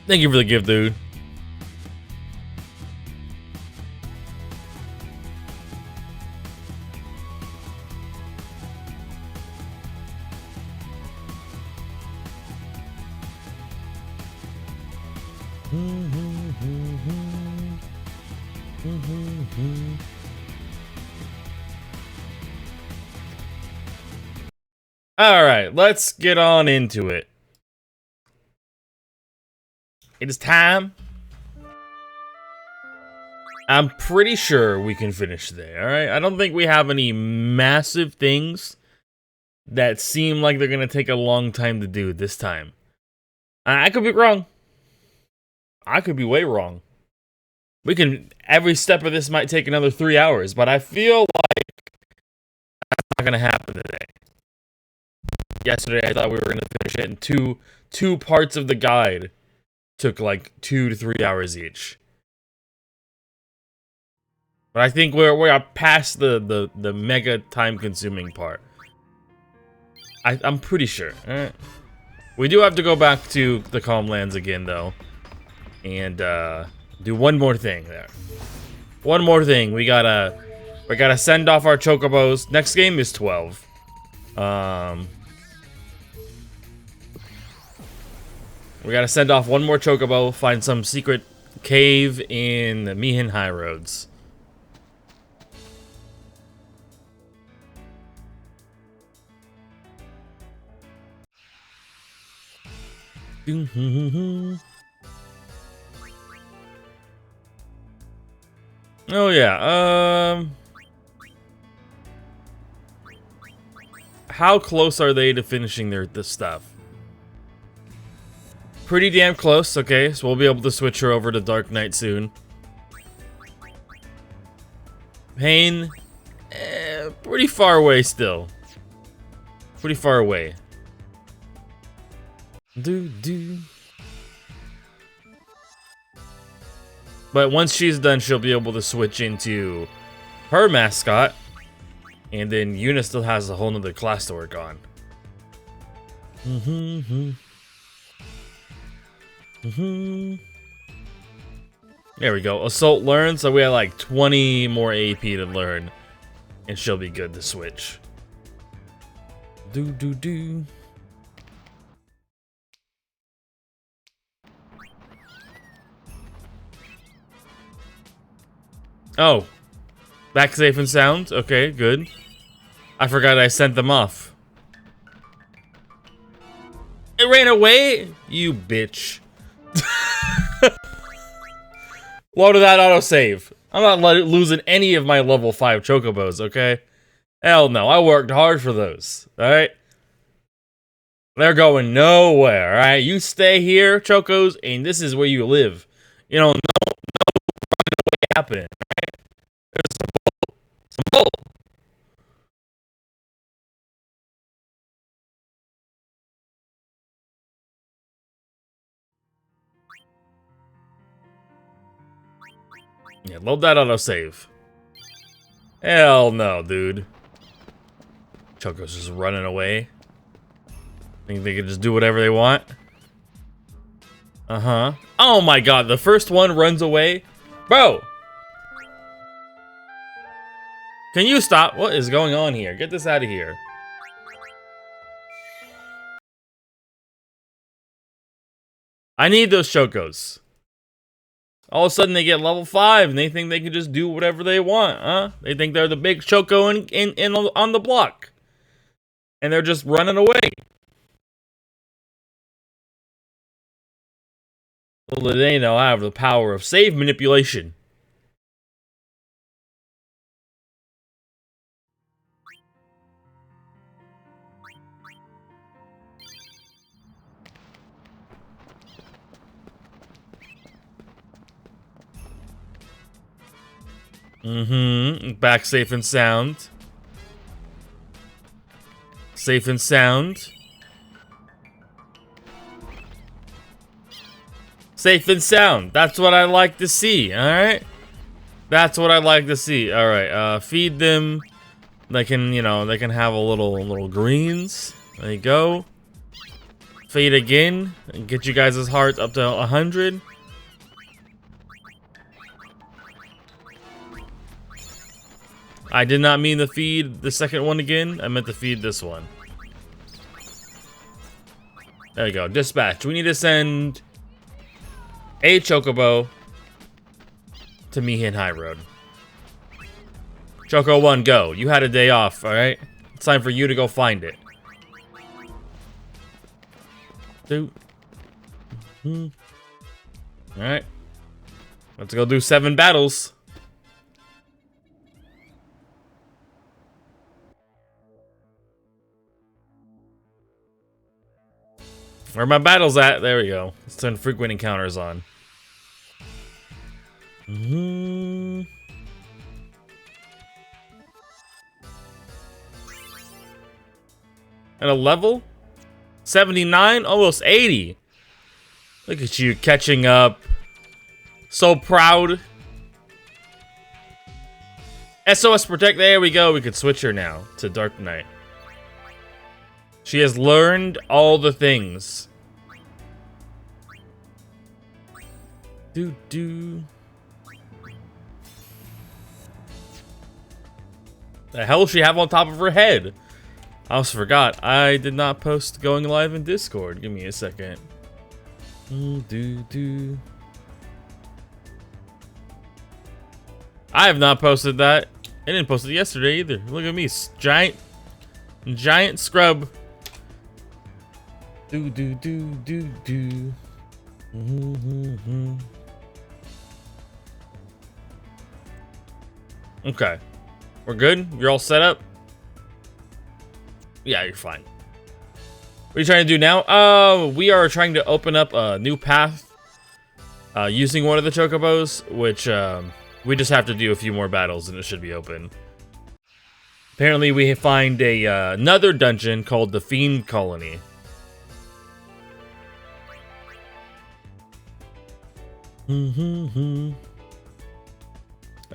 Thank you for the gift, dude. Alright, let's get on into it. It is time. I'm pretty sure we can finish today, alright? I don't think we have any massive things that seem like they're gonna take a long time to do this time. I could be wrong. I could be way wrong. Every step of this might take another 3 hours, but I feel like that's not gonna happen today. Yesterday I thought we were gonna finish it in two parts of the guide. Took like 2 to 3 hours each. But I think we're past the mega time consuming part. I'm pretty sure. Alright. We do have to go back to the Calm Lands again though. And do one more thing there. One more thing. We gotta send off our chocobos. Next game is 12. We gotta send off one more chocobo, find some secret cave in the Mihin High Roads. Oh yeah, how close are they to finishing this stuff? Pretty damn close, okay, so we'll be able to switch her over to Dark Knight soon. Pain, pretty far away still. Pretty far away. But once she's done, she'll be able to switch into her mascot. And then Yuna still has a whole nother class to work on. There we go. Assault learned, so we have like 20 more AP to learn. And she'll be good to switch. Oh. Back safe and sound? Okay, good. I forgot I sent them off. It ran away? You bitch. Loaded that autosave. I'm not losing any of my level 5 chocobos, okay? Hell no, I worked hard for those, alright? They're going nowhere, alright? You stay here, chocos, and this is where you live. You know, no running away happening, alright? There's some bull. Yeah, load that autosave. Hell no, dude. Choco's just running away. Think they can just do whatever they want? Uh-huh. Oh my god, the first one runs away? Bro! Can you stop? What is going on here? Get this out of here. I need those chocos. All of a sudden they get level 5 and they think they can just do whatever they want, huh? They think they're the big choco on the block. And they're just running away. Little they know I have the power of save manipulation. Back safe and sound. Safe and sound. Safe and sound. That's what I like to see, alright? That's what I like to see. Alright, feed them. They can, you know, they can have a little greens. There you go. Fade again and get you guys' hearts up to 100. I did not mean to feed the second one again. I meant to feed this one. There you go. Dispatch. We need to send a Chocobo to Mihin High Road. Choco 1, go. You had a day off, alright? It's time for you to go find it. Alright. Let's go do 7 battles. Where are my battles at? There we go. Let's turn frequent encounters on. And a level? 79? Almost 80. Look at you catching up. So proud. SOS Protect. There we go. We could switch her now to Dark Knight. She has learned all the things. The hell she have on top of her head? I almost forgot. I did not post going live in Discord. Give me a second. I have not posted that. I didn't post it yesterday either. Look at me, giant scrub. Okay, we're good. You're all set up. Yeah, you're fine. What are you trying to do now? We are trying to open up a new path using one of the Chocobos, which we just have to do a few more battles and it should be open. Apparently, we find another dungeon called the Fiend Colony. A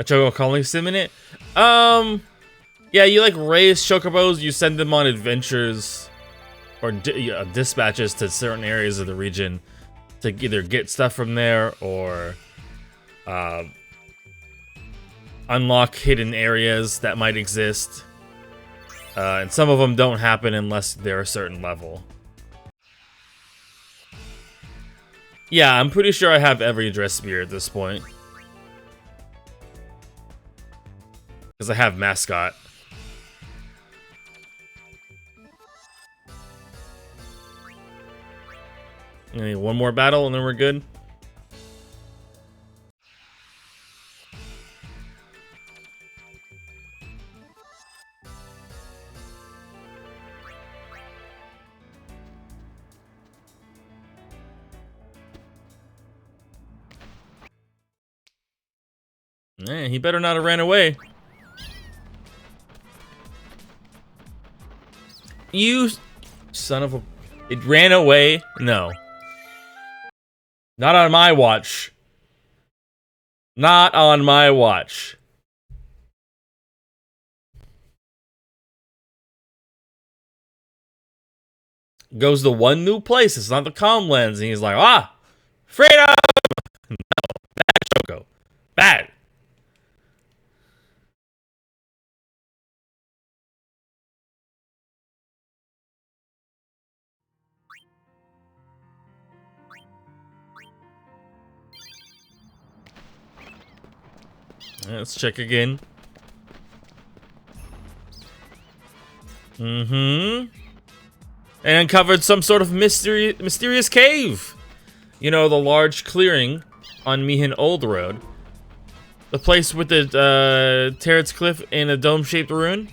Chocobo Colony sim in it? Yeah, you like raise Chocobos, you send them on adventures or dispatches to certain areas of the region to either get stuff from there or unlock hidden areas that might exist. And some of them don't happen unless they're a certain level. Yeah, I'm pretty sure I have every dress spear at this point. Because I have Mascot. I need one more battle and then we're good. Man, he better not have ran away. You son of a... It ran away? No. Not on my watch. Not on my watch. Goes to one new place. It's not the Calm Lens. And he's like, ah! Freedom! No. Bad, Choco. Bad. Let's check again. And uncovered some sort of mysterious cave. You know, the large clearing on Mihin Old Road. The place with the Terrace Cliff in a dome-shaped ruin.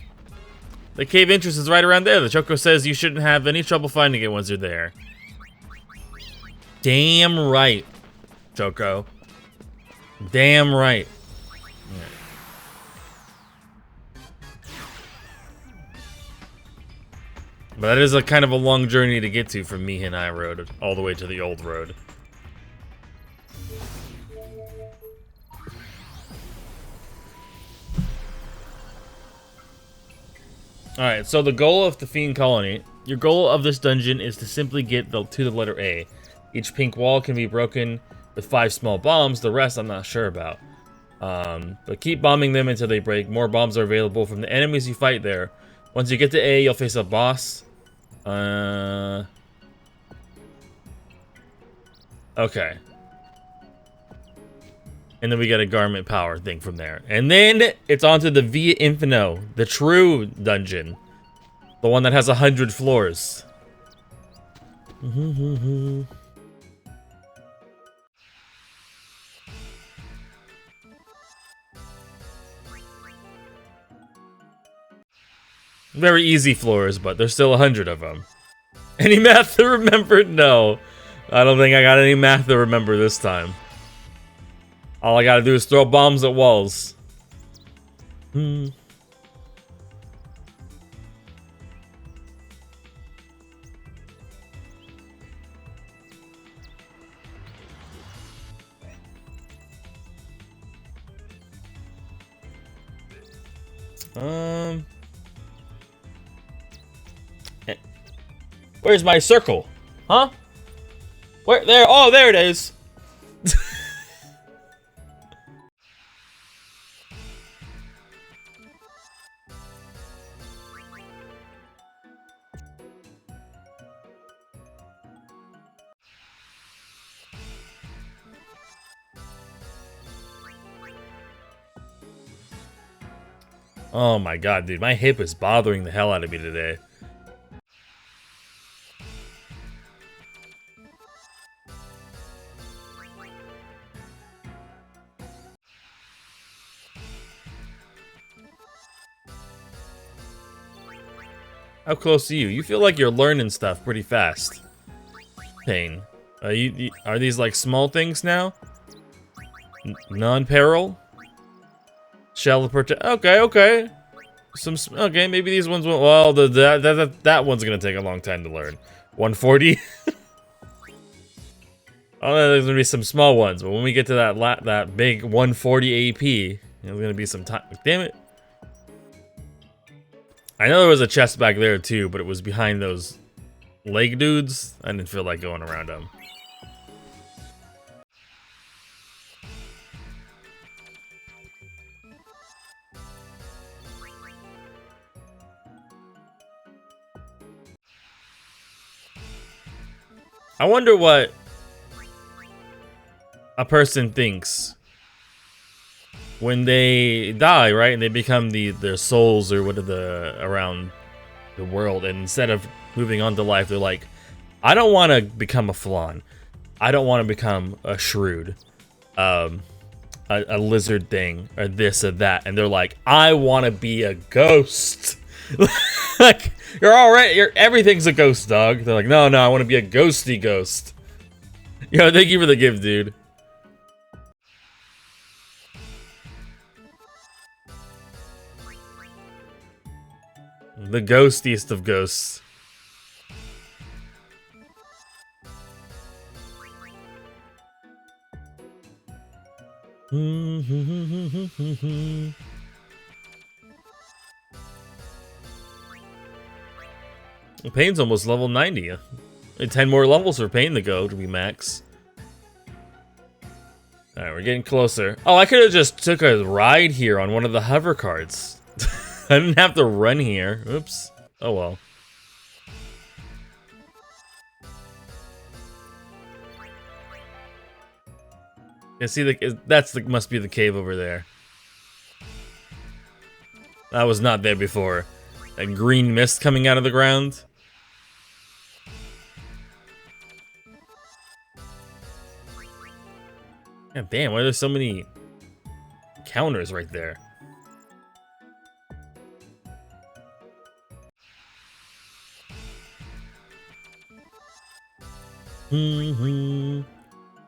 The cave entrance is right around there. The Choco says you shouldn't have any trouble finding it once you're there. Damn right, Choco. Damn right. But that is a kind of a long journey to get to from Mihin High Road all the way to the Old Road. Alright, so the goal of the Fiend Colony. Your goal of this dungeon is to simply get to the letter A. Each pink wall can be broken with 5 small bombs. The rest I'm not sure about. But keep bombing them until they break. More bombs are available from the enemies you fight there. Once you get to A, you'll face a boss. Okay. And then we get a garment power thing from there. And then it's on to the Via Infino, the true dungeon. The one that has 100 floors. Very easy floors, but there's still 100 of them. Any math to remember? No. I don't think I got any math to remember this time. All I gotta do is throw bombs at walls. Where's my circle? Huh? Where? There. Oh, there it is. Oh my god, dude. My hip is bothering the hell out of me today. How close are you? You feel like you're learning stuff pretty fast. Pain. Are these like small things now? Non-peril? Shell of protect. Okay. Okay, maybe these ones won't. Well, that one's gonna take a long time to learn. 140. Oh, there's gonna be some small ones, but when we get to that big 140 AP, there's gonna be some time. Damn it! I know there was a chest back there too, but it was behind those leg dudes. I didn't feel like going around them. I wonder what a person thinks when they die, right? And they become their souls or what are around the world, and instead of moving on to life, they're like, I don't want to become a flan. I don't want to become a shrew, a lizard thing, or this or that. And they're like, I want to be a ghost. Like, everything's a ghost, dog. They're like, no, I want to be a ghosty ghost. Yo, thank you for the gift, dude. The ghostiest of ghosts. Pain's almost level 90. 10 more levels for Pain to go to be max. Alright, we're getting closer. Oh, I could have just took a ride here on one of the hover carts. I didn't have to run here. Oops. Oh well. You see must be the cave over there. That was not there before. That green mist coming out of the ground. God damn, why are there so many counters right there?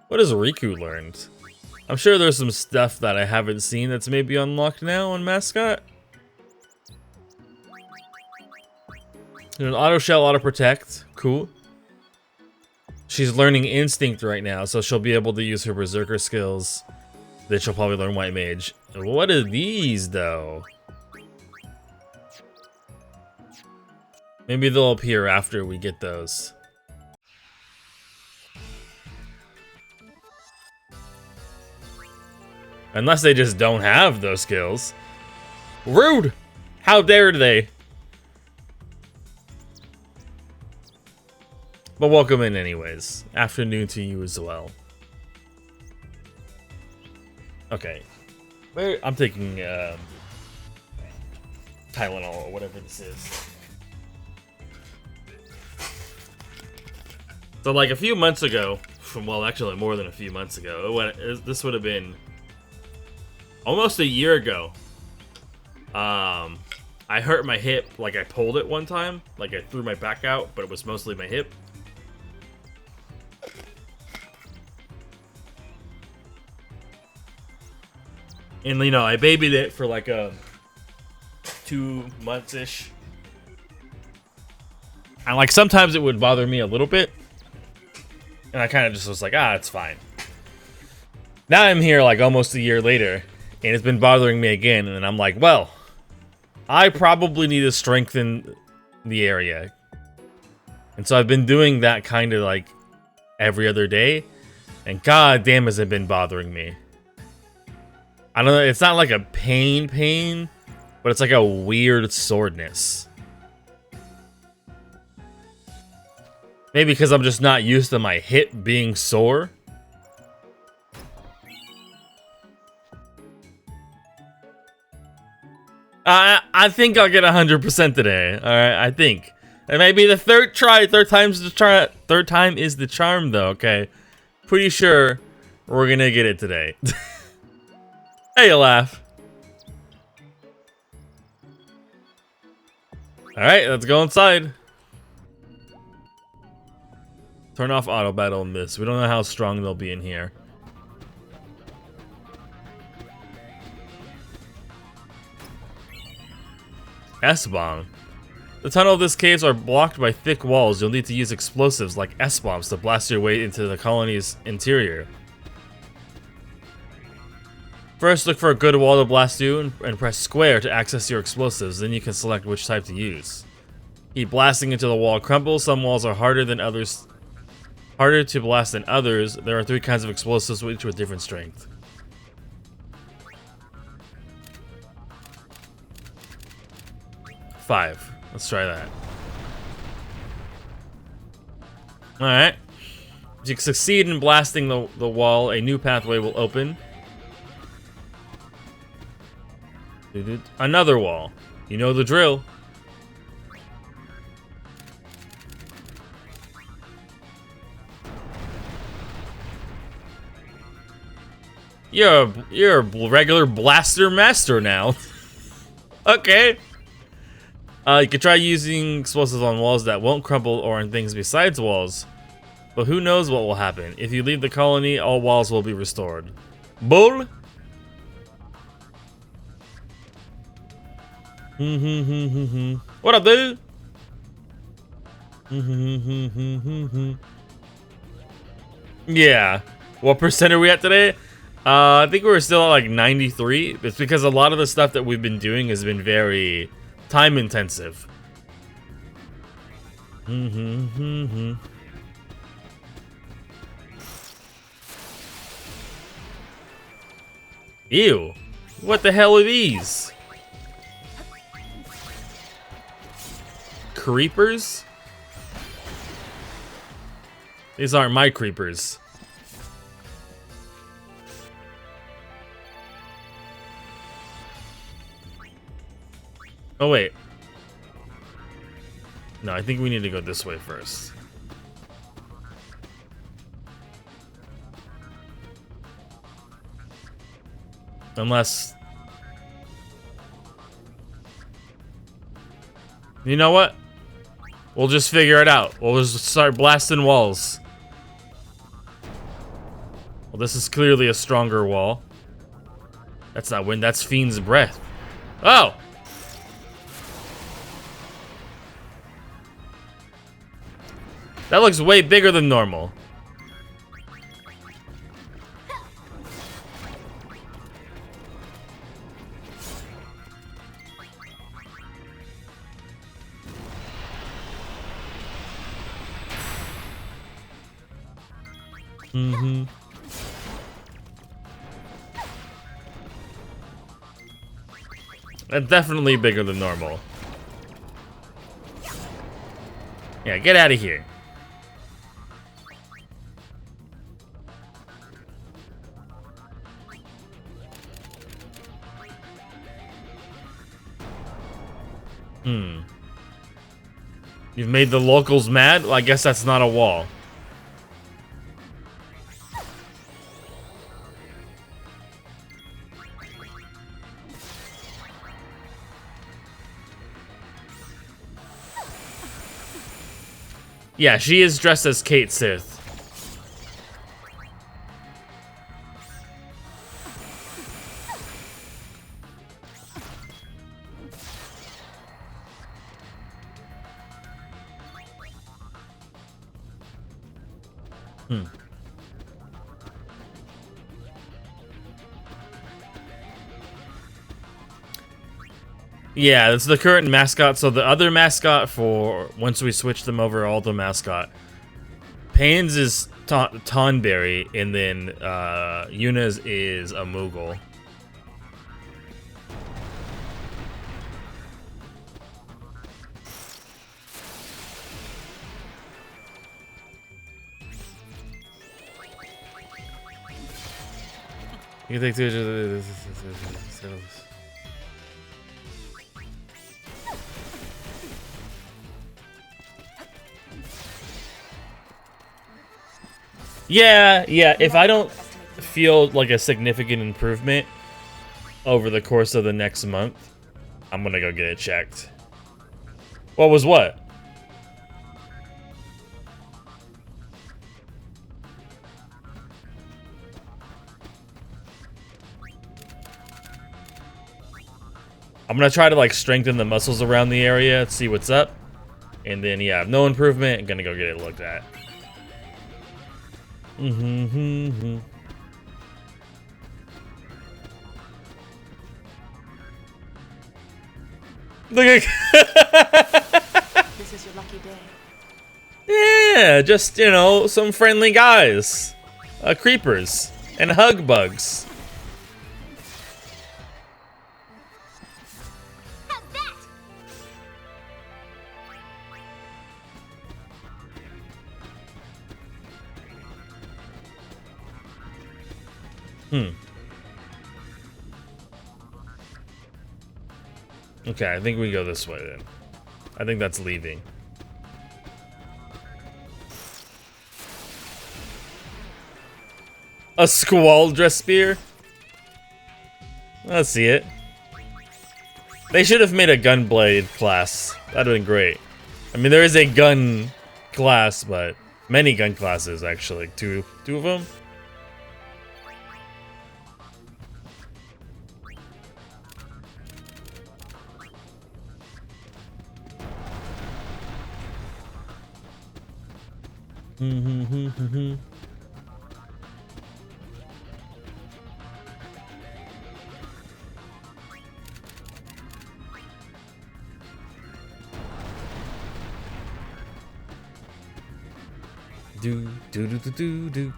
What has Riku learned? I'm sure there's some stuff that I haven't seen that's maybe unlocked now on Mascot. There's an auto shell, auto protect. Cool. She's learning instinct right now, so she'll be able to use her berserker skills. Then she'll probably learn white mage. What are these though? Maybe they'll appear after we get those. Unless they just don't have those skills. Rude! How dare they? But welcome in anyways. Afternoon to you as well. Okay. I'm taking Tylenol or whatever this is. So like a few months ago, well actually more than a few months ago, this would have been almost a year ago. I hurt my hip, like I pulled it one time, like I threw my back out, but it was mostly my hip. And you know, I babied it for like 2 months-ish. And like sometimes it would bother me a little bit. And I kind of just was like, it's fine. Now I'm here like almost a year later, and it's been bothering me again, and I'm like, well, I probably need to strengthen the area. And so I've been doing that kind of like every other day, and god damn has it been bothering me. I don't know, it's not like a pain, but it's like a weird soreness. Maybe because I'm just not used to my hip being sore. I think I'll get 100% today. All right, I think. It may be the third try. Third time is the charm, though. Okay, pretty sure we're gonna get it today. Hey, you laugh. All right, let's go inside. Turn off auto battle in this. We don't know how strong they'll be in here. S-bomb. The tunnel of this caves are blocked by thick walls. You'll need to use explosives like S-bombs to blast your way into the colony's interior. First, look for a good wall to blast you and press square to access your explosives. Then you can select which type to use. Keep blasting until the wall crumbles. Some walls are harder to blast than others. There are 3 kinds of explosives, each with different strength. Five. Let's try that. Alright. If you succeed in blasting the wall, a new pathway will open. Another wall. You know the drill. You're a regular blaster master now. Okay. You can try using explosives on walls that won't crumble or on things besides walls. But who knows what will happen. If you leave the colony, all walls will be restored. Bull? What up, dude? Yeah. What percent are we at today? I think we're still at like 93. It's because a lot of the stuff that we've been doing has been very time intensive. Ew. What the hell are these? Creepers? These aren't my creepers. Oh, wait. No, I think we need to go this way first. Unless... You know what? We'll just figure it out. We'll just start blasting walls. Well, this is clearly a stronger wall. That's not wind, that's Fiend's breath. Oh! That looks way bigger than normal. Mm-hmm. That's definitely bigger than normal. Yeah, get out of here. You've made the locals mad? Well, I guess that's not a wall. Yeah, she is dressed as Kate Sith. Yeah, that's the current mascot. So the other mascot for once we switch them over, all the mascot. Pain's is Tonberry, and then Yuna's is a Moogle. You can take two. Yeah. If I don't feel like a significant improvement over the course of the next month, I'm gonna go get it checked. What was what? I'm gonna try to like strengthen the muscles around the area, see what's up, and then yeah, if no improvement, I'm gonna go get it looked at. Look at This is your lucky day. yeah, just you know, some friendly guys, creepers and hug bugs. How's that? Okay, I think we go this way then. I think that's leaving. A squall dress spear? Let's see it. They should have made a gunblade class. That'd have been great. I mean, there is a gun class, but many gun classes actually. Two of them. Do.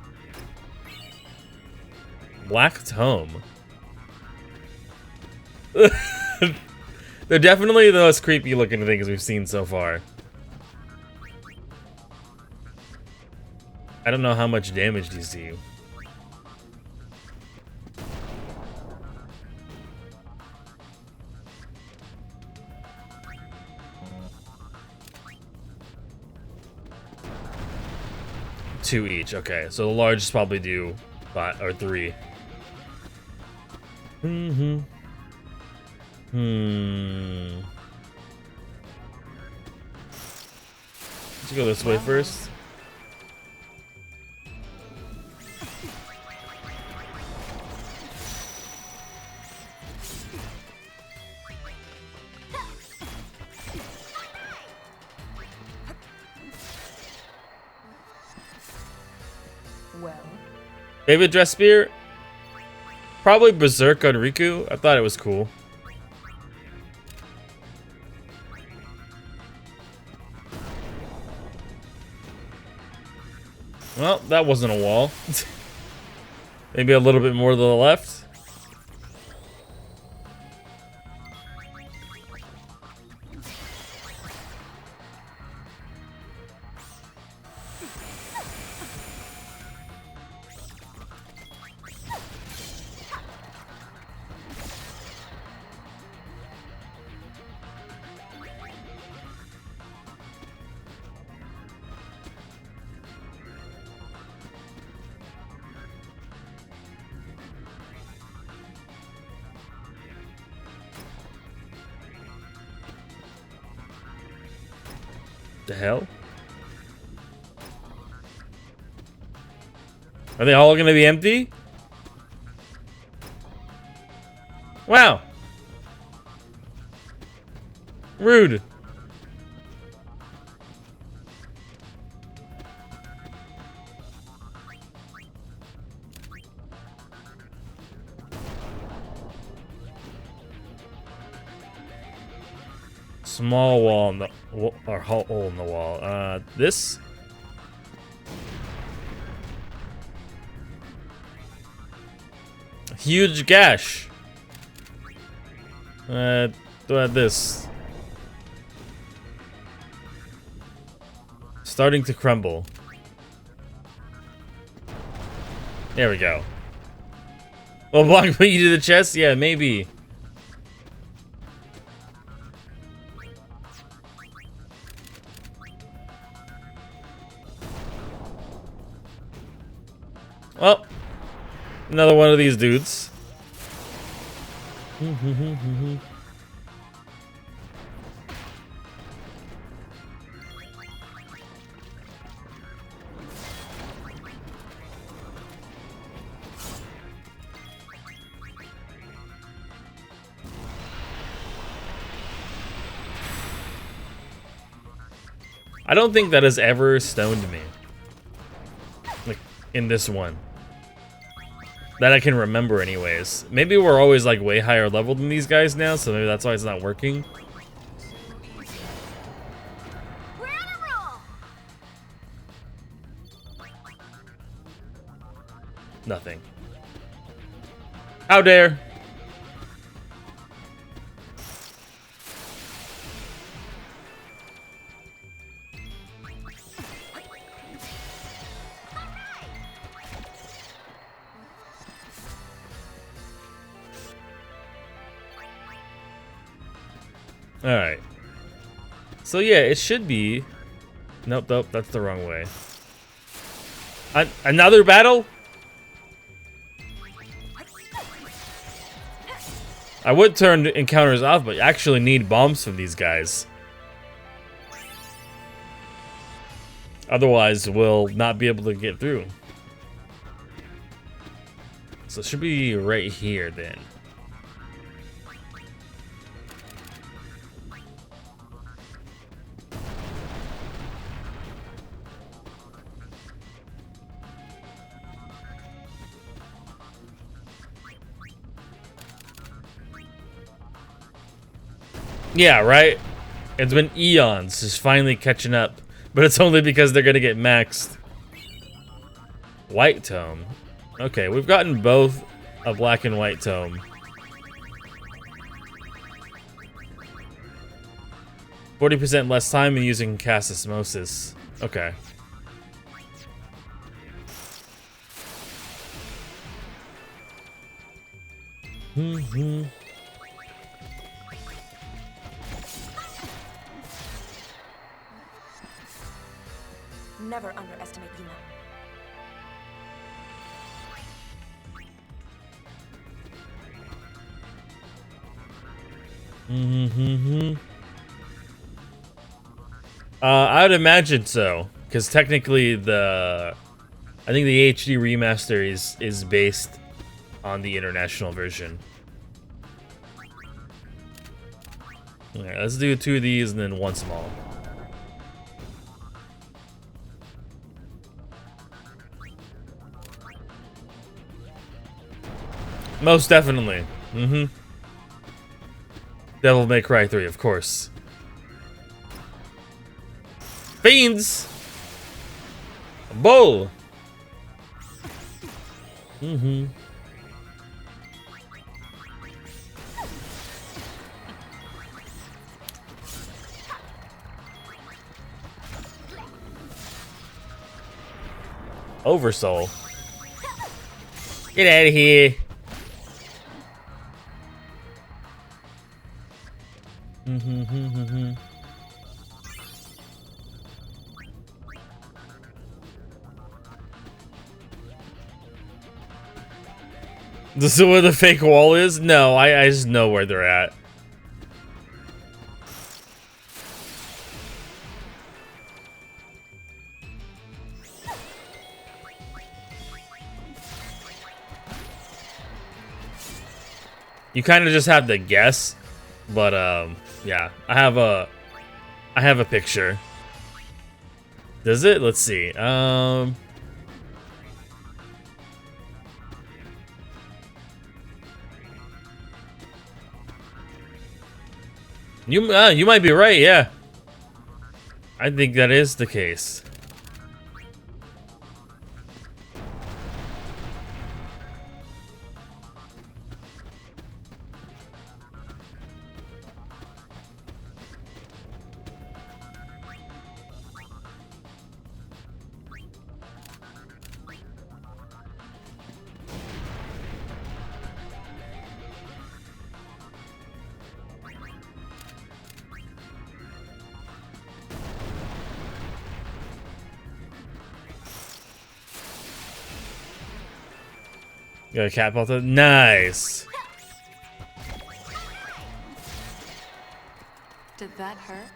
Black Tome. They're definitely the most creepy looking things we've seen so far. I don't know how much damage these do. Two each, okay. So the largest probably do 5 or 3. Let's go this way first. Well, Favorite dress spear? Probably Berserk on Riku. I thought it was cool. Well, that wasn't a wall. Maybe a little bit more to the left. The hell? Are they all gonna be empty? Wow. Rude. Small wall in the or hole in the wall. This. Huge gash. This. Starting to crumble. There we go. Well, block put you to the chest? Yeah, maybe. Well, another one of these dudes. I don't think that has ever stoned me. Like, in this one. That I can remember anyways. Maybe we're always like way higher level than these guys now, so maybe that's why it's not working. We're on a roll. Nothing. How dare. Alright. So yeah, it should be... Nope, that's the wrong way. Another battle? I would turn encounters off, but you actually need bombs from these guys. Otherwise, we'll not be able to get through. So it should be right here then. Yeah, right? It's been eons, just finally catching up. But it's only because they're gonna get maxed. White tome. Okay, we've gotten both a black and white tome. 40% less time in using cast osmosis. Okay. Never underestimate Yuna. I would imagine so, because technically I think the HD remaster is based on the international version. Alright, let's do 2 of these and then 1 small. Most definitely. Devil May Cry 3, of course. Fiends! Bull! Mm-hmm. Oversoul. Get out of here. This is where the fake wall is? No, I just know where they're at. You kind of just have to guess, but yeah, I have a picture. Does it? Let's see. You might be right. Yeah, I think that is the case. Got a catapult. Nice. Did that hurt?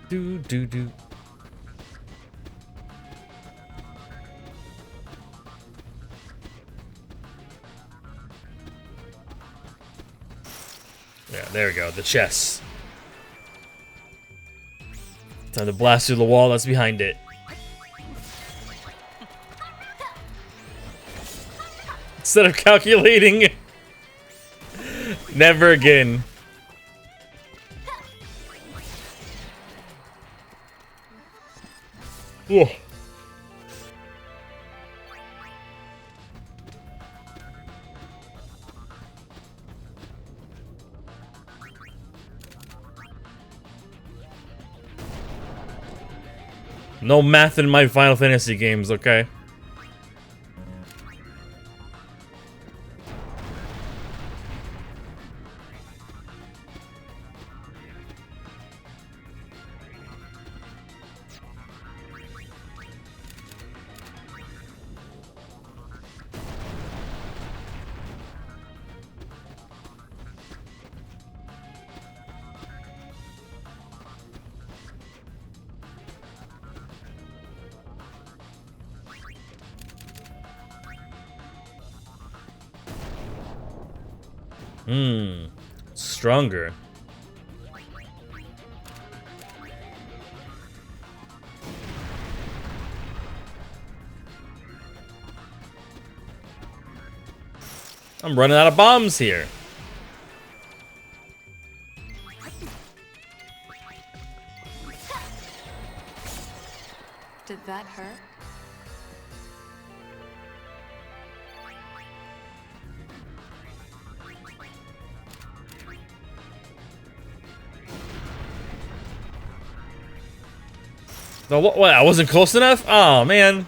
Do. Yeah, there we go. The chest. Time to blast through the wall that's behind it. Instead of calculating. Never again. Whoa. No math in my Final Fantasy games, okay? Stronger. I'm running out of bombs here. Did that hurt? No, what? I wasn't close enough? Oh, man.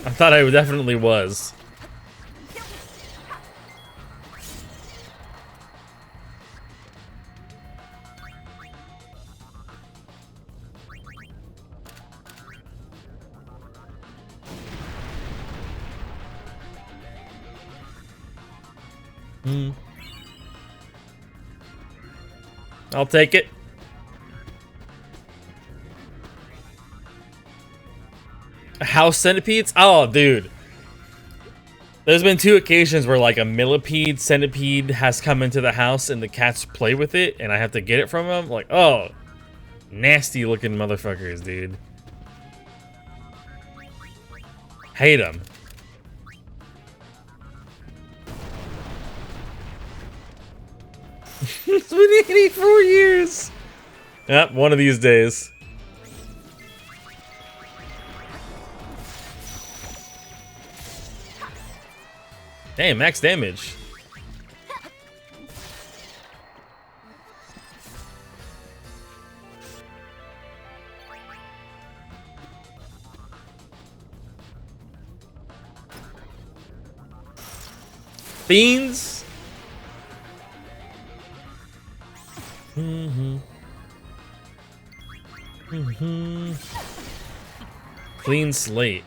I thought I definitely was. I'll take it. House centipedes? Oh, dude. There's been 2 occasions where like a millipede centipede has come into the house and the cats play with it and I have to get it from them. Like, oh, Nasty looking motherfuckers, dude. Hate them. It's been 84 years. Yep, one of these days. Damn, max damage. Fiends. Clean slate.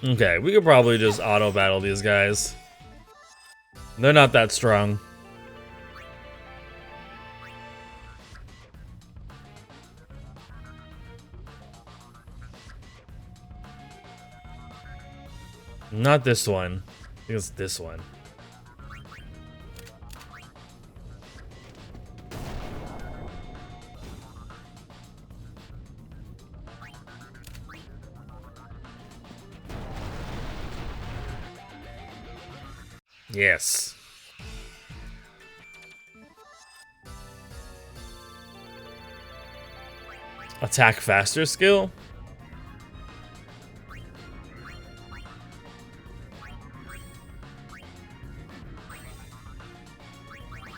Okay, we could probably just auto battle these guys. They're not that strong. Not this one. I think it's this one. Yes. Attack faster skill?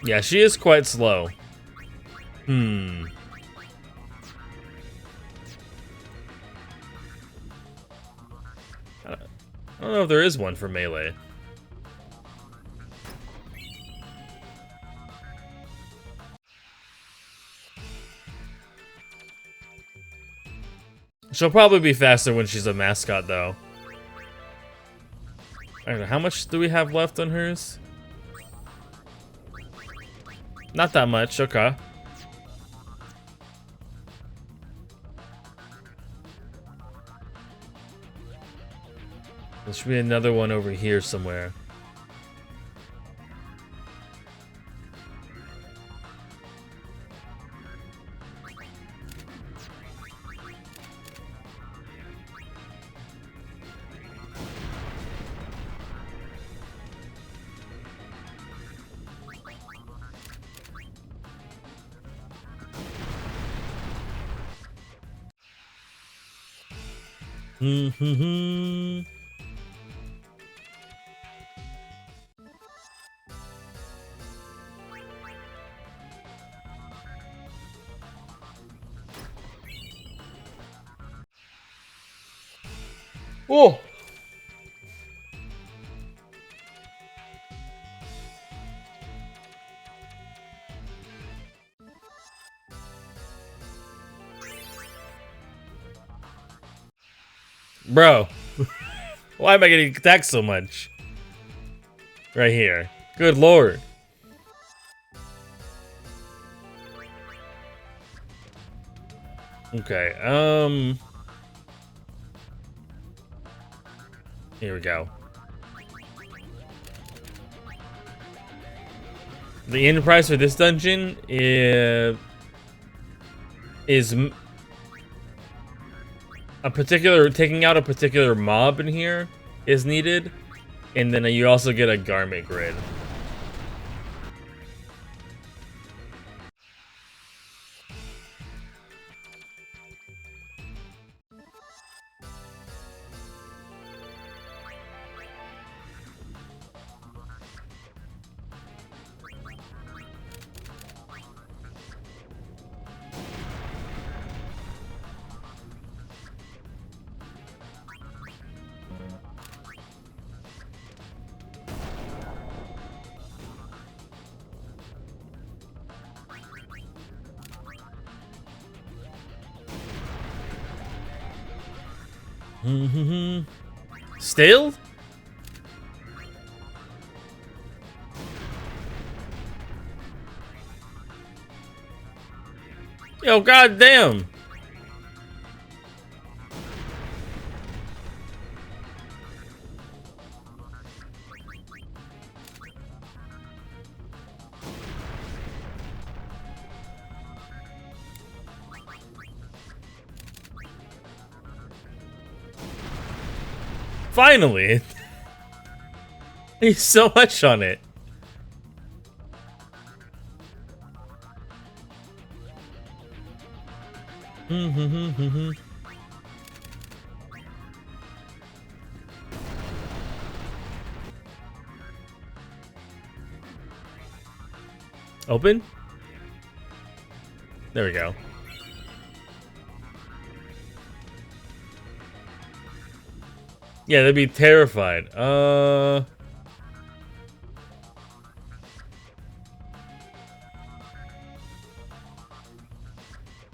Yeah, she is quite slow. I don't know if there is one for melee. She'll probably be faster when she's a mascot, though. I don't know, how much do we have left on hers? Not that much, okay. There should be another one over here somewhere. Oh! Bro, why am I getting attacked so much? Right here. Good lord. Okay, here we go. The end price for this dungeon is a particular, taking out a particular mob in here is needed, and then you also get a garment grid. Still? Yo, goddamn! Finally! He's so much on it. Open? There we go. Yeah, they'd be terrified. I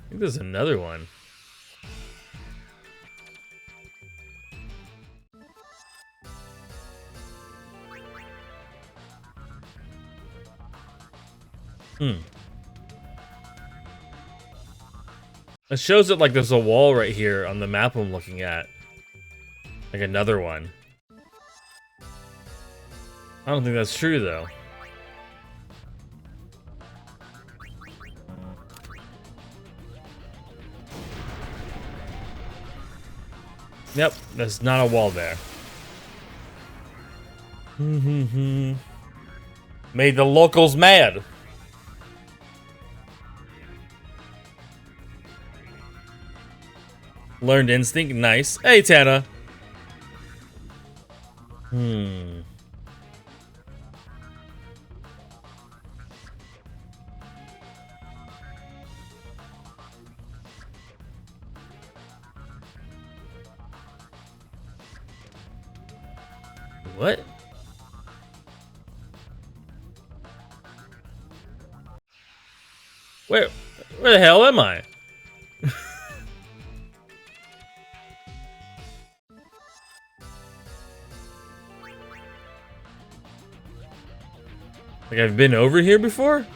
think there's another one. It shows it like there's a wall right here on the map I'm looking at. Like another one. I don't think that's true though. Yep, there's not a wall there. Made the locals mad. Learned instinct, nice. Hey, Tana. What? Where the hell am I? Like I've been over here before?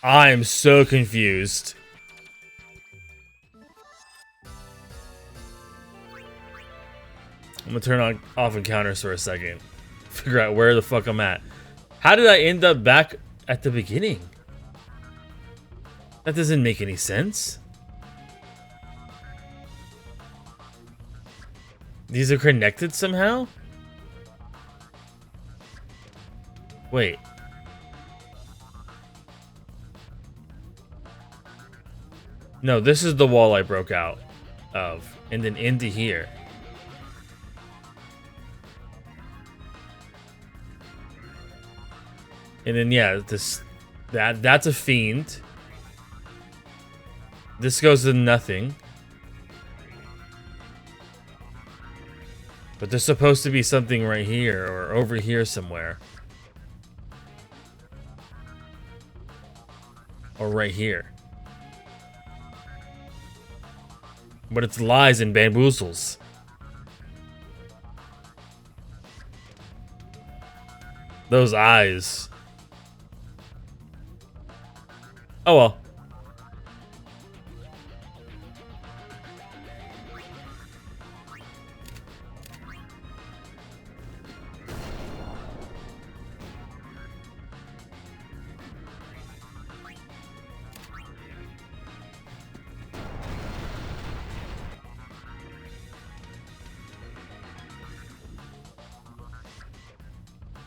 I'm so confused. I'm gonna turn off encounters for a second. Figure out where the fuck I'm at. How did I end up back at the beginning? That doesn't make any sense. These are connected somehow? Wait. No, this is the wall I broke out of. And then into here. And then yeah, that's a fiend. This goes to nothing. But there's supposed to be something right here or over here somewhere. Or right here. But it's lies and bamboozles. Those eyes. Oh well.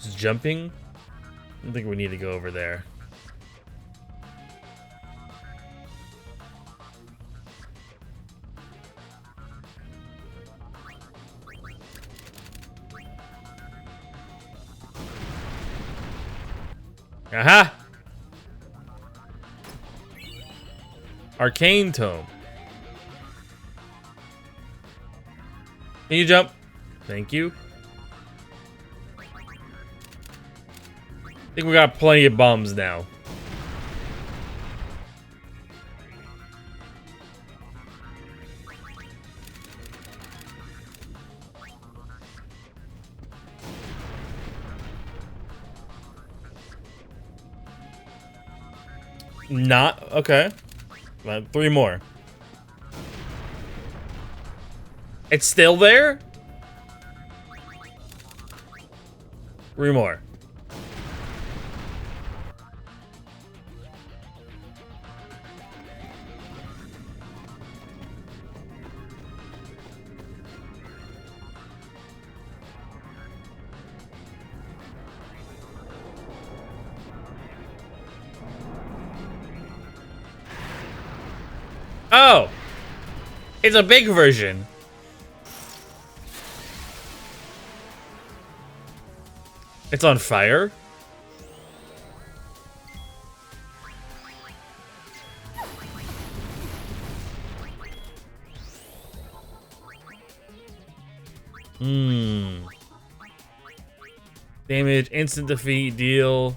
Just jumping? I don't think we need to go over there. Aha! Arcane Tome. Can you jump? Thank you. I think we got plenty of bombs now. Not okay. 3 more. It's still there? 3 more. Oh! It's a big version. It's on fire? Damage, instant defeat, deal.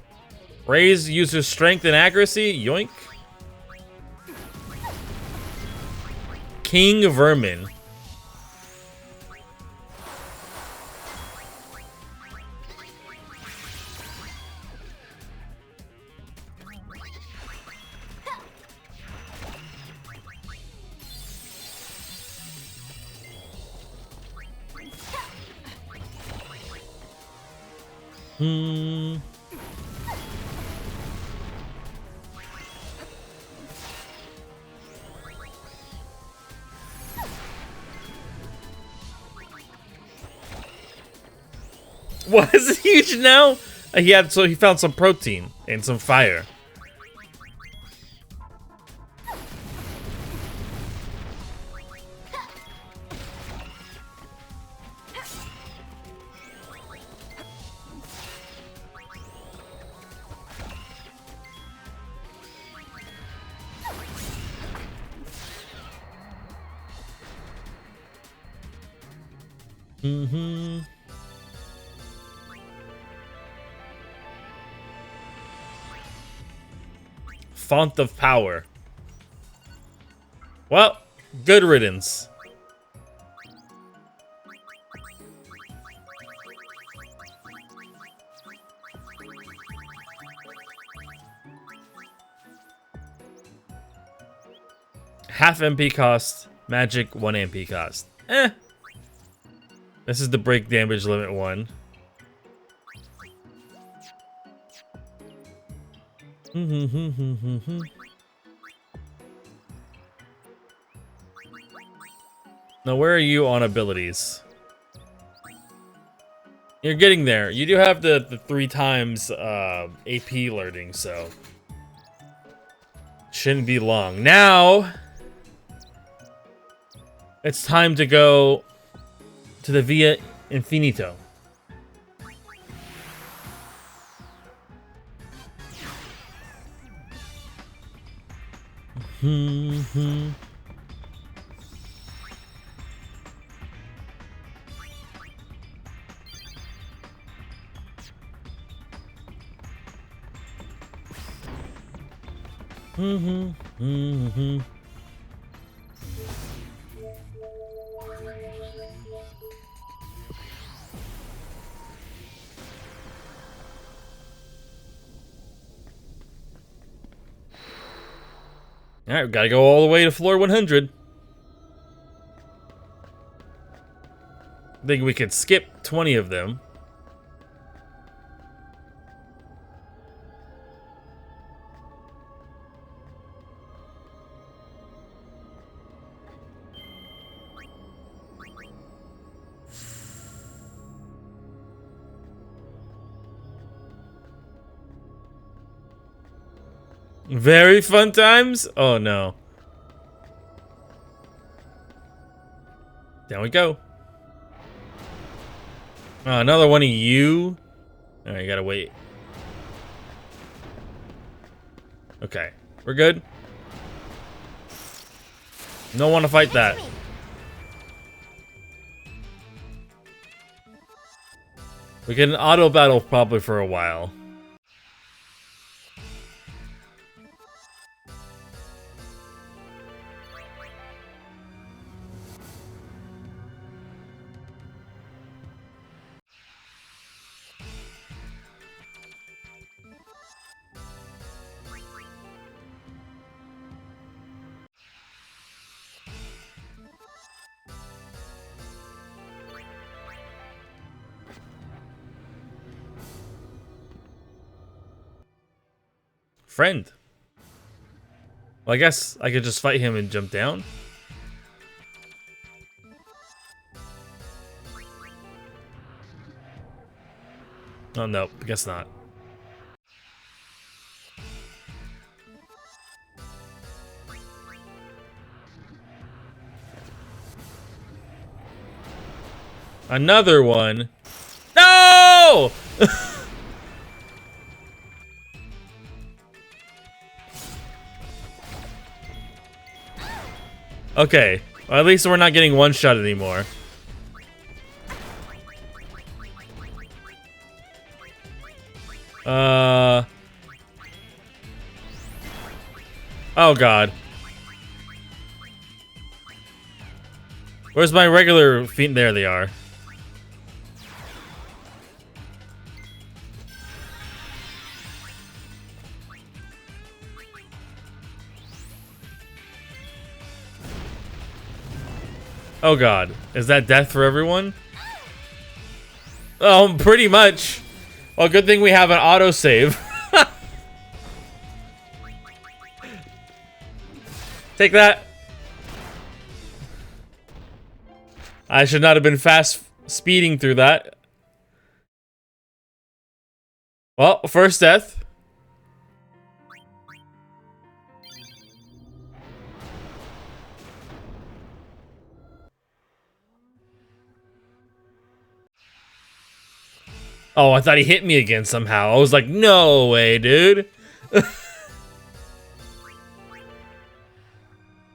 Raise user strength and accuracy? Yoink. King Vermin. What is it huge now? He found some protein and some fire. Font of Power. Well, good riddance. Half MP cost, magic 1 MP cost. This is the break damage limit one. Now, where are you on abilities? You're getting there. You do have the 3 times AP alerting, so shouldn't be long. Now, it's time to go to the Via Infinito. Alright, we gotta go all the way to floor 100. I think we could skip 20 of them. Very fun times? Oh no. Down we go. Another one of you. Alright, you gotta wait. Okay, we're good. Don't want to fight that. We get an auto battle probably for a while. Friend. Well, I guess I could just fight him and jump down. Oh, no. I guess not. Another one. No! Okay. Well, at least we're not getting one shot anymore. Oh, God. Where's my regular feet? There they are. Oh, God. Is that death for everyone? Oh, pretty much. Well, good thing we have an autosave. Take that. I should not have been fast speeding through that. Well, first death. Oh, I thought he hit me again somehow. I was like, no way, dude.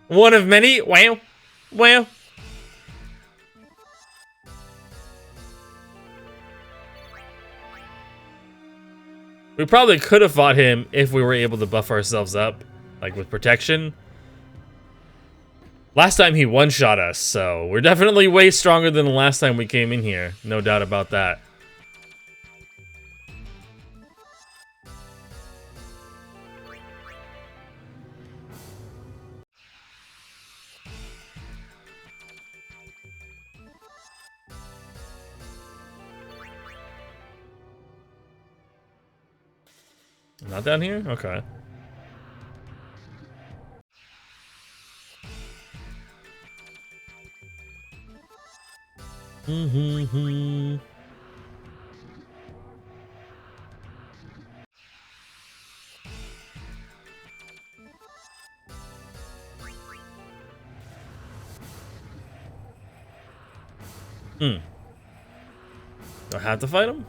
One of many. Wow. Wow. We probably could have fought him if we were able to buff ourselves up, like with protection. Last time he one-shot us, so we're definitely way stronger than the last time we came in here. No doubt about that. Not down here? Okay. Hmm. Do I have to fight him?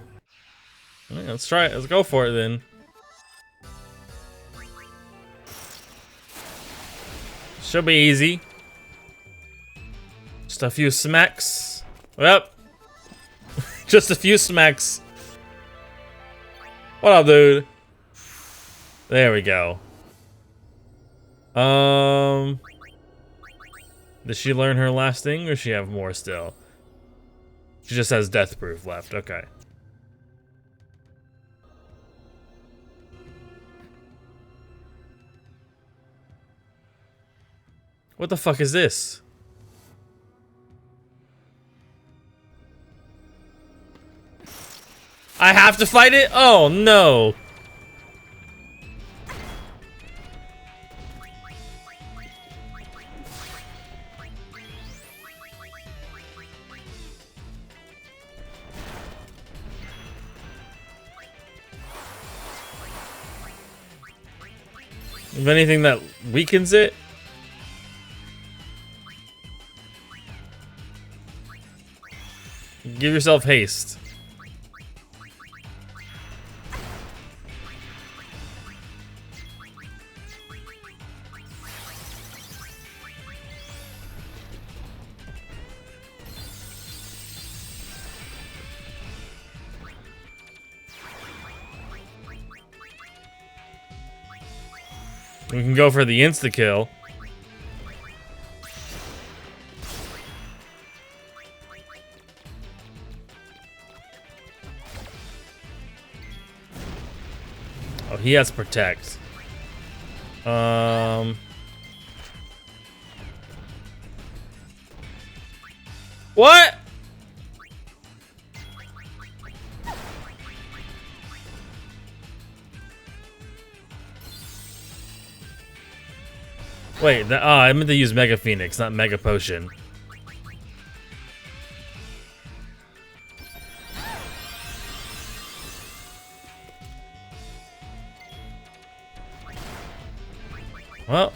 All right, let's try it. Let's go for it then. Should be easy. Just a few smacks. Yep. Just a few smacks. What up, dude? There we go. Did she learn her last thing, or does she have more still? She just has death proof left. Okay. What the fuck is this? I have to fight it? Oh no. Is anything that weakens it? Give yourself haste. We can go for the insta-kill. Oh, he has protect. What? Wait, I meant to use Mega Phoenix, not Mega Potion. Well.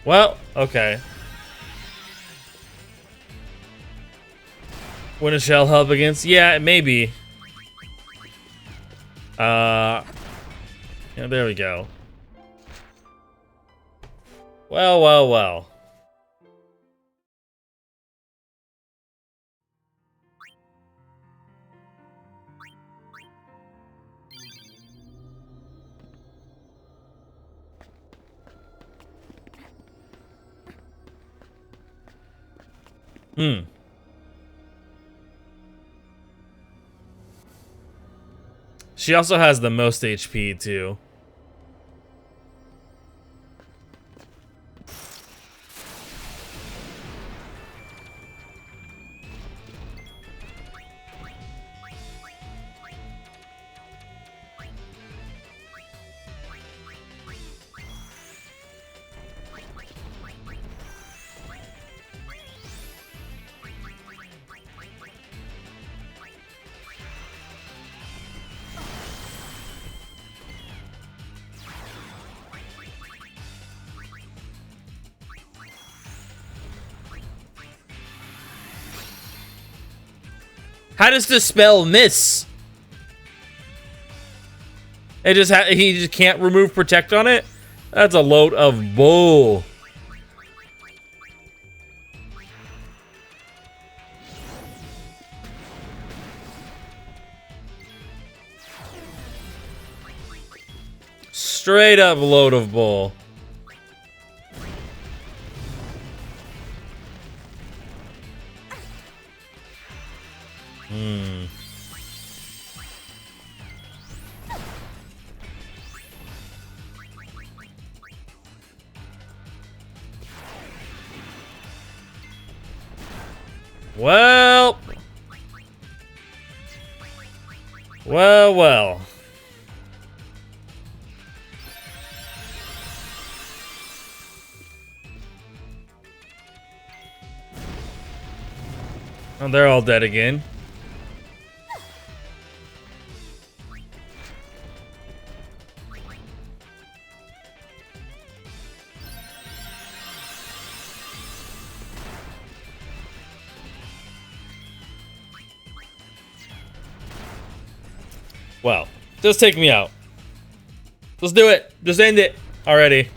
Well, okay. Winter Shell help against? Yeah, maybe. Yeah, there we go. Well, well, well. She also has the most HP, too. How does the spell miss? It just he just can't remove protect on it? That's a load of bull. Straight up load of bull. Well. Well, well. Oh, they're all dead again. Well, just take me out. Let's do it. Just end it already.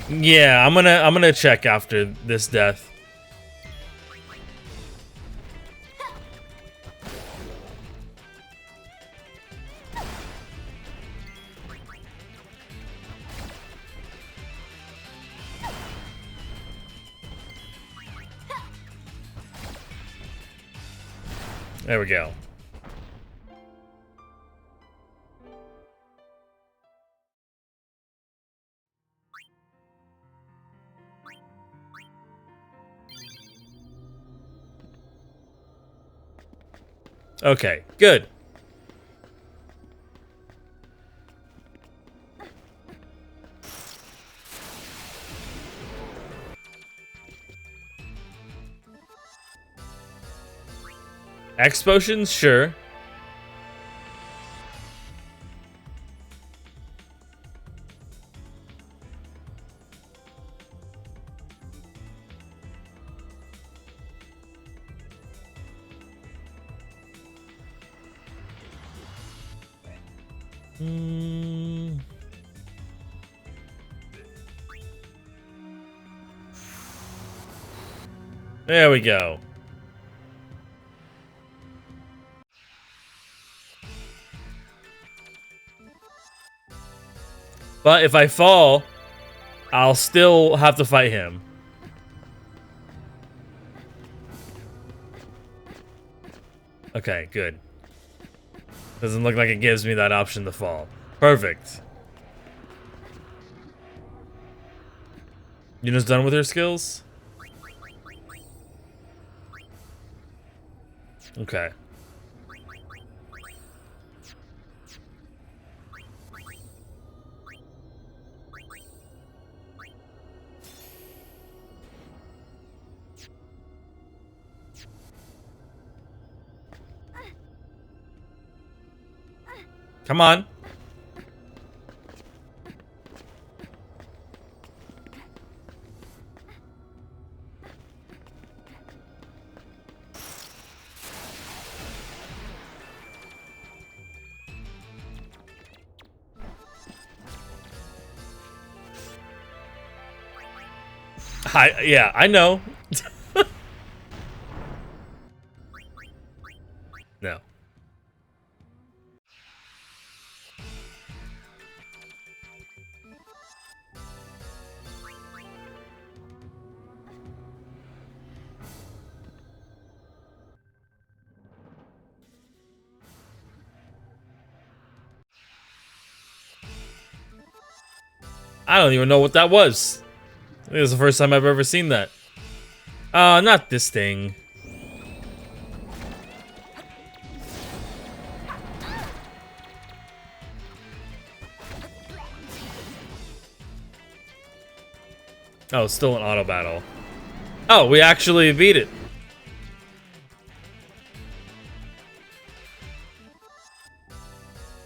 Yeah, I'm gonna check after this death. There we go. Okay, good. X potions, sure. There we go. But if I fall, I'll still have to fight him. Okay, good. Doesn't look like it gives me that option to fall. Perfect. Yuna's done with her skills? Okay. Come on. Yeah, I know. No. I don't even know what that was. I think it's the first time I've ever seen that. Not this thing. Oh, it's still an auto battle. Oh, we actually beat it.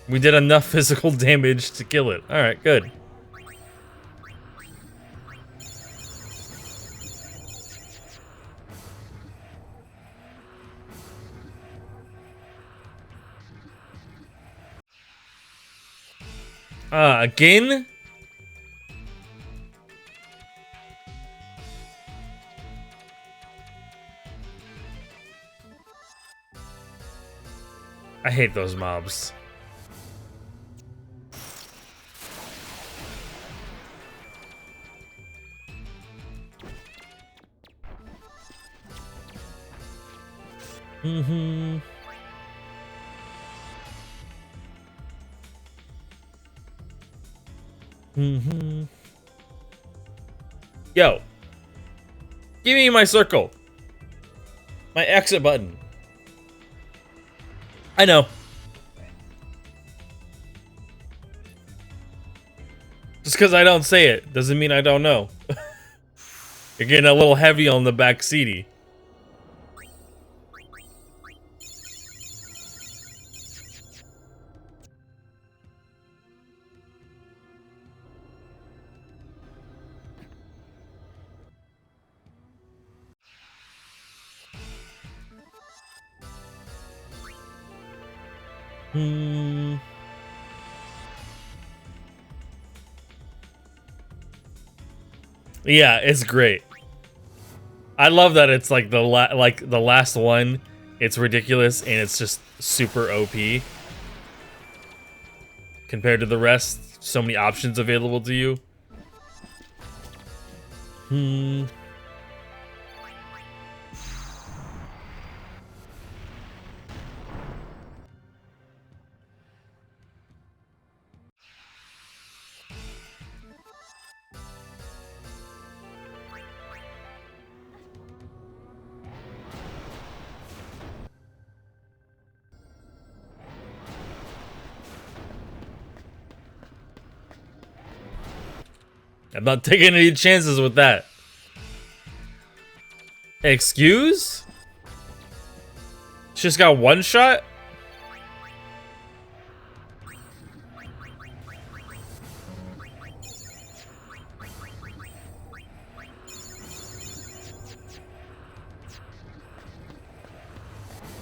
We did enough physical damage to kill it. Alright, good. Again? I hate those mobs. Mm-hmm. Mm-hmm. Yo. Give me my circle. My exit button. I know. Just because I don't say it doesn't mean I don't know. You're getting a little heavy on the back seaty. Hmm. Yeah, it's great. I love that it's like the last one. It's ridiculous and it's just super OP compared to the rest. So many options available to you. Hmm. I'm not taking any chances with that. Excuse? She's got one shot?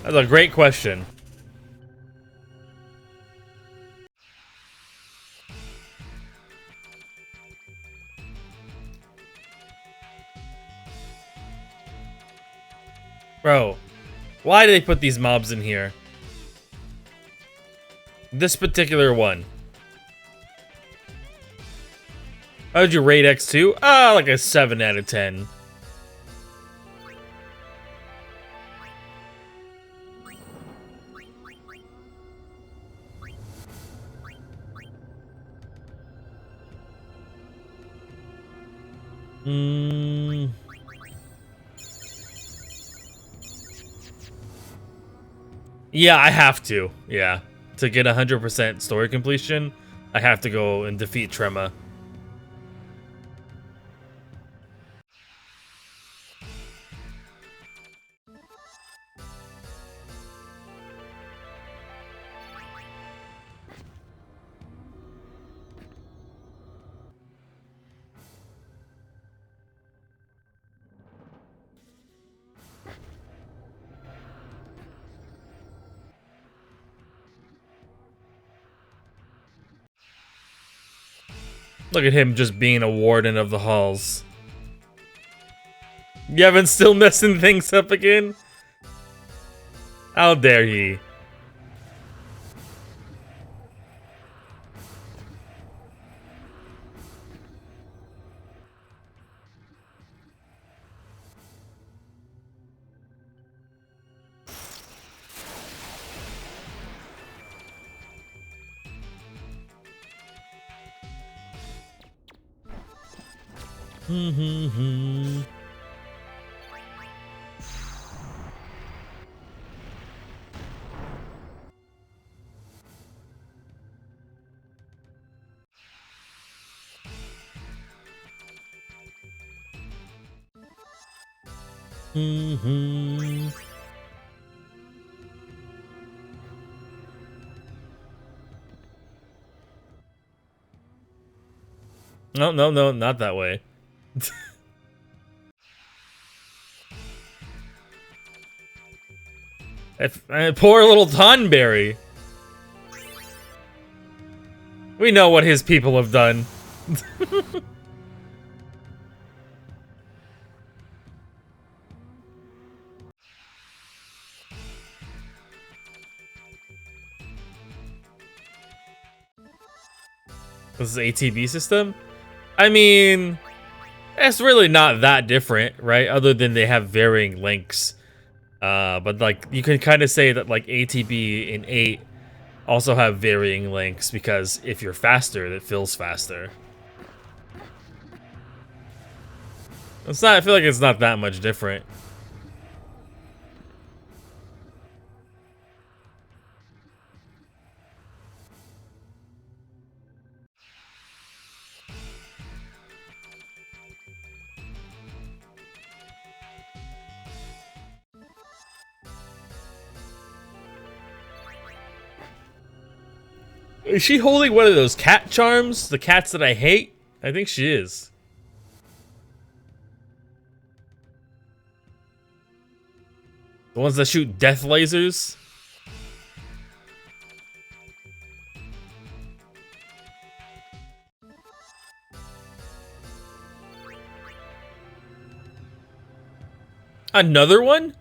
That's a great question. Bro, why do they put these mobs in here? This particular one. How would you rate X-2? Like a 7 out of 10. Hmm. Yeah, I have to. Yeah. To get 100% story completion, I have to go and defeat Trema. Look at him just being a warden of the halls. Yevon's still messing things up again? How dare he? No, no, no, not that way. Poor little Tonberry. We know what his people have done. This is ATB system? I mean, it's really not that different, right? Other than they have varying lengths. But like, you can kind of say that like ATB in 8 also have varying lengths because if you're faster, it fills faster. It's not, I feel like it's not that much different. Is she holding one of those cat charms? The cats that I hate? I think she is. The ones that shoot death lasers? Another one?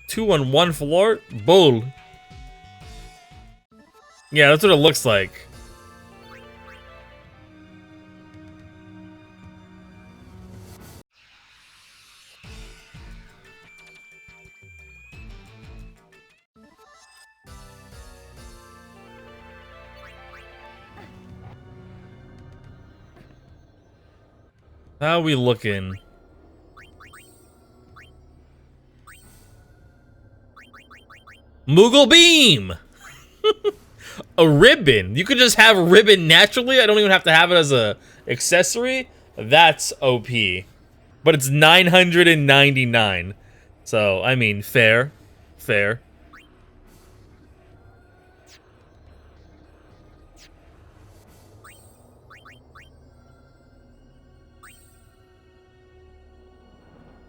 Two on one floor? Bull. Yeah, that's what it looks like. How are we looking? Moogle Beam! A ribbon. You could just have a ribbon naturally. I don't even have to have it as a accessory. That's OP. But it's 999. So, I mean, fair. Fair.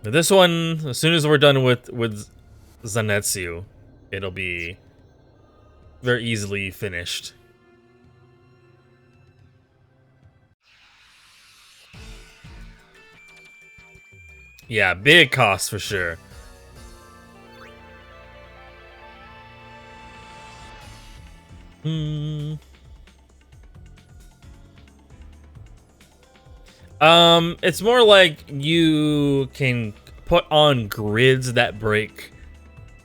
This one, as soon as we're done with Zanetsu, it'll be very easily finished. Yeah, big cost for sure. It's more like you can put on grids that break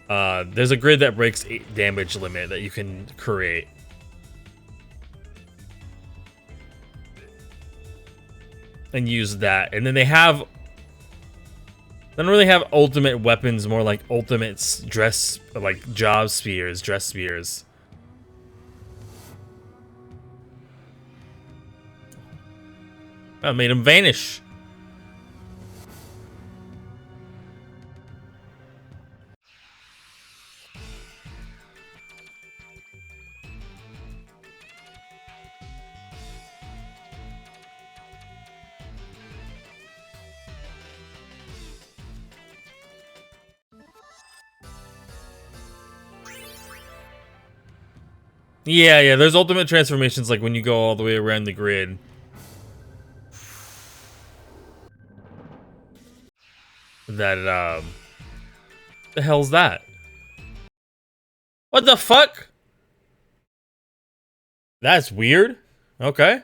There's a grid that breaks 8 damage limit that you can create. And use that. And then they don't really have ultimate weapons, more like ultimate dress, like job spears, dress spears. I made him vanish. Yeah, there's ultimate transformations like when you go all the way around the grid. That, the hell's that? What the fuck? That's weird. Okay.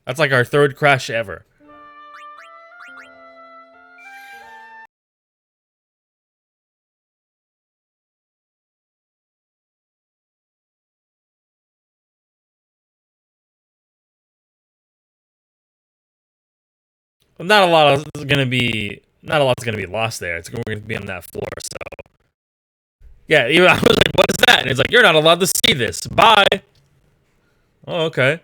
That's like our 3rd crash ever. Not a lot is gonna be lost there. It's going to be on that floor, so yeah, even I was like, what is that? And it's like, you're not allowed to see this. Bye. Oh, okay.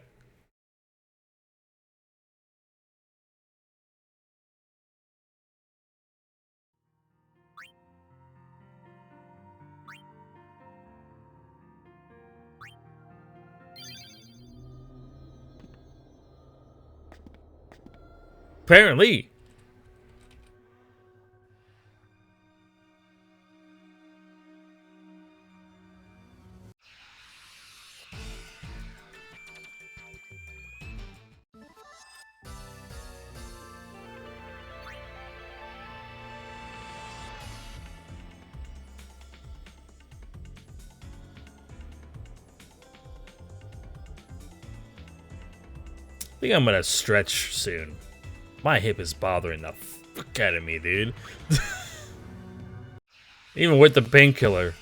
Apparently. I think I'm gonna stretch soon. My hip is bothering the fuck out of me, dude. Even with the painkiller.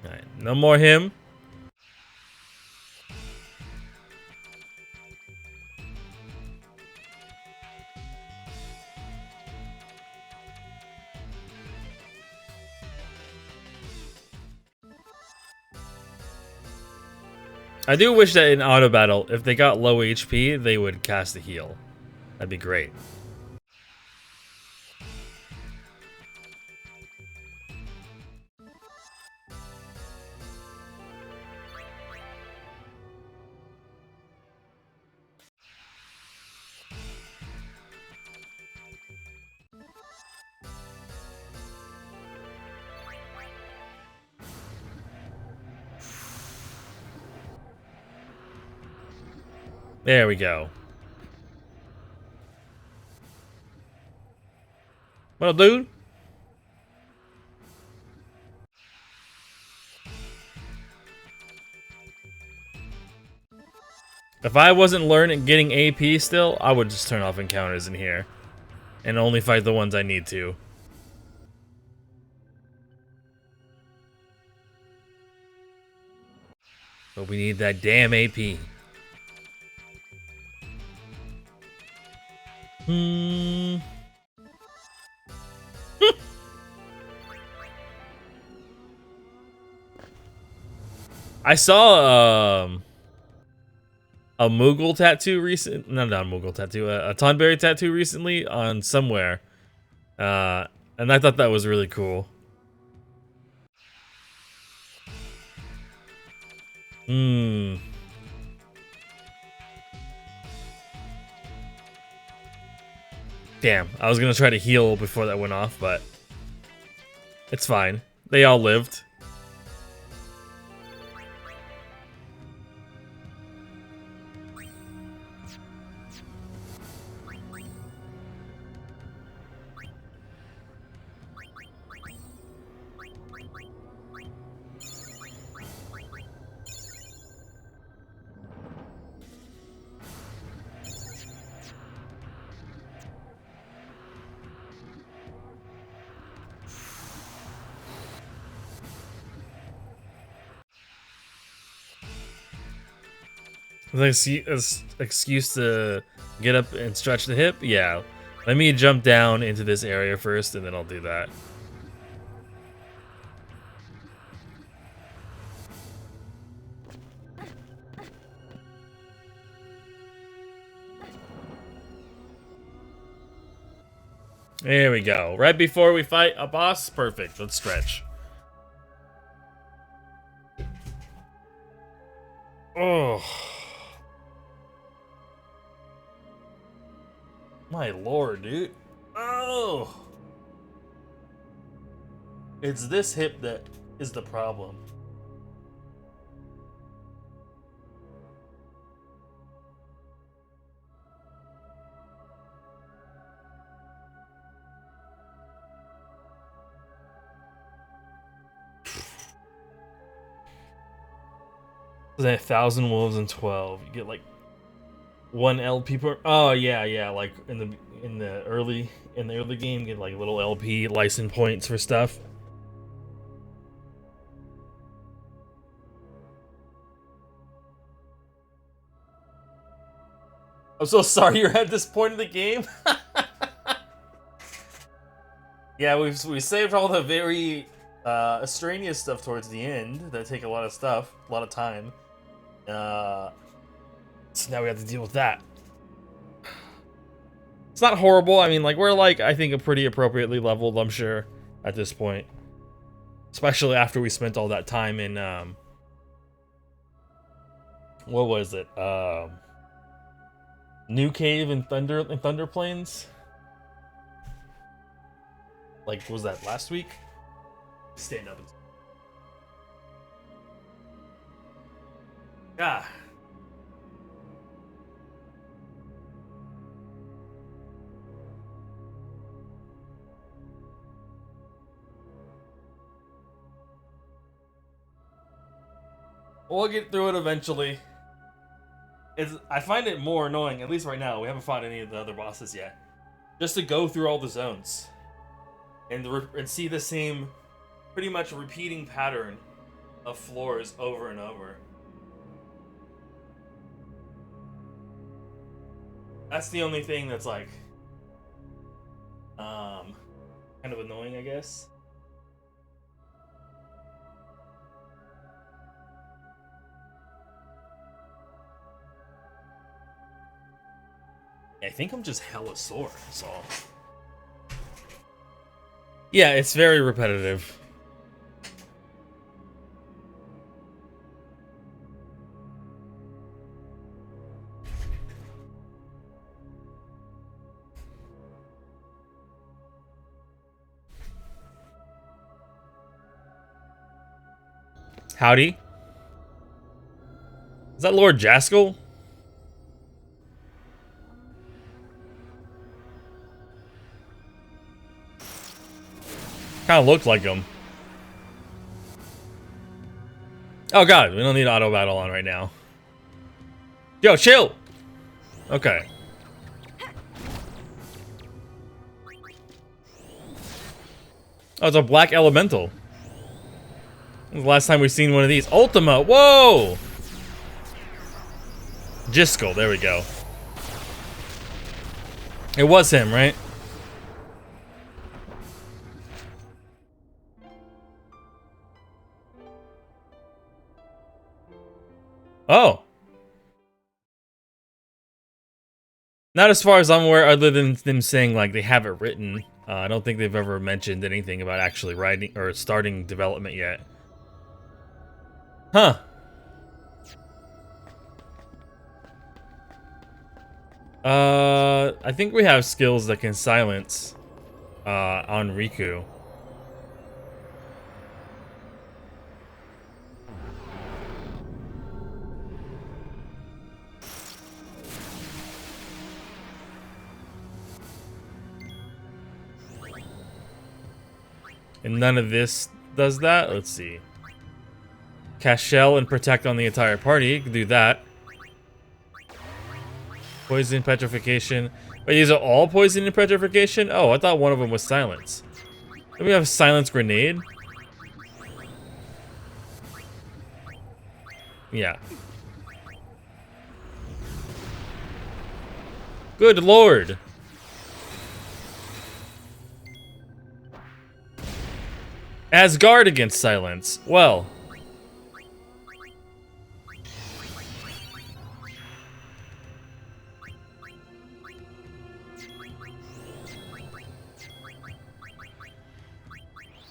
Alright, no more him. I do wish that in auto battle, if they got low HP, they would cast a heal. That'd be great. There we go. Well, dude. If I wasn't getting AP still, I would just turn off encounters in here. And only fight the ones I need to. But we need that damn AP. I saw a Moogle tattoo not a Moogle tattoo, a Tonberry tattoo recently on somewhere. And I thought that was really cool. Damn, I was gonna try to heal before that went off, but it's fine. They all lived. Excuse to get up and stretch the hip? Yeah. Let me jump down into this area first, and then I'll do that. There we go. Right before we fight a boss? Perfect. Let's stretch. Oh. My lord, dude. Oh. It's this hip that is the problem. There's 1,000 wolves and 12. You get like 1 LP per. Oh yeah. Like in the early game, you get like little LP license points for stuff. I'm so sorry you're at this point in the game. Yeah, we saved all the very extraneous stuff towards the end that take a lot of time. So now we have to deal with that. It's not horrible. I mean, like, we're like, I think, a pretty appropriately leveled, I'm sure, at this point. Especially after we spent all that time in, what was it? New Cave in Thunder Plains? Like, was that last week? Stand up. Ah. We'll get through it eventually. I find it more annoying, at least right now, we haven't fought any of the other bosses yet, just to go through all the zones and see the same, pretty much repeating pattern of floors over and over. That's the only thing that's like, kind of annoying, I guess. I think I'm just hella sore, so. Yeah, it's very repetitive. Howdy. Is that Lord Jaskell? Kind of looked like him. Oh god, we don't need auto battle on right now. Yo, chill! Okay. Oh, it's a black elemental. When was the last time we've seen one of these? Ultima! Whoa! Jiskel, there we go. It was him, right? Oh. Not as far as I'm aware, other than them saying, like, they have it written. I don't think they've ever mentioned anything about actually writing or starting development yet. Huh. I think we have skills that can silence on Riku. And none of this does that? Let's see. Cast Shell and Protect on the entire party. You can do that. Poison, Petrification. Wait, these are all Poison and Petrification? Oh, I thought one of them was Silence. Then we have Silence Grenade. Yeah. Good lord. As guard against silence. Well.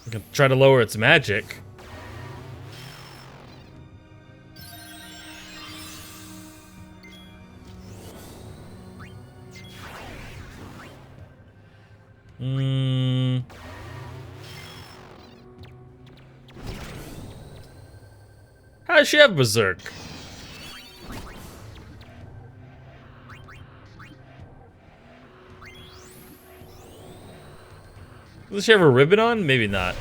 We can try to lower its magic. How does she have Berserk? Does she have a ribbon on? Maybe not.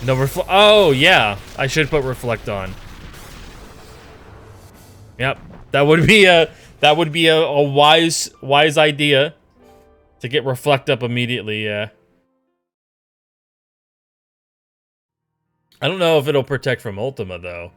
No reflect. Oh yeah, I should put reflect on. Yep, that would be a wise idea to get reflect up immediately. Yeah. I don't know if it'll protect from Ultima though.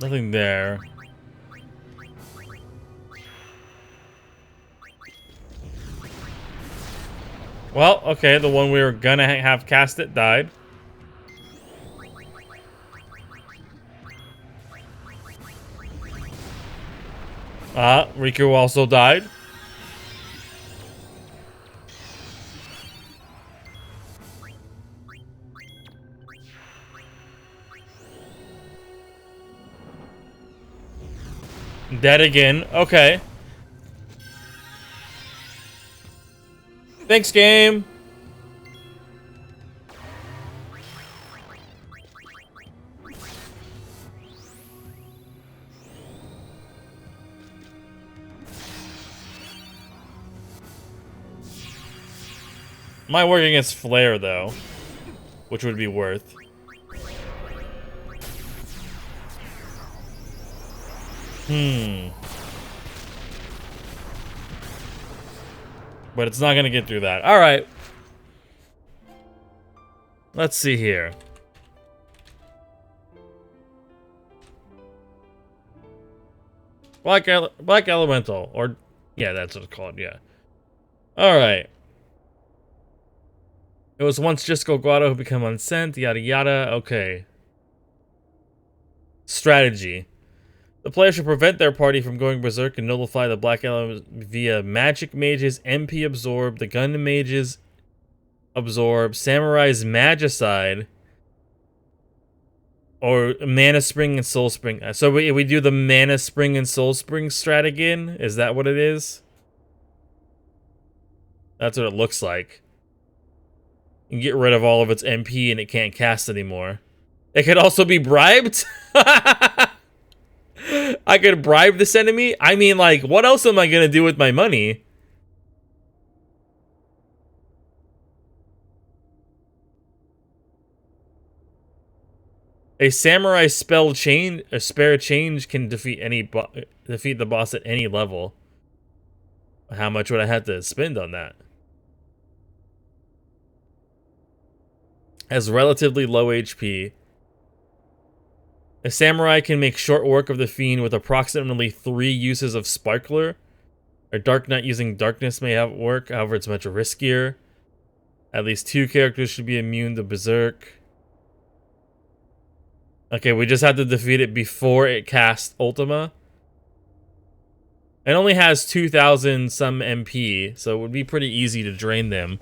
Nothing there. Well, okay, the one we were gonna have cast it died. Riku also died. Dead again. Okay. Thanks, game. Might work against Flare, though. Which would be worth. But it's not gonna get through that. Alright. Let's see here. Black Elemental. Or, yeah, that's what it's called, yeah. Alright. It was once just Golgado who became unsent, yada yada. Okay. Strategy. The player should prevent their party from going berserk and nullify the black element via magic mages, MP absorb, the gun mages absorb, samurai's magicide, or mana spring and soul spring. So we do the mana spring and soul spring strat again? Is that what it is? That's what it looks like. You can get rid of all of its MP and it can't cast anymore. It could also be bribed? I could bribe this enemy? I mean, like, what else am I gonna do with my money? A samurai spell change, a spare change can defeat the boss at any level. How much would I have to spend on that? Has relatively low HP. A samurai can make short work of the fiend with approximately 3 uses of Sparkler. A Dark Knight using Darkness may have work, however it's much riskier. At least 2 characters should be immune to Berserk. Okay, we just had to defeat it before it casts Ultima. It only has 2,000 some MP, so it would be pretty easy to drain them.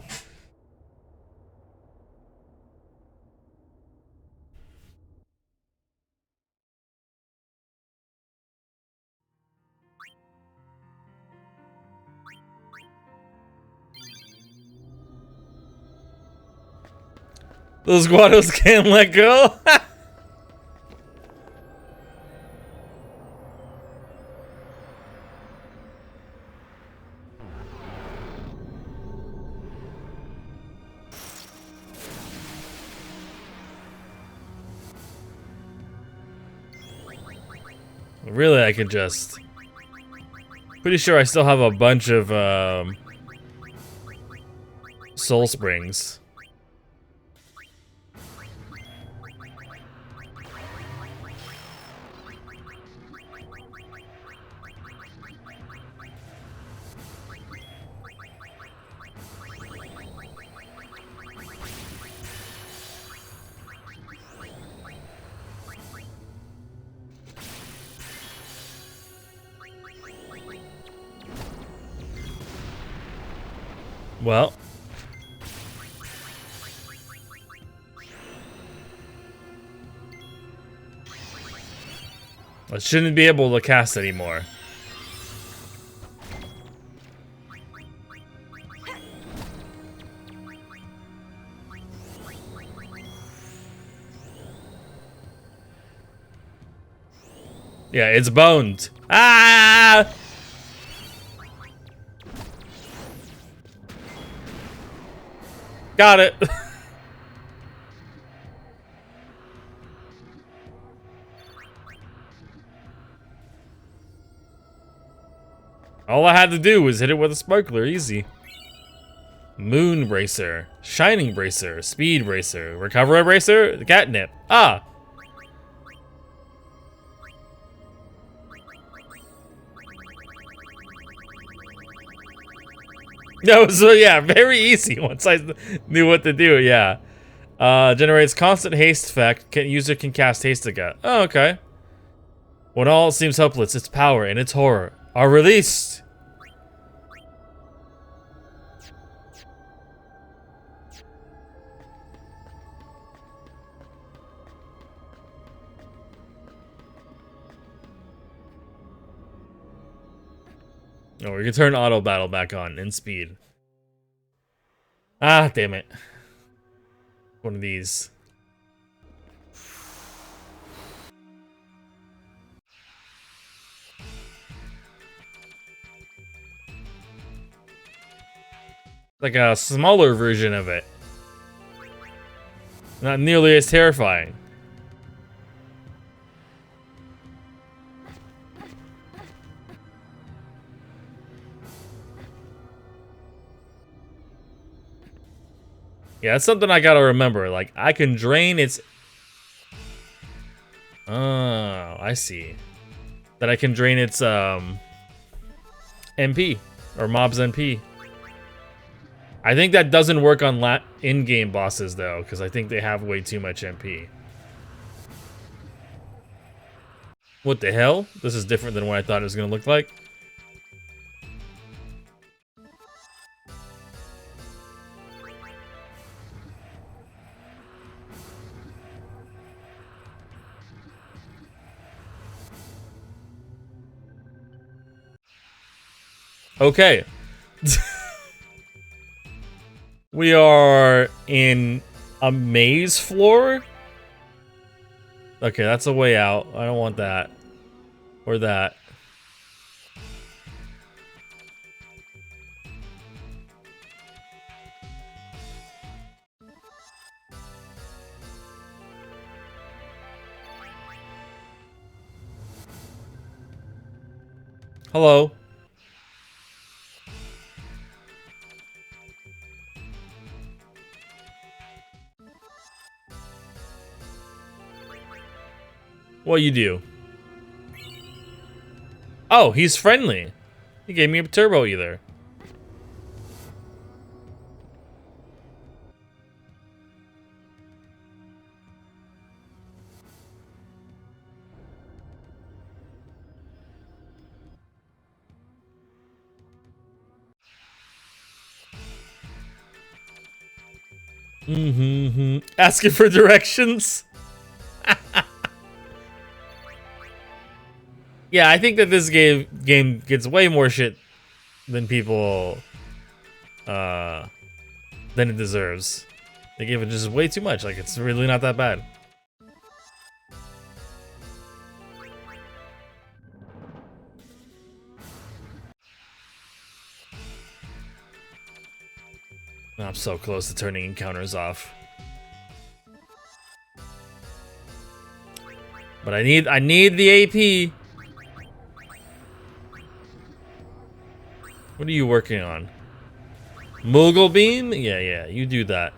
Those Guados can't let go. Really, I could just... Pretty sure I still have a bunch of soul springs. Well, I shouldn't be able to cast anymore. Yeah, it's boned. Ah! Got it. All I had to do was hit it with a sparkler, easy. Moon Bracer, Shining Bracer, Speed Bracer, Recover Bracer, Catnip. Ah! That was, yeah, very easy once I knew what to do, yeah. Generates constant haste effect. User can cast haste again. Oh, okay. When all seems hopeless, its power and its horror are released. Oh, we can turn auto battle back on in speed. Ah, damn it. One of these. Like a smaller version of it. Not nearly as terrifying. Yeah, that's something I gotta remember. Like, I can drain its... Oh, I see. That I can drain its, MP. Or mob's MP. I think that doesn't work on in-game bosses, though, because I think they have way too much MP. What the hell? This is different than what I thought it was gonna look like. Okay. We are in a maze floor? Okay, that's a way out. I don't want that. Or that. Hello. What you do? Oh, he's friendly. He gave me a turbo either. Asking for directions? Yeah, I think that this game gets way more shit than people than it deserves. They gave it just way too much. Like, it's really not that bad. I'm so close to turning encounters off. But I need the AP. are you working on? Moogle beam? Yeah, you do that.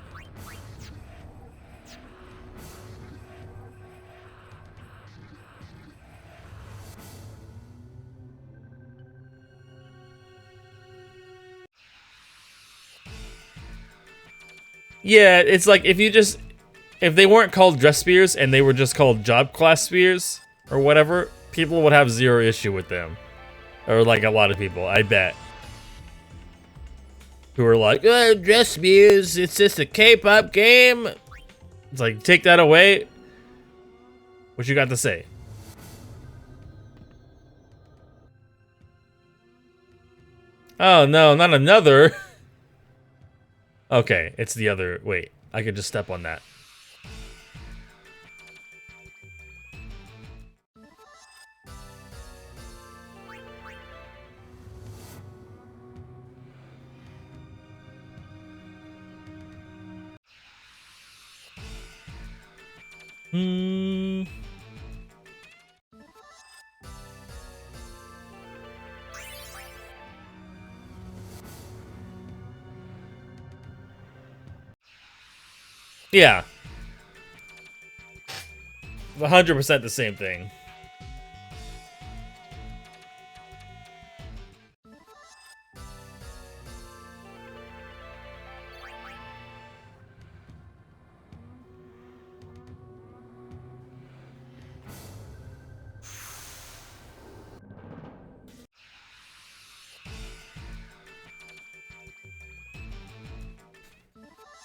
Yeah, it's like if they weren't called dress spears and they were just called job class spears or whatever, people would have zero issue with them. Or like a lot of people, I bet. Who are like, dress spears, it's just a K-pop game. It's like, take that away. What you got to say? Oh no, not another. Okay, it's the other. Wait, I could just step on that. Hmm. Yeah. 100% the same thing.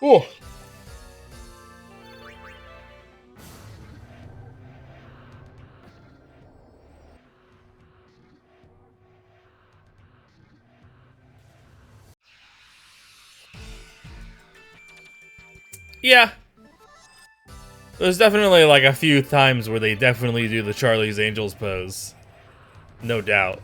Oh. Yeah. There's definitely like a few times where they definitely do the Charlie's Angels pose. No doubt.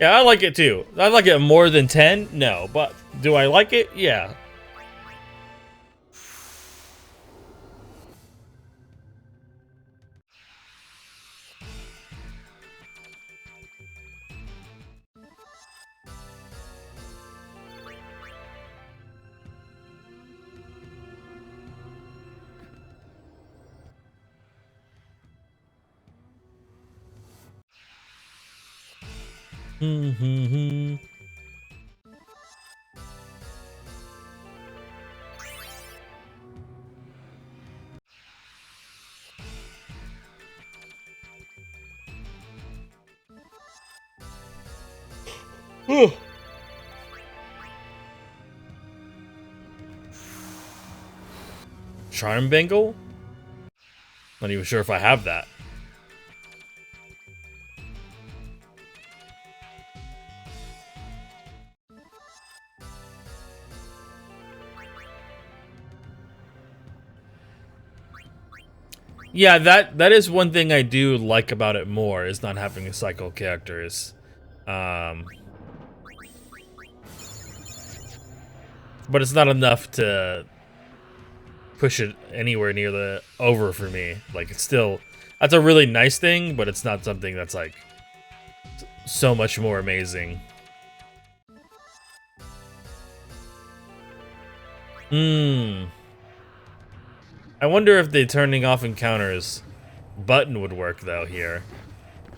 Yeah, I like it too. I like it more than 10? No, but do I like it? Yeah. Charm Bangle? Not even sure if I have that. Yeah, that is one thing I do like about it more, is not having to cycle characters. But it's not enough to push it anywhere near the over for me. Like, it's still, that's a really nice thing, but it's not something that's like so much more amazing. I wonder if the turning off encounters button would work though here,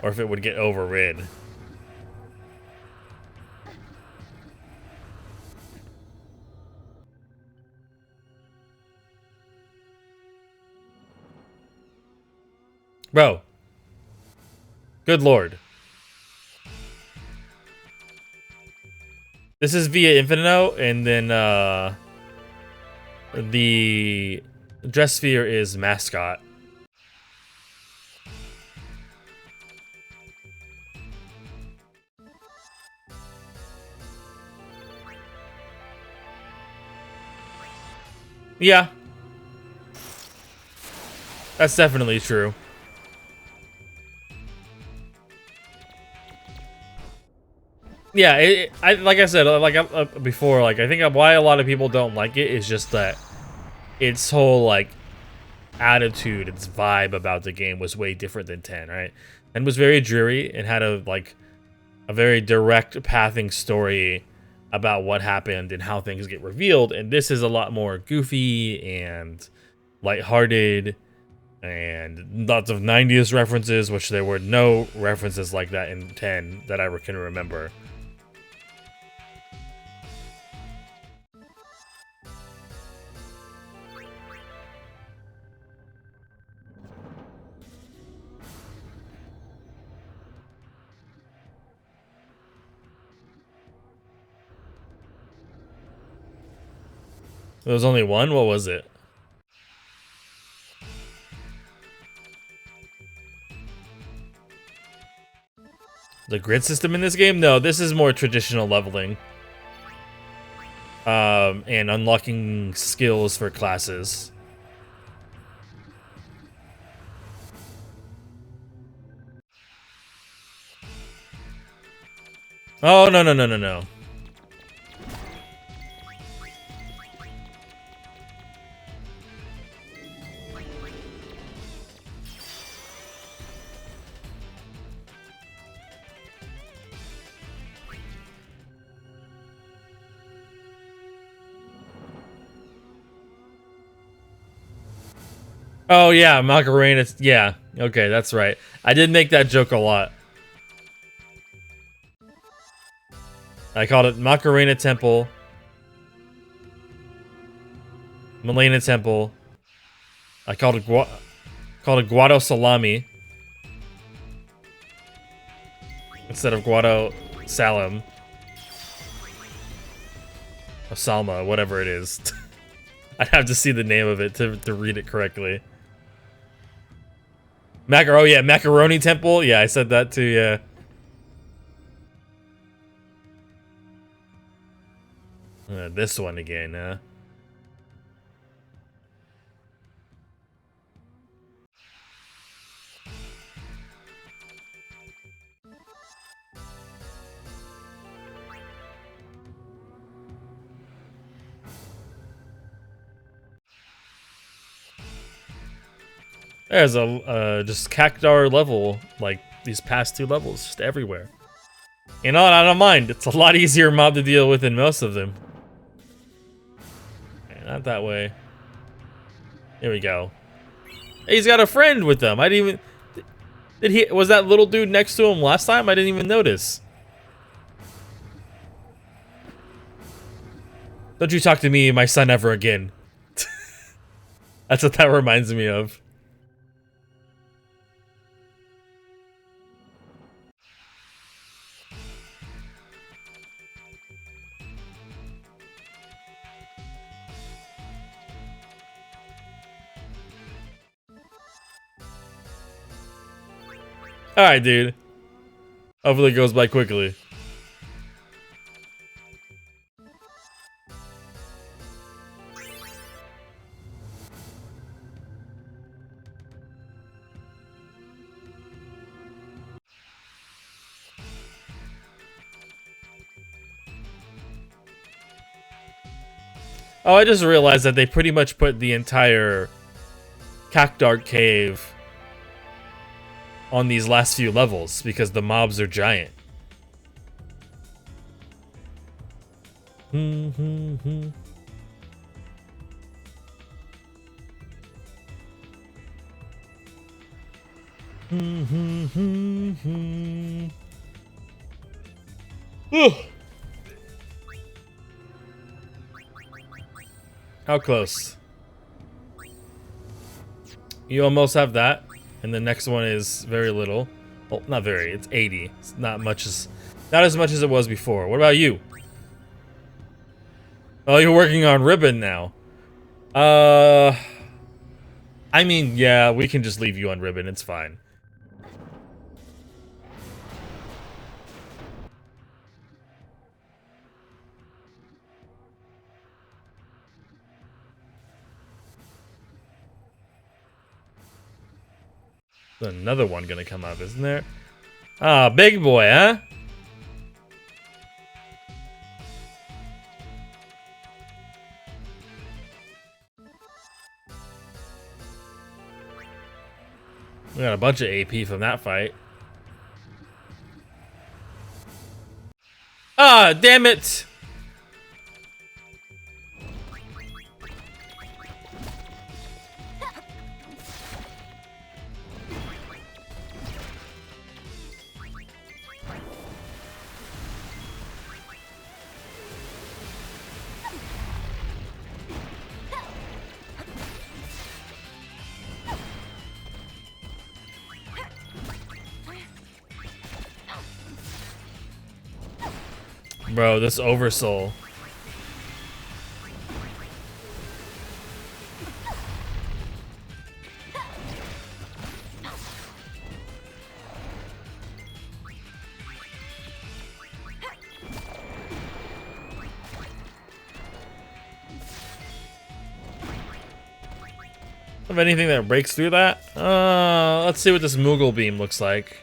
or if it would get overrid. Bro. Good lord. This is via Infinito, and then the dress sphere is mascot. Yeah. That's definitely true. Yeah, like I said, before, like I think why a lot of people don't like it is just that its whole like attitude, its vibe about the game was way different than 10, right? And was very dreary and had a very direct pathing story about what happened and how things get revealed. And this is a lot more goofy and lighthearted and lots of 90s references, which there were no references like that in 10 that I can remember. There was only one? What was it? The grid system in this game? No, this is more traditional leveling. And unlocking skills for classes. Oh, no, no, no, no, no. Oh, yeah, Macarena. Yeah, okay, that's right. I did make that joke a lot. I called it Macarena Temple. Milena Temple. I called it Guado Salami. Instead of Guado Salam. Or Salma, whatever it is. I'd have to see the name of it to read it correctly. Oh yeah, Macaroni Temple. Yeah, I said that too, yeah. This one again, huh? There's a just Cactar level, like these past two levels, just everywhere. You know, I don't mind. It's a lot easier mob to deal with than most of them. Okay, not that way. Here we go. Hey, he's got a friend with them. I didn't even. Did he? Was that little dude next to him last time? I didn't even notice. Don't you talk to me, my son, ever again. That's what that reminds me of. Alright, dude. Hopefully it goes by quickly. Oh, I just realized that they pretty much put the entire Cactar Cave on these last few levels because the mobs are giant. How close? You almost have that, and the next one is very little. Well, not very. It's 80. It's not as much as it was before. What about you? Oh, you're working on Ribbon now. I mean, yeah, we can just leave you on Ribbon. It's fine. There's another one gonna come up, isn't there? Ah, big boy, huh? We got a bunch of AP from that fight. Ah, damn it! Bro, this oversoul. Have anything that breaks through that? Let's see what this Moogle beam looks like.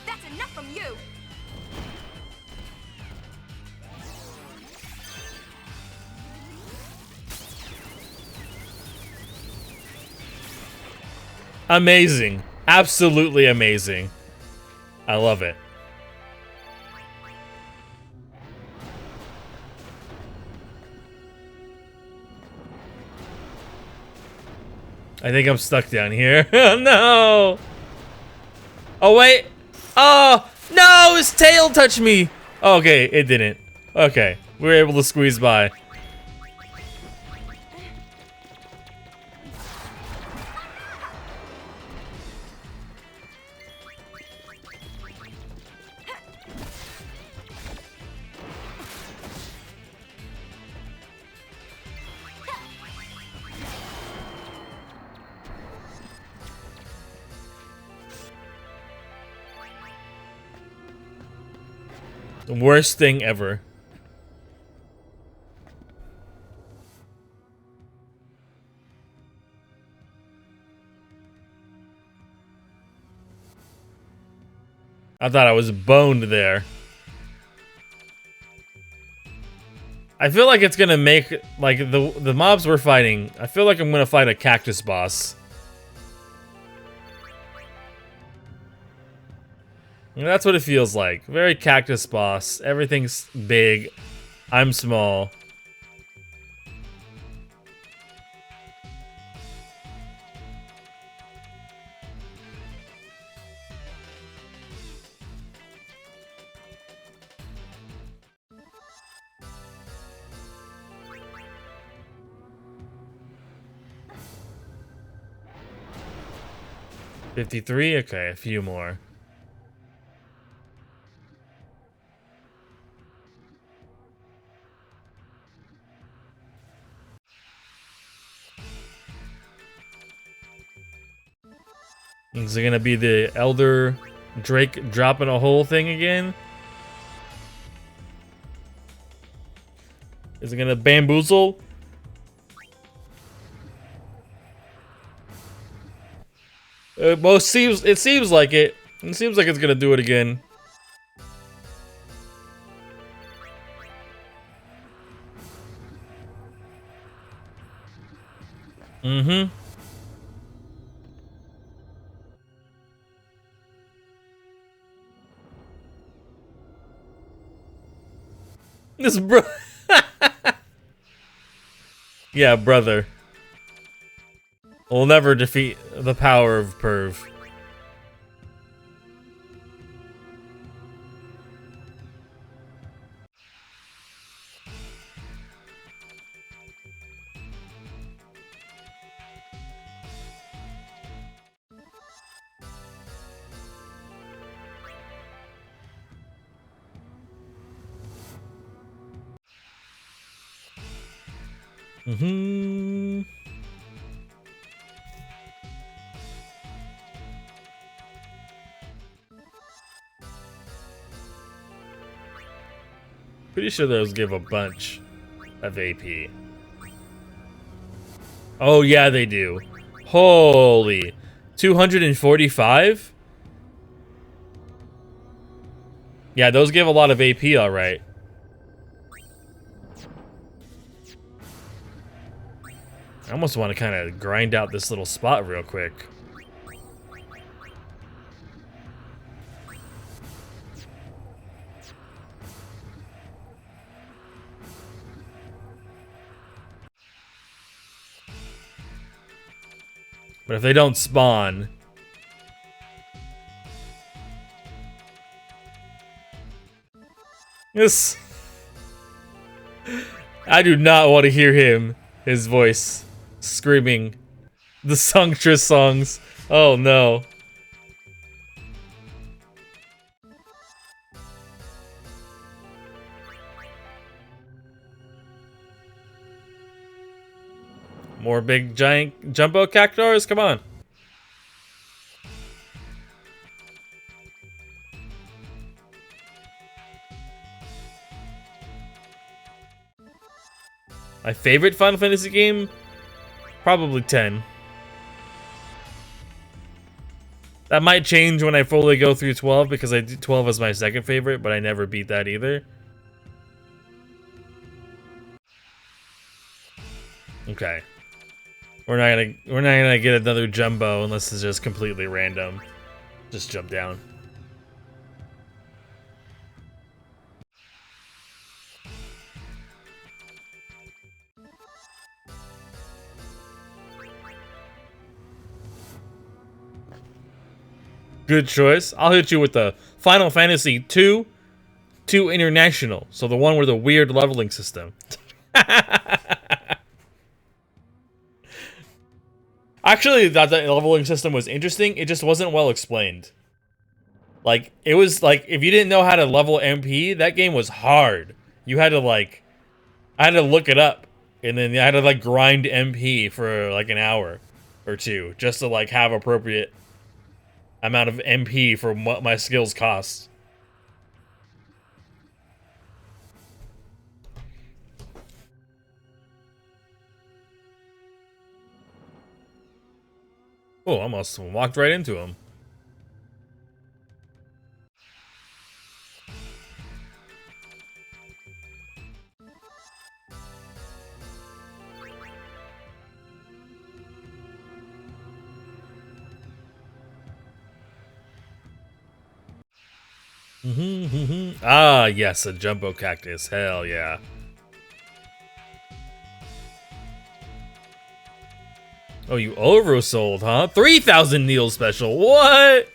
That's enough from you. Amazing. Absolutely amazing. I love it. I think I'm stuck down here. No! Oh, wait. Oh, no! His tail touched me! Okay, it didn't. Okay, we were able to squeeze by. The worst thing ever. I thought I was boned there. I feel like it's gonna make, like, the mobs we're fighting, I feel like I'm gonna fight a cactus boss. And that's what it feels like. Very cactus boss. Everything's big. I'm small. $53? Okay, a few more. Is it gonna be the Elder Drake dropping a hole thing again? Is it gonna bamboozle? Well, it seems like it. It seems like it's gonna do it again. Mm-hmm. This bro. Yeah, brother. We'll never defeat the power of Perv. Mm-hmm. Pretty sure those give a bunch of AP. Oh, yeah, they do. Holy. 245? Yeah, those give a lot of AP, alright. I almost want to kind of grind out this little spot real quick. But if they don't spawn... Yes. I do not want to hear him, his voice, screaming the Songstress songs. Oh no. More big giant jumbo cactuars? Come on. My favorite Final Fantasy game? Probably 10. That might change when I fully go through 12 because I do 12 as my second favorite, but I never beat that either. Okay. We're not gonna get another jumbo unless it's just completely random. Just jump down. Good choice. I'll hit you with the Final Fantasy II International. So the one with the weird leveling system. Actually, that leveling system was interesting. It just wasn't well explained. Like, it was like, if you didn't know how to level MP, that game was hard. You had to like, I had to look it up. And then I had to like grind MP for like an hour or two. Just to like have appropriate amount of MP for what my skills cost. Oh, almost walked right into him. Ah, yes, a jumbo cactus. Hell yeah. Oh, you oversold, huh? 3,000 Neil special. What?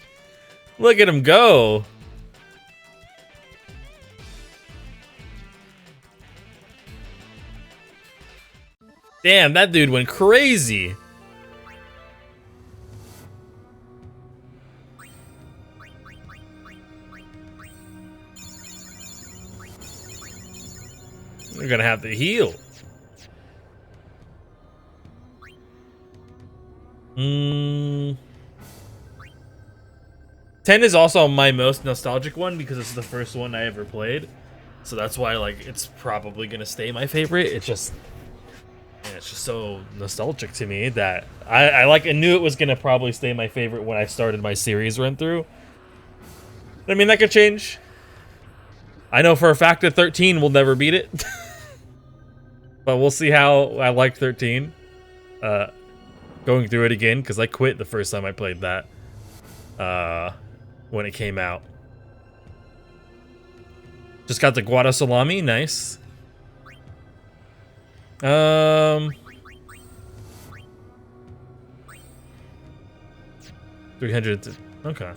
Look at him go. Damn, that dude went crazy. We're gonna have to heal. 10 is also my most nostalgic one because it's the first one I ever played. So that's why, like, it's probably gonna stay my favorite. It's just so nostalgic to me that I knew it was gonna probably stay my favorite when I started my series run through. I mean, that could change. I know for a fact that 13 will never beat it. But we'll see how I like 13. Going through it again, because I quit the first time I played that. When it came out. Just got the Guada Salami, nice. 300, okay.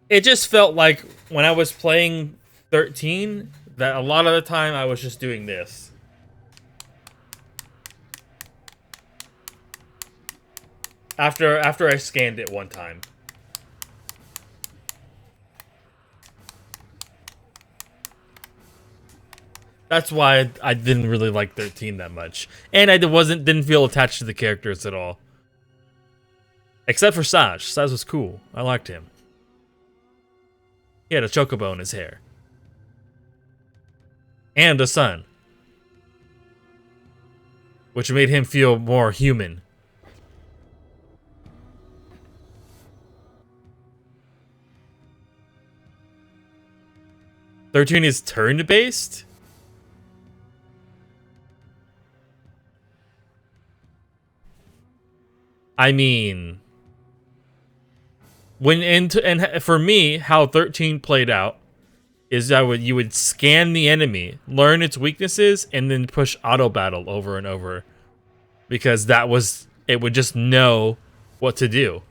It just felt like when I was playing 13, that a lot of the time I was just doing this. After I scanned it one time. That's why I didn't really like 13 that much. And I didn't feel attached to the characters at all. Except for Saj. Saj was cool. I liked him. He had a chocobo in his hair. And a son. Which made him feel more human. "13 is turn-based?" I mean, and for me, how 13 played out is that you would scan the enemy, learn its weaknesses, and then push auto battle over and over, because it would just know what to do.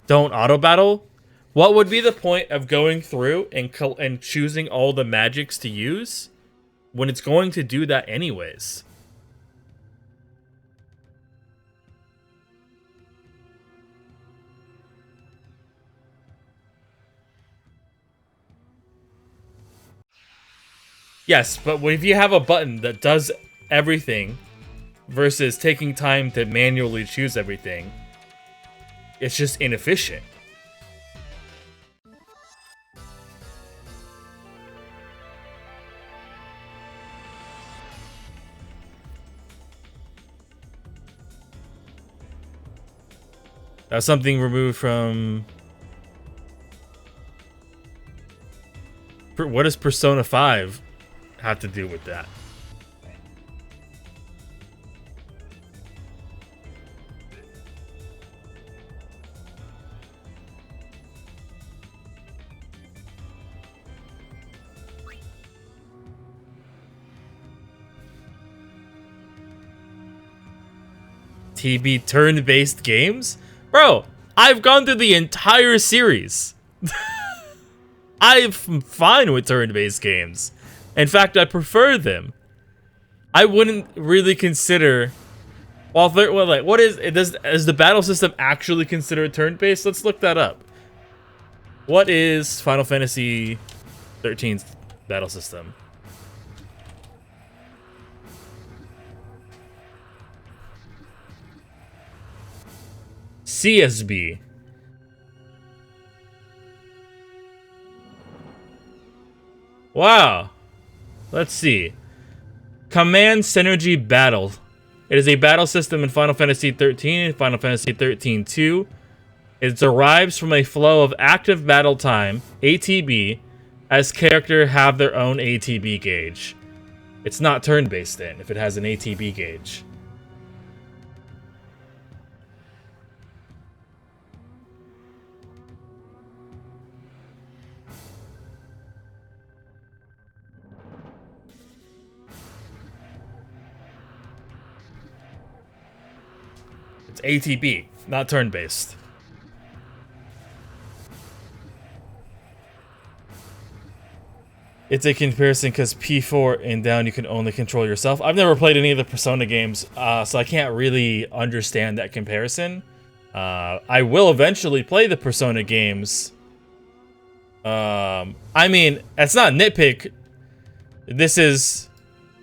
Don't auto battle? What would be the point of going through and choosing all the magics to use when it's going to do that anyways? Yes, but if you have a button that does everything versus taking time to manually choose everything, it's just inefficient. That's something removed from... What does Persona 5 have to do with that? TB turn-based games? Bro, I've gone through the entire series. I'm fine with turn-based games. In fact, I prefer them. I wouldn't really consider... Well, like, what is the battle system actually considered turn-based? Let's look that up. What is Final Fantasy 13's battle system? CSB. Wow. Let's see. Command Synergy Battle. It is a battle system in Final Fantasy 13 and Final Fantasy 13-2. It derives from a flow of active battle time, ATB, as characters have their own ATB gauge. It's not turn-based then, if it has an ATB gauge. It's ATB, not turn-based. It's a comparison because P4 and down you can only control yourself. I've never played any of the Persona games, so I can't really understand that comparison. I will eventually play the Persona games. I mean, it's not nitpick. This is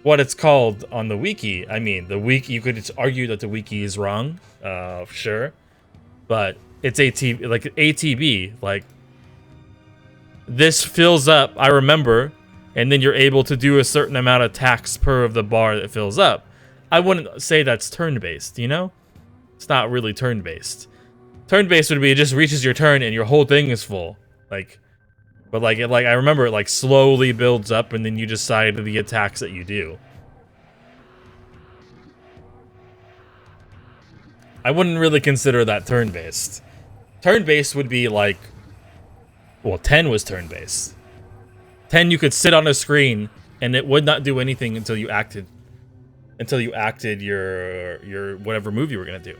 what it's called on the wiki. I mean, the wiki, you could argue that the wiki is wrong, sure, but it's ATB, like this fills up, I remember, and then you're able to do a certain amount of attacks per of the bar that fills up. I wouldn't say that's turn-based, you know? It's not really turn-based. Turn-based would be it just reaches your turn and your whole thing is full. But I remember it like slowly builds up and then you decide the attacks that you do. I wouldn't really consider that turn-based. Turn-based would be like, well, 10 was turn-based. 10 you could sit on a screen and it would not do anything until you acted your whatever move you were gonna do.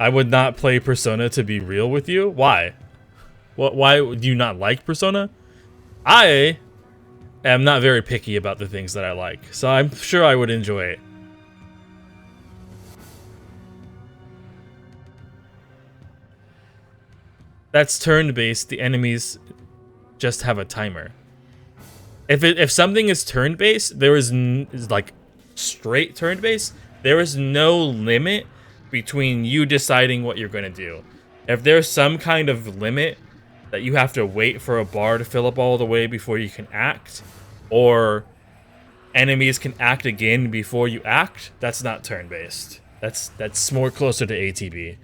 I would not play Persona, to be real with you. Why? Why do you not like Persona? I am not very picky about the things that I like, so I'm sure I would enjoy it. that's turn-based, the enemies just have a timer. If something is turn-based, there is like straight turn-based, there is no limit between you deciding what you're gonna do. If there's some kind of limit that you have to wait for a bar to fill up all the way before you can act, or enemies can act again before you act, that's not turn-based. That's more closer to ATB.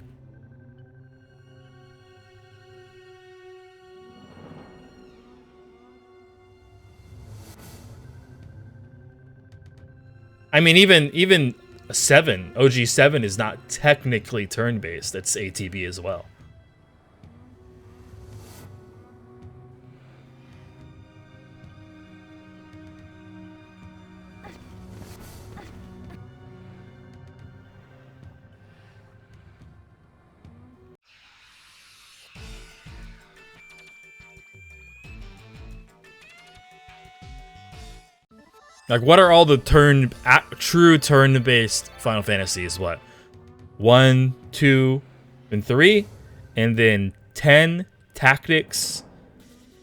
I mean, even 7, OG7 is not technically turn-based. That's ATB as well. Like, what are all the true turn-based Final Fantasies? What? 1, 2, and 3, and then 10 tactics.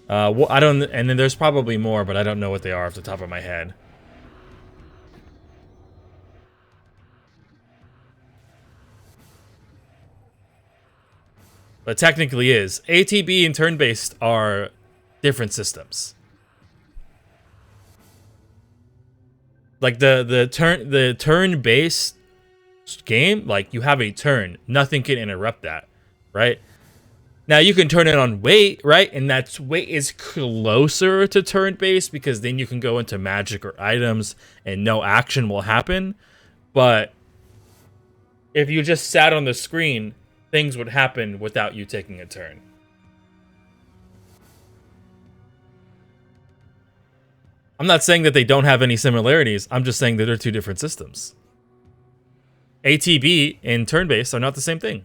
I don't, and then there's probably more, but I don't know what they are off the top of my head. But technically is ATB and turn-based are different systems. Like the turn-based game, like you have a turn, nothing can interrupt that, right? Now you can turn it on wait, right? And that's wait is closer to turn-based because then you can go into magic or items and no action will happen. But if you just sat on the screen, things would happen without you taking a turn. I'm not saying that they don't have any similarities. I'm just saying that they're two different systems. ATB and turn-based are not the same thing.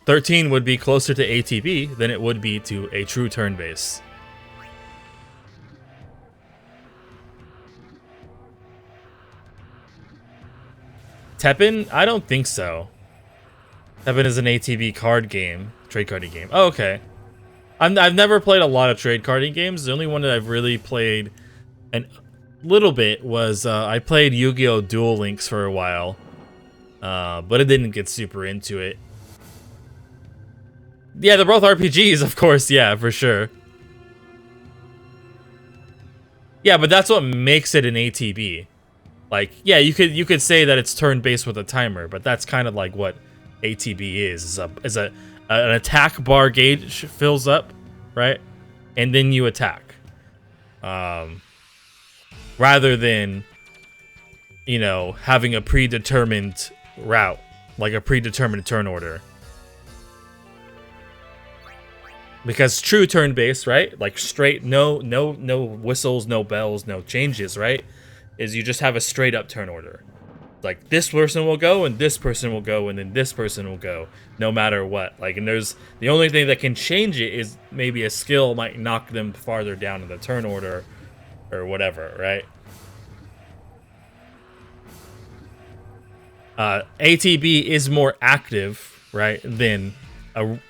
$13 would be closer to ATB than it would be to a true turn-based. Teppen? I don't think so. Teppen is an ATB card game, trade carding game. Oh, okay. I've never played a lot of trade carding games. The only one that I've really played a little bit was I played Yu-Gi-Oh! Duel Links for a while, but it didn't get super into it. Yeah, they're both RPGs, of course. Yeah, for sure. Yeah, but that's what makes it an ATB. Like, yeah, you could say that it's turn-based with a timer, but that's kind of like what ATB is an attack bar gauge fills up, right? And then you attack. Rather than, you know, having a predetermined route, like a predetermined turn order. Because true turn-based, right? Like straight, no whistles, no bells, no changes, right? Is you just have a straight up turn order. Like this person will go and this person will go and then this person will go, no matter what. Like, and there's the only thing that can change it is maybe a skill might knock them farther down in the turn order or whatever, right? ATB is more active, right, than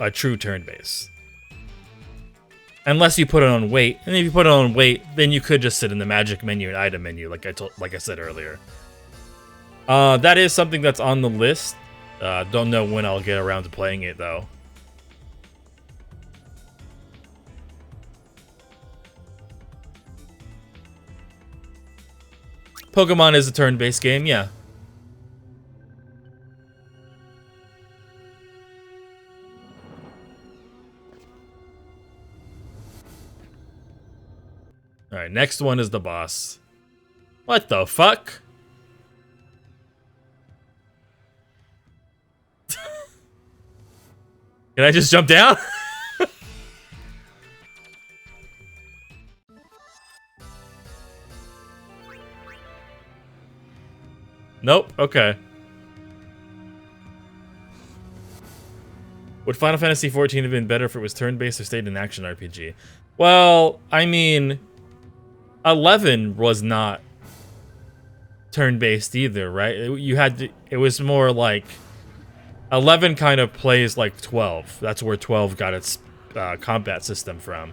a true turn base. Unless you put it on wait, and if you put it on wait, then you could just sit in the magic menu and item menu, like I said earlier. That is something that's on the list. Don't know when I'll get around to playing it though. Pokemon is a turn-based game, yeah. Alright, next one is the boss. What the fuck? Can I just jump down? Nope, okay. Would Final Fantasy XIV have been better if it was turn-based or stayed an action RPG? Well, I mean, 11 was not turn-based either, right? You had to, it was more like 11 kind of plays like 12. That's where 12 got its combat system from.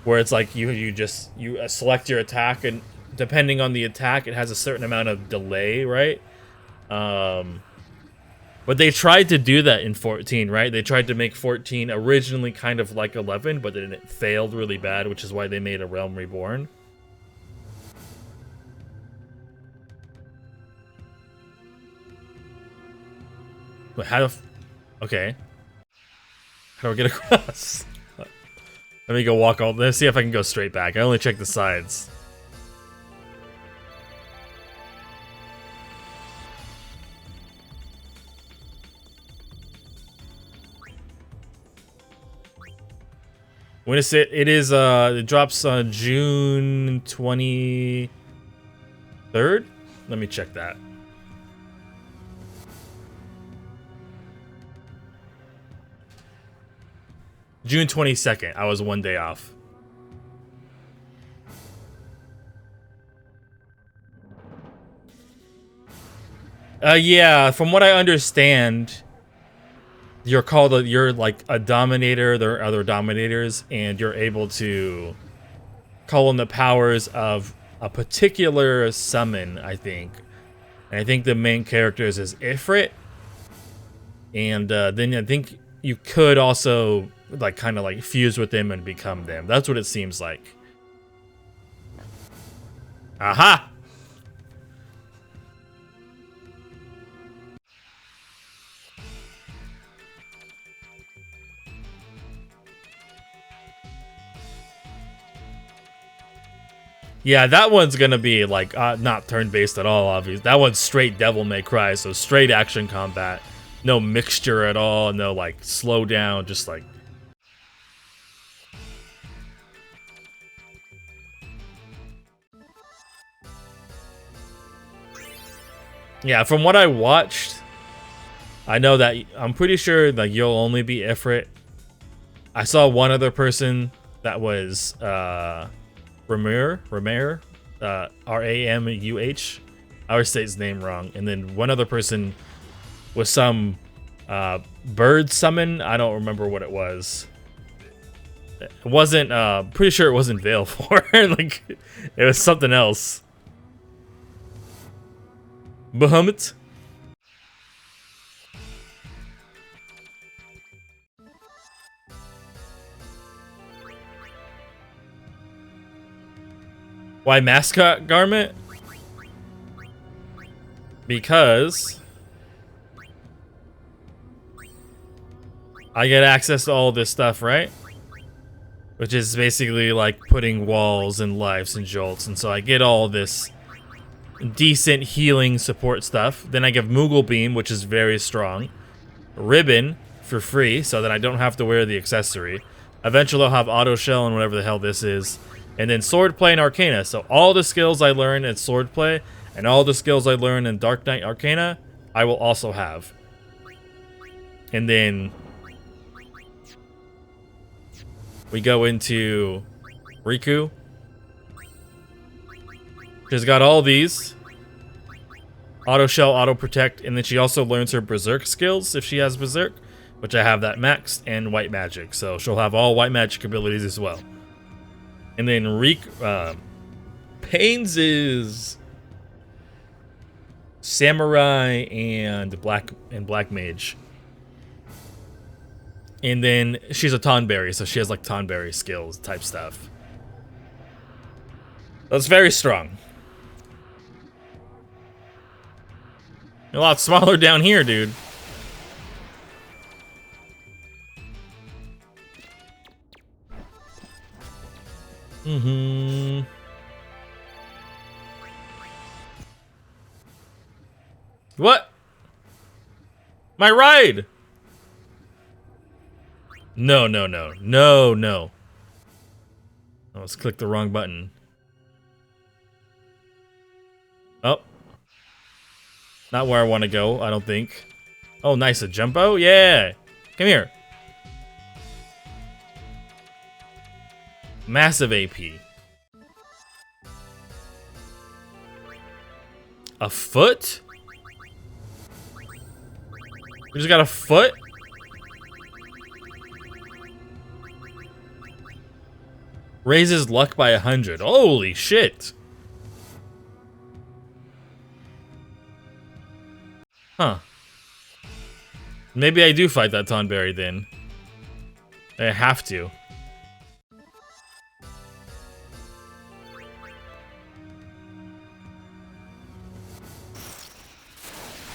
Where it's like you select your attack, and depending on the attack, it has a certain amount of delay, right? But they tried to do that in 14, right? They tried to make 14 originally kind of like 11, but then it failed really bad, which is why they made a Realm Reborn. Wait, how do... Okay. How do I get across? Let me go walk all this, see if I can go straight back. I only checked the sides. When is it? It is, it drops on June 23rd? Let me check that. June 22nd. I was one day off. Yeah, from what I understand, you're like a dominator. There are other dominators, and you're able to call on the powers of a particular summon, I think. And I think the main characters is Ifrit. And then I think you could also like kind of like fuse with them and become them. That's what it seems like. Aha! Yeah, that one's gonna be like not turn-based at all, obviously. That one's straight Devil May Cry, so straight action combat. No mixture at all, no like slow down, just like... Yeah, from what I watched, I know that I'm pretty sure like you'll only be Ifrit. I saw one other person that was Ramuh, R-A-M-U-H. I always say his name wrong. And then one other person was some bird summon. I don't remember what it was. It wasn't, pretty sure it wasn't Veil 4. Like, it was something else. Bahamut? Why mascot garment? Because I get access to all this stuff, right? Which is basically like putting walls and lives and jolts, and so I get all this decent healing support stuff. Then I give Moogle Beam, which is very strong. Ribbon for free, so that I don't have to wear the accessory. Eventually I'll have Auto Shell and whatever the hell this is. And then Swordplay and Arcana. So all the skills I learn in Swordplay and all the skills I learn in Dark Knight Arcana, I will also have. And then we go into Riku. She's got all these. Auto Shell, Auto Protect, and then she also learns her Berserk skills if she has Berserk, which I have that maxed, and White Magic. So she'll have all White Magic abilities as well. And then Pains is Samurai and Black Mage. And then she's a Tonberry, so she has like Tonberry skills type stuff. That's very strong. A lot smaller down here, dude. What? My ride! No. I almost clicked the wrong button. Oh. Not where I want to go, I don't think. Oh, nice, a jumbo? Yeah! Come here. Massive AP. A foot? We just got a foot? Raises luck by 100. Holy shit. Huh. Maybe I do fight that Tonberry then. I have to.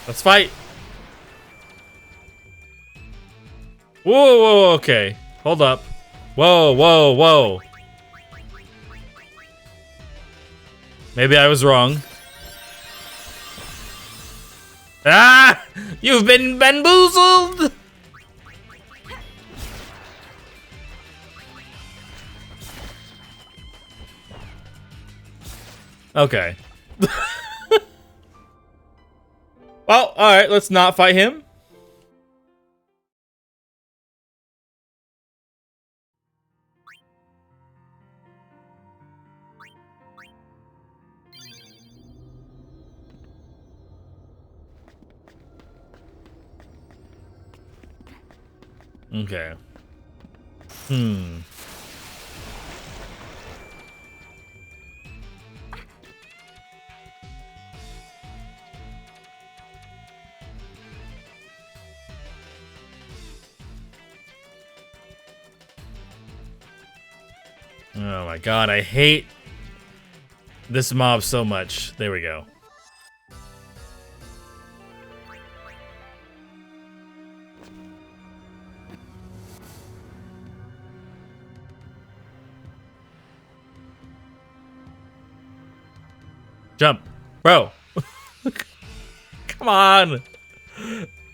Let's fight. Whoa, whoa, okay. Hold up. Whoa, whoa, whoa. Maybe I was wrong. Ah! You've been bamboozled! Okay. Well, alright, let's not fight him. Okay. Oh my god, I hate this mob so much. There we go. Jump. Bro. Come on.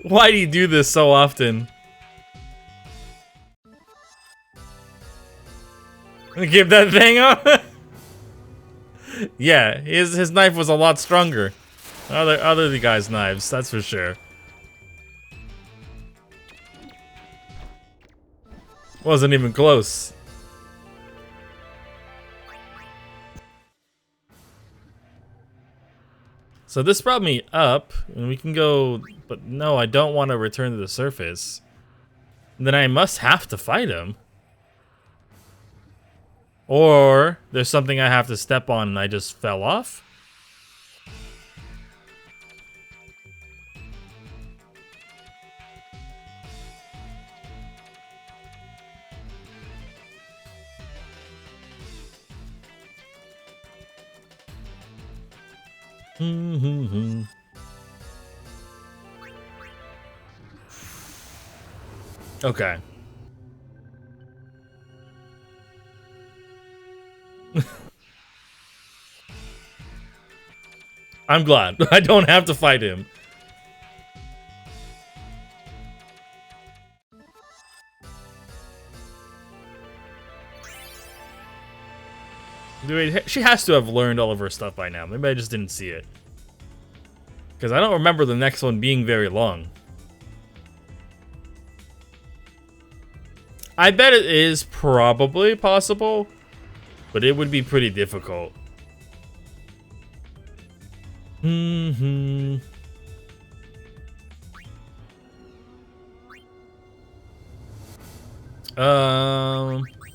Why do you do this so often? Give that thing up. Yeah, his knife was a lot stronger. Other guys' knives, that's for sure. Wasn't even close. So this brought me up, and we can go, but no, I don't want to return to the surface. Then I must have to fight him. Or there's something I have to step on and I just fell off? Okay. I'm glad. I don't have to fight him. Dude, she has to have learned all of her stuff by now. Maybe I just didn't see it. Because I don't remember the next one being very long. I bet it is probably possible, but it would be pretty difficult.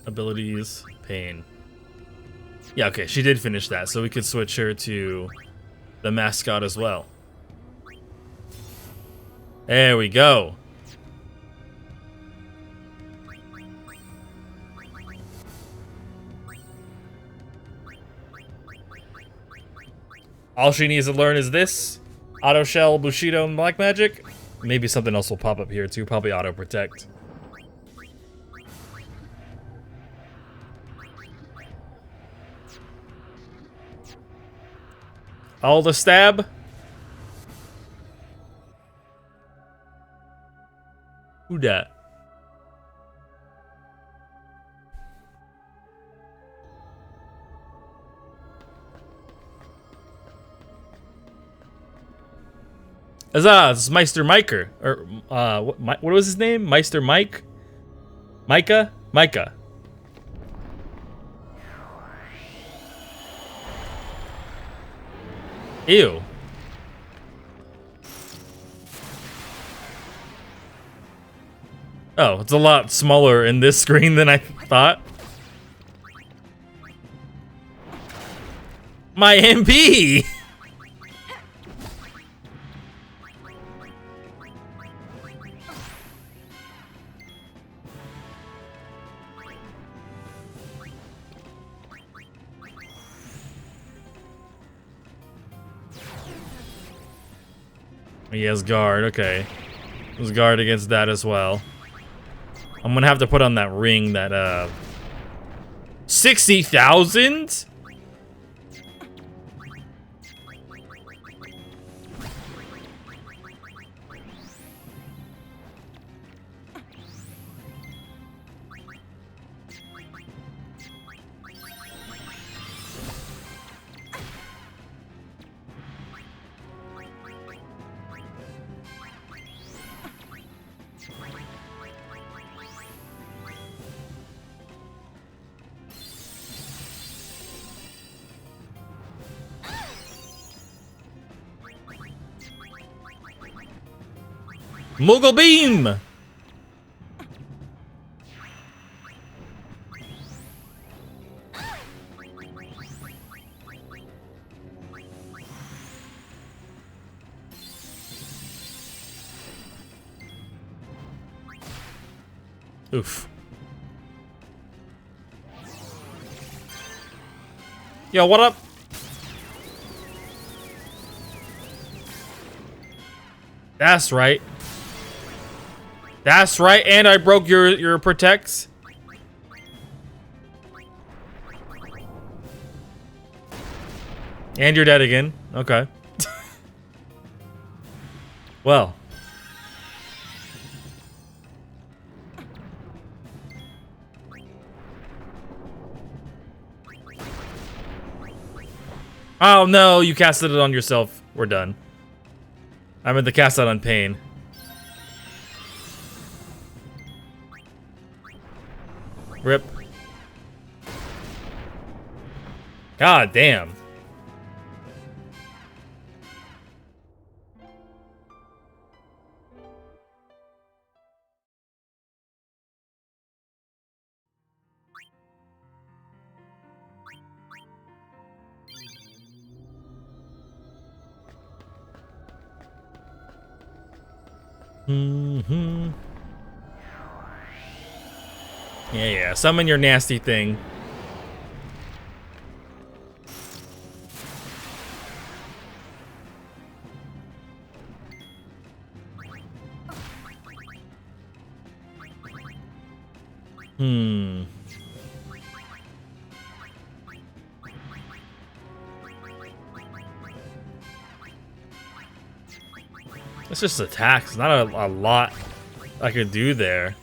Abilities, pain. Yeah, okay, she did finish that, so we could switch her to the mascot as well. There we go. All she needs to learn is this. Auto Shell, Bushido, and Black Magic. Maybe something else will pop up here too, probably Auto Protect. All the stab. Who dat? Huzzah, this is Meister Miker. Or, what was his name? Meister Mike? Micah? Micah. Ew. Oh, it's a lot smaller in this screen than I thought. My MP! He has guard, okay. There's guard against that as well. I'm gonna have to put on that ring that, 60,000? Moogle beam! Oof. Yo, what up? That's right. That's right, and I broke your protects. And you're dead again. Okay. Well. Oh no, you casted it on yourself. We're done. I meant to cast that on Pain. Rip. God damn. Mm-hmm. Yeah, summon your nasty thing. It's just attacks, not a lot I could do there.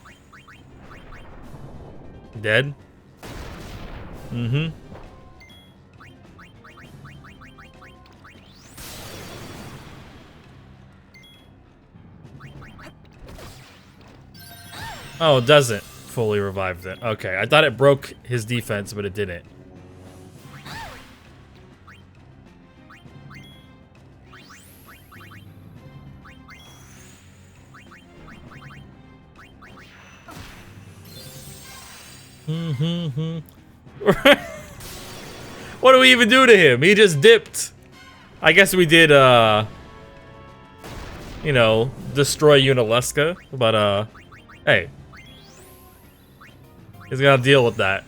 Dead? Mm-hmm. Oh, it doesn't fully revive it. Okay, I thought it broke his defense, but it didn't. What do we even do to him? He just dipped. I guess we did, you know, destroy Unalesca, but, hey. He's gotta deal with that.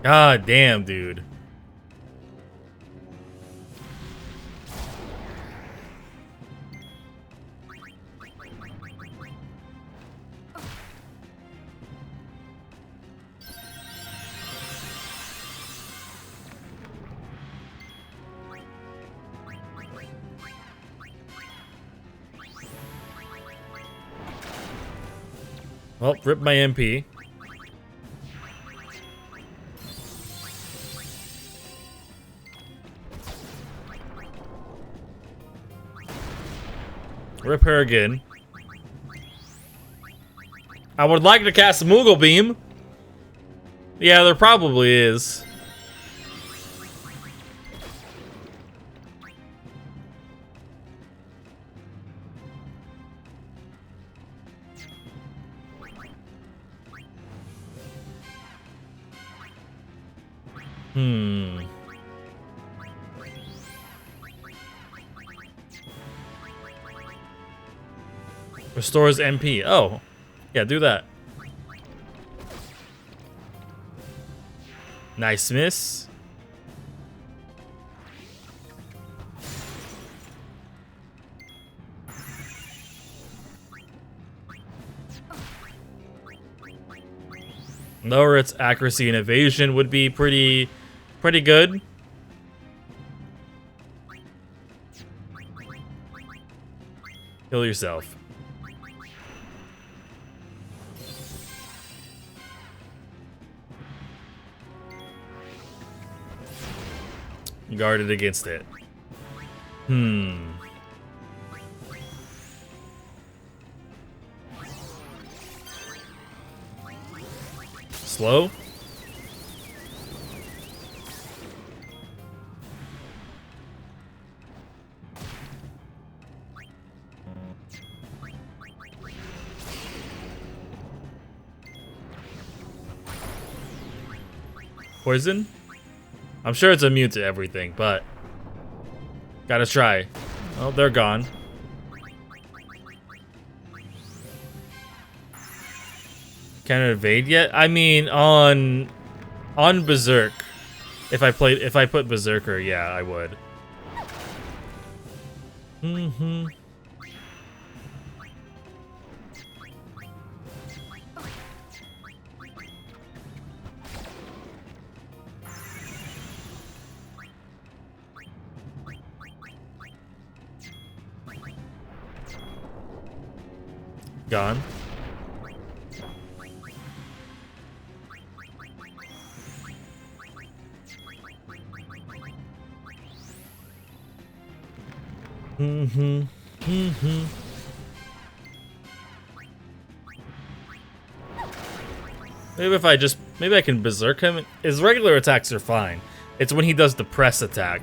God damn, dude. Well, rip my MP. Rip her again. I would like to cast a Moogle Beam. Yeah, there probably is. Restores MP. Oh. Yeah, do that. Nice miss. Lower its accuracy and evasion would be pretty good. Kill yourself. Guarded against it. Slow? Poison? I'm sure it's immune to everything, but gotta try. Oh, they're gone. Can it evade yet? I mean, on Berserk, if I put Berserker, yeah, I would. Gone. Maybe I can berserk him. His regular attacks are fine. It's when he does the press attack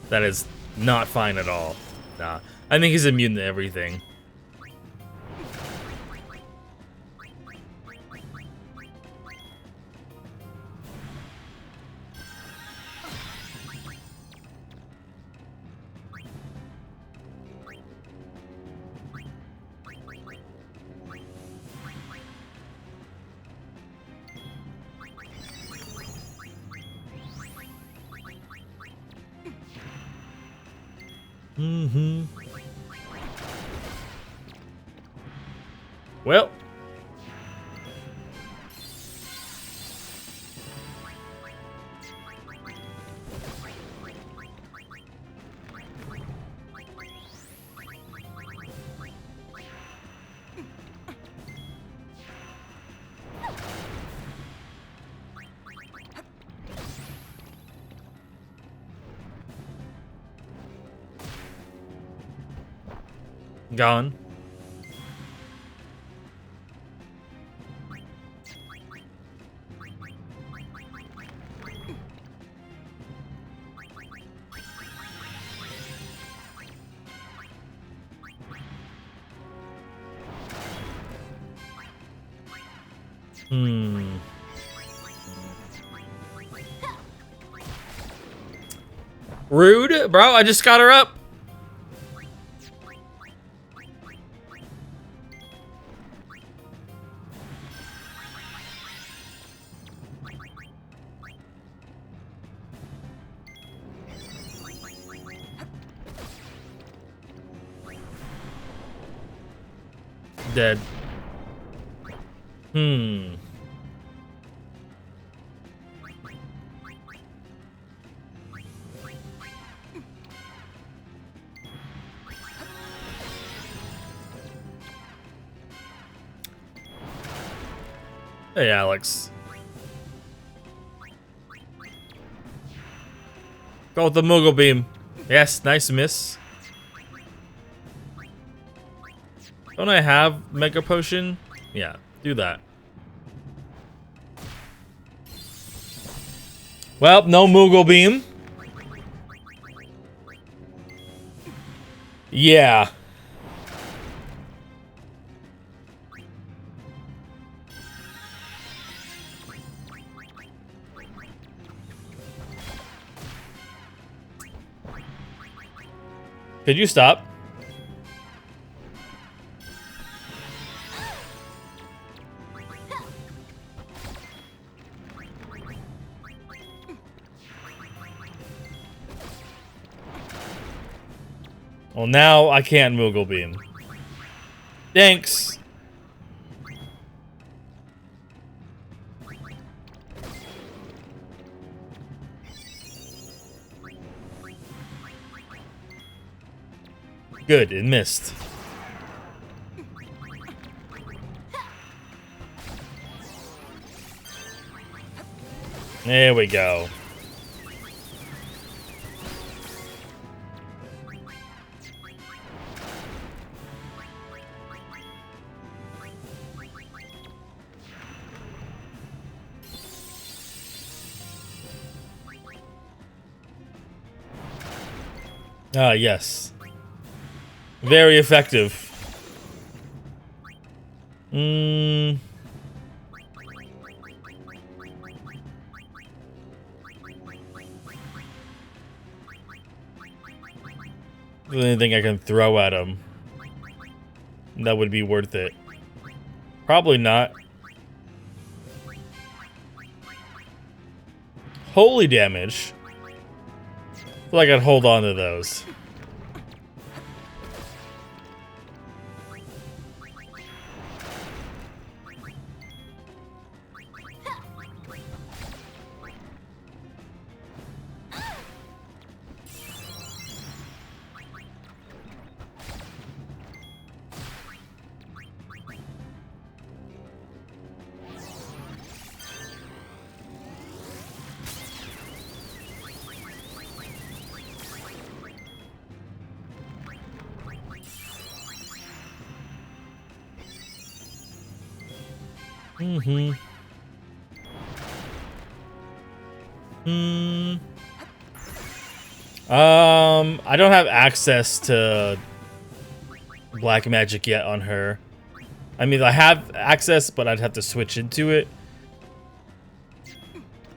that is not fine at all. Nah, I think he's immune to everything. Well. Gone. Rude, bro. I just got her up. Dead. Hey, Alex. Go with the Moogle Beam. Yes, nice miss. Don't I have Mega Potion? Yeah, Do that. Well, no Moogle Beam. Yeah. Could you stop? Well, now I can't Moogle Beam. Thanks. Good, it missed. There we go. Ah, yes. Very effective. I anything I can throw at him that would be worth it. Probably not. Holy damage. I feel like I'd hold on to those. I don't have access to black magic yet on her. I mean, I have access, but I'd have to switch into it.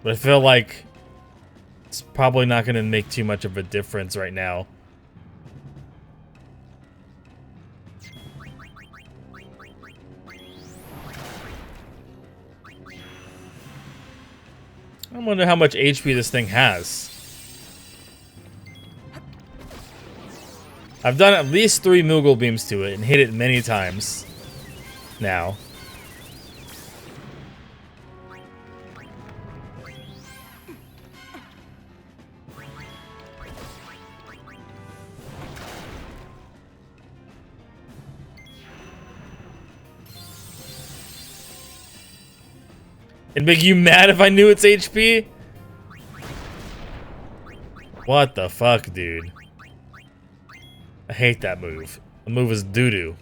But I feel like it's probably not going to make too much of a difference right now. I wonder how much HP this thing has. I've done at least 3 Moogle Beams to it and hit it many times now. It'd make you mad if I knew its HP? What the fuck, dude? I hate that move. The move is doo-doo.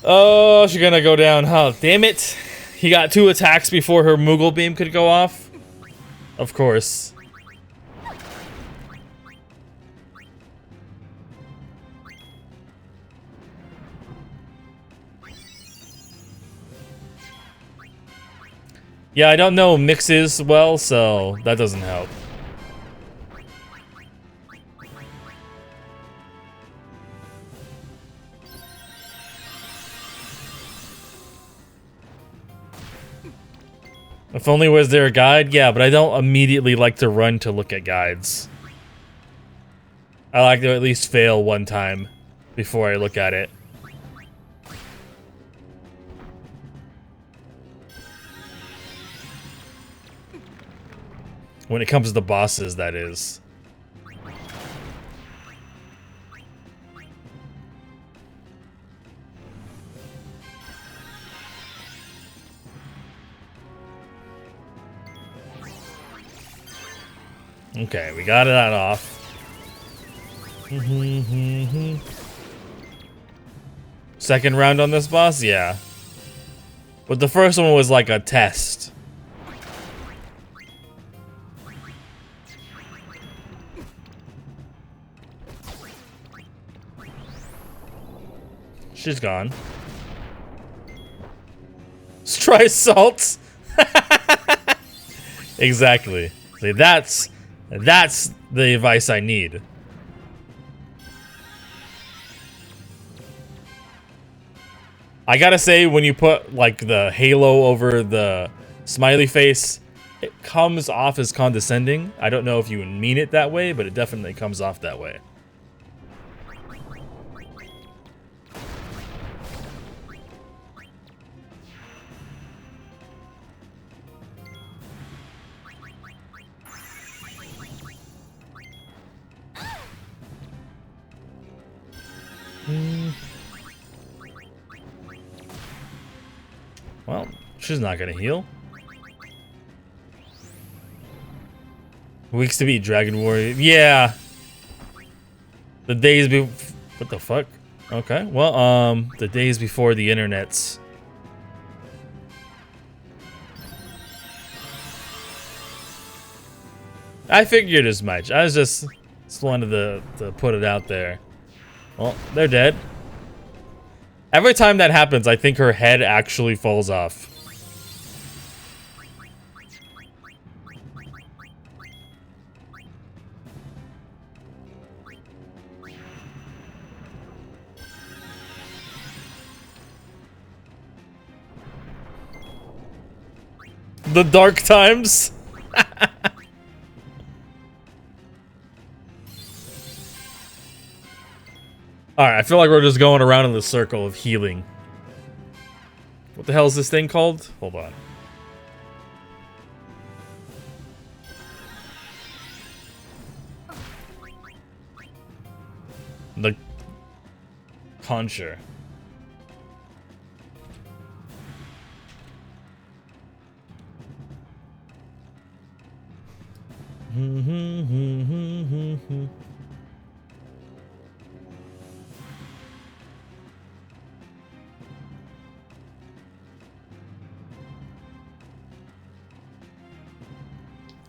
Oh, she's gonna go down, huh? Damn it. He got 2 attacks before her Moogle Beam could go off. Of course. Yeah, I don't know mixes well, so that doesn't help. If only was there a guide? Yeah, but I don't immediately like to run to look at guides. I like to at least fail one time before I look at it. When it comes to the bosses, that is. Okay, we got that off. Second round on this boss? Yeah. But the first one was like a test. She's gone. Let's try salt. Exactly. See, that's the advice I need. I gotta say, when you put like the halo over the smiley face, it comes off as condescending. I don't know if you mean it that way, but it definitely comes off that way. Well, she's not gonna heal. Weeks to beat Dragon Warrior. Yeah. The days be. What the fuck? Okay. Well, the days before the internets. I figured as much. I was just wanted to put it out there. Well, they're dead. Every time that happens, I think her head actually falls off. The dark times. Alright, I feel like we're just going around in the circle of healing. What the hell is this thing called? Hold on. The conjure.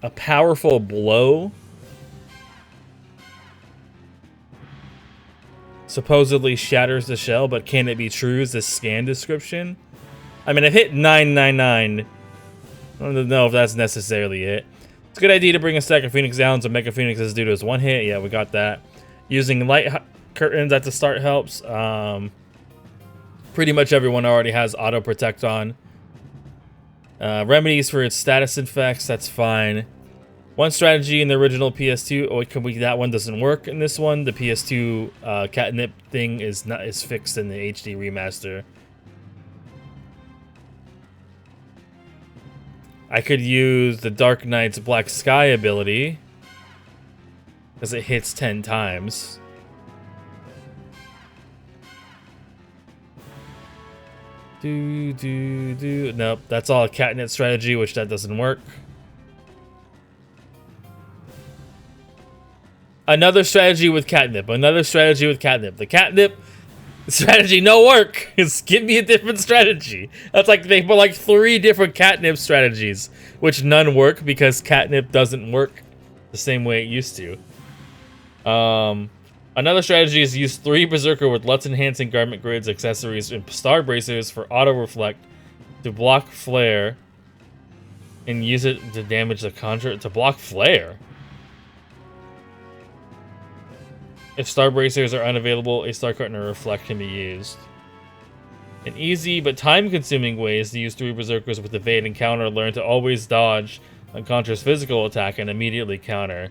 A powerful blow supposedly shatters the shell, but can it be true? Is this scan description? I mean, I've hit 999. I don't know if that's necessarily it. It's a good idea to bring a stack of Phoenix down so Mega Phoenix is due to his one hit. Yeah, we got that. Using light curtains at the start helps. Pretty much everyone already has auto protect on. Remedies for its status effects, that's fine. One strategy in the original PS2. Oh, that one doesn't work in this one. The PS2 catnip thing is fixed in the HD remaster. I could use the Dark Knight's Black Sky ability because it hits 10 times. Nope, that's all a catnip strategy, which that doesn't work. Another strategy with catnip. The catnip strategy no work. Just give me a different strategy. That's like they put like 3 different catnip strategies, which none work because catnip doesn't work the same way it used to. Another strategy is use 3 Berserker with Lutz enhancing garment grids, accessories, and star bracers for auto reflect to block flare, and use it to damage the conjure to block flare. If star bracers are unavailable, a star curtain or reflect can be used. An easy but time-consuming way is to use 3 Berserkers with evade and counter. Learn to always dodge unconscious physical attack and immediately counter.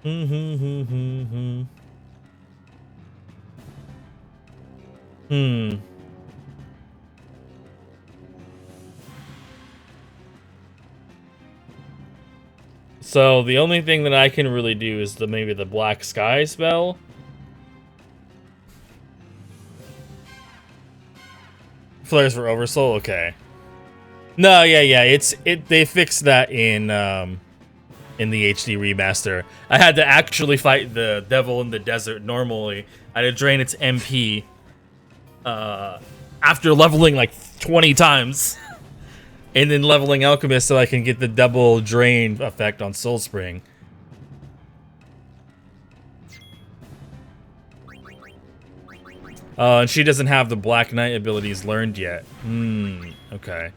Hmm. So the only thing that I can really do is maybe the Black Sky spell. Flares for Oversoul, okay. No, yeah, they fixed that in the HD remaster. I had to actually fight the devil in the desert normally. I had to drain its MP after leveling like 20 times. And then leveling Alchemist so I can get the double drain effect on Soul Spring. And she doesn't have the Black Knight abilities learned yet. Okay.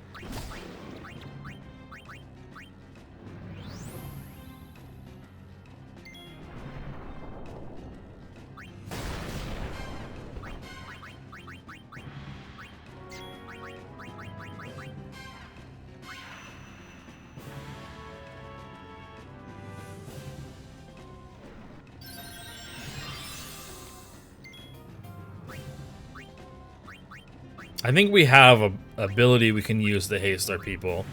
I think we have a ability we can use to haste our people.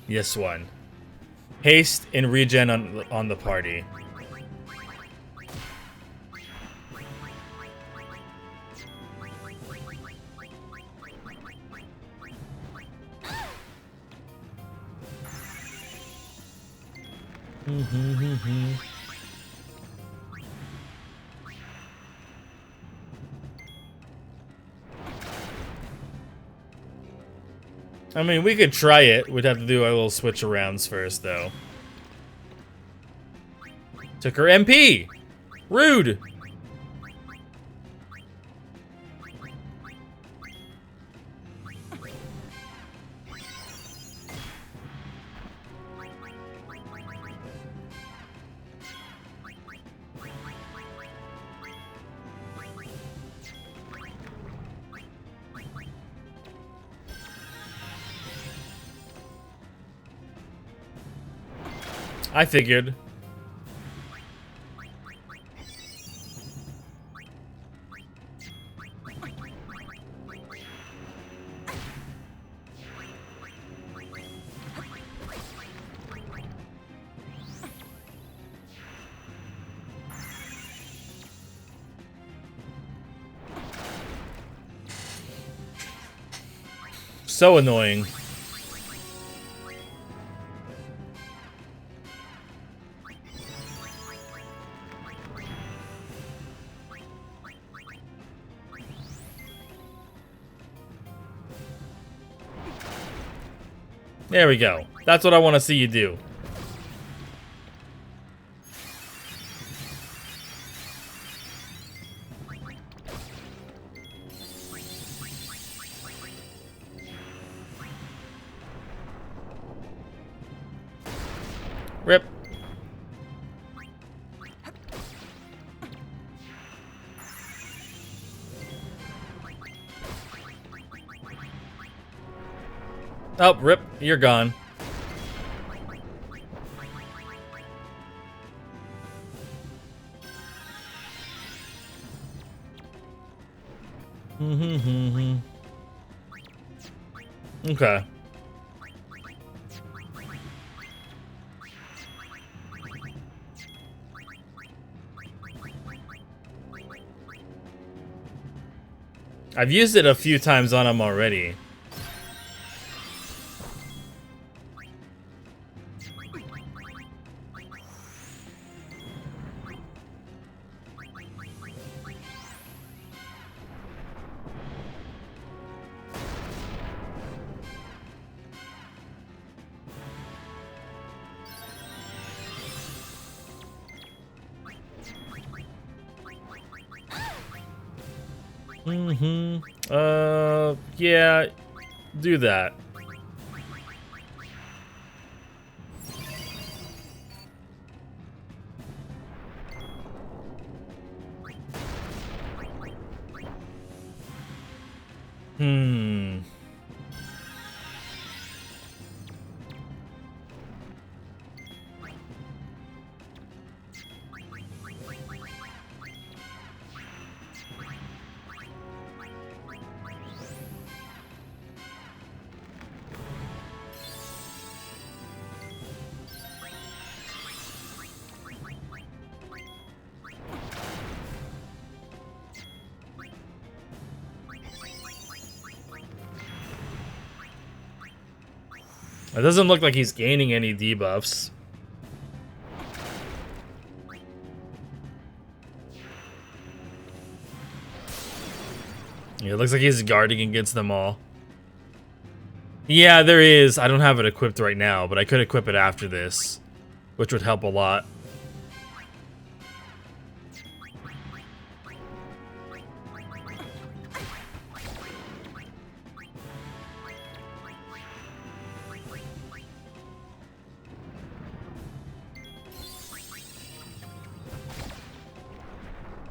Yes, one. Haste and regen on the party. I mean, we could try it. We'd have to do our little switch arounds first, though. Took her MP! Rude! I figured. So annoying. There we go. That's what I want to see you do. Rip. Oh, rip. You're gone. Okay. I've used it a few times on him already. Yeah, do that. Hmm. It doesn't look like he's gaining any debuffs. Yeah, it looks like he's guarding against them all. Yeah, there is. I don't have it equipped right now, but I could equip it after this, which would help a lot.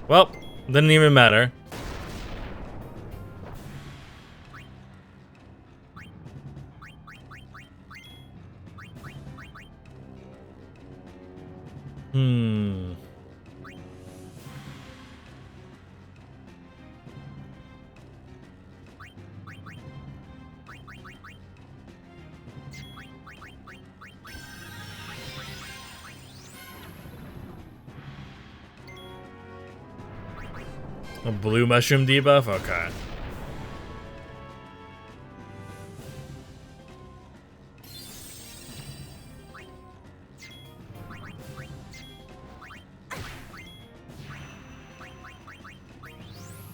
Well, didn't even matter. Hmm. A blue mushroom debuff? Okay.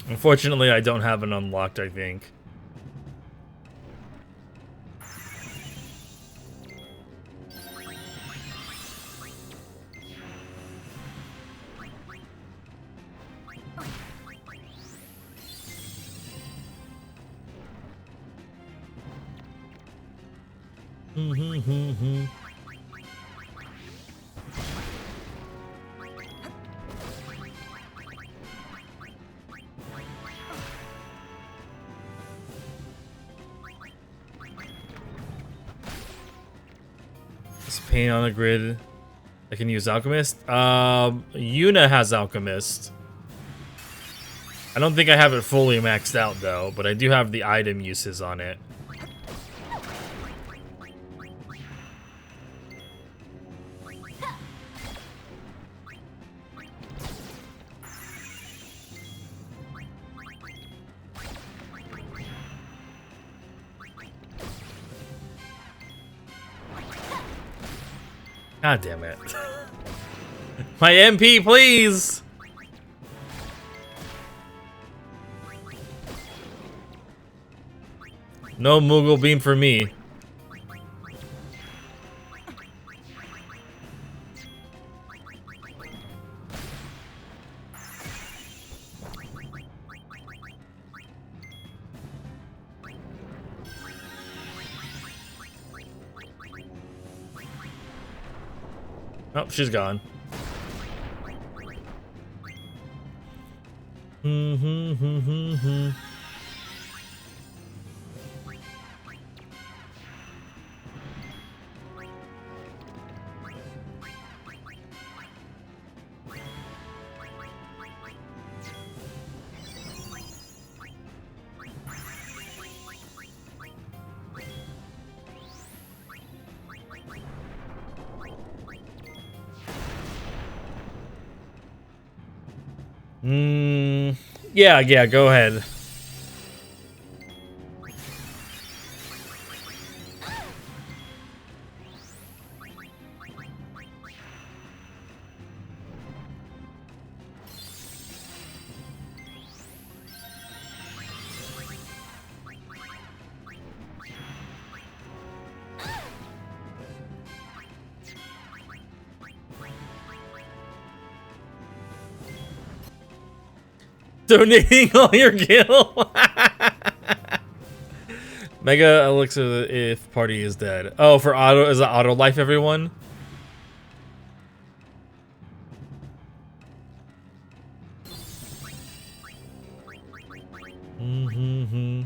Unfortunately, I don't have it unlocked, I think. This paint on the grid. I can use Alchemist. Yuna has Alchemist. I don't think I have it fully maxed out though, but I do have the item uses on it. God damn it. My MP, please! No Moogle beam for me. Oh, she's gone. Yeah, go ahead. Donating all your gil. Mega elixir if party is dead. Oh, for auto, is it auto life everyone? Mm-hmm.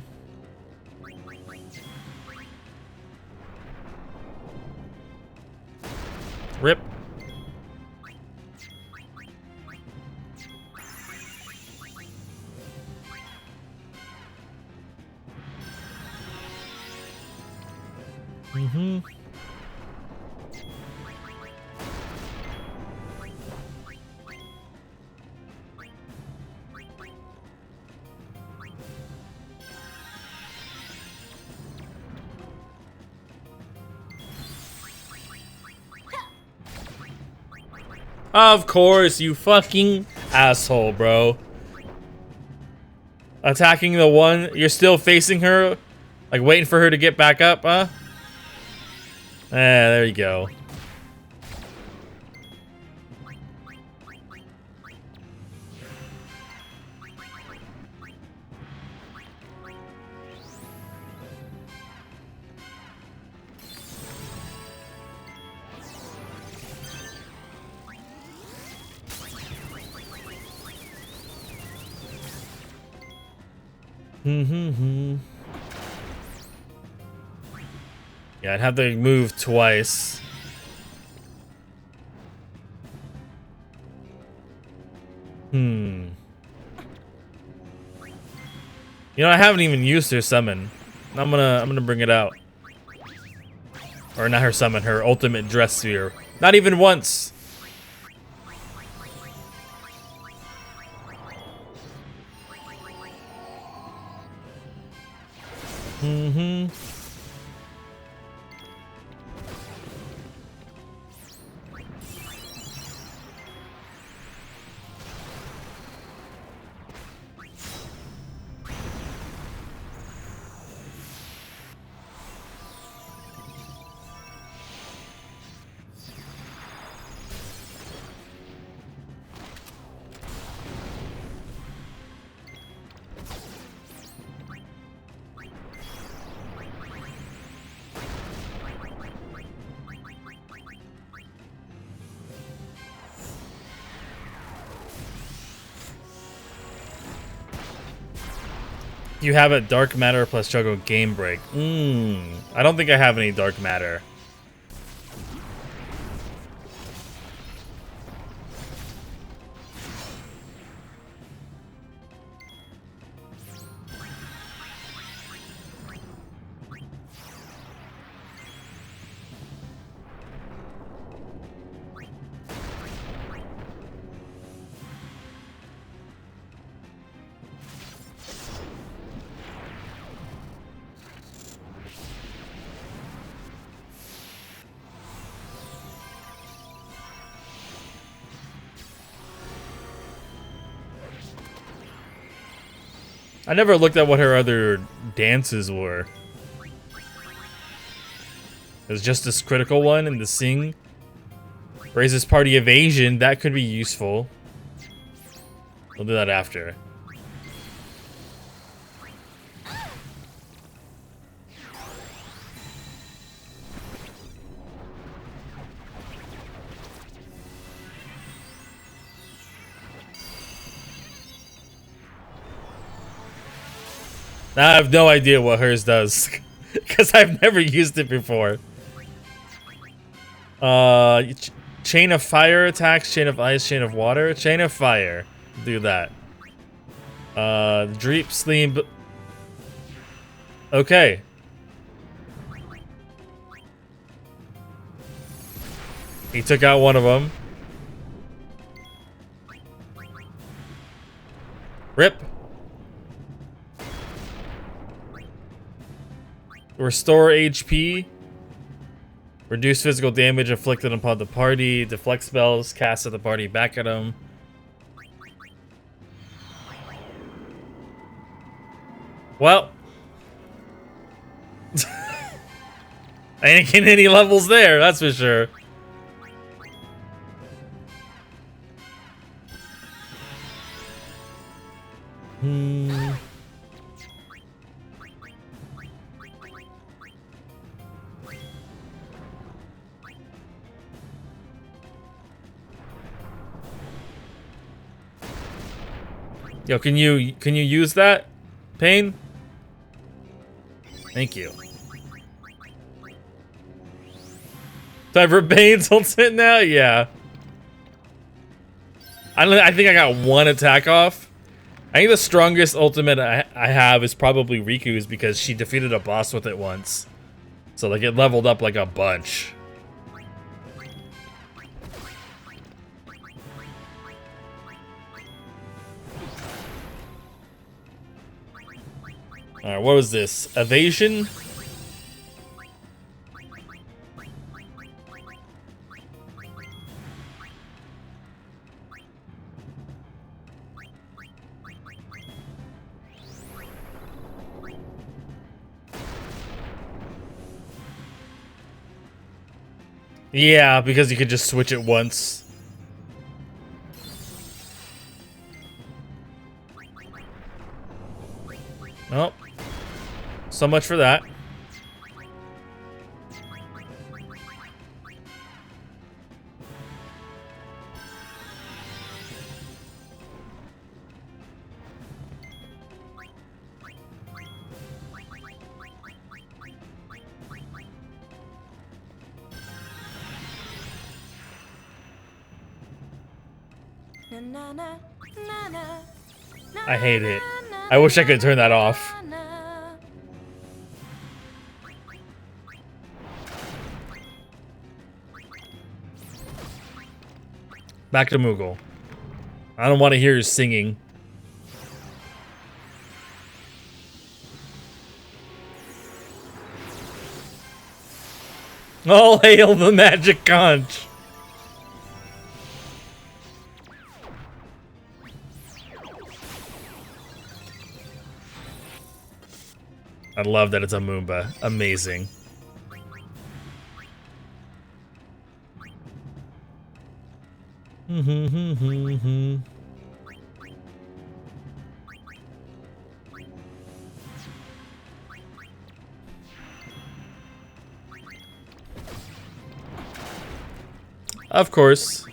Rip. Mm-hmm. Of course, you fucking asshole, bro. Attacking the one, you're still facing her, like waiting for her to get back up, huh? There you go. Yeah, I'd have to move twice. You know, I haven't even used her summon. I'm gonna bring it out. Or not her summon, her ultimate dress sphere. Not even once. You have a dark matter plus struggle game break. I don't think I have any dark matter. I never looked at what her other dances were. There's just this critical one and the sing. Raises party evasion, that could be useful. We'll do that after. Now I have no idea what hers does. Because I've never used it before. Chain of fire attacks, chain of ice, chain of water. Chain of fire. Do that. Dreep, sleep. Okay. He took out one of them. Rip. Restore HP. Reduce physical damage inflicted upon the party. Deflect spells cast at the party back at him. Well. I ain't getting any levels there, that's for sure. Yo, can you use that? Pain? Thank you. Time for Pain's ultimate now? Yeah. I think I got one attack off. I think the strongest ultimate I have is probably Riku's because she defeated a boss with it once. So like it leveled up like a bunch. Alright, what was this? Evasion? Yeah, because you could just switch it once. Oh. So much for that. I hate it. I wish I could turn that off. Back to Moogle. I don't want to hear you singing. All hail the magic conch. I love that it's a Moomba. Amazing. Of course.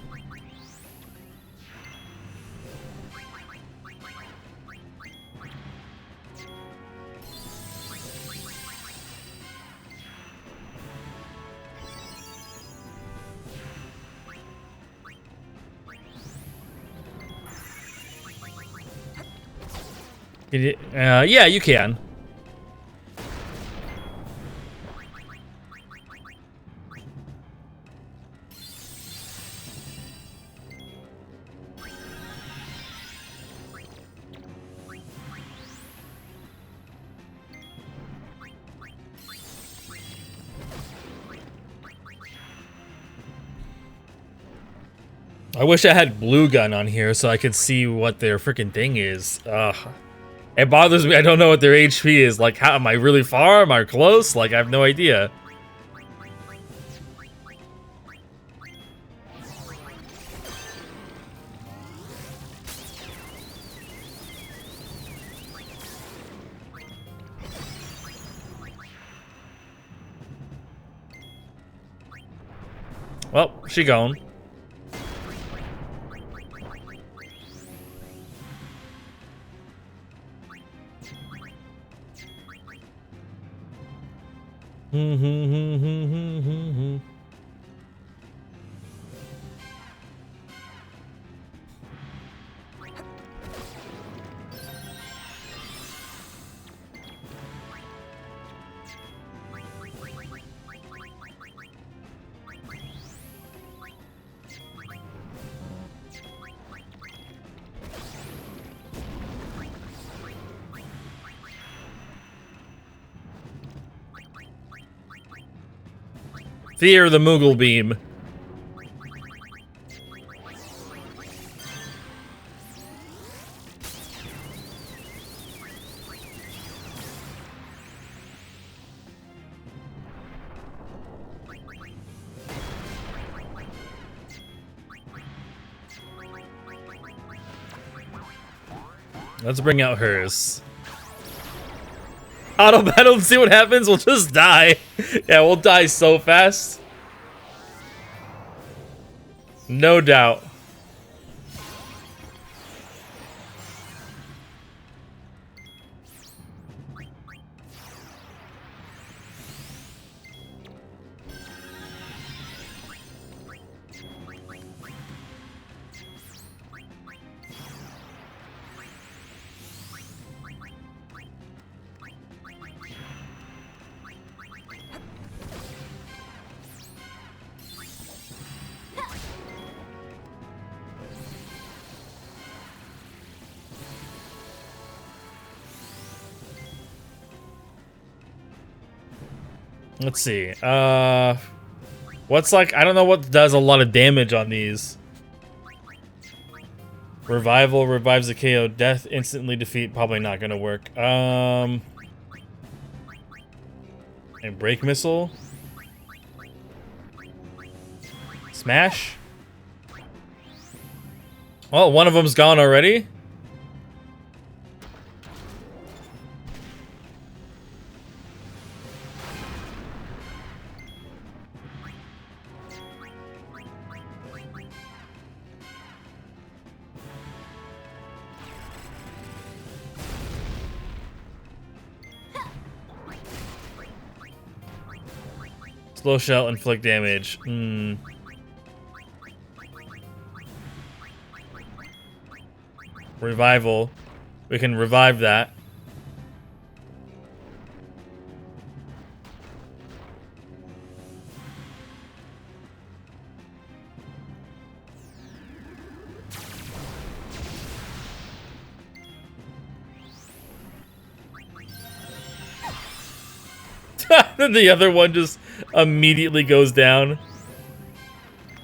Yeah, you can. I wish I had Blue Gun on here so I could see what their freaking thing is. Ugh. It bothers me. I don't know what their HP is. Like, how am I really far? Am I close? Like, I have no idea. Well, she gone. Fear the Moogle Beam. Let's bring out hers. Auto battle and see what happens. We'll just die. Yeah, we'll die so fast. No doubt. Let's see. What's like, I don't know what does a lot of damage on these. Revival revives the KO. Death instantly defeat. Probably not gonna work. And break missile. Smash. Oh, one of them's gone already. Slow shell, inflict damage. Revival. We can revive that. The other one just immediately goes down.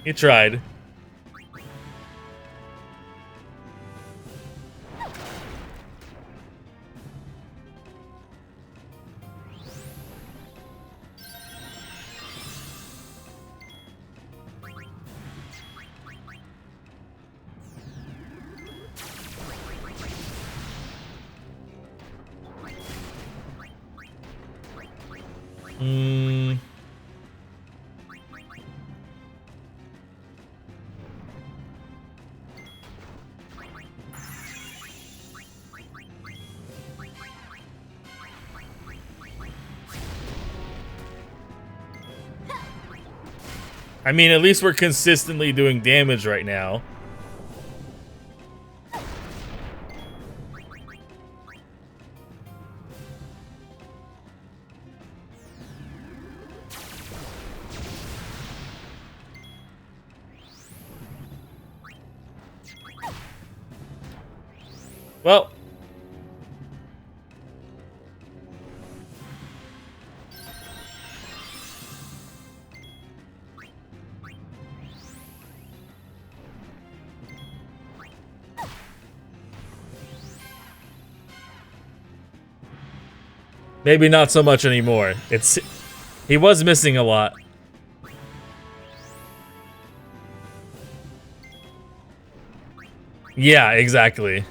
He tried. I mean, at least we're consistently doing damage right now. Well. Maybe not so much anymore. He was missing a lot. Yeah, exactly.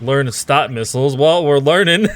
Learn to stop missiles. Well, we're learning.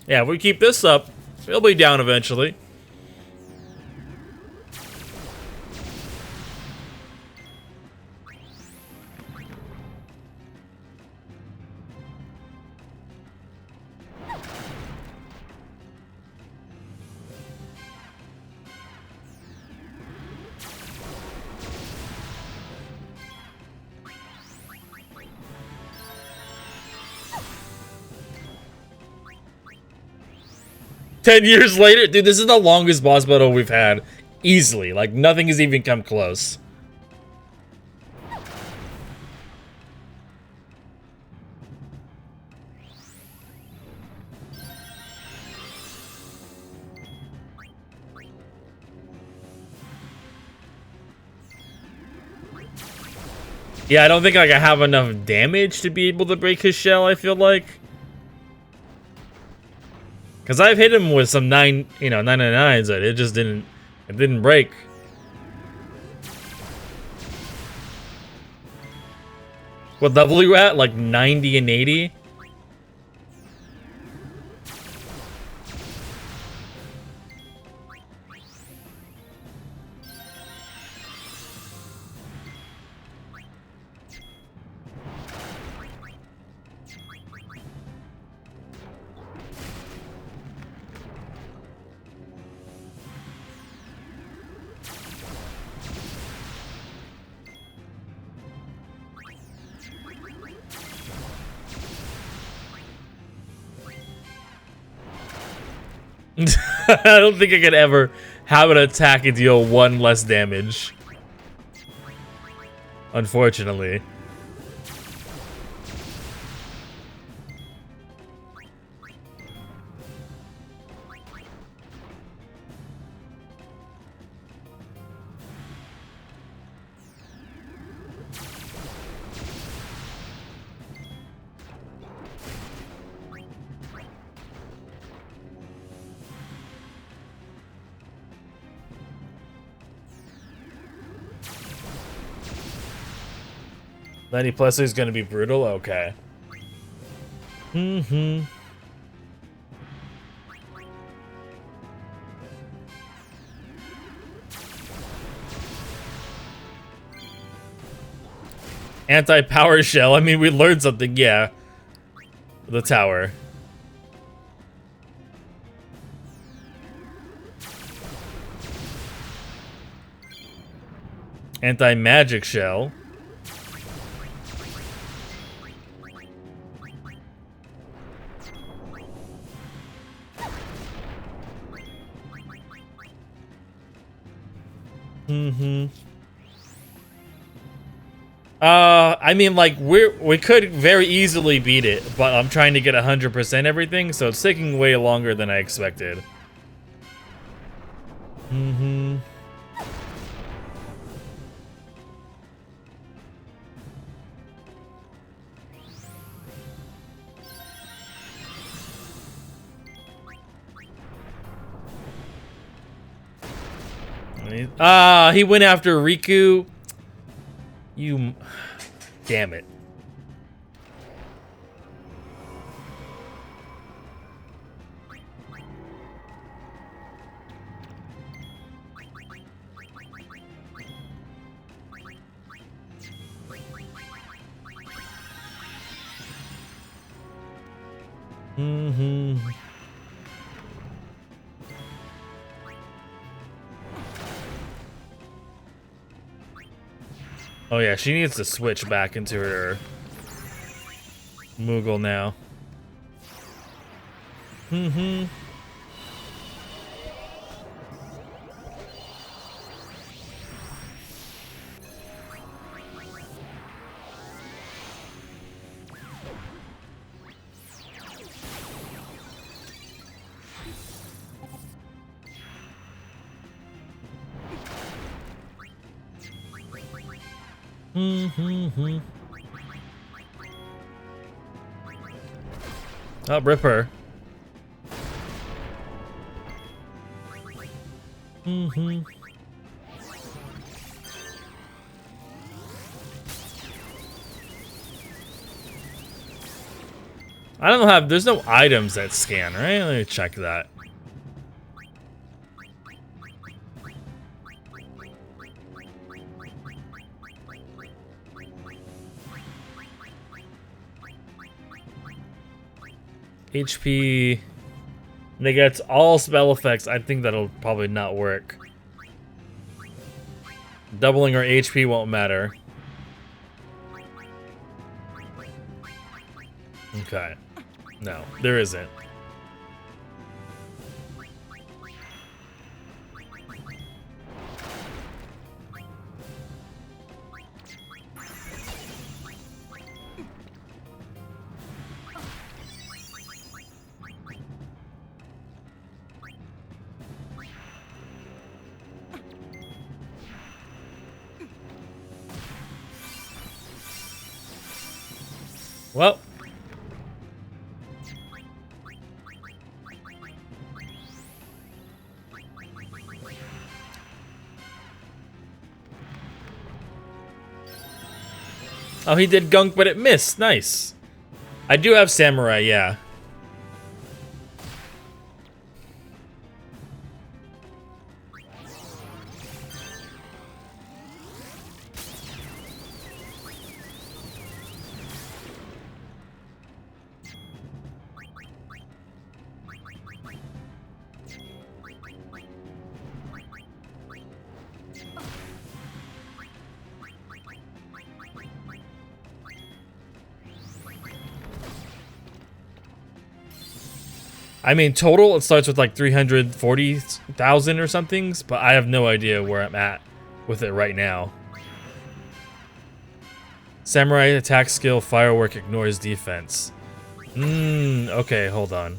Yeah, if we keep this up, it'll be down eventually. $10 later? Dude, this is the longest boss battle we've had. Easily. Like, nothing has even come close. Yeah, I don't think like, I have enough damage to be able to break his shell, I feel like. Because I've hit him with some 999s, but it just didn't break. What level are you at? Like 90 and 80? I don't think I could ever have an attack and deal 1 less damage. Unfortunately. Lenny Plessy is going to be brutal? Okay. Anti-power shell. I mean, we learned something, yeah. The tower. Anti-magic shell. I mean, like, we could very easily beat it, but I'm trying to get 100% everything, so it's taking way longer than I expected. He went after Riku. You... Damn it. Oh yeah, she needs to switch back into her Moogle now. Oh, rip her. I don't have, there's no items that scan, right? Let me check that. HP negates all spell effects. I think that'll probably not work. Doubling our HP won't matter. Okay. No, there isn't. Well. Oh, he did gunk, but it missed. Nice. I do have samurai, yeah. I mean, total, it starts with like 340,000 or something, but I have no idea where I'm at with it right now. Samurai attack skill, firework ignores defense. Okay, hold on.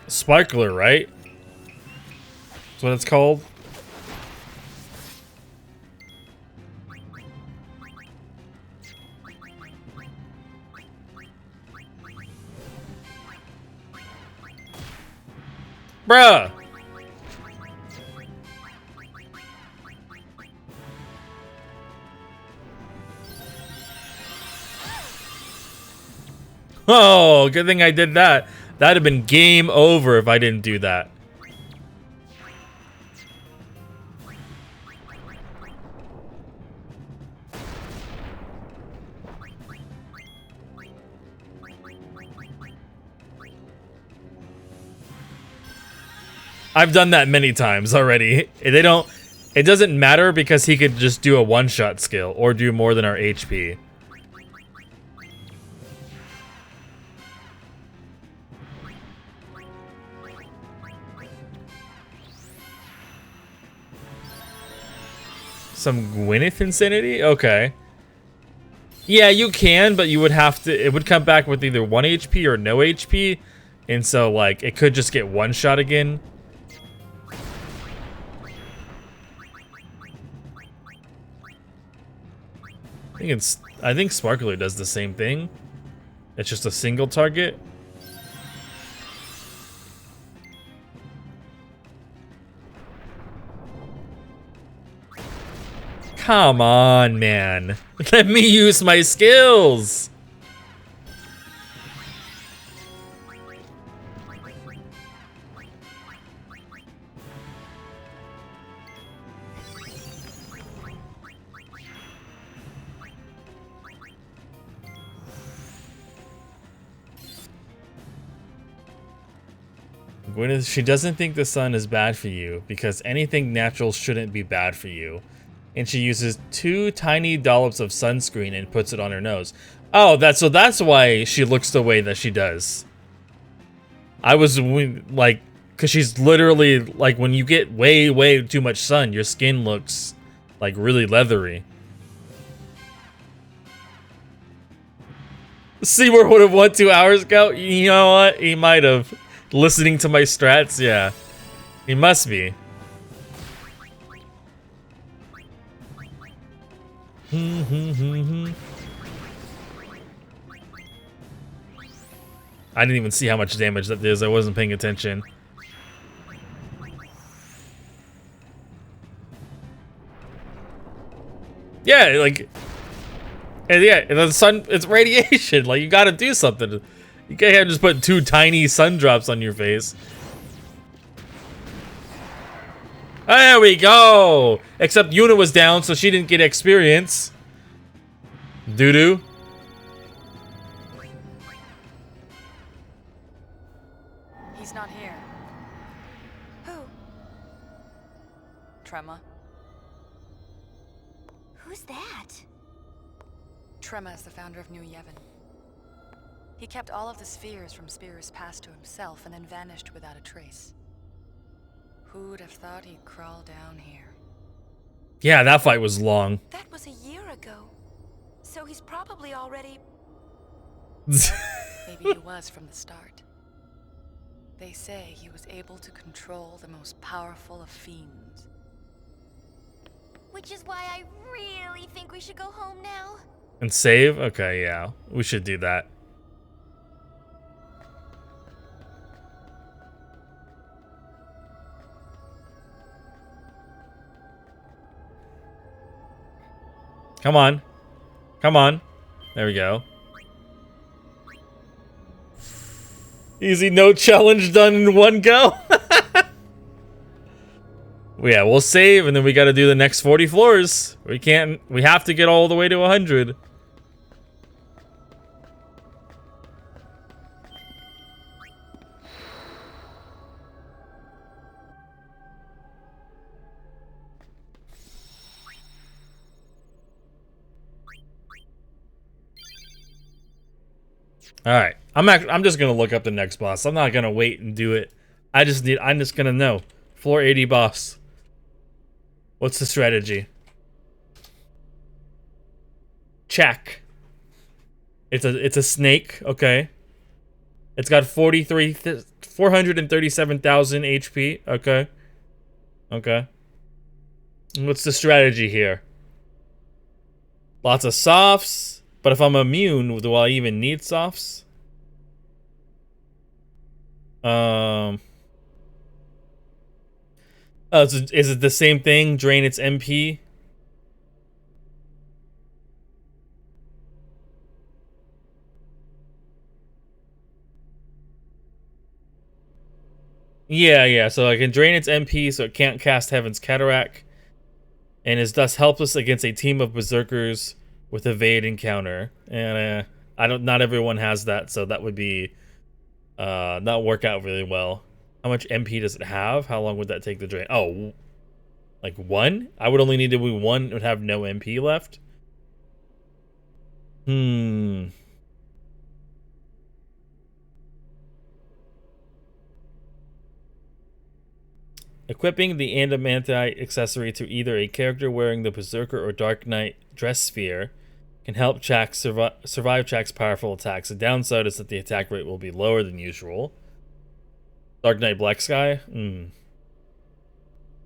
Sparkler, right? That's what it's called. Bruh! Oh, good thing I did that. That'd have been game over if I didn't do that. I've done that many times already. It doesn't matter because he could just do a one-shot skill or do more than our HP. Some Gwyneth insanity? Okay. Yeah, you can, but you would have to... It would come back with either 1 HP or no HP. And so, like, it could just get one shot again. I think Sparkler does the same thing. It's just a single target. Come on, man. Let me use my skills. Gwyneth, she doesn't think the sun is bad for you because anything natural shouldn't be bad for you. And she uses 2 tiny dollops of sunscreen and puts it on her nose. Oh, that's why she looks the way that she does. I was like, because she's literally like, when you get way too much sun, your skin looks like really leathery. Seymour would have won 2 hours ago. You know what? He might have. Listening to my strats, yeah. He must be. I didn't even see how much damage that is. I wasn't paying attention. Yeah, like... And yeah, the sun, it's radiation. Like, you gotta do something. You can't just put 2 tiny sun drops on your face. There we go! Except Yuna was down, so she didn't get experience. Doo-doo. He's not here. Who? Trema. Who's that? Trema is the founder of New Yevon. He kept all of the spheres from Spear's past to himself and then vanished without a trace. Who'd have thought he'd crawl down here? Yeah, that fight was long. That was a year ago. So he's probably already... Maybe he was from the start. They say he was able to control the most powerful of fiends. Which is why I really think we should go home now. And save? Okay, yeah. We should do that. Come on. Come on. There we go. Easy note challenge done in one go. Yeah, we'll save and then we gotta do the next 40 floors. We have to get all the way to 100. All right, I'm just gonna look up the next boss. I'm not gonna wait and do it. I'm just gonna know. Floor 80 boss. What's the strategy? Check. It's a snake. Okay. It's got 437,000 HP. Okay. Okay. What's the strategy here? Lots of softs. But if I'm immune, do I even need softs? Oh, is it the same thing? Drain its MP? Yeah. So I can drain its MP so it can't cast Heaven's Cataract. And is thus helpless against a team of berserkers with evade encounter. And not everyone has that, so that would be not work out really well. How much MP does it have? How long would that take to drain? Oh, like 1? I would only need to be 1. It would have no MP left. Equipping the Adamantite accessory to either a character wearing the Berserker or Dark Knight dress sphere can help Jack survive Jack's powerful attacks. The downside is that the attack rate will be lower than usual. Dark Knight Black Sky?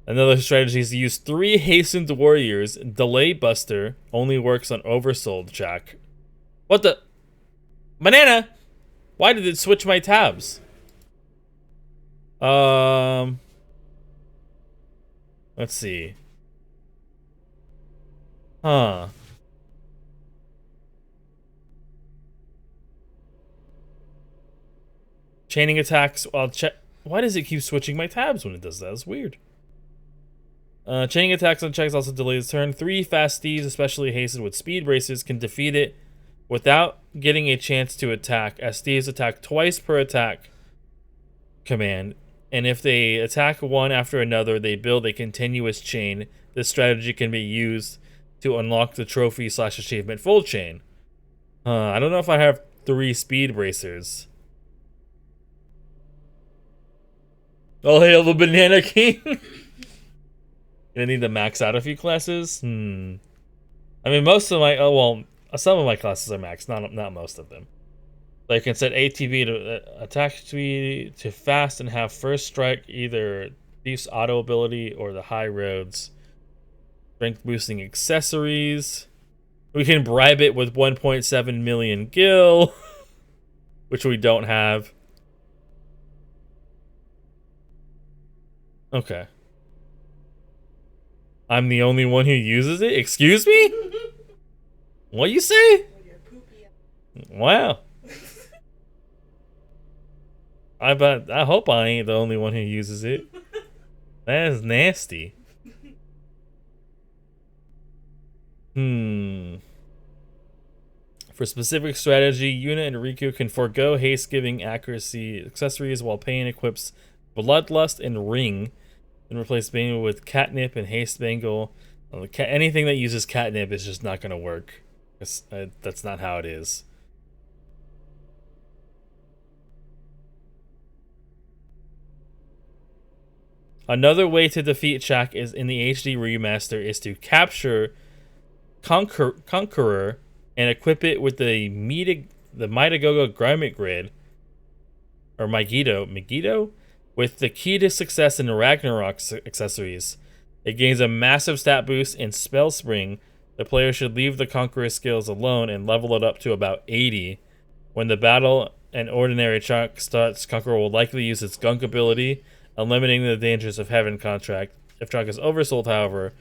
Another strategy is to use 3 Hastened Warriors. Delay Buster only works on oversold Jack. What the? Banana! Why did it switch my tabs? Let's see. Huh. Chaining attacks while why does it keep switching my tabs when it does that? It's weird. Chaining attacks on checks also delays turn. 3 fast thieves, especially hastened with speed bracers, can defeat it without getting a chance to attack, as thieves attack twice per attack command. And if they attack one after another, they build a continuous chain. This strategy can be used to unlock the trophy/achievement full chain. I don't know if I have 3 speed bracers. All hail the Banana King. Gonna need to max out a few classes. I mean, most of my some of my classes are maxed, not most of them. So I can set ATB to attack speed to fast and have first strike either Thief's auto ability or the high roads. Strength boosting accessories. We can bribe it with 1.7 million gil, which we don't have. Okay. I'm the only one who uses it? Excuse me? What you say? Wow. I hope I ain't the only one who uses it. That is nasty. For specific strategy, Yuna and Riku can forego haste-giving accuracy accessories while Pain equips Bloodlust and Ring, and replace Bangle with Catnip and Haste Bangle. Anything that uses Catnip is just not going to work. That's not how it is. Another way to defeat Shaq is in the HD remaster is to capture Conqueror and equip it with the Mitagogo Garment Grid, or Megiddo, with the key to success in Ragnarok accessories. It gains a massive stat boost in Spell Spring. The player should leave the Conqueror skills alone and level it up to about 80. When the battle and ordinary chunk starts, Conqueror will likely use its Gunk ability, eliminating the dangers of Heaven Contract. If Chunk is oversold, however,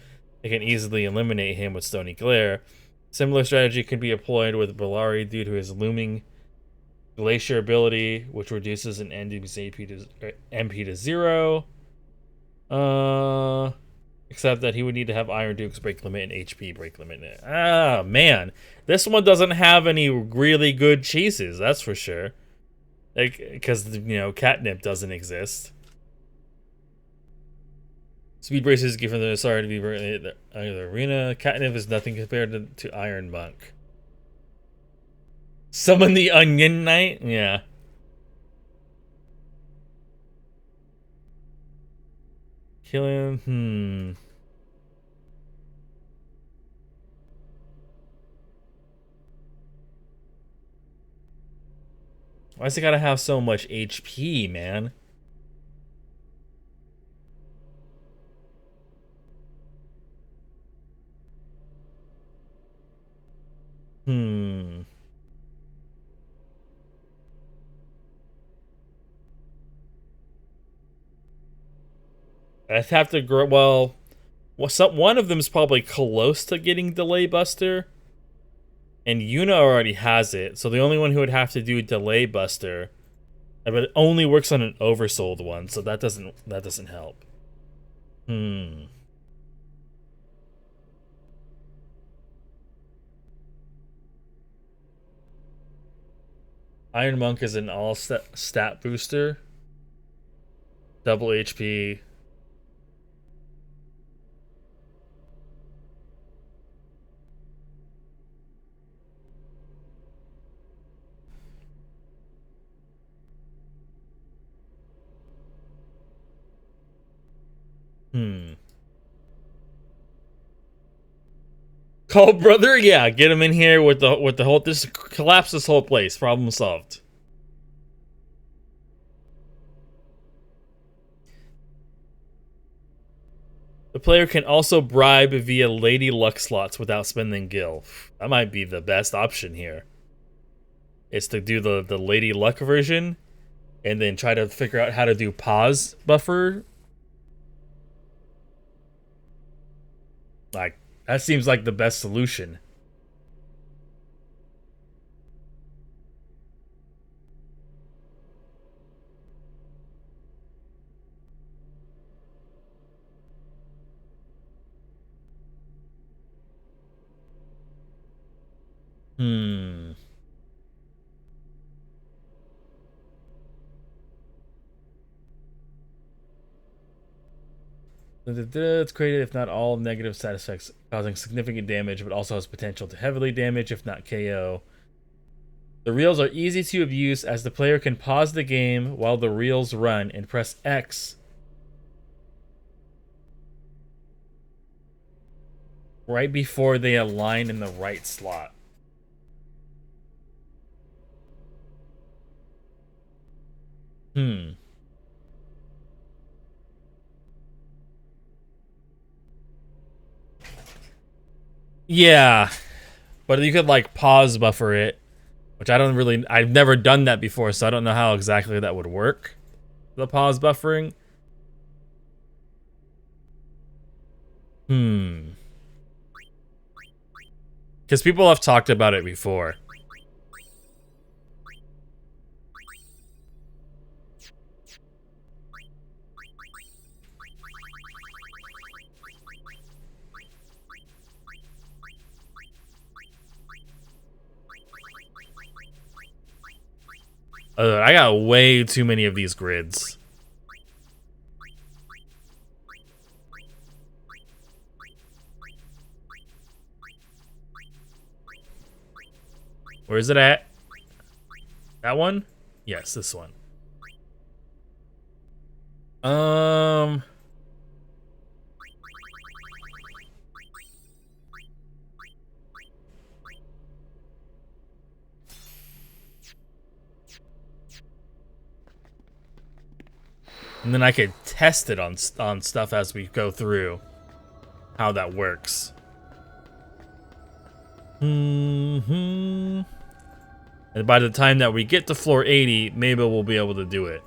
it can easily eliminate him with Stony Glare. Similar strategy can be employed with Bellari due to his looming Glacier ability, which reduces an enemy's MP to 0. Except that he would need to have Iron Duke's break limit and HP break limit. Ah, man. This one doesn't have any really good chases, that's for sure. Like, because, you know, Catnip doesn't exist. Speed braces given the sorry to be the arena. Catnip is nothing compared to Iron Monk. Summon the Onion Knight? Yeah. Kill him? Why's it gotta have so much HP, man? I'd have to grow. Well, one of them's probably close to getting Delay Buster, and Yuna already has it. So the only one who would have to do Delay Buster, but it only works on an oversold one, so that doesn't help. Iron Monk is an all stat booster, double HP. Call brother, yeah, get him in here with the whole. Just collapse this whole place. Problem solved. The player can also bribe via Lady Luck slots without spending gil. That might be the best option here. Is to do the Lady Luck version, and then try to figure out how to do pause buffer. Like, that seems like the best solution. It's created if not all negative side effects, causing significant damage, but also has potential to heavily damage if not KO. The reels are easy to abuse as the player can pause the game while the reels run and press X right before they align in the right slot. Yeah, but you could like pause buffer it, which I've never done that before, so I don't know how exactly that would work. The pause buffering. Because people have talked about it before. I got way too many of these grids. Where is it at? That one? Yes, this one. And then I could test it on stuff as we go through. how that works. And by the time that we get to floor 80, maybe we'll be able to do it.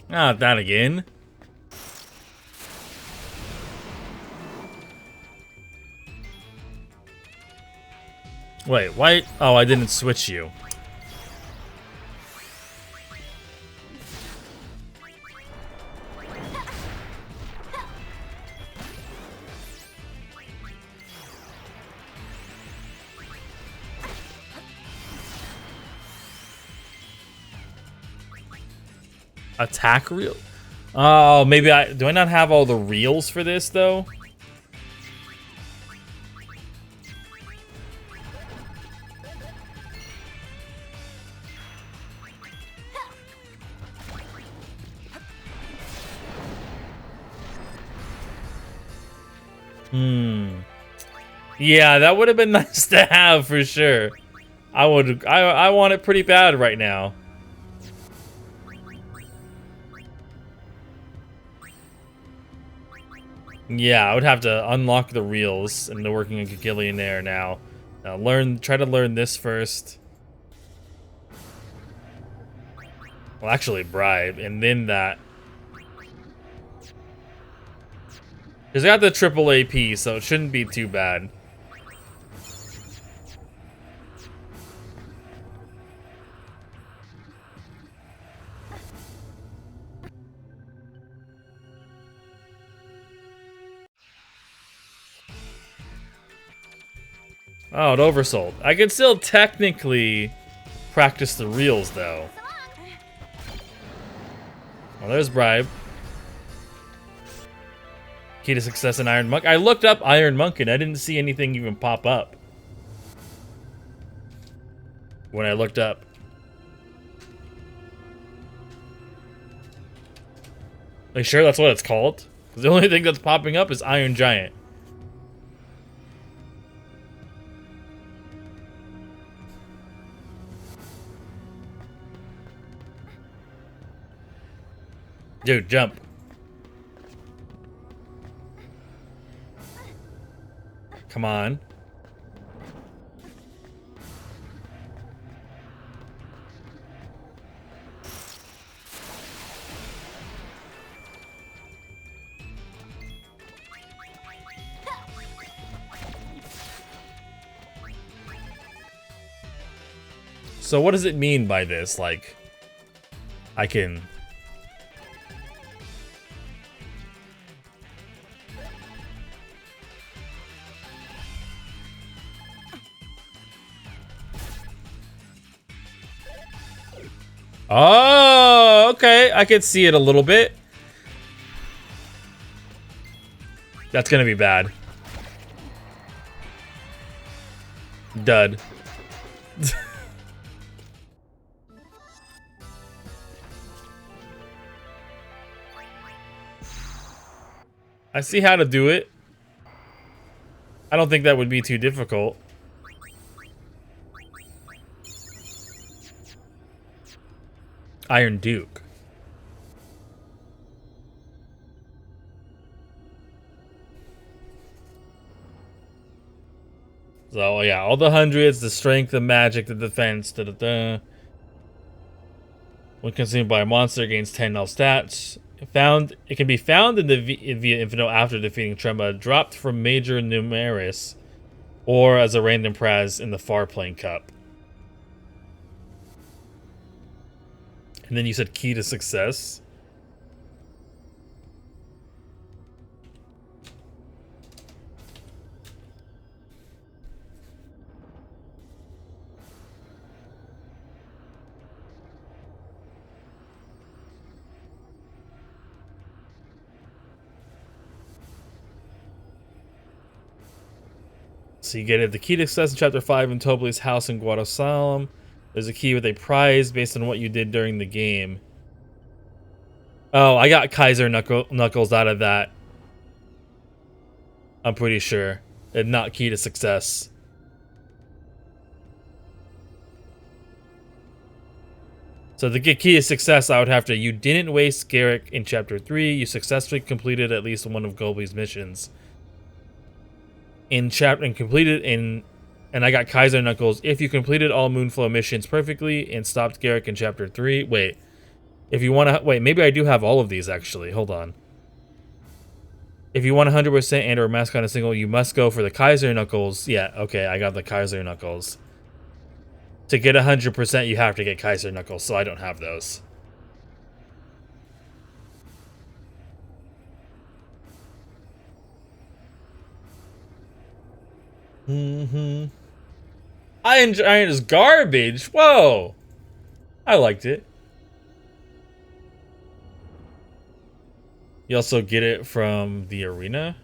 Not that again. Wait, why? Oh, I didn't switch you. Attack reel? Oh, maybe do I not have all the reels for this though? Yeah, that would have been nice to have for sure. I want it pretty bad right now. Yeah, I would have to unlock the reels into working a Gagillionaire now. Try to learn this first. Well, actually, bribe, and then that. Because I got the triple AP, so it shouldn't be too bad. Oh, it oversold. I can still technically practice the reels, though. Well, there's bribe. Key to success in Iron Monk. I looked up Iron Monk and I didn't see anything even pop up when I looked up. Are you sure that's what it's called? Because the only thing that's popping up is Iron Giant. Dude, jump. Come on. So what does it mean by this? Like, I can... Oh, okay. I can see it a little bit. That's gonna be bad. Dud. I see how to do it. I don't think that would be too difficult. Iron Duke. So yeah, all the hundreds, the strength, the magic, the defense, When consumed by a monster, gains 10 health stats. It can be found in the via Infinite after defeating Trema, dropped from Major Numeris, or as a random prize in the Farplane Cup. And then you said key to success. So you get it. The key to success in Chapter 5 in Tobli's house in Guadalsalem. There's a key with a prize based on what you did during the game. Oh, I got Kaiser Knuckles out of that. I'm pretty sure. And not key to success. So to get key to success, I would have to, you didn't waste Garrick in Chapter 3. You successfully completed at least one of Gobi's missions. And I got Kaiser Knuckles. If you completed all Moonflow missions perfectly and stopped Garrick in Chapter 3. Wait. If you want to... Wait, maybe I do have all of these, actually. Hold on. If you want 100% and or mask on a single, you must go for the Kaiser Knuckles. Yeah, okay, I got the Kaiser Knuckles. To get 100%, you have to get Kaiser Knuckles, so I don't have those. Iron Giant is garbage. Whoa. I liked it. You also get it from the arena.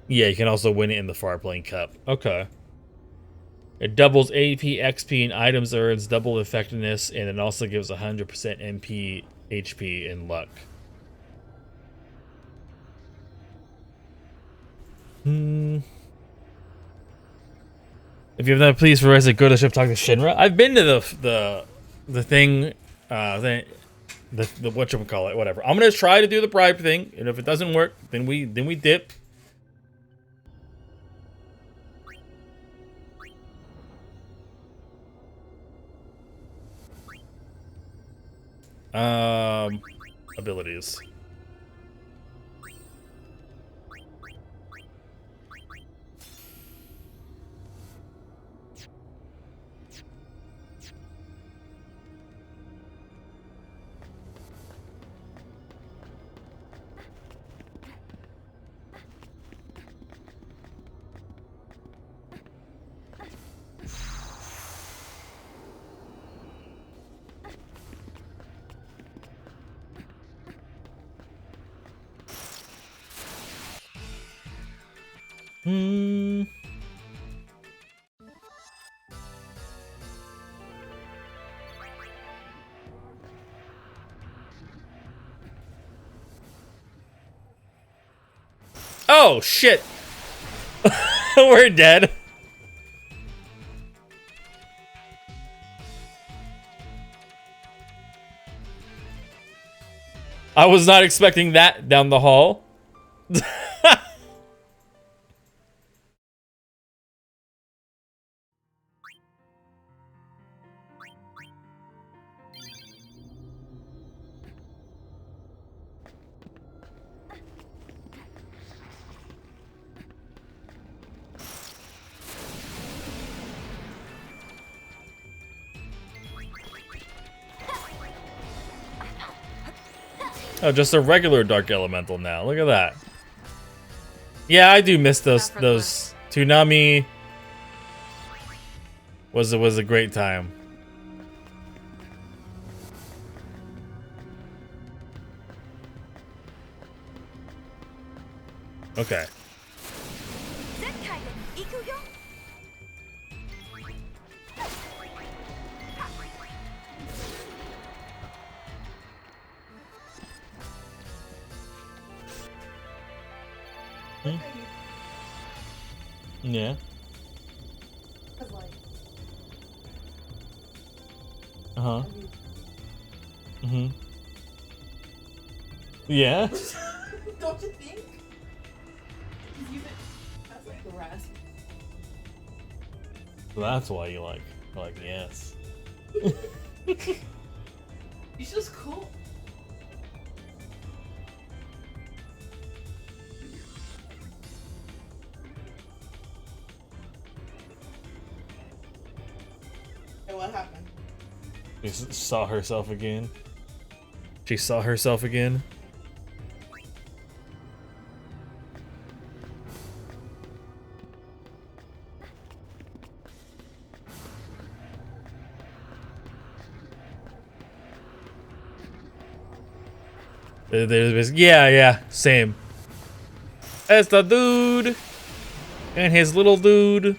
Yeah, you can also win it in the Farplane Cup. Okay. It doubles AP, XP, and items earns double effectiveness, and it also gives 100% MP, HP, and luck. If you have not, please for Resident, go to the ship, talk to Shinra. I've been to the thing, the whatchamacallit, whatever. I'm gonna try to do the bribe thing, and if it doesn't work, then we dip. Abilities. Oh, shit. We're dead. I was not expecting that down the hall. Oh, just a regular Dark Elemental now. Look at that. Yeah, I do miss those. Toonami was a great time. Okay. Yeah. Uh-huh. Yeah. Don't you think? That's like the rest. That's why you like yes. He's just cool. And what happened? She saw herself again. She saw herself again. Yeah, same. That's the dude and his little dude.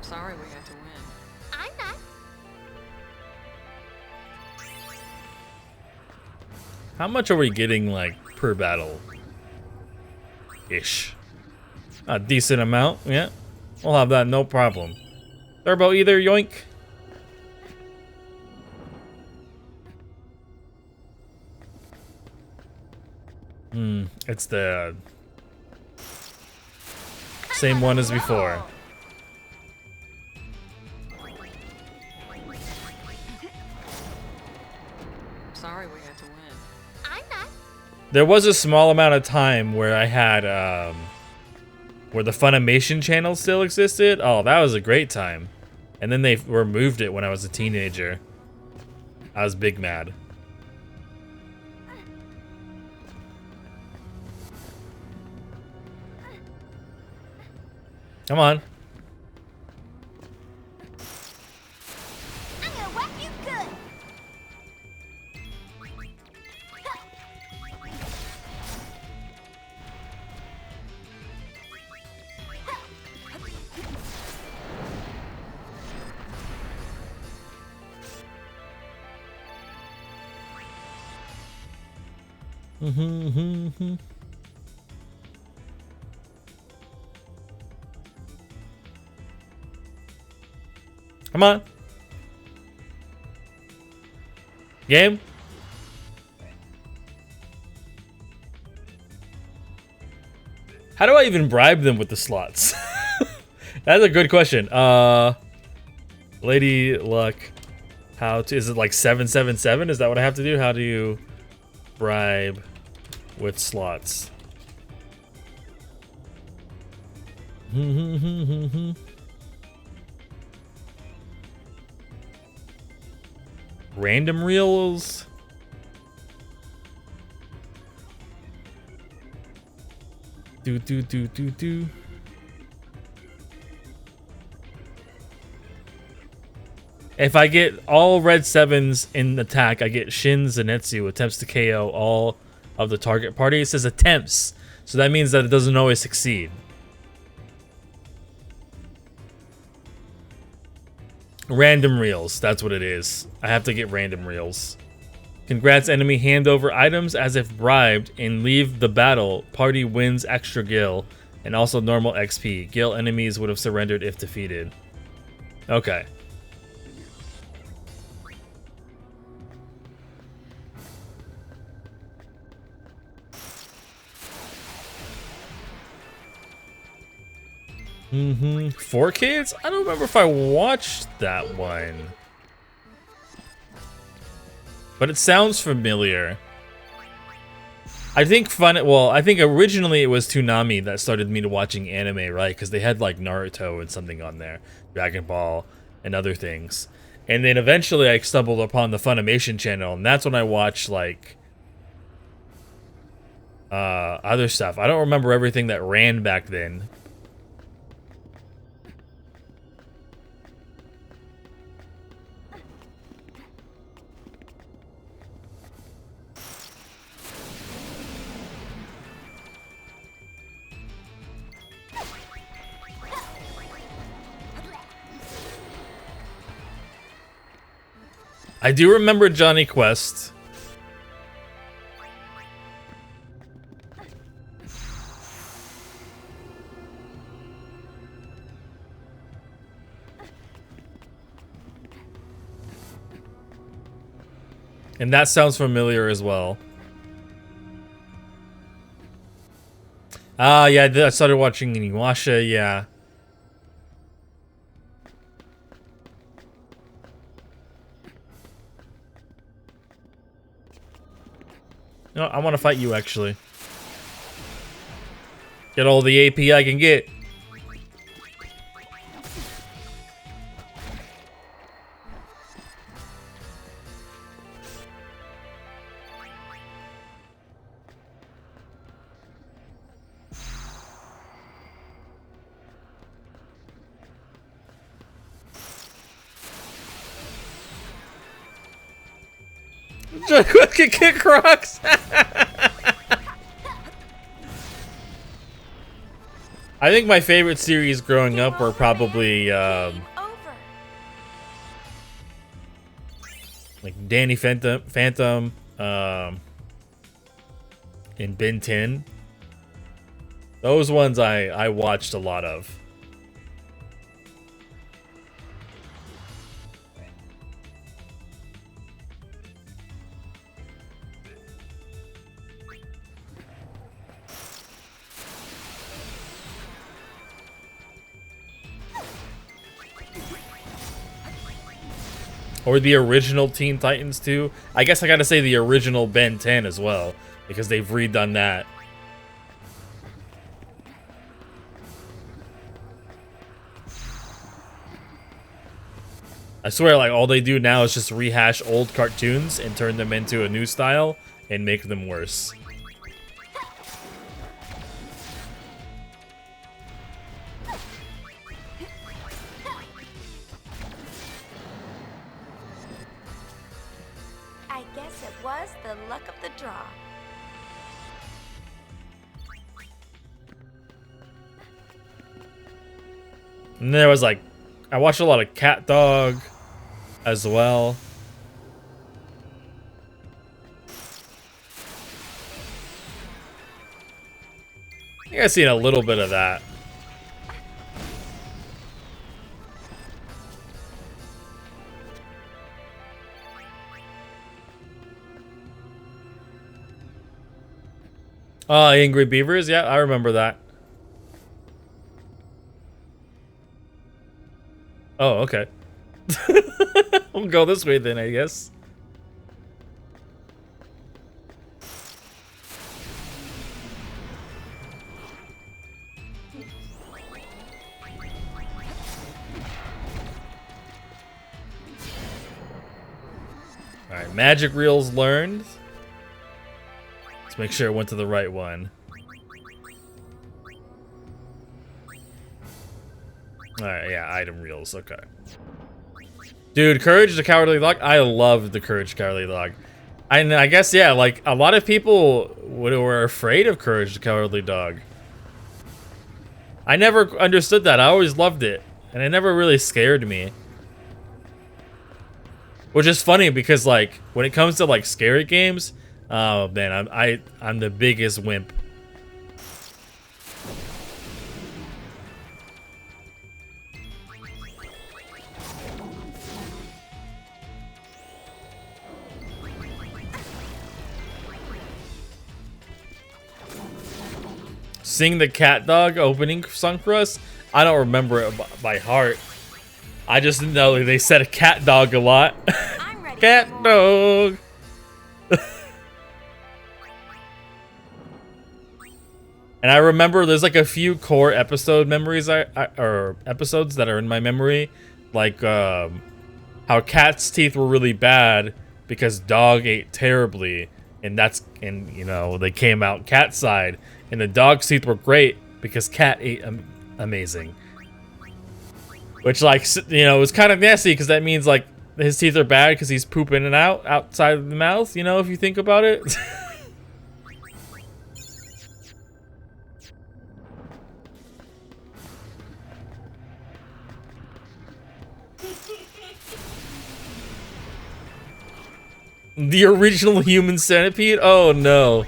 Sorry we had to win. I'm not. How much are we getting, like, per battle? Ish. A decent amount, yeah. We'll have that, no problem. Turbo either, yoink. It's the same one as before. Sorry we had to win. I'm not. There was a small amount of time where I had, where the Funimation channel still existed. Oh, that was a great time. And then they removed it when I was a teenager. I was big mad. Come on. I'm gonna whack you good. Come on. Game? How do I even bribe them with the slots? That's a good question. Lady Luck. How to, is it like 777? Is that what I have to do? How do you bribe with slots? Random reels? Do. If I get all red 7s in attack, I get Shin Zenitsu attempts to KO all of the target party. It says attempts, so that means that it doesn't always succeed. Random reels, that's what it is. I have to get random reels. Congrats, enemy, hand over items as if bribed and leave the battle. Party wins extra gil and also normal XP. Gil enemies would have surrendered if defeated. Okay. Four Kids? I don't remember if I watched that one. But it sounds familiar. I think I think originally it was Toonami that started me to watching anime, right? Because they had like Naruto and something on there, Dragon Ball and other things. And then eventually I stumbled upon the Funimation channel, and that's when I watched like other stuff. I don't remember everything that ran back then. I do remember Johnny Quest. And that sounds familiar as well. Ah, yeah, I started watching Inuyasha, yeah. No, I want to fight you, actually. Get all the AP I can get. Kick rocks. I think my favorite series growing up were probably Over. like Danny Phantom, and Ben 10. Those ones I watched a lot of. Or the original Teen Titans too. I guess I gotta say the original Ben 10 as well, because they've redone that. I swear, like, all they do now is just rehash old cartoons and turn them into a new style and make them worse. I guess it was the luck of the draw. And there was like, I watched a lot of Cat Dog as well. I think I've seen a little bit of that. Oh, Angry Beavers? Yeah, I remember that. Oh, okay. We'll go this way then, I guess. Alright, magic reels learned. Let's make sure it went to the right one. Alright, yeah, item reels, okay. Dude, Courage the Cowardly Dog, I love the Courage the Cowardly Dog. I guess, yeah, like, a lot of people were afraid of Courage the Cowardly Dog. I never understood that, I always loved it. And it never really scared me. Which is funny because, like, when it comes to, like, scary games, oh, man, I'm the biggest wimp. Sing the Cat Dog opening song for us? I don't remember it by heart. I just know they said a cat dog a lot. I'm ready. Cat dog. And I remember there's like a few core episode memories or episodes that are in my memory, like how Cat's teeth were really bad because Dog ate terribly, and you know, they came out Cat's side, and the Dog's teeth were great because Cat ate amazing. Which, like, you know, was kind of nasty because that means, like, his teeth are bad because he's pooping it out outside of the mouth, you know, if you think about it. The original human centipede? Oh, no.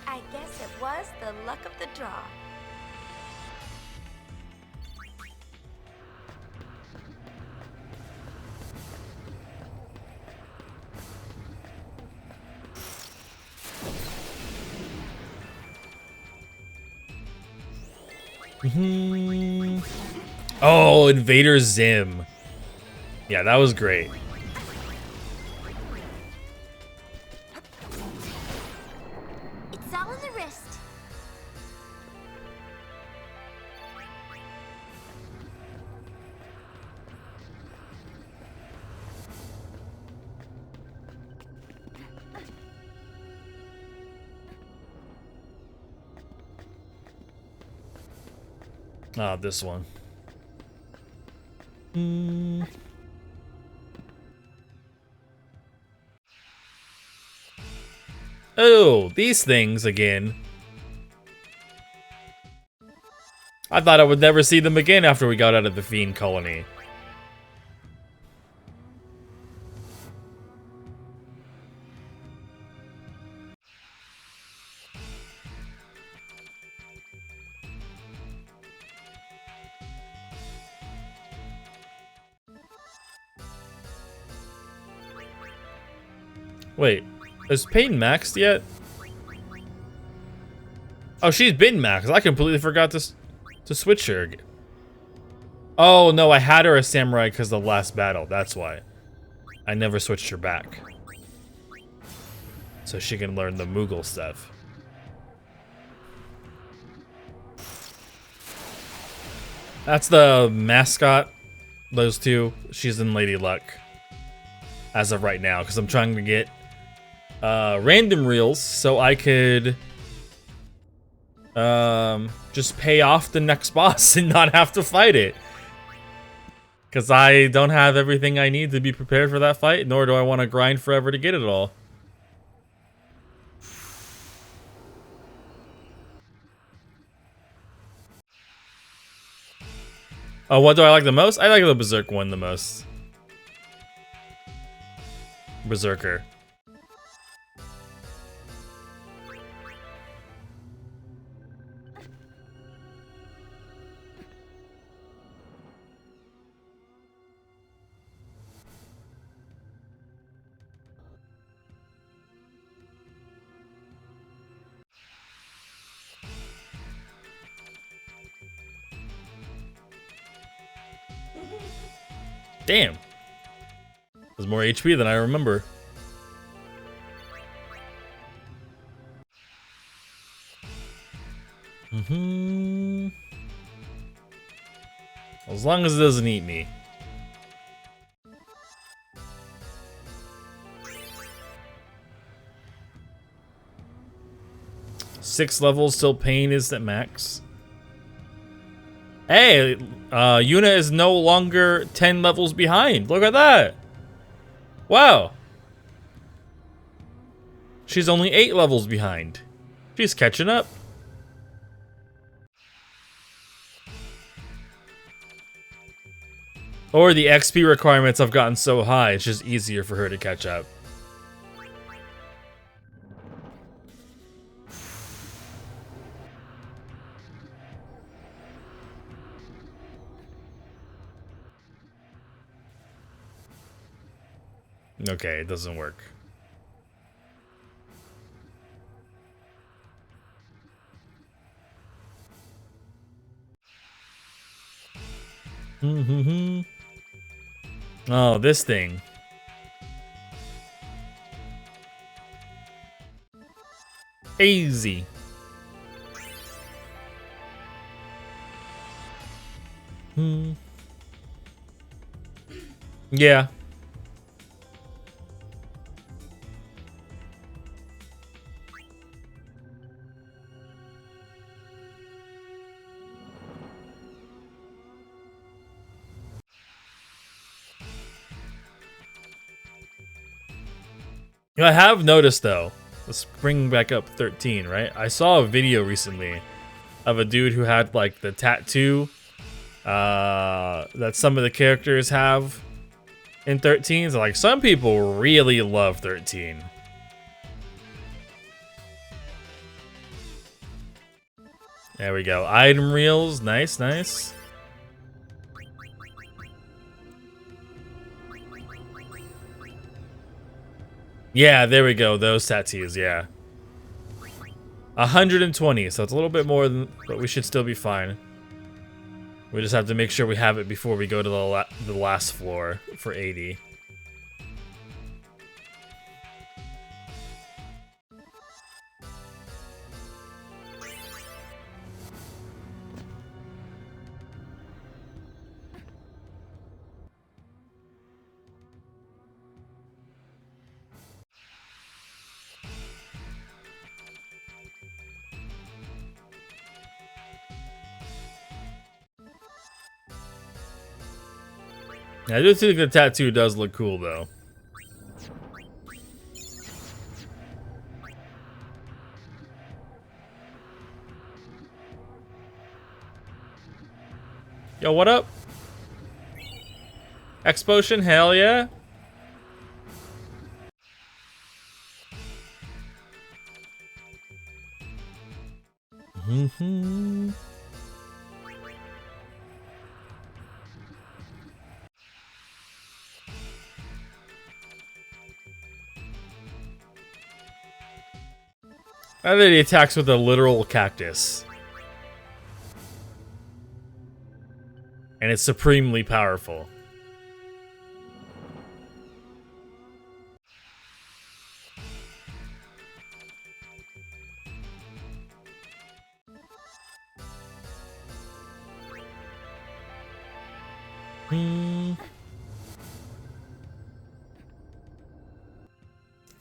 I guess it was the luck of the draw. Oh, Invader Zim. Yeah, that was great. It's all in the wrist. Ah, this one. Hmm. Oh, these things again. I thought I would never see them again after we got out of the Fiend colony. Wait, is Payne maxed yet? Oh, she's been maxed. I completely forgot to switch her. Oh no, I had her as samurai because of the last battle. That's why. I never switched her back. So she can learn the Moogle stuff. That's the mascot. Those two. She's in Lady Luck. As of right now. Because I'm trying to get random reels so I could just pay off the next boss and not have to fight it. Because I don't have everything I need to be prepared for that fight, nor do I want to grind forever to get it all. Oh, what do I like the most? I like the Berserk one the most. Berserker. Damn. There's more HP than I remember. As long as it doesn't eat me. Six levels till Pain is at max. Hey, Yuna is no longer 10 levels behind. Look at that. Wow. She's only 8 levels behind. She's catching up. Or the XP requirements have gotten so high, it's just easier for her to catch up. Okay, it doesn't work. Oh, this thing. Easy. Yeah. I have noticed though, let's bring back up 13, right? I saw a video recently of a dude who had like the tattoo that some of the characters have in 13. So like some people really love 13. There we go. Item reels, nice, nice. Yeah, there we go. Those tattoos, yeah. 120, so it's a little bit more than, but we should still be fine. We just have to make sure we have it before we go to the last floor for 80. Yeah, I do think the tattoo does look cool, though. Yo, what up? X-Potion, hell yeah. I think he attacks with a literal cactus. And it's supremely powerful.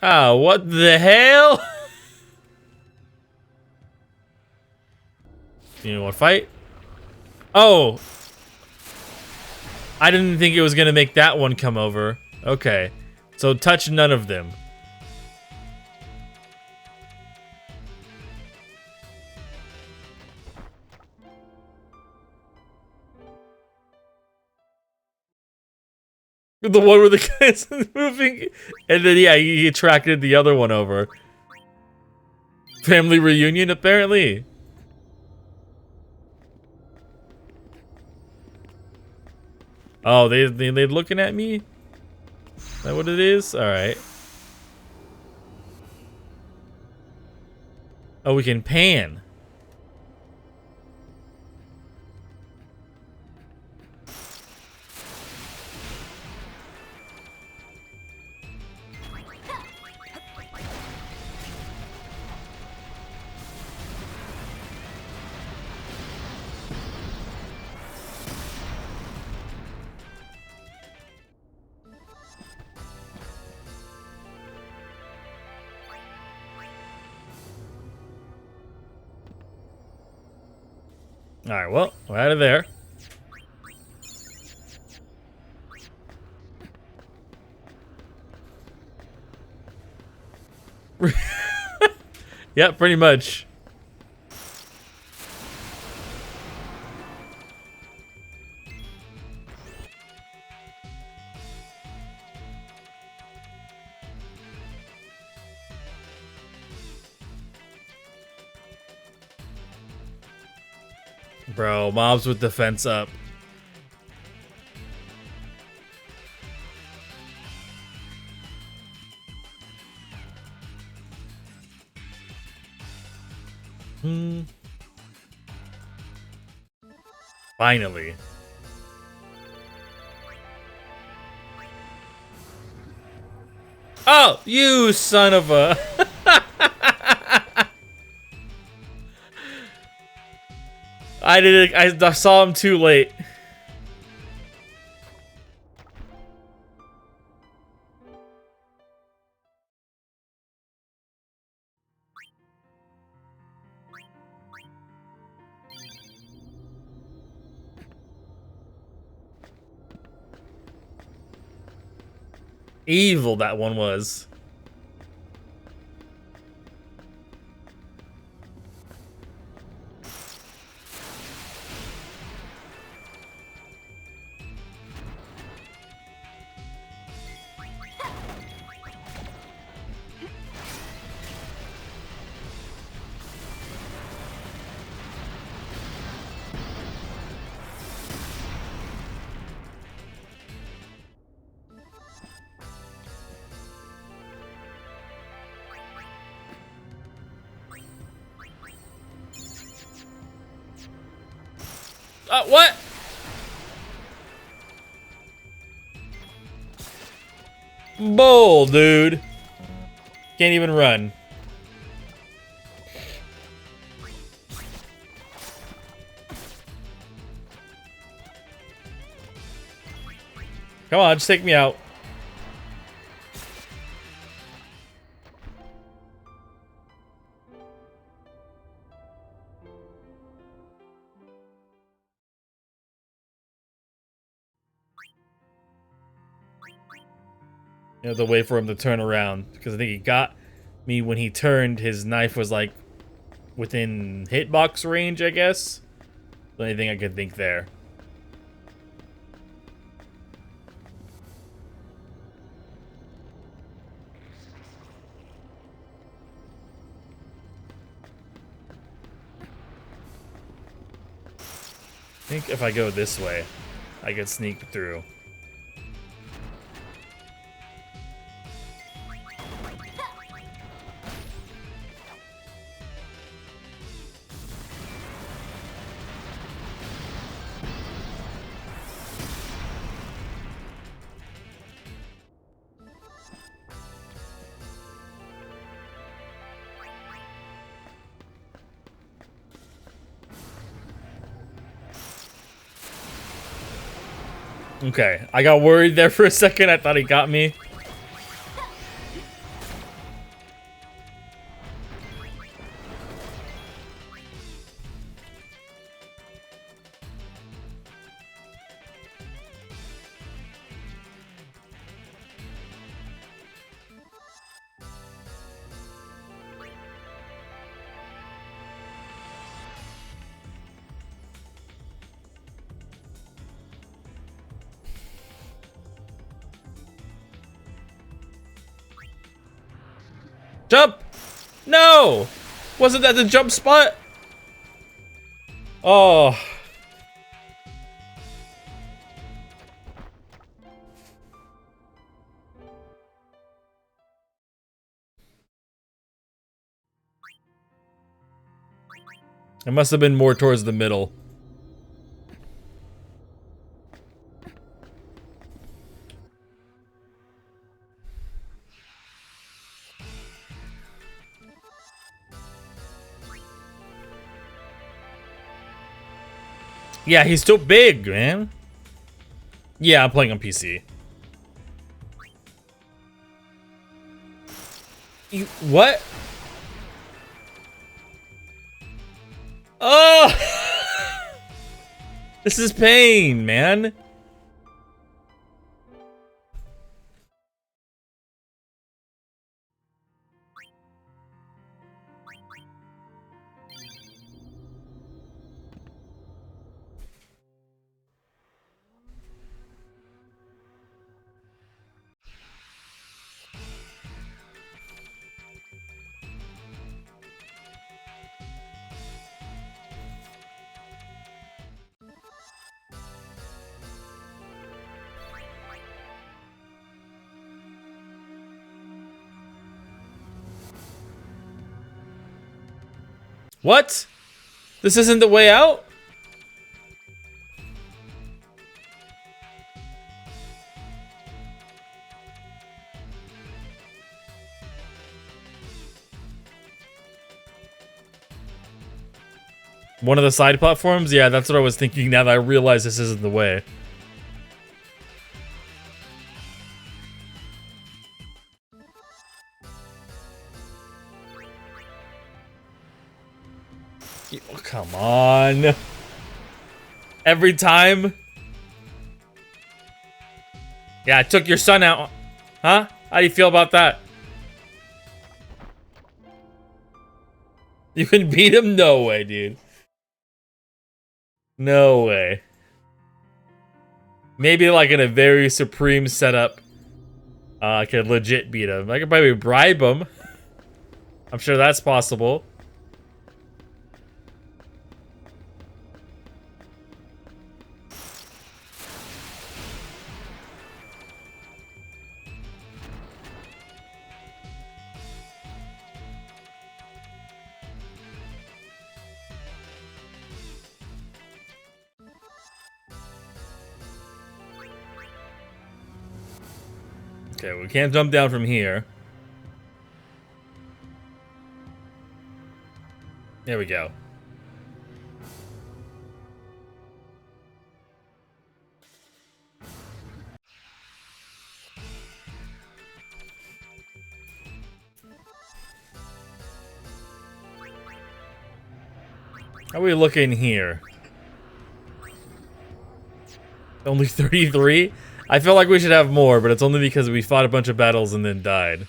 Ah, what the hell? You want to fight? Oh! I didn't think it was gonna make that one come over. Okay. So touch none of them. The one where the guy's moving, and then yeah, he attracted the other one over. Family reunion, apparently. Oh, they looking at me? Is that what it is? All right. Oh, we can pan. All right, well, we're out of there. Yeah, pretty much. Bro, mobs with defense up. Finally. Oh, you son of a... I saw him too late. Evil that one was. What? Bull, dude. Can't even run. Come on, just take me out. You know, the way for him to turn around. Because I think he got me when he turned, his knife was like within hitbox range, I guess. The only thing I could think there. I think if I go this way, I could sneak through. Okay, I got worried there for a second. I thought he got me. Jump! No! Wasn't that the jump spot? Oh. It must have been more towards the middle. Yeah, he's still big, man. Yeah, I'm playing on PC. You, what? Oh! This is pain, man. What? This isn't the way out? One of the side platforms? Yeah, that's what I was thinking now that I realize this isn't the way. Oh, come on. Every time? Yeah, I took your son out. Huh? How do you feel about that? You can beat him? No way, dude. No way. Maybe like in a very supreme setup, I could legit beat him. I could probably bribe him. I'm sure that's possible. Okay, we can't jump down from here. There we go. How are we looking here? Only 33? I feel like we should have more, but it's only because we fought a bunch of battles and then died.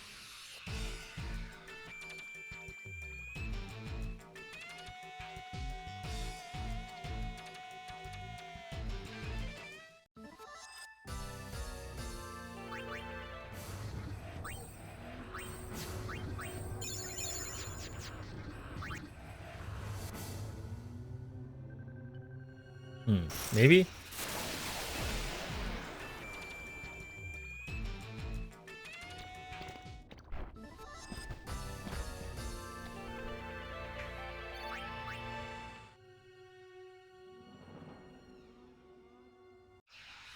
Maybe?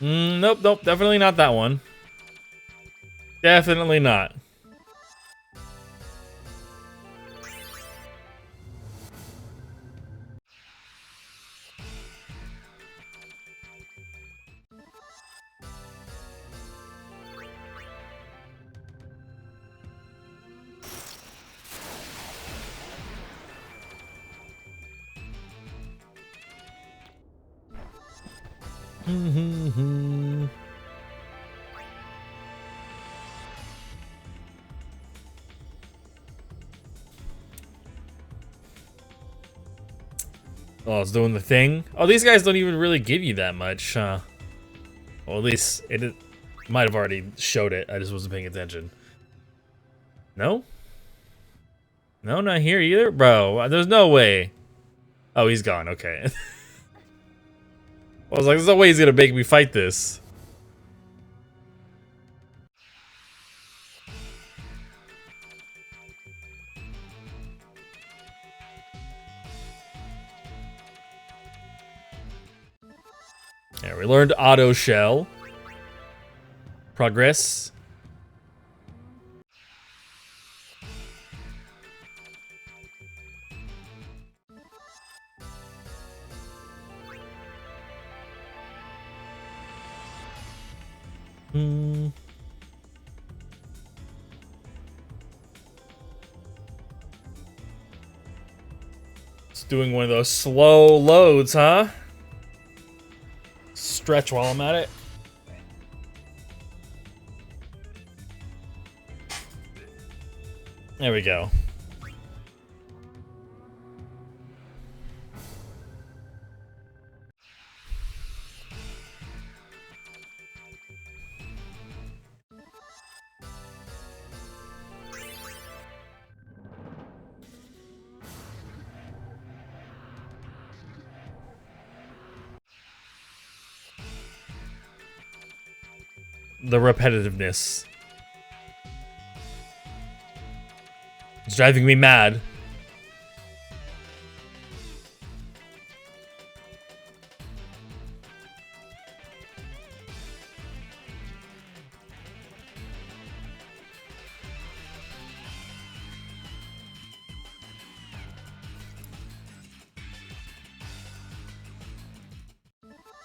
Nope, nope, definitely not that one. Definitely not. Oh, it's doing the thing. Oh, these guys don't even really give you that much. Well, at least it might have already showed it. I just wasn't paying attention. No? No, not here either? Bro, there's no way. Oh, he's gone. Okay. I was like, there's no way he's gonna make me fight this. Yeah, we learned auto shell. Progress. It's doing one of those slow loads, huh? Stretch while I'm at it. There we go. The repetitiveness. It's driving me mad.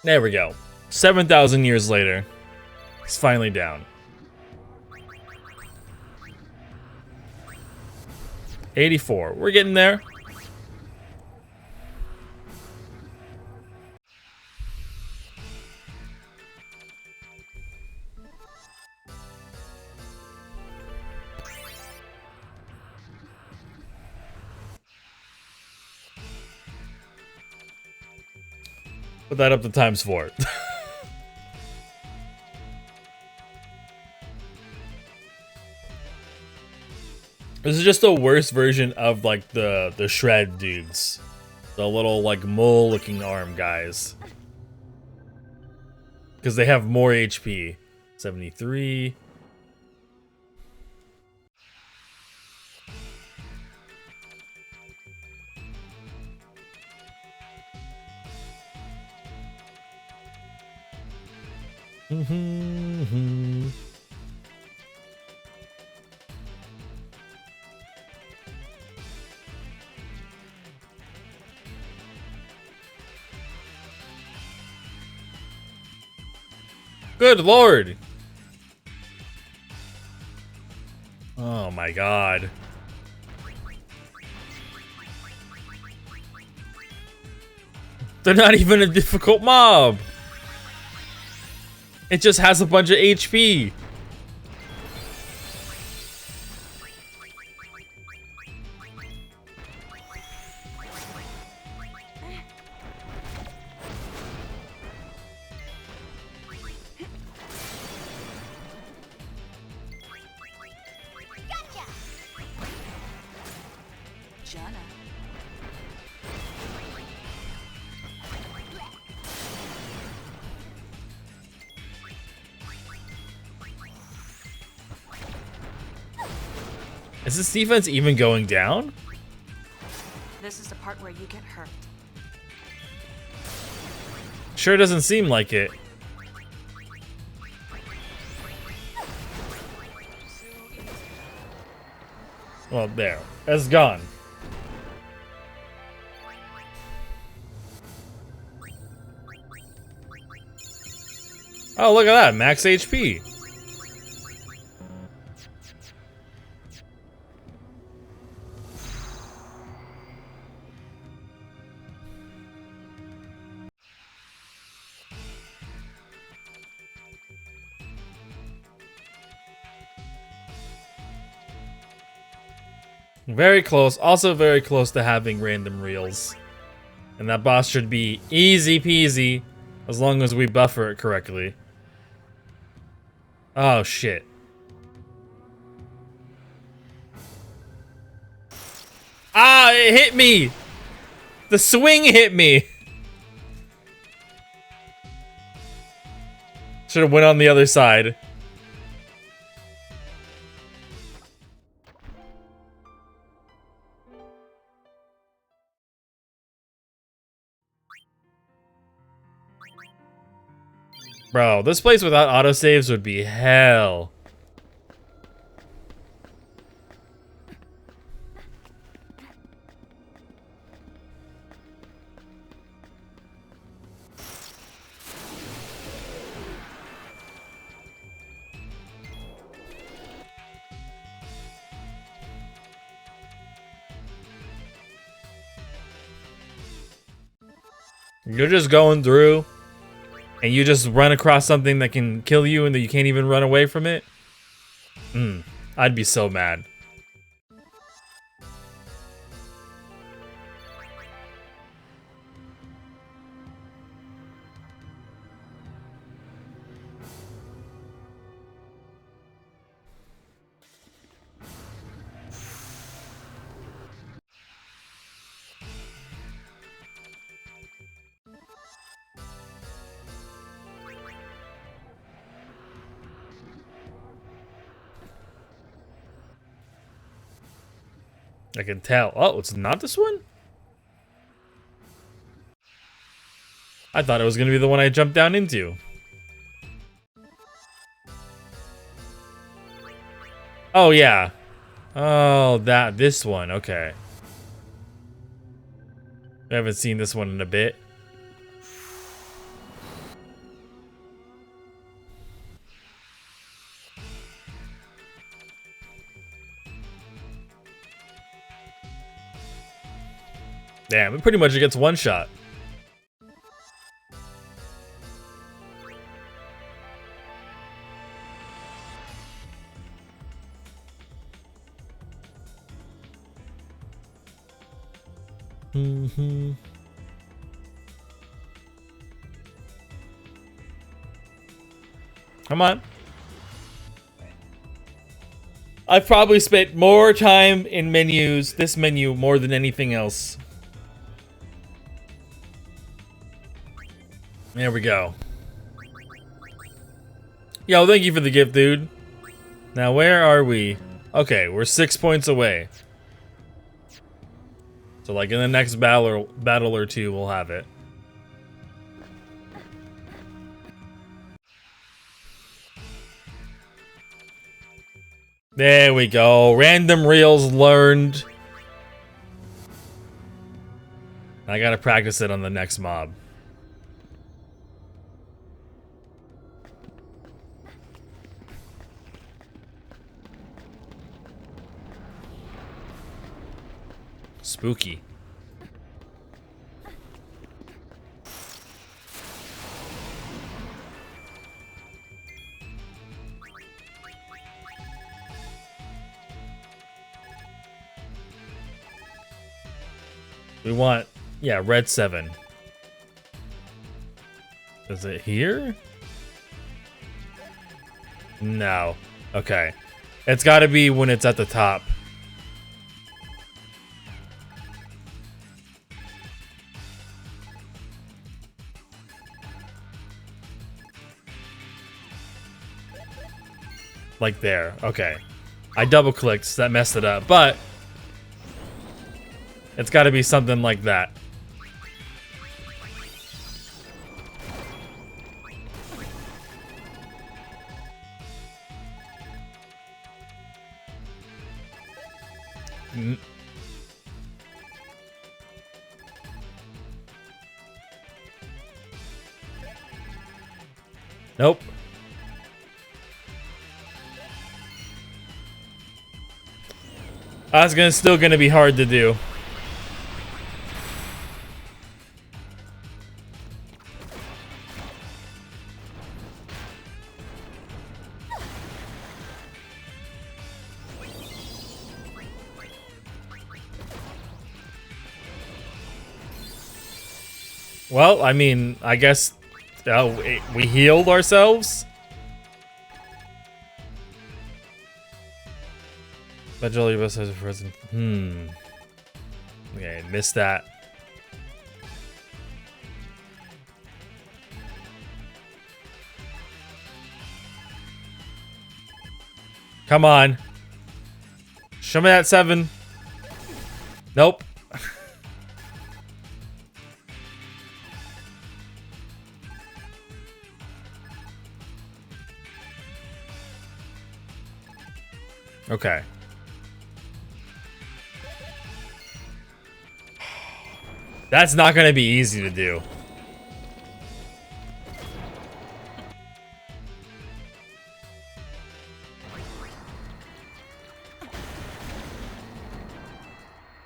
There we go. 7,000 years later. He's finally down. 84. We're getting there. Put that up to ×4. This is just a worse version of like the shred dudes. The little like mole looking arm guys. Because they have more HP. 73. Good lord. Oh my god. They're not even a difficult mob. It just has a bunch of HP. Jana. Is this defense even going down? This is the part where you get hurt. Sure doesn't seem like it. Well, there. It's gone. Oh, look at that. Max HP. Very close. Also very close to having random reels. And that boss should be easy peasy as long as we buffer it correctly. Oh, shit. Ah, it hit me! The swing hit me! Should have went on the other side. Bro, this place without autosaves would be hell. You're just going through and you just run across something that can kill you and that you can't even run away from it? I'd be so mad. I can tell. Oh, it's not this one? I thought it was gonna be the one I jumped down into. Oh, yeah. Oh, this one. Okay. I haven't seen this one in a bit. Damn, it pretty much gets one shot. Come on. I've probably spent more time in this menu, more than anything else. There we go. Yo, thank you for the gift, dude. Now, where are we? Okay, we're 6 points away. So, like, in the next battle or two, we'll have it. There we go. Random reels learned. I gotta practice it on the next mob. Spooky. We want, yeah, red 7. Is it here? No. Okay. It's got to be when it's at the top. Like there. Okay. I double clicked, so that messed it up. But it's got to be something like that. Nope. That's still gonna be hard to do. Well, I mean, I guess we healed ourselves. But Jolie Bus has a present. Okay, missed that. Come on. Show me that 7. Nope. Okay. That's not gonna be easy to do.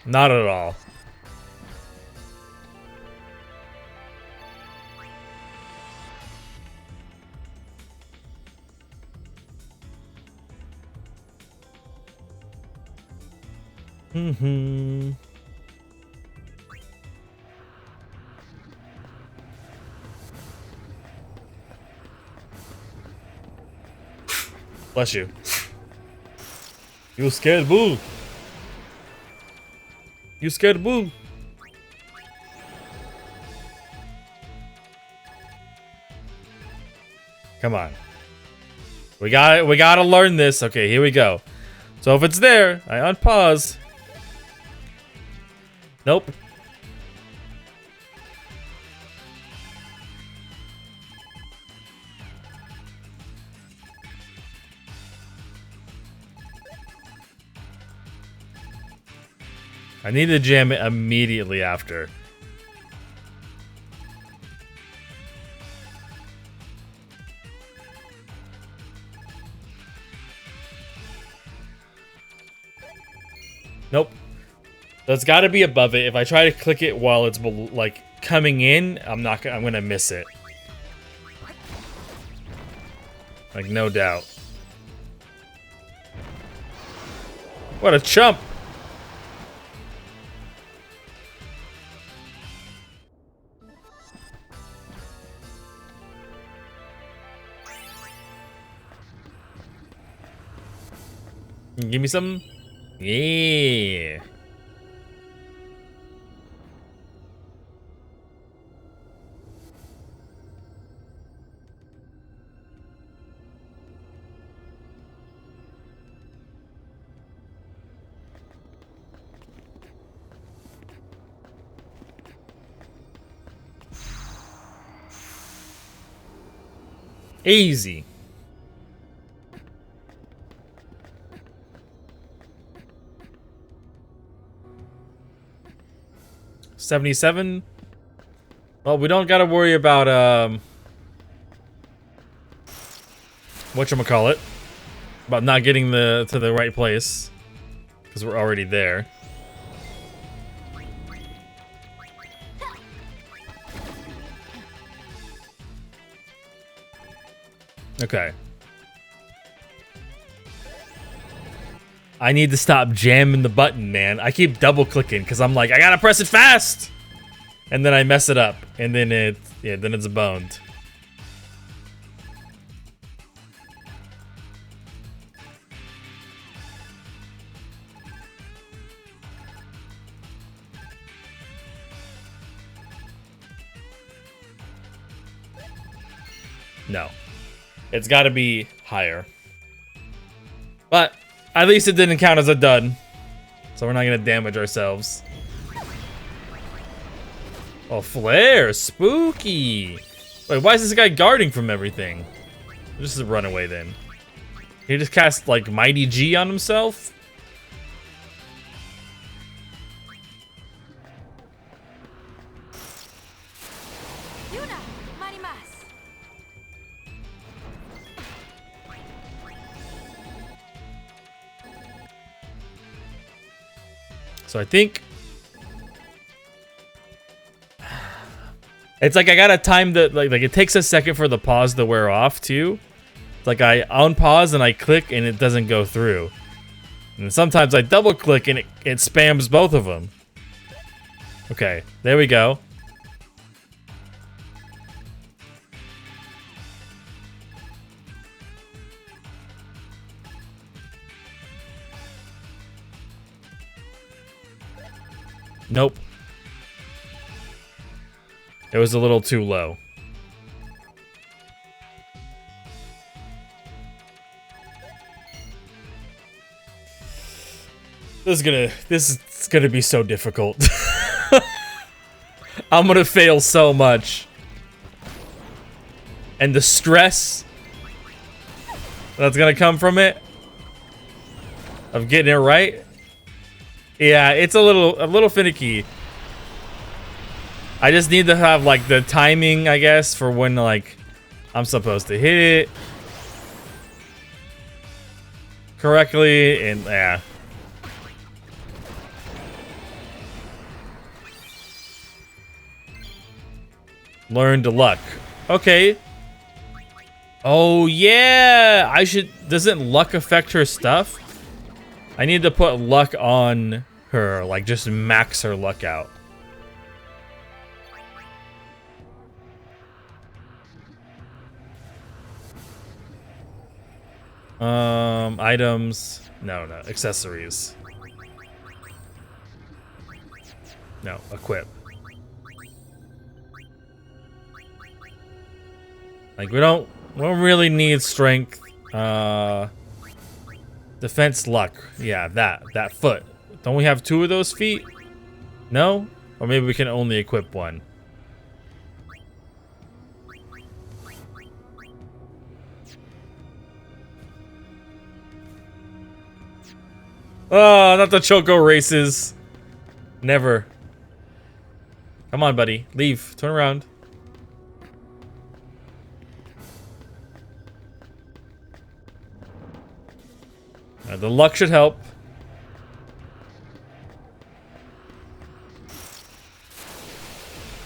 Not at all. Bless you. You scared bull. You scared bull. Come on. We gotta learn this. Okay, here we go. So if it's there, I unpause. Nope. I need to jam it immediately after. Nope. That's got to be above it. If I try to click it while it's like coming in, I'm gonna miss it. Like no doubt. What a chump. Give me some. Yeah. Easy. $77. Well, we don't gotta worry about whatchamacallit, about not getting to the right place, because we're already there. Okay. I need to stop jamming the button, man. I keep double clicking because I'm like, I gotta press it fast, and then I mess it up, and then then it's boned. No, it's got to be higher. But at least it didn't count as a dud, so we're not gonna damage ourselves. Oh, flare, spooky. Wait, why is this guy guarding from everything? Just run away then. He just cast like Mighty G on himself. Yuna, Marimas. So I think it's like I gotta time the like it takes a second for the pause to wear off too. It's like I unpause and I click and it doesn't go through. And sometimes I double click and it spams both of them. Okay, there we go. Nope. It was a little too low. This is gonna be so difficult. I'm gonna fail so much. And the stress that's gonna come from it of getting it right. Yeah, it's a little finicky. I just need to have like the timing, I guess, for when like I'm supposed to hit it correctly, and yeah. Learn to luck. Okay. Oh yeah, I should. Doesn't luck affect her stuff? I need to put luck on her, like just max her luck out. Items. No, accessories. No, equip. Like we don't really need strength. Defense, luck. Yeah, that foot. Don't we have 2 of those feet? No? Or maybe we can only equip 1. Oh, not the Choco races. Never. Come on, buddy. Leave. Turn around. The luck should help.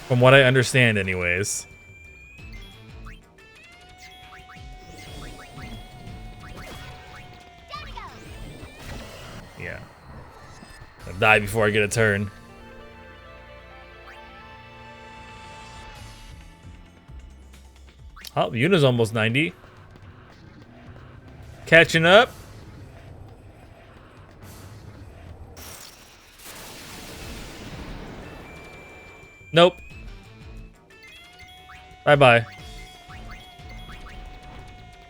From what I understand, anyways. Yeah. I'll die before I get a turn. Oh, Yuna's almost 90. Catching up. Nope. Bye-bye.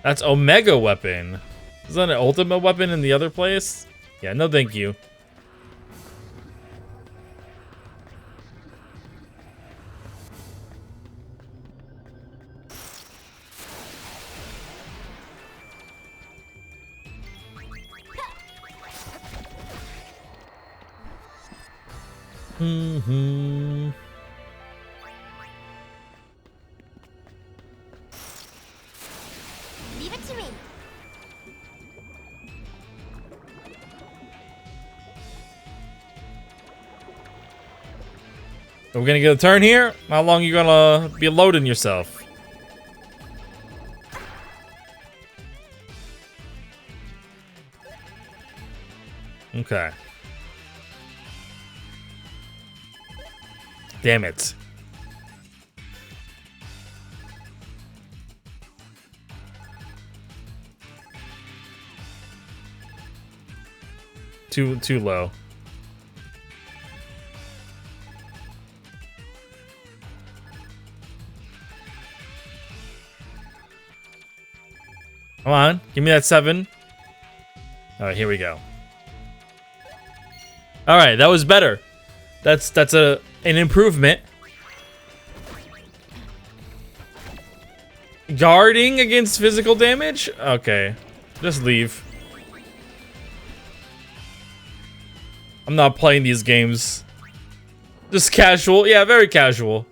That's Omega weapon. Is that an ultimate weapon in the other place? Yeah, no thank you. Mm-hmm. Leave it to me. Are we gonna get a turn here? How long are you gonna be loading yourself? Okay. Damn it. Too low. Come on, give me that 7. All right, here we go. All right, that was better. That's an improvement. Guarding against physical damage? Okay, just leave. I'm not playing these games. Just casual. Yeah, very casual.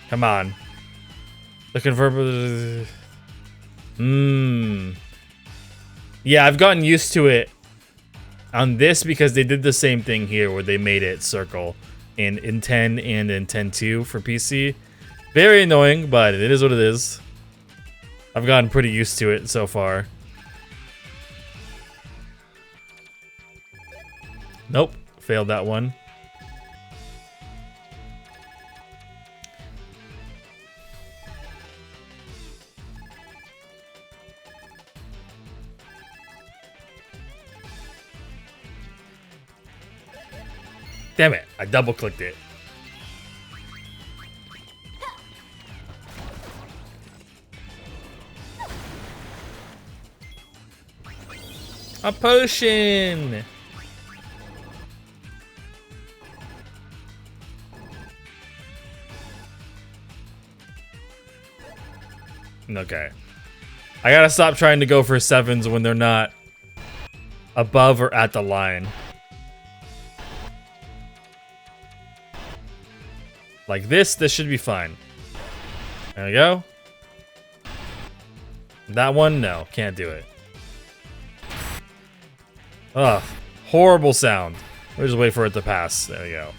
Come on. Looking for... Yeah, I've gotten used to it on this because they did the same thing here where they made it circle in 10 and in 10.2 for PC. Very annoying, but it is what it is. I've gotten pretty used to it so far. Nope, failed that one. Damn it, I double clicked it. A potion! Okay. I gotta stop trying to go for 7s when they're not above or at the line. Like this should be fine. There we go. That one, no, can't do it. Ugh, horrible sound. We'll just wait for it to pass. There we go.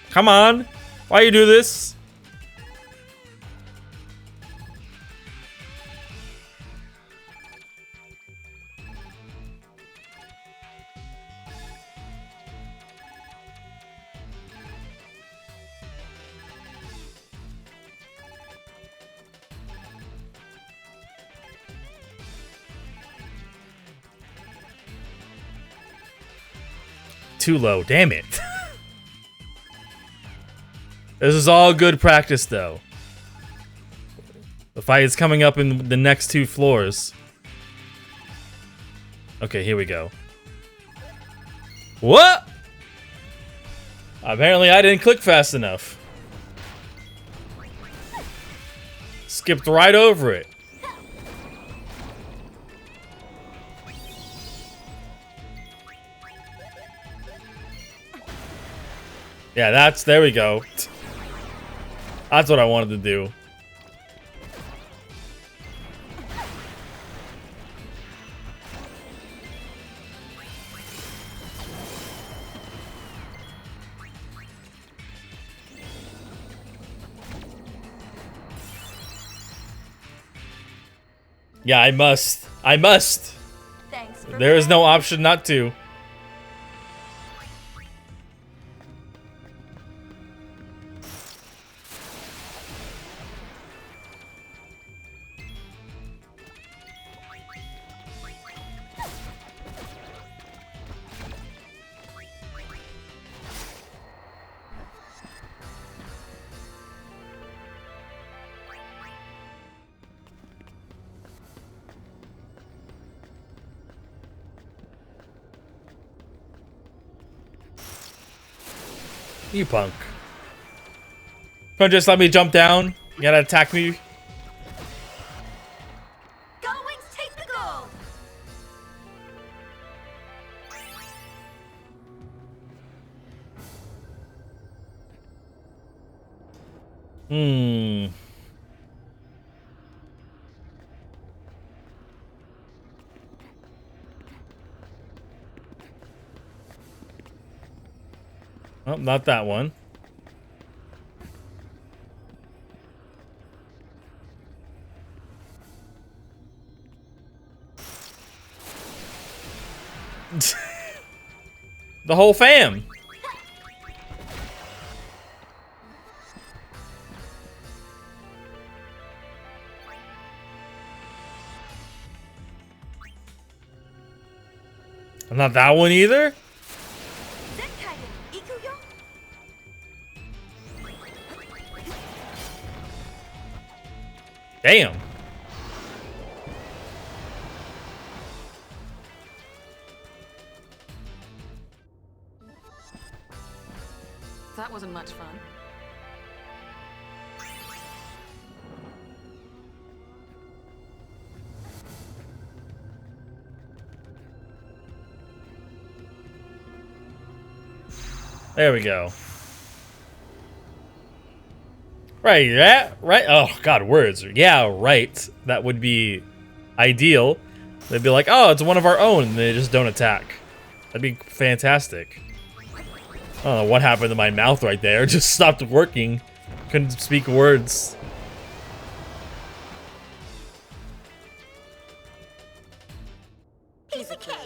Come on! Why you do this? Too low, damn it. This is all good practice though. The fight is coming up in the next 2 floors. Okay, here we go. What? Apparently I didn't click fast enough. Skipped right over it. Yeah, there we go. That's what I wanted to do. Yeah, I must. I must. Thanks. There is no option not to. You punk. Don't just let me jump down. You gotta attack me. Go Wings, take the gold! Oh, not that one. The whole fam. Not that one either. Damn. That wasn't much fun. There we go. Right, yeah, right. Oh, God, words. Yeah, right. That would be ideal. They'd be like, oh, it's one of our own, and they just don't attack. That'd be fantastic. I don't know what happened to my mouth right there. It just stopped working. Couldn't speak words. Piece of cake!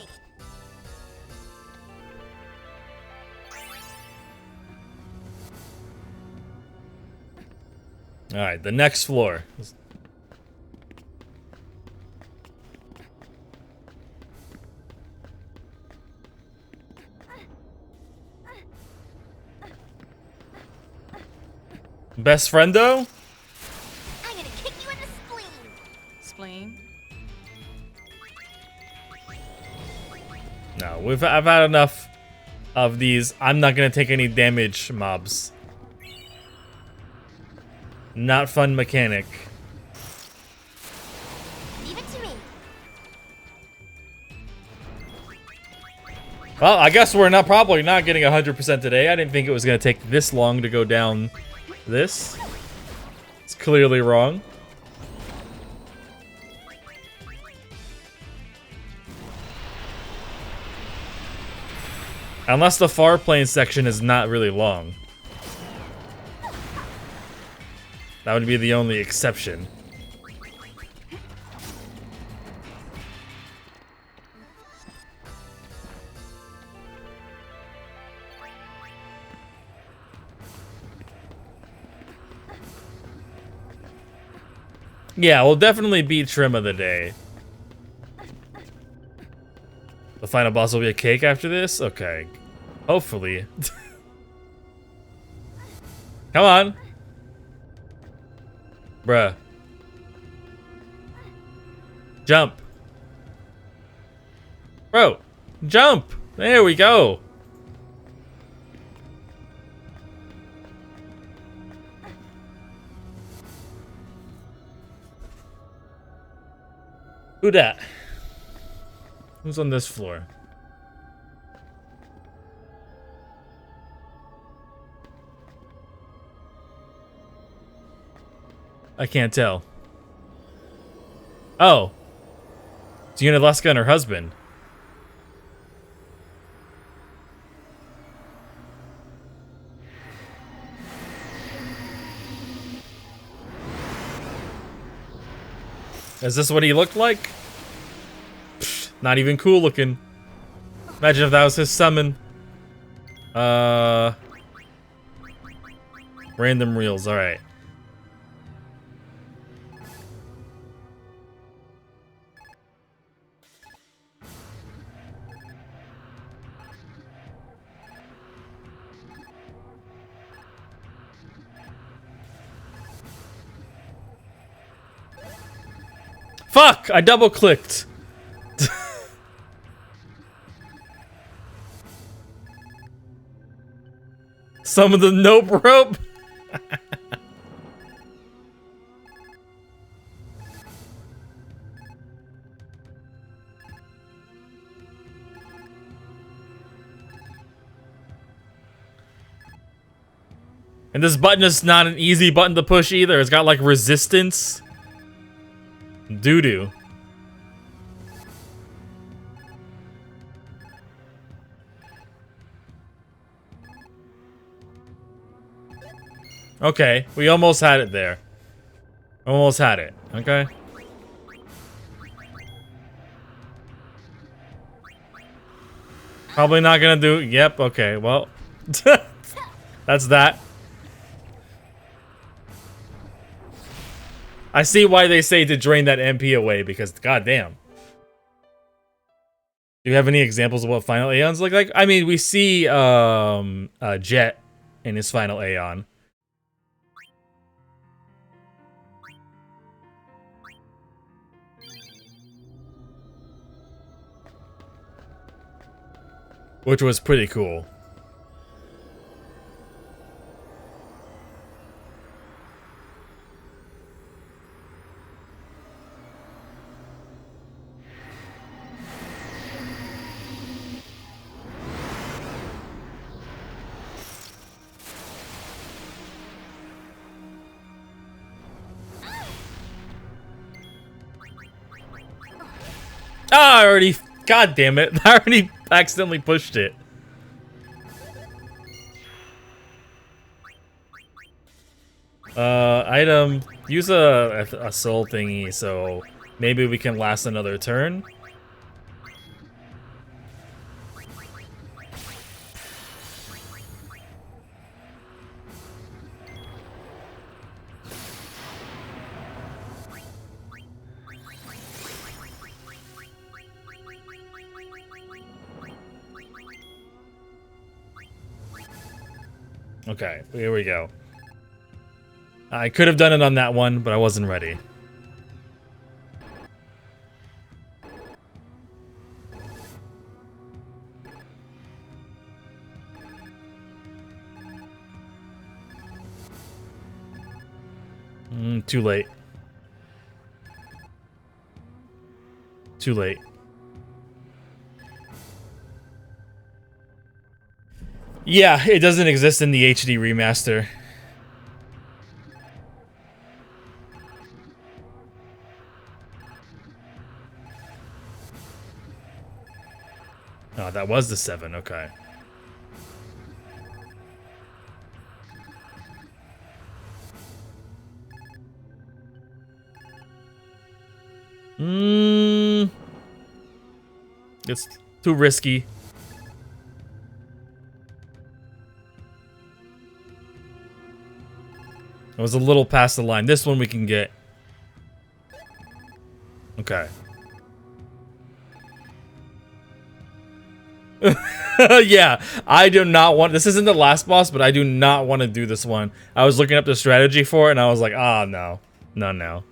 Alright, the next floor. Best friendo? I'm gonna kick you in the spleen! Spleen? No, I've had enough of these. I'm not gonna take any damage mobs. Not fun mechanic. Leave it to me. Well, I guess we're probably not getting 100% today. I didn't think it was gonna take this long to go down this. It's clearly wrong. Unless the far plane section is not really long. That would be the only exception. Yeah, we'll definitely beat Trim of the day. The final boss will be a cake after this? Okay. Hopefully. Come on. Bruh. Jump. Bro, jump. There we go. Who dat? Who's on this floor? I can't tell. Oh. It's Unileska and her husband. Is this what he looked like? Pfft, not even cool looking. Imagine if that was his summon. Random reels, alright. Fuck! I double clicked. Some of the nope rope. And this button is not an easy button to push either. It's got like resistance. Doo-doo. Okay, we almost had it there. Almost had it, okay? Probably not gonna do, yep, okay, well. That's that. I see why they say to drain that MP away, because goddamn. Do you have any examples of what final Aeons look like? I mean, we see Jet in his final Aeon. Which was pretty cool. Ah, I already, god damn it, I already accidentally pushed it. Item, use a soul thingy, so maybe we can last another turn. Okay, here we go. I could have done it on that one, but I wasn't ready. Too late. Too late. Yeah, it doesn't exist in the HD remaster. Oh, that was the 7, okay. It's too risky. It was a little past the line. This one we can get. Okay. Yeah, I do not want... This isn't the last boss, but I do not want to do this one. I was looking up the strategy for it, and I was like, ah, no. No, no.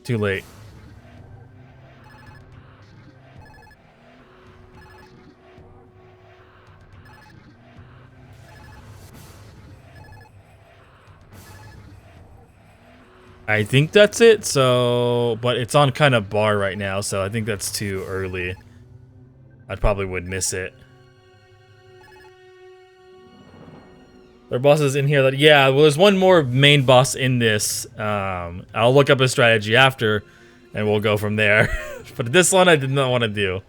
Too late. I think that's it, so... But it's on kind of bar right now, so I think that's too early. I probably would miss it. There are bosses in here that... Yeah, well, there's one more main boss in this. I'll look up his strategy after, and we'll go from there. But this one I did not want to do.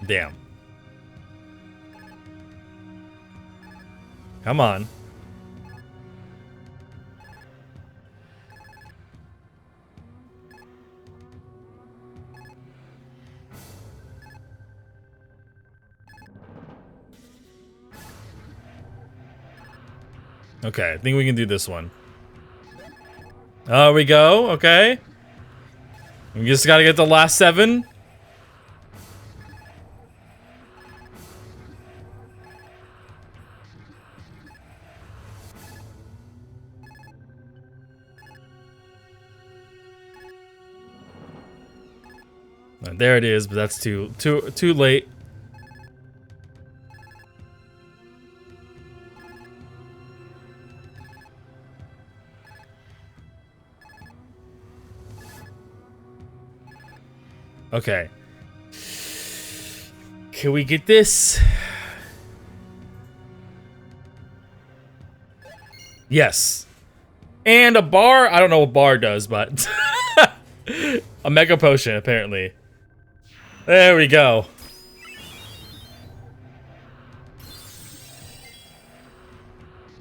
Damn. Come on. Okay, I think we can do this one. There we go, okay. We just gotta get the last 7. There it is, but that's too late. Okay. Can we get this? Yes. And a bar? I don't know what bar does, but a mega potion, apparently. There we go.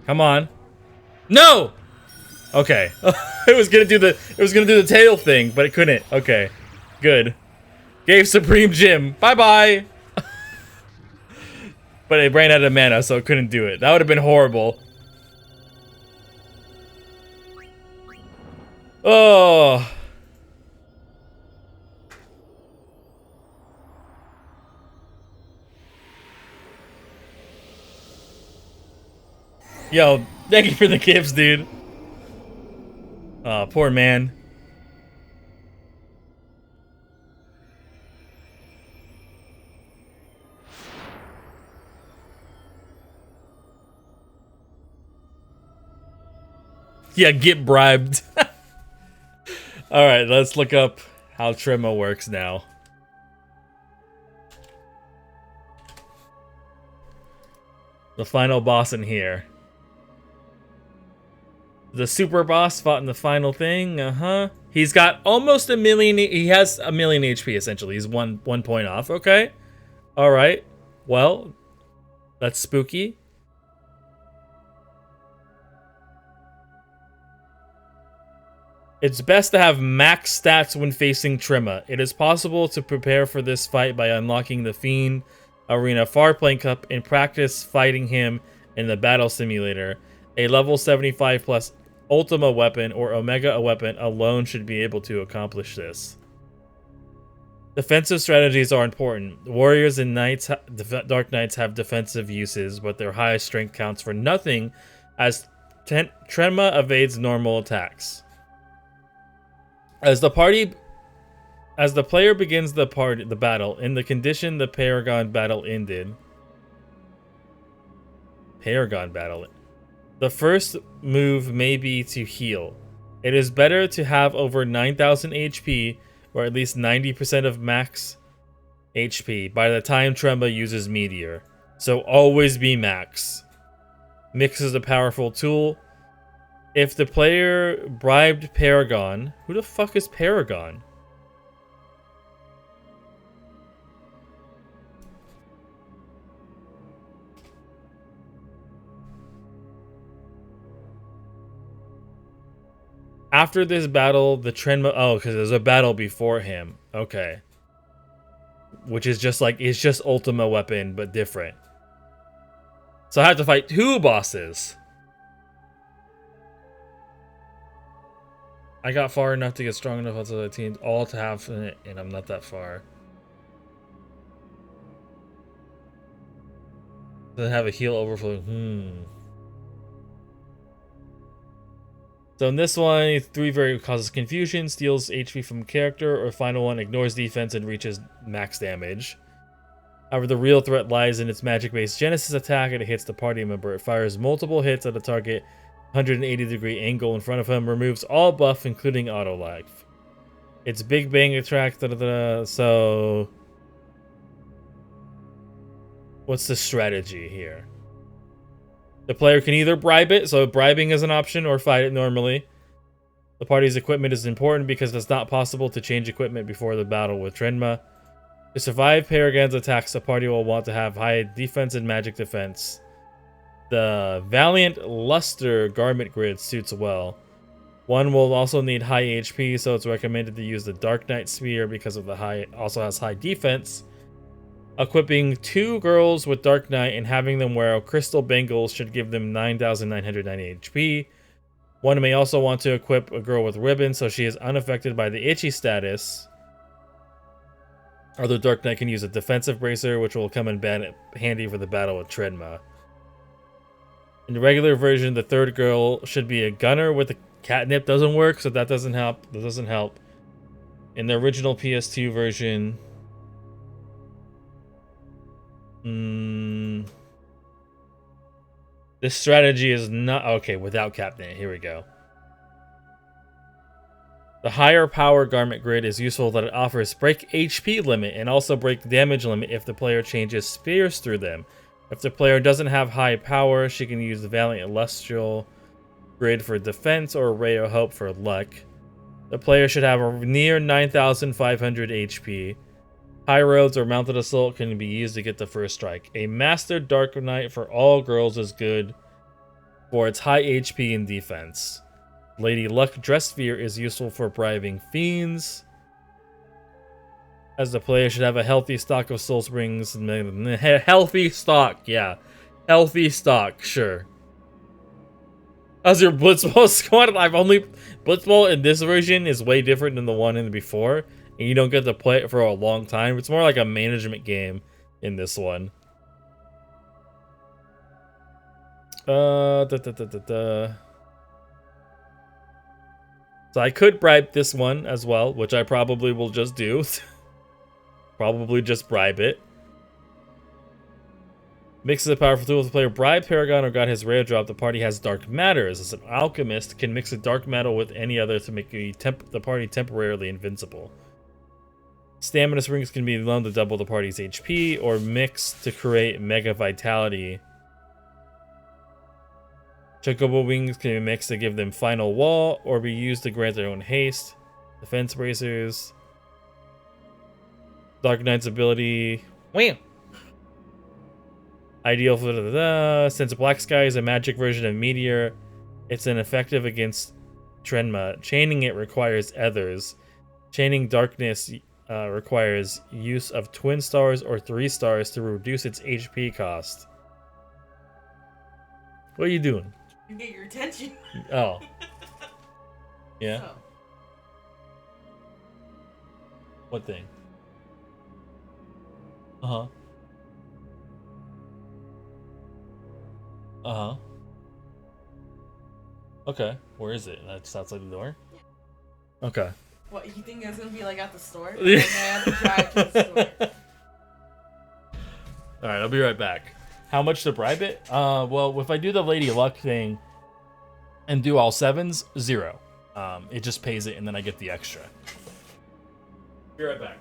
Come on. No! Okay. It was gonna do the tail thing, but it couldn't. Okay. Good. Gave Supreme Gym. Bye-bye. But it ran out of mana, so it couldn't do it. That would have been horrible. Oh. Yo, thank you for the gifts, dude. Oh, poor man. Yeah, get bribed. Alright, let's look up how Trema works now. The final boss in here. The super boss fought in the final thing. He's got almost a million. He has a million HP essentially. He's one point off. Okay. All right. Well, that's spooky. It's best to have max stats when facing Trema. It is possible to prepare for this fight by unlocking the Fiend Arena Farplane Cup and practice fighting him in the Battle Simulator. A level 75 plus Ultima weapon or Omega weapon alone should be able to accomplish this. Defensive strategies are important. Warriors and knights, Dark Knights have defensive uses, but their highest strength counts for nothing as Trema evades normal attacks. As the player begins the battle, in the condition the Paragon battle ended. The first move may be to heal. It is better to have over 9,000 HP, or at least 90% of max HP, by the time Trema uses Meteor. So always be max. Mix is a powerful tool. If the player bribed Paragon... Who the fuck is Paragon? After this battle, the Trema... Oh, because there's a battle before him. Okay. Which is just like... It's just Ultima weapon, but different. So I have to fight 2 bosses. I got far enough to get strong enough as other teams all to have it, and I'm not that far. Doesn't have a heal overflow. So in this one, 3 very causes confusion, steals HP from character, or final one ignores defense and reaches max damage. However, the real threat lies in its magic-based Genesis attack, and it hits the party member. It fires multiple hits at a target 180-degree angle in front of him, removes all buff, including auto life. Its Big Bang attack, so... What's the strategy here? The player can either bribe it, so bribing is an option, or fight it normally. The party's equipment is important because it's not possible to change equipment before the battle with Trema. To survive Paragon's attacks, the party will want to have high defense and magic defense. The Valiant Luster garment grid suits well. One will also need high HP, so it's recommended to use the Dark Knight Spear because of the also has high defense. Equipping 2 girls with Dark Knight and having them wear crystal bangles should give them 9,990 HP. One may also want to equip a girl with ribbon so she is unaffected by the itchy status. Or the Dark Knight can use a defensive bracer, which will come in handy for the battle with Trema. In the regular version, the 3rd girl should be a gunner with a catnip. Doesn't work, so that doesn't help. In the original PS2 version, this strategy is not okay without Captain. Here we go. The higher power garment grid is useful that it offers break HP limit and also break damage limit if the player changes spears through them. If the player doesn't have high power, she can use the Valiant Celestial grid for defense or Ray of Hope for luck. The player should have a near 9,500 HP. High roads or mounted assault can be used to get the first strike. A Master Dark Knight for all girls is good for its high HP and defense. Lady Luck Dress Sphere is useful for bribing fiends, as the player should have a healthy stock of soul springs. Healthy stock, yeah. Healthy stock, sure. How's your Blitzball squad? Blitzball in this version is way different than the one in the before, and you don't get to play it for a long time. It's more like a management game in this one. So I could bribe this one as well, which I probably will just do. Probably just bribe it. Mixes a powerful tool with the player. Bribe Paragon or got his rare drop. The party has dark matters. As an alchemist, can mix a dark metal with any other to make the party temporarily invincible. Stamina springs can be loaned to double the party's HP or mixed to create mega vitality. Chocobo wings can be mixed to give them final wall or be used to grant their own haste. Defense bracers. Dark Knight's ability. Wham! Ideal for since Black Sky is a magic version of Meteor, it's ineffective against Trenma. Chaining it requires Ethers. Chaining Darkness requires use of Twin Stars or 3 stars to reduce its HP cost. What are you doing? You get your attention. Oh. Yeah? So, What thing? Uh-huh. Uh-huh. Okay. Where is it? That's outside the door? Okay. what, you think it's gonna be like at the store? Like, I have to drive to the store. Alright, I'll be right back. How much to bribe it? Well, if I do the Lady Luck thing and do all 7s, 0. It just pays it and then I get the extra. Be right back.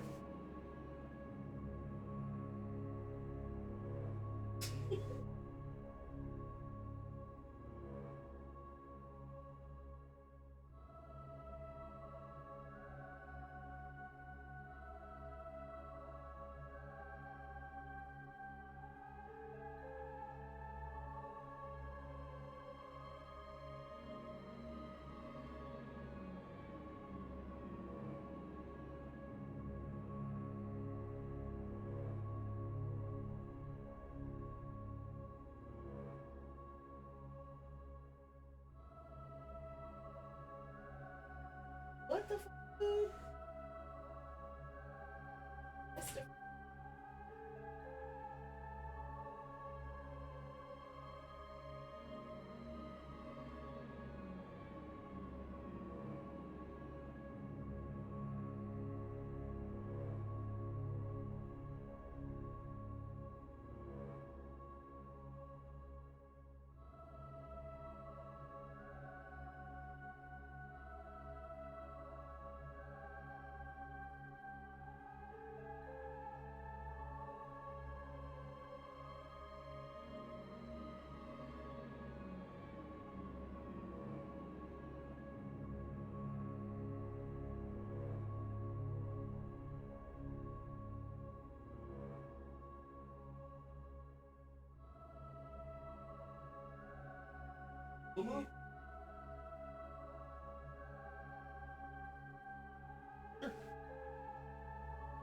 What the fuck?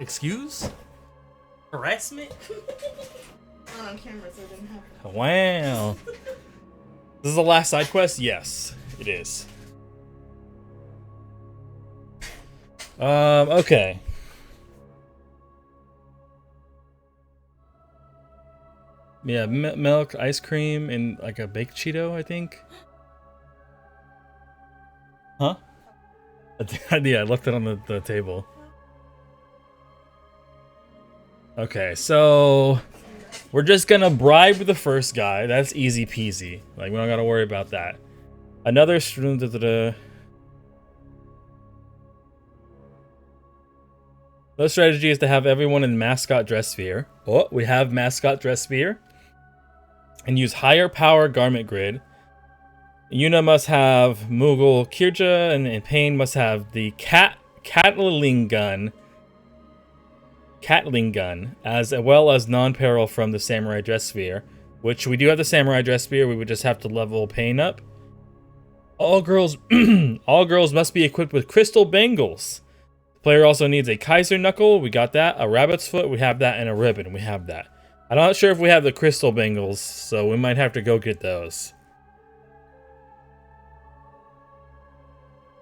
Excuse? Harassment? Not on camera, so it didn't happen. Wow. This is the last side quest? Yes, it is. Okay. Yeah, milk, ice cream, and like a baked Cheeto, I think. Huh? Yeah, I left it on the table. Okay, so we're just gonna bribe the first guy. That's easy peasy. Like, we don't gotta worry about that. Another another strategy is to have everyone in mascot dress sphere. Oh, we have mascot dress sphere. And use higher power garment grid. Yuna must have Moogle Kirja, and Pain must have the Catling gun, as well as non-peril from the Samurai Dress Sphere, which we do have the Samurai Dress Sphere. We would just have to level Pain up. All girls, all girls must be equipped with crystal bangles. The player also needs a Kaiser Knuckle. We got that. A rabbit's foot. We have that, and a ribbon. We have that. I'm not sure if we have the crystal bangles, so we might have to go get those.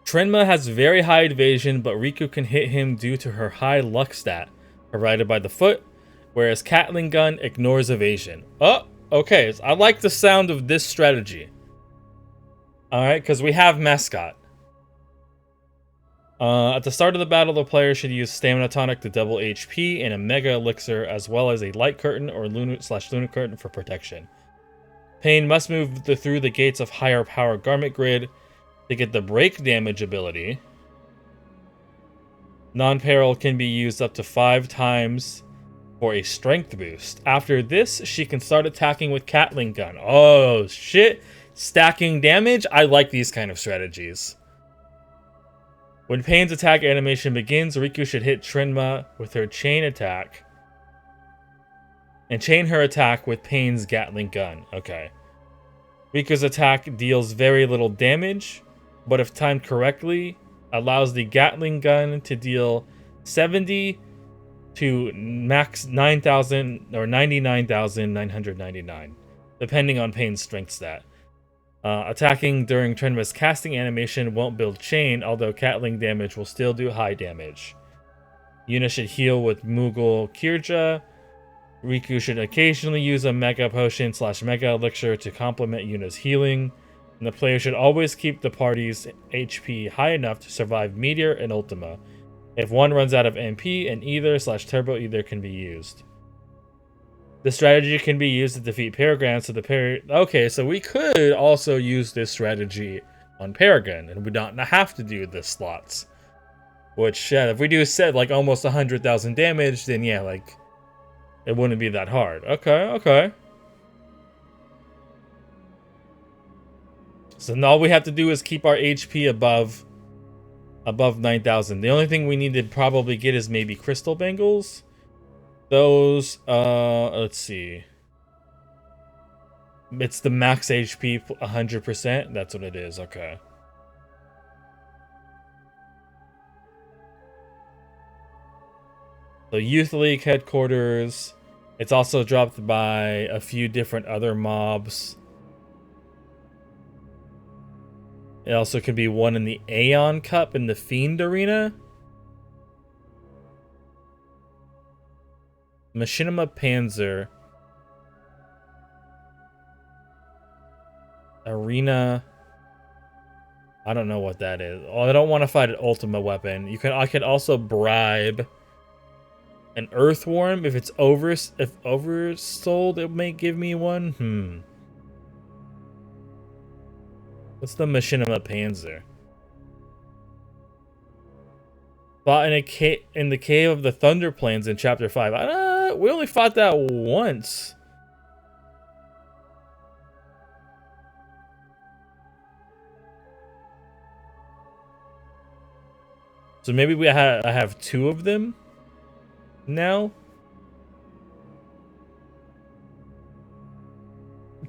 Trinma has very high evasion, but Riku can hit him due to her high luck stat, provided by the foot, whereas Catling Gun ignores evasion. Oh, okay. I like the sound of this strategy. Alright, because we have mascot. At the start of the battle, the player should use Stamina Tonic to double HP and a Mega Elixir, as well as a Light Curtain or Lunar Curtain for protection. Pain must move through the gates of higher power Garment Grid to get the break damage ability. Non-peril can be used up to 5 times for a strength boost. After this, she can start attacking with Catling Gun. Oh, shit. Stacking damage? I like these kind of strategies. When Pain's attack animation begins, Riku should hit Trinma with her chain attack. And chain her attack with Pain's Gatling Gun. Okay. Riku's attack deals very little damage, but if timed correctly, allows the Gatling Gun to deal 70 to max 9,000 or 99,999, depending on Pain's strength stat. Attacking during Trinma's casting animation won't build chain, although Catling damage will still do high damage. Yuna should heal with Moogle Kirja. Riku should occasionally use a Mega Potion / Mega Elixir to complement Yuna's healing. And the player should always keep the party's HP high enough to survive Meteor and Ultima. If one runs out of MP, an Ether / Turbo Ether can be used. The strategy can be used to defeat Paragon, so the okay, so we could also use this strategy on Paragon, and we don't have to do the slots. Which, yeah, if we do set like almost 100,000 damage, then yeah, like, it wouldn't be that hard. Okay. So now all we have to do is keep our HP above 9,000. The only thing we need to probably get is maybe Crystal Bangles. Those, let's see. It's the max HP 100%. That's what it is. Okay. So Youth League headquarters. It's also dropped by a few different other mobs. It also could be one in the Aeon Cup in the Fiend Arena. Machinima Panzer. Arena. I don't know what that is. Oh, I don't want to fight an Ultima weapon. I could also bribe an Earthworm if it's oversold. It may give me one. What's the Machinima Panzer? Fought in the cave of the Thunder Plains in Chapter 5. We only fought that once. So maybe I have 2 of them now.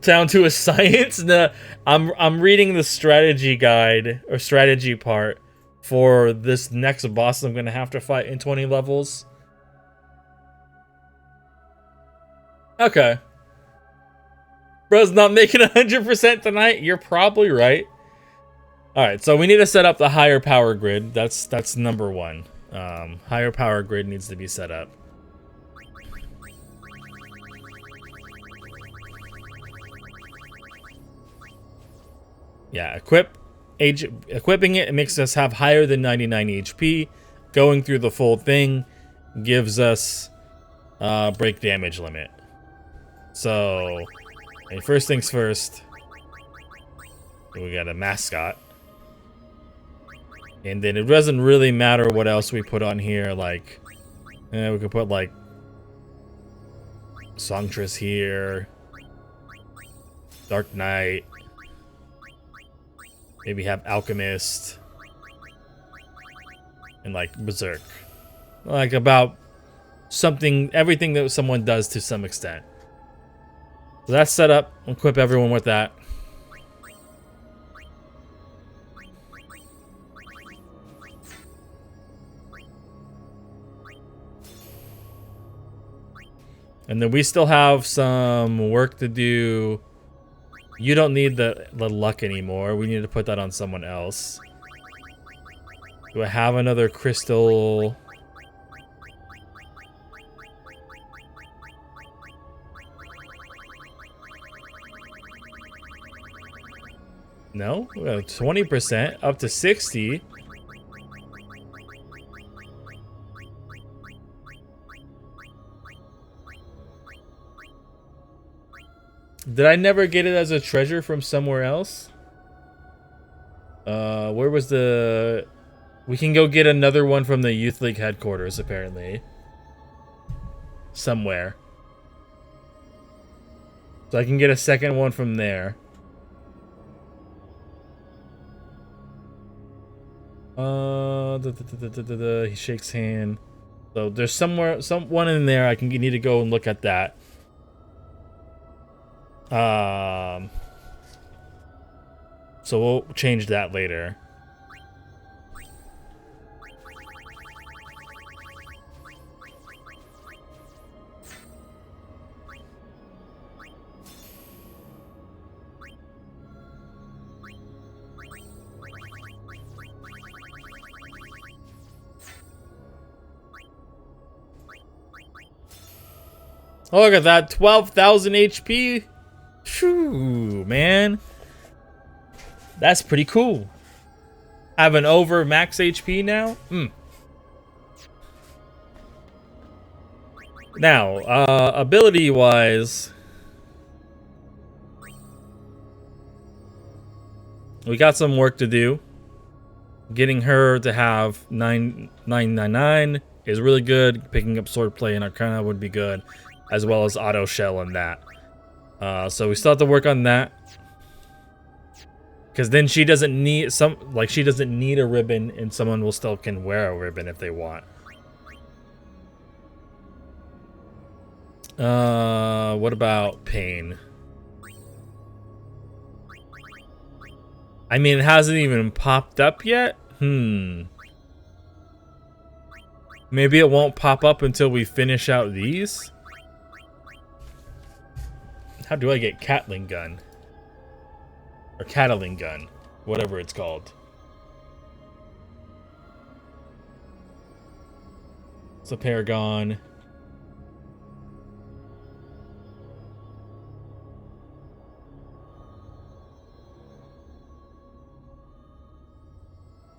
Down to a science? No, I'm reading the strategy guide or strategy part for this next boss I'm gonna have to fight in 20 levels. Okay. Bro's not making 100% tonight. You're probably right. Alright, so we need to set up the higher power grid. That's number 1. Higher power grid needs to be set up. Yeah, equipping it makes us have higher than 99 HP. Going through the full thing gives us break damage limit. So, first things first, we got a mascot. And then it doesn't really matter what else we put on here, like, we could put, like, Songstress here, Dark Knight, maybe have Alchemist, and, like, Berserk. Like, about something, everything that someone does to some extent. So that's set up. We'll equip everyone with that. And then we still have some work to do. You don't need the luck anymore. We need to put that on someone else. Do I have another crystal? No? We got 20%, up to 60. Did I never get it as a treasure from somewhere else? Where was the... We can go get another one from the Youth League headquarters, apparently. Somewhere. So I can get a second one from there. He shakes hand. So there's someone in there. I can need to go and look at that. So we'll change that later. Oh, look at that, 12,000 HP. Phew, man. That's pretty cool. Have an over max HP now? Now, ability-wise, we got some work to do. Getting her to have 999 is really good. Picking up Swordplay and Arcana would be good, as well as Auto Shell and that. So we still have to work on that. Because then she doesn't need she doesn't need a ribbon, and someone will still can wear a ribbon if they want. What about Pain? I mean, it hasn't even popped up yet? Maybe it won't pop up until we finish out these? How do I get Catling Gun? Or Cataling Gun, whatever it's called. It's a Paragon.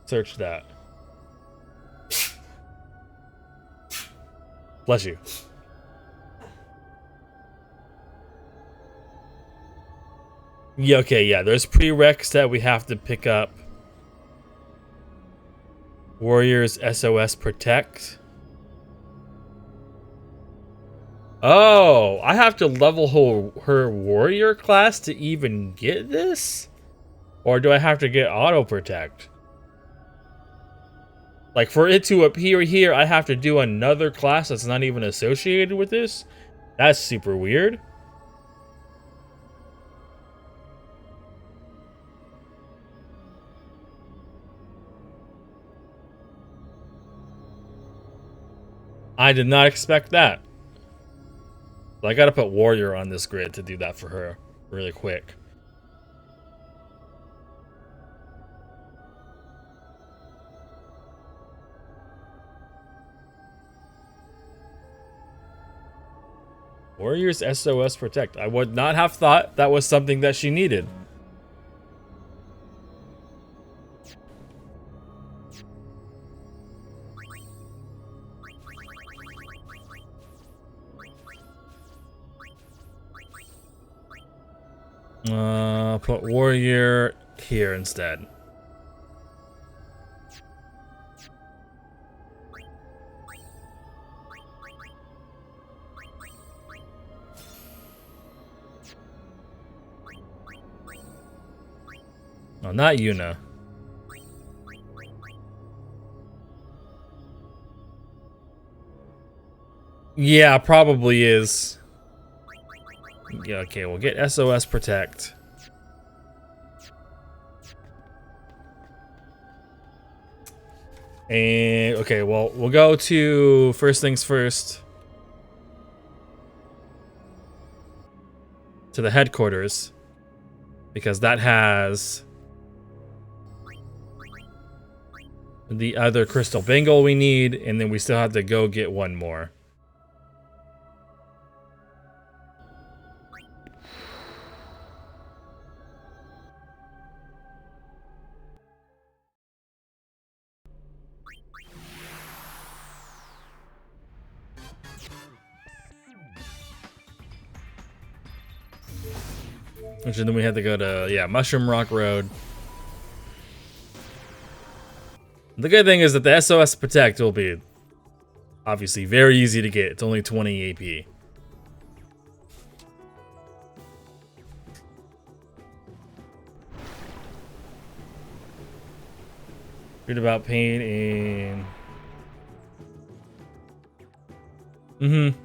Search that. Bless you. Yeah, okay, yeah, there's prereqs that we have to pick up. Warriors SOS Protect. Oh, I have to level her warrior class to even get this? Or do I have to get auto protect? Like, for it to appear here, I have to do another class that's not even associated with this? That's super weird. I did not expect that. I gotta put warrior on this grid to do that for her really quick. Warriors SOS Protect. I would not have thought that was something that she needed. Put warrior here instead. Oh, not Yuna. Yeah, probably is. Yeah, okay, we'll get SOS Protect. And, okay, well, we'll go to first things first. To the headquarters. Because that has the other crystal bangle we need, and then we still have to go get one more. Which then we have to go to, yeah, Mushroom Rock Road. The good thing is that the SOS Protect will be obviously very easy to get. It's only 20 AP. Read about pain and... Mm-hmm.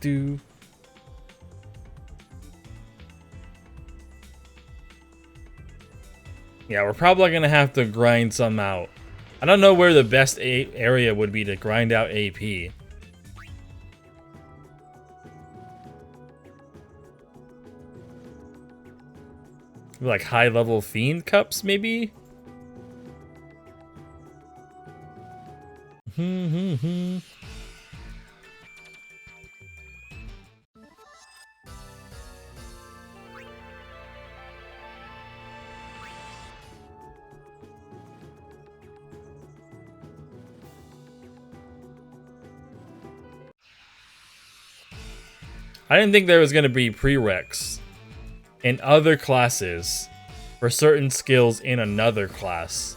Do. Yeah, we're probably gonna have to grind some out. I don't know where the best area would be to grind out AP. Like high-level Fiend Cups, maybe? I didn't think there was going to be prereqs in other classes for certain skills in another class.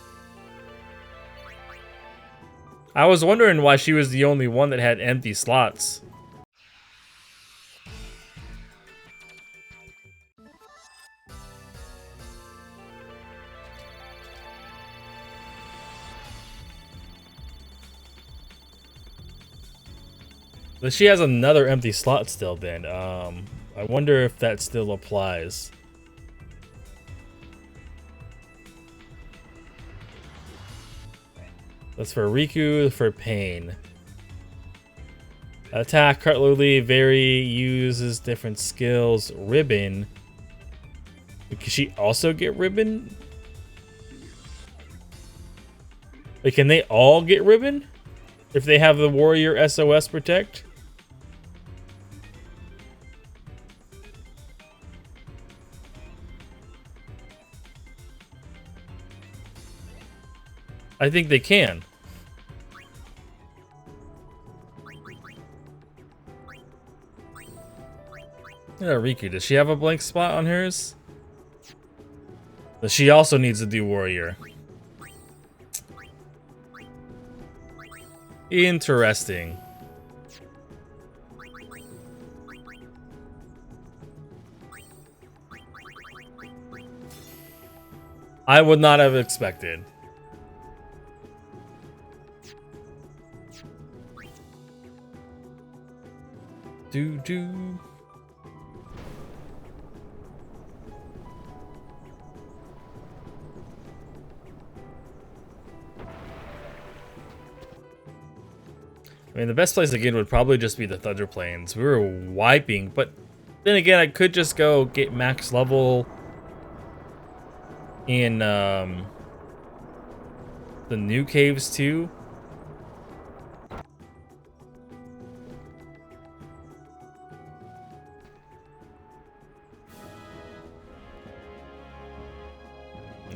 I was wondering why she was the only one that had empty slots. But she has another empty slot still then. I wonder if that still applies. That's for Riku, for Pain. Attack, Cutlery, Vary, uses different skills. Ribbon. Can she also get Ribbon? Wait, can they all get Ribbon? If they have the Warrior SOS Protect? I think they can. Yeah, Riku, does she have a blank spot on hers? But she also needs to do Warrior. Interesting. I would not have expected. Do. I mean, the best place again would probably just be the Thunder Plains. We were wiping, but then again, I could just go get max level in the new caves too.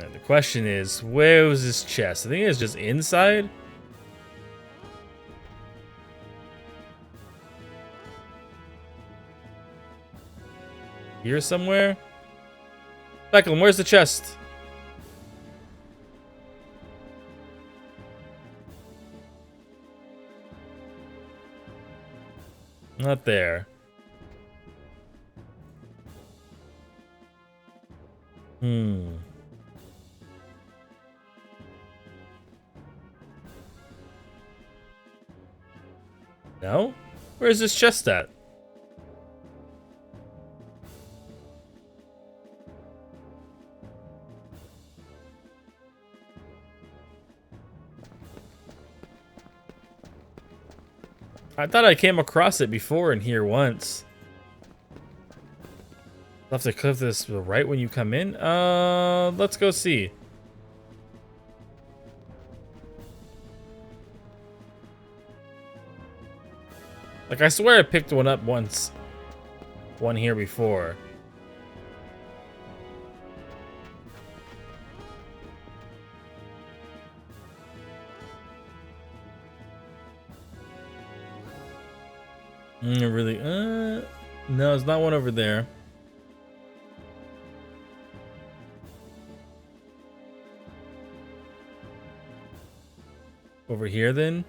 Now, the question is, where was this chest? I think it's just inside. Here somewhere? Beckham, where's the chest? Not there. Hmm. No? Where's this chest at? I thought I came across it before in here once. I'll have to click this right when you come in. Let's go see. Like, I swear I picked one up once. One here before. Really? No, there's not one over there. Over here, then?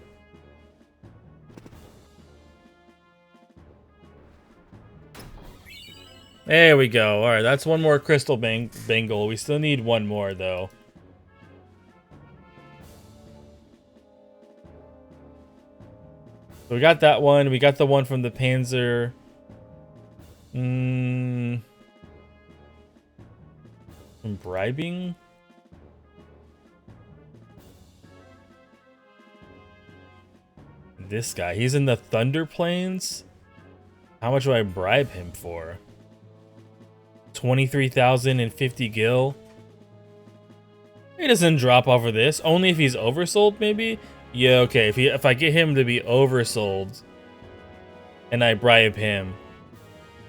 There we go. Alright, that's one more crystal bangle. We still need one more, though. So we got that one. We got the one from the Panzer. From bribing? This guy. He's in the Thunder Plains? How much do I bribe him for? 23,050 gil? He doesn't drop off of this. Only if he's oversold, maybe? Yeah, okay. If I get him to be oversold and I bribe him,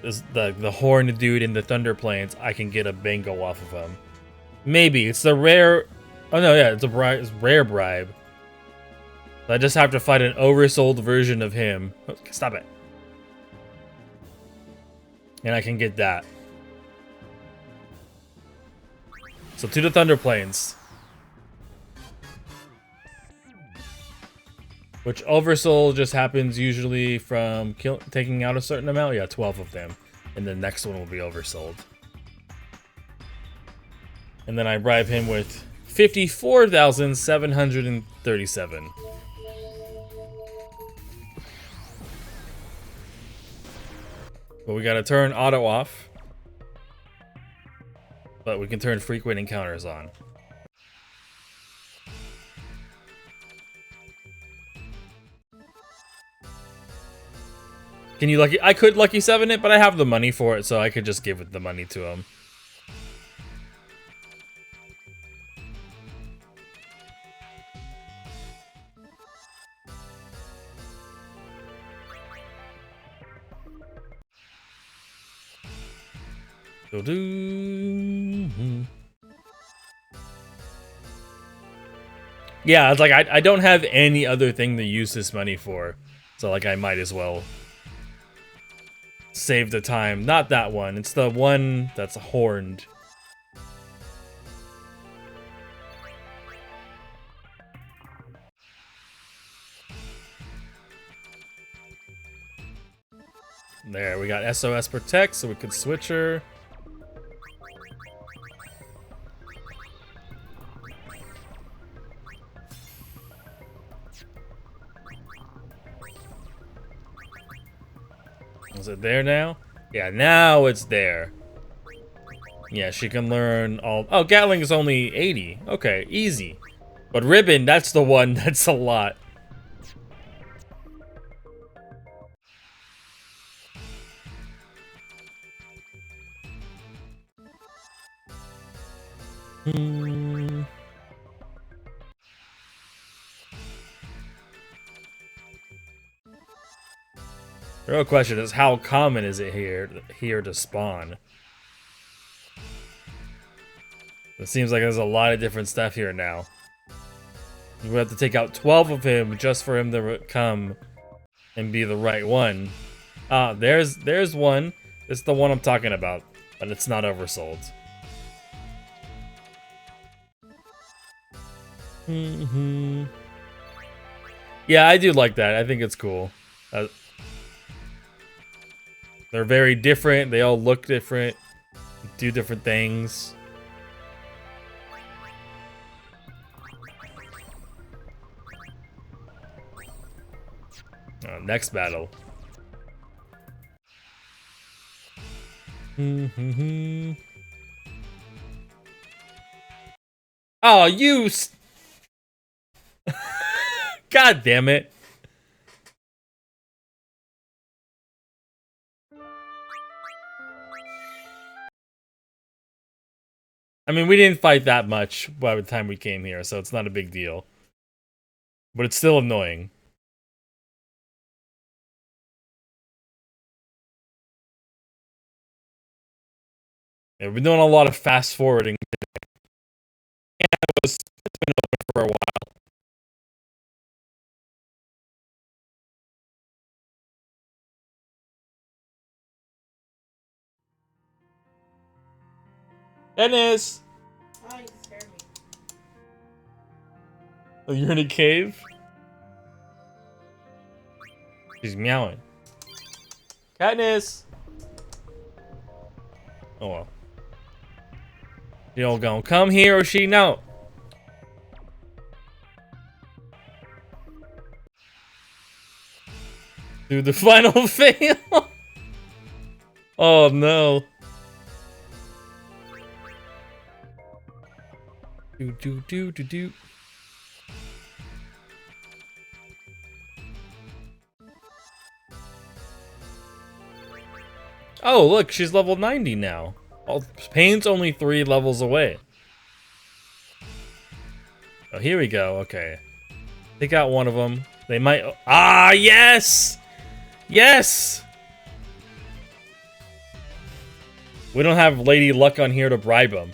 the horned dude in the Thunder Plains, I can get a bingo off of him. Maybe. It's the rare... Oh, no, yeah. It's a rare bribe. I just have to fight an oversold version of him. Oh, stop it. And I can get that. So to the Thunder Plains. Which oversold just happens usually from taking out a certain amount. Yeah, 12 of them. And the next one will be oversold. And then I bribe him with 54,737. But we gotta turn auto off. But we can turn frequent encounters on. Can you lucky? I could lucky 7 it, but I have the money for it, so I could just give it the money to him. Yeah, it's like I don't have any other thing to use this money for, so like I might as well save the time. Not that one. It's the one that's horned. There, we got SOS Protect, so we could switch her. Is it there now? Yeah, now it's there. Yeah, she can learn all... Oh, Gatling is only 80. Okay, easy. But Ribbon, that's the one that's a lot. The real question is, how common is it here to spawn? It seems like there's a lot of different stuff here now. We have to take out 12 of him just for him to come and be the right one. Ah, there's one. It's the one I'm talking about, but it's not oversold. Yeah, I do like that. I think it's cool. They're very different. They all look different, do different things. Next battle. Oh, you! God damn it! I mean, we didn't fight that much by the time we came here, so it's not a big deal. But it's still annoying. Yeah, we've been doing a lot of fast forwarding today. And it's been open for a while. Dennis! Oh, you scared me. Oh, you're in a cave? She's meowing. Katniss! Oh well. You all gonna come here or she no? Dude, the final fail! Oh no. Do. Oh, look, she's level 90 now. Oh, Pain's only 3 levels away. Oh, here we go. Okay. Take out one of them. They might... Ah, yes! Yes! We don't have Lady Luck on here to bribe him.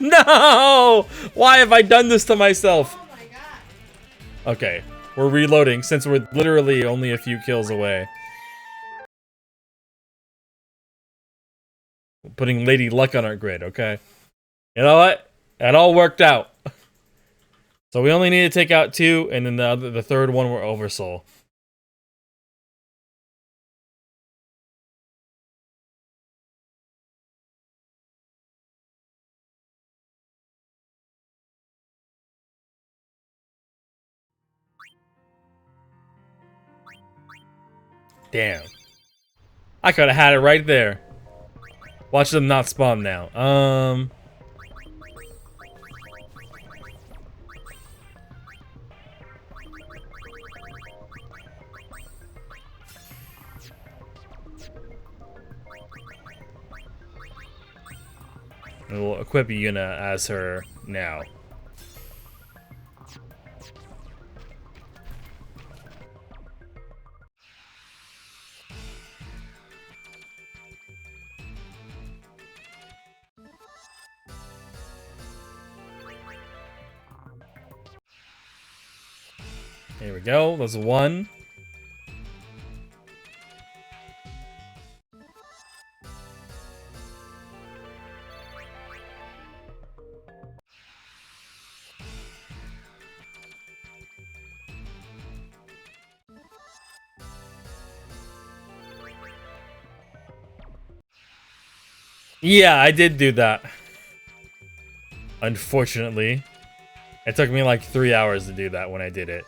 No! Why have I done this to myself? Oh my god. Okay, we're reloading since we're literally only a few kills away. Putting Lady Luck on our grid, okay? You know what? That all worked out. So we only need to take out 2, and then the third one we're oversoul. Damn. I could have had it right there. Watch them not spawn now. And we'll equip Yuna as her now. Here we go. That's 1. Yeah, I did do that. Unfortunately. It took me like 3 hours to do that when I did it.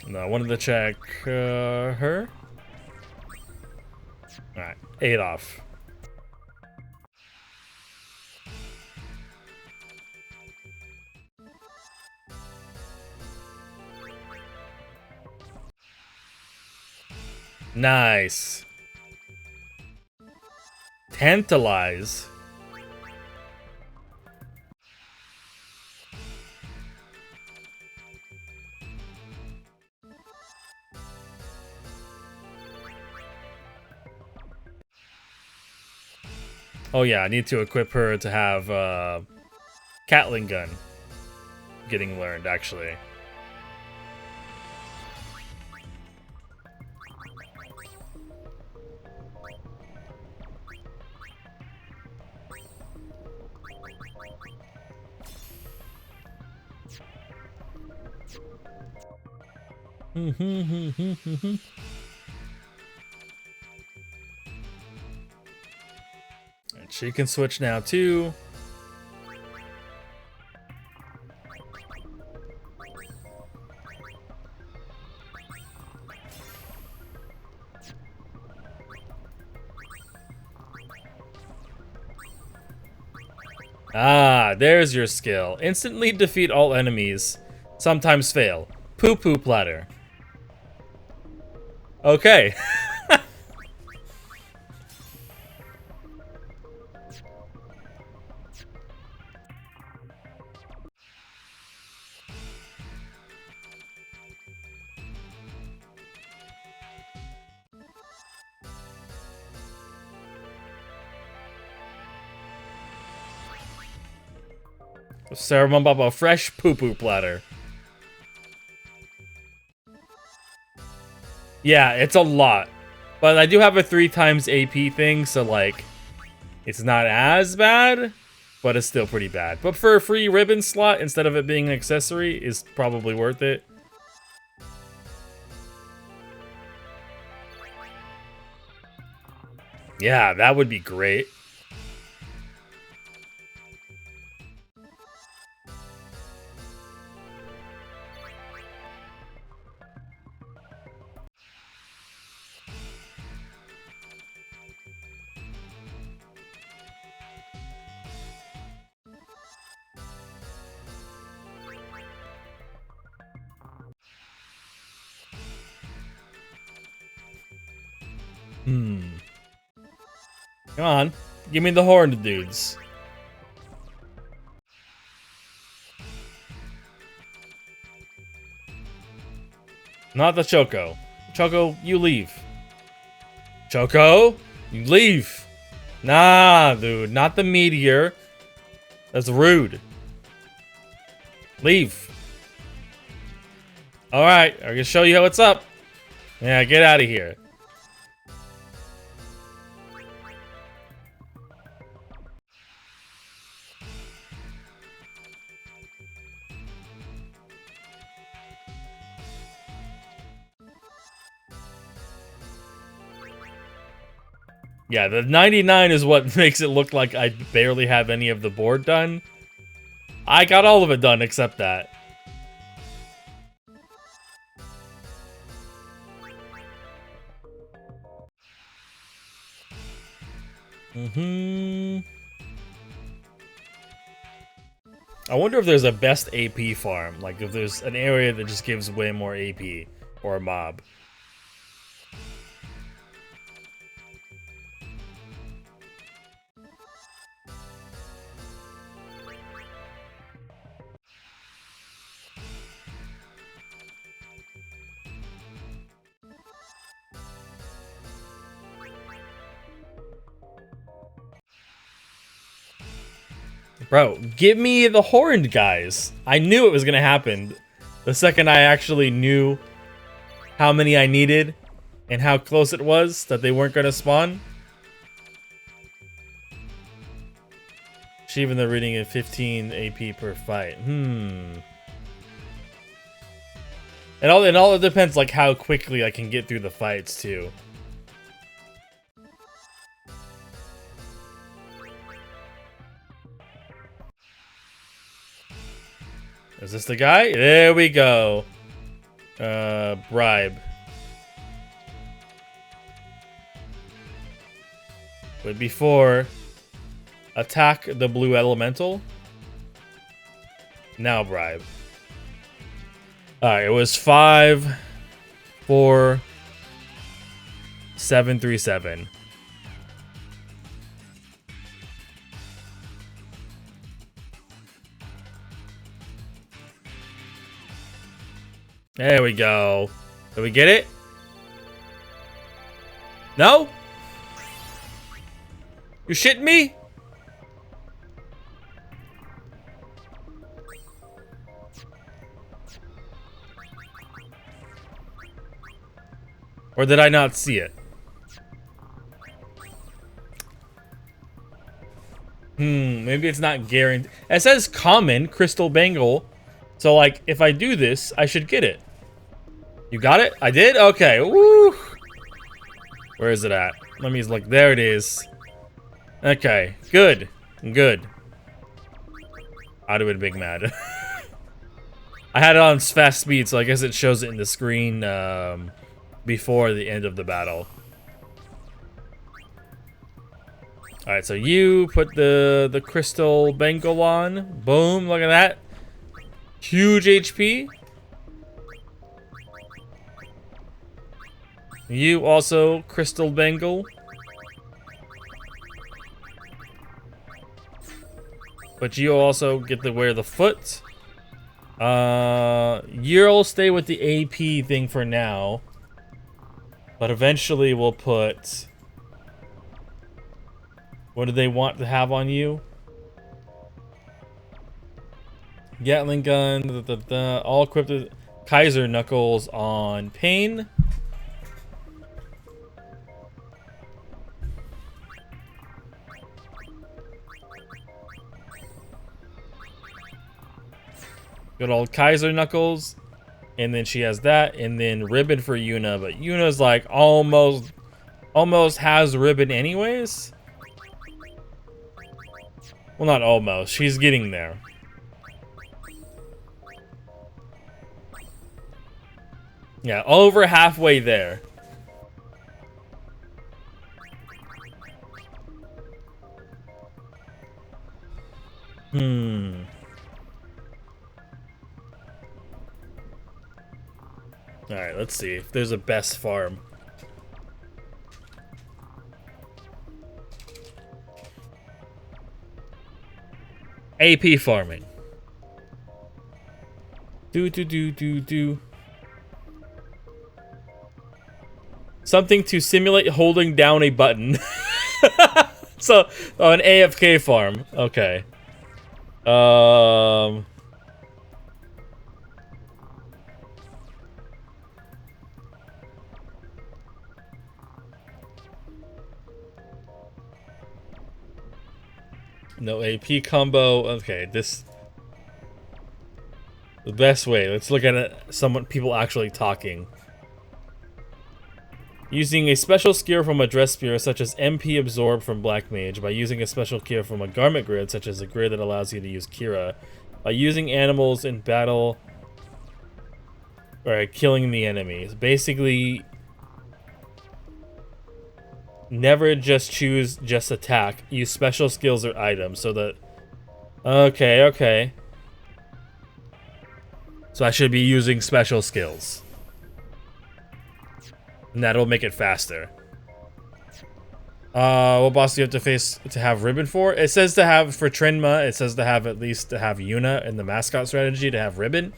No, I wanted to check her. Alright, 8 off. Nice. Tantalize. Oh yeah, I need to equip her to have Catling gun getting learned, actually. And she can switch now too. Ah, there's your skill. Instantly defeat all enemies. Sometimes fail. Poo-poo platter. Okay. Serve them up a fresh poo-poo platter. Yeah, it's a lot. But I do have a 3 times AP thing, so like, it's not as bad, but it's still pretty bad. But for a free ribbon slot, instead of it being an accessory, is probably worth it. Yeah, that would be great. Come on, give me the horned dudes. Not the Choco. Choco, you leave. Choco, you leave. Nah, dude, not the meteor. That's rude. Leave. Alright, I'm gonna show you what's up. Yeah, get out of here. Yeah, the 99 is what makes it look like I barely have any of the board done. I got all of it done except that. I wonder if there's a best AP farm. Like if there's an area that just gives way more AP or a mob. Bro, give me the horned guys. I knew it was gonna happen. The second I actually knew how many I needed and how close it was that they weren't gonna spawn. Achieving the reading of 15 AP per fight. And all it depends like how quickly I can get through the fights too. Is this the guy? There we go. Bribe. But before, attack the blue elemental. Now bribe. Alright, it was 5, 4, 7, 3, 7. There we go. Did we get it? No? You shitting me? Or did I not see it? Maybe it's not guaranteed. It says common crystal bangle. So, like, if I do this, I should get it. You got it? I did? Okay. Woo! Where is it at? Let me look. There it is. Okay. Good. Good. I'd have been big mad. I had it on fast speed, so I guess it shows it in the screen before the end of the battle. Alright, so you put the crystal bangle on. Boom, look at that. Huge HP. You also crystal bangle. But you also get to wear the foot. You'll stay with the AP thing for now. But eventually we'll put... What do they want to have on you? Gatling gun, all equipped with Kaiser knuckles on Pain. Good old Kaiser knuckles. And then she has that, and then ribbon for Yuna, but Yuna's like almost has ribbon anyways. Well, not almost. She's getting there. Yeah, over halfway there. Alright, let's see if there's a best farm. AP farming. Do. Something to simulate holding down a button. So, an AFK farm. Okay. No AP combo. Okay, this... The best way. Let's look at it. People actually talking. Using a special skill from a dress spear, such as MP Absorb from Black Mage. By using a special skill from a garment grid, such as a grid that allows you to use Kira. By using animals in battle. Or killing the enemies. Basically... Never just choose just attack. Use special skills or items so that... Okay. So I should be using special skills. And that'll make it faster. What boss do you have to face to have ribbon for? It says to have, for Trinma, it says to have at least to have Yuna in the mascot strategy to have ribbon.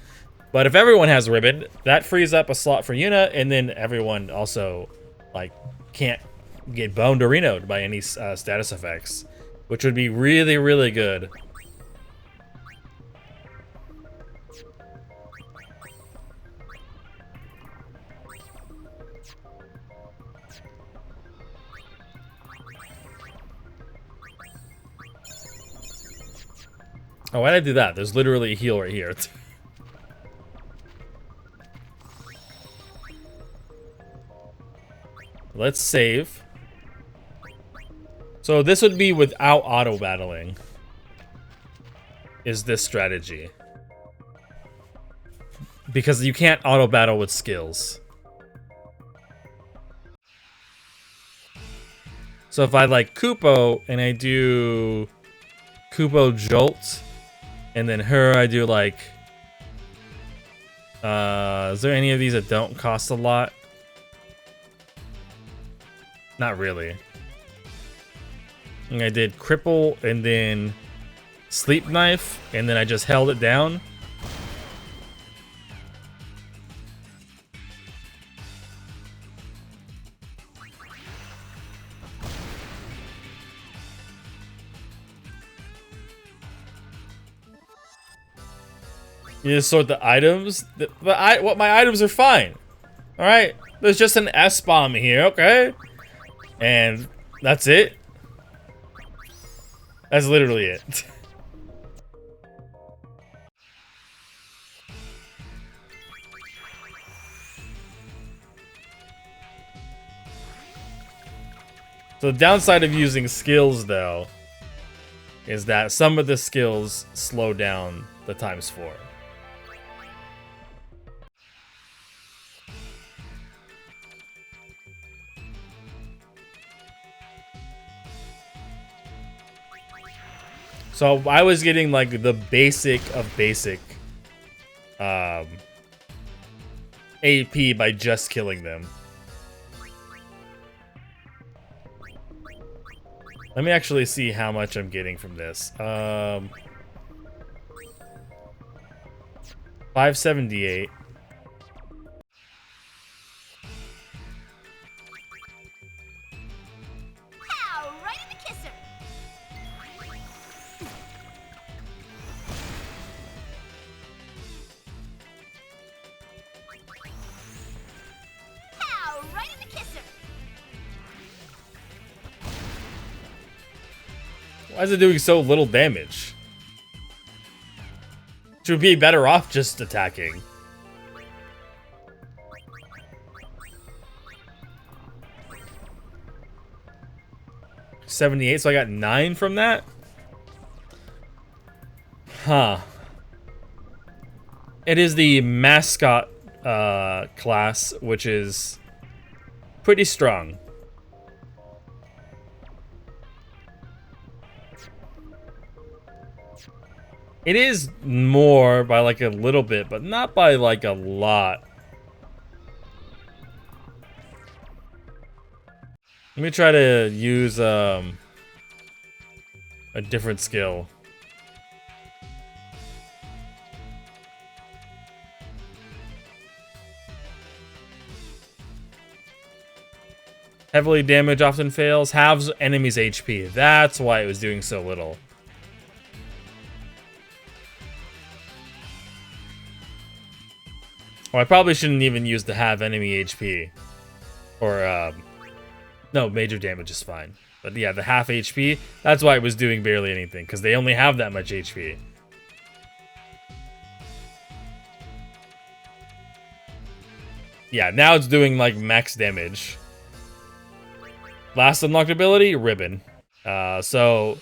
But if everyone has ribbon, that frees up a slot for Yuna, and then everyone also, like, can't get boned or renoed by any status effects, which would be really, really good. Oh, why did I do that? There's literally a heal right here. Let's save. So this would be without auto battling. Is this strategy? Because you can't auto battle with skills. So if I like Kupo and I do Kupo Jolt, and then her I do like is there any of these that don't cost a lot? Not really. And I did Cripple and then Sleep Knife, and then I just held it down. You just sort the items. What my items are fine. All right, there's just an S bomb here, okay, and that's it. That's literally it. So the downside of using skills, though, is that some of the skills slow down the ×4. So I was getting like the basic of basic AP by just killing them. Let me actually see how much I'm getting from this. 578. Pow! Right in the kisser. Pow! Right in the kisser. Why is it doing so little damage? Should be better off just attacking. $78, so I got 9 from that? Huh. It is the mascot class, which is pretty strong. It is more by like a little bit, but not by like a lot. Let me try to use a different skill. Heavily damage often fails. Halves enemies' HP. That's why it was doing so little. Oh, I probably shouldn't even use the half enemy HP. Or, no, major damage is fine. But yeah, the half HP, that's why it was doing barely anything, because they only have that much HP. Yeah, now it's doing, like, max damage. Last unlocked ability, Ribbon. So,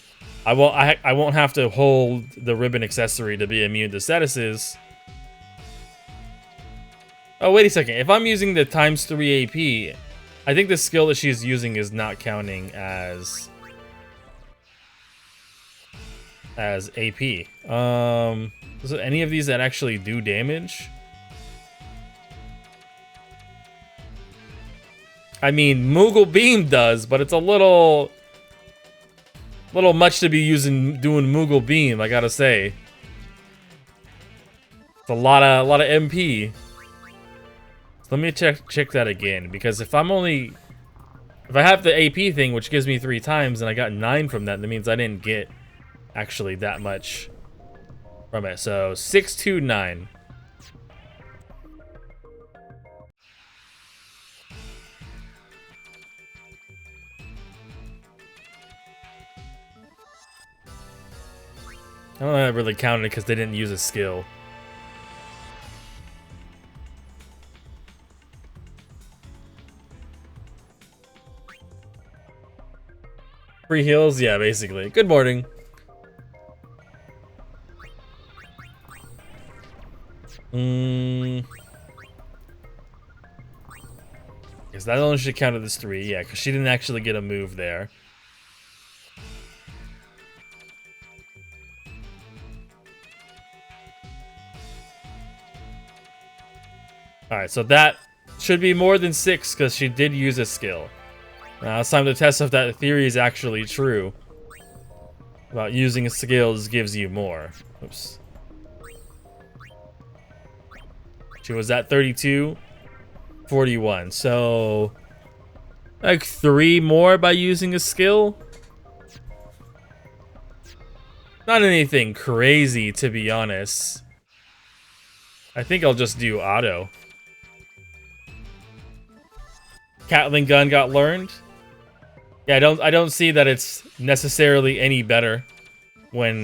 I won't have to hold the Ribbon accessory to be immune to statuses. Oh, wait a second. If I'm using the ×3 AP, I think the skill that she's using is not counting as AP. Is there any of these that actually do damage? I mean, Moogle Beam does, but it's a little much to be doing Moogle Beam, I gotta say. It's a lot of MP. Let me check that again, because if I have the AP thing, which gives me 3 times, and I got 9 from that means I didn't get actually that much from it. So 629. I don't know if that really counted because they didn't use a skill. Free heals? Yeah, basically. Good morning. Guess that only should count as 3, yeah, because she didn't actually get a move there. Alright, so that should be more than 6 because she did use a skill. Now it's time to test if that theory is actually true. About using skills gives you more. Oops. She was at 32, 41. So, like 3 more by using a skill? Not anything crazy, to be honest. I think I'll just do auto. Catling gun got learned. Yeah, I don't see that it's necessarily any better when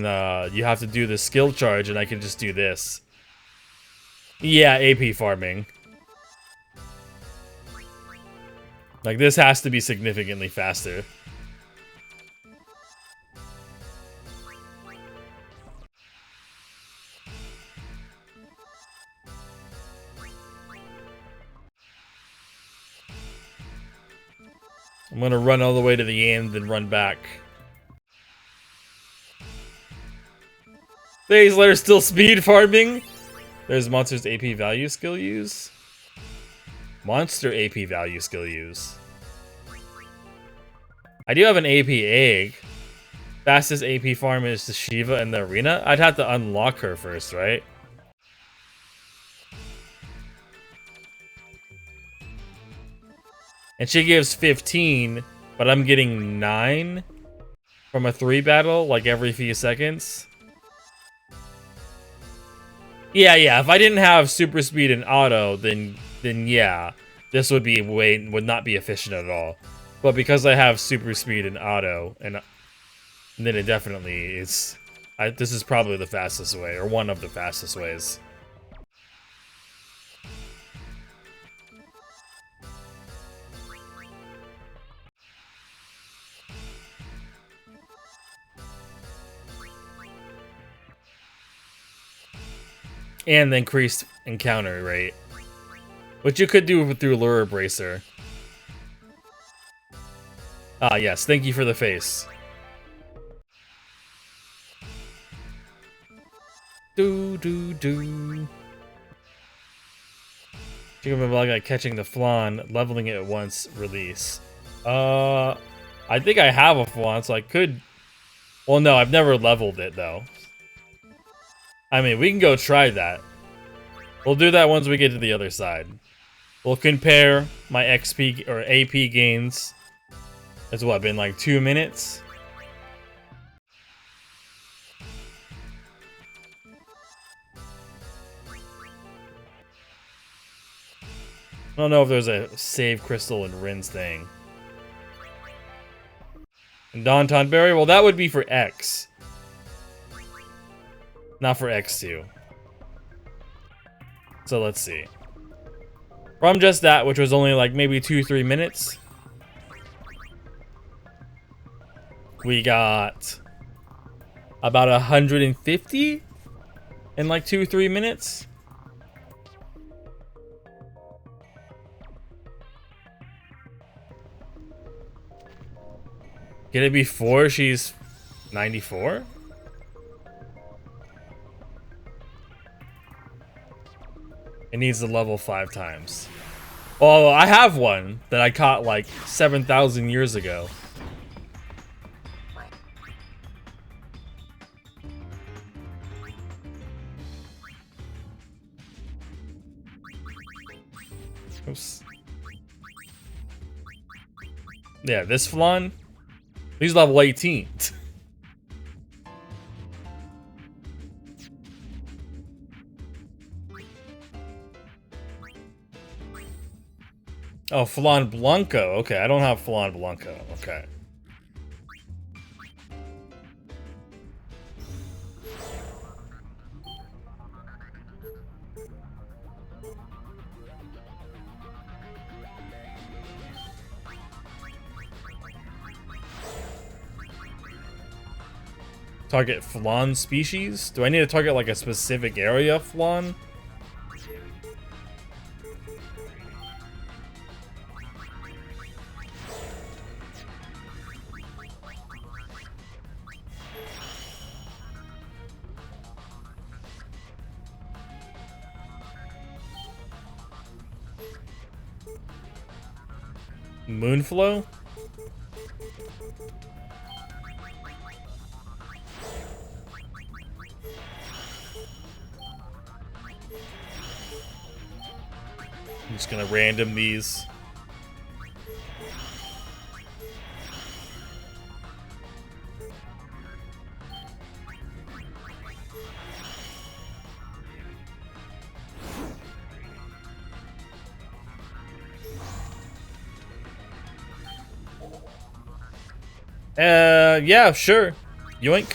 you have to do the skill charge, and I can just do this. Yeah, AP farming. Like, this has to be significantly faster. I'm gonna run all the way to the end and run back. Days later, still speed farming. There's monster's AP value skill use. Monster AP value skill use. I do have an AP egg. Fastest AP farm is the Shiva in the arena. I'd have to unlock her first, right? And she gives 15, but I'm getting 9 from a 3 battle, like every few seconds. Yeah, if I didn't have super speed and auto, then yeah, this would not be efficient at all. But because I have super speed and auto, and then it definitely is. This is probably the fastest way, or one of the fastest ways. And the increased encounter rate, which you could do through Lure Bracer. Ah, yes, thank you for the face. Do. You can remember like catching the flan, leveling it at once, release. I think I have a flan, so I could. Well, no, I've never leveled it though. I mean, we can go try that. We'll do that once we get to the other side. We'll compare my XP or AP gains. It's what, been like 2 minutes? I don't know if there's a save crystal and rinse thing. And Daunton Berry? Well, that would be for X. Not for X2. So let's see. From just that, which was only like maybe 2-3 minutes, we got about 150 in like 2-3 minutes. Get it before she's 94? It needs to level 5 times. Oh, I have one that I caught like 7,000 years ago. Oops. Yeah, this flan, he's level 18. Oh, Flan Blanco. Okay, I don't have Flan Blanco. Okay. Target Flan species? Do I need to target like a specific area of Flan? Moonflow? I'm just gonna random these. Yeah, sure. Yoink.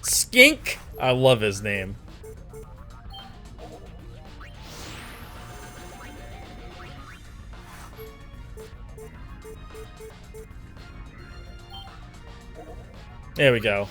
Skink? I love his name. There we go.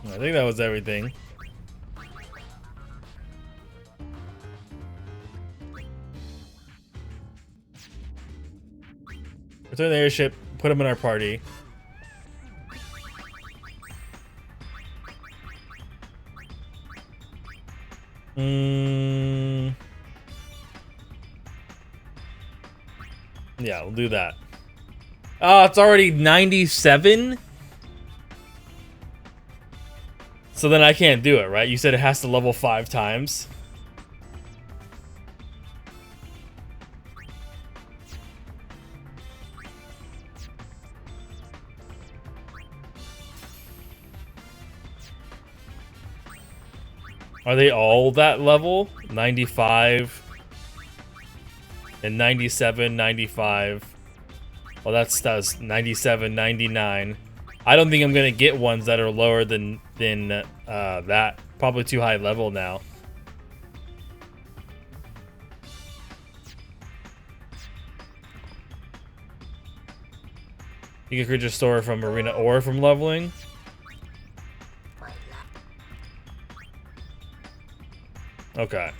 I think that was everything. Return the airship, put him in our party. Yeah, we'll do that. Oh, it's already 97? So then I can't do it, right? You said it has to level 5 times. Are they all that level? 95 and 97, 95. Well, that's 97, 99. I don't think I'm gonna get ones that are lower than that. Probably too high level now. You can create your store from arena or from leveling. Okay.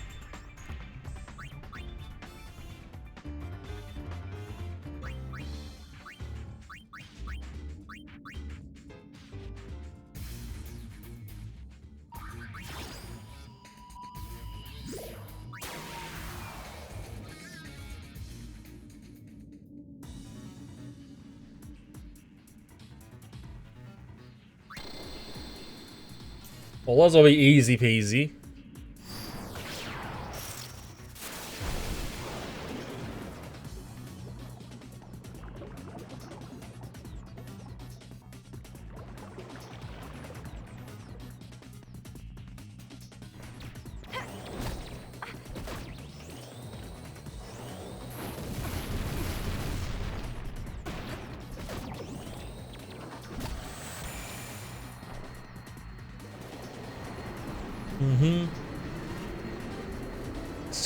Well, those will be easy peasy.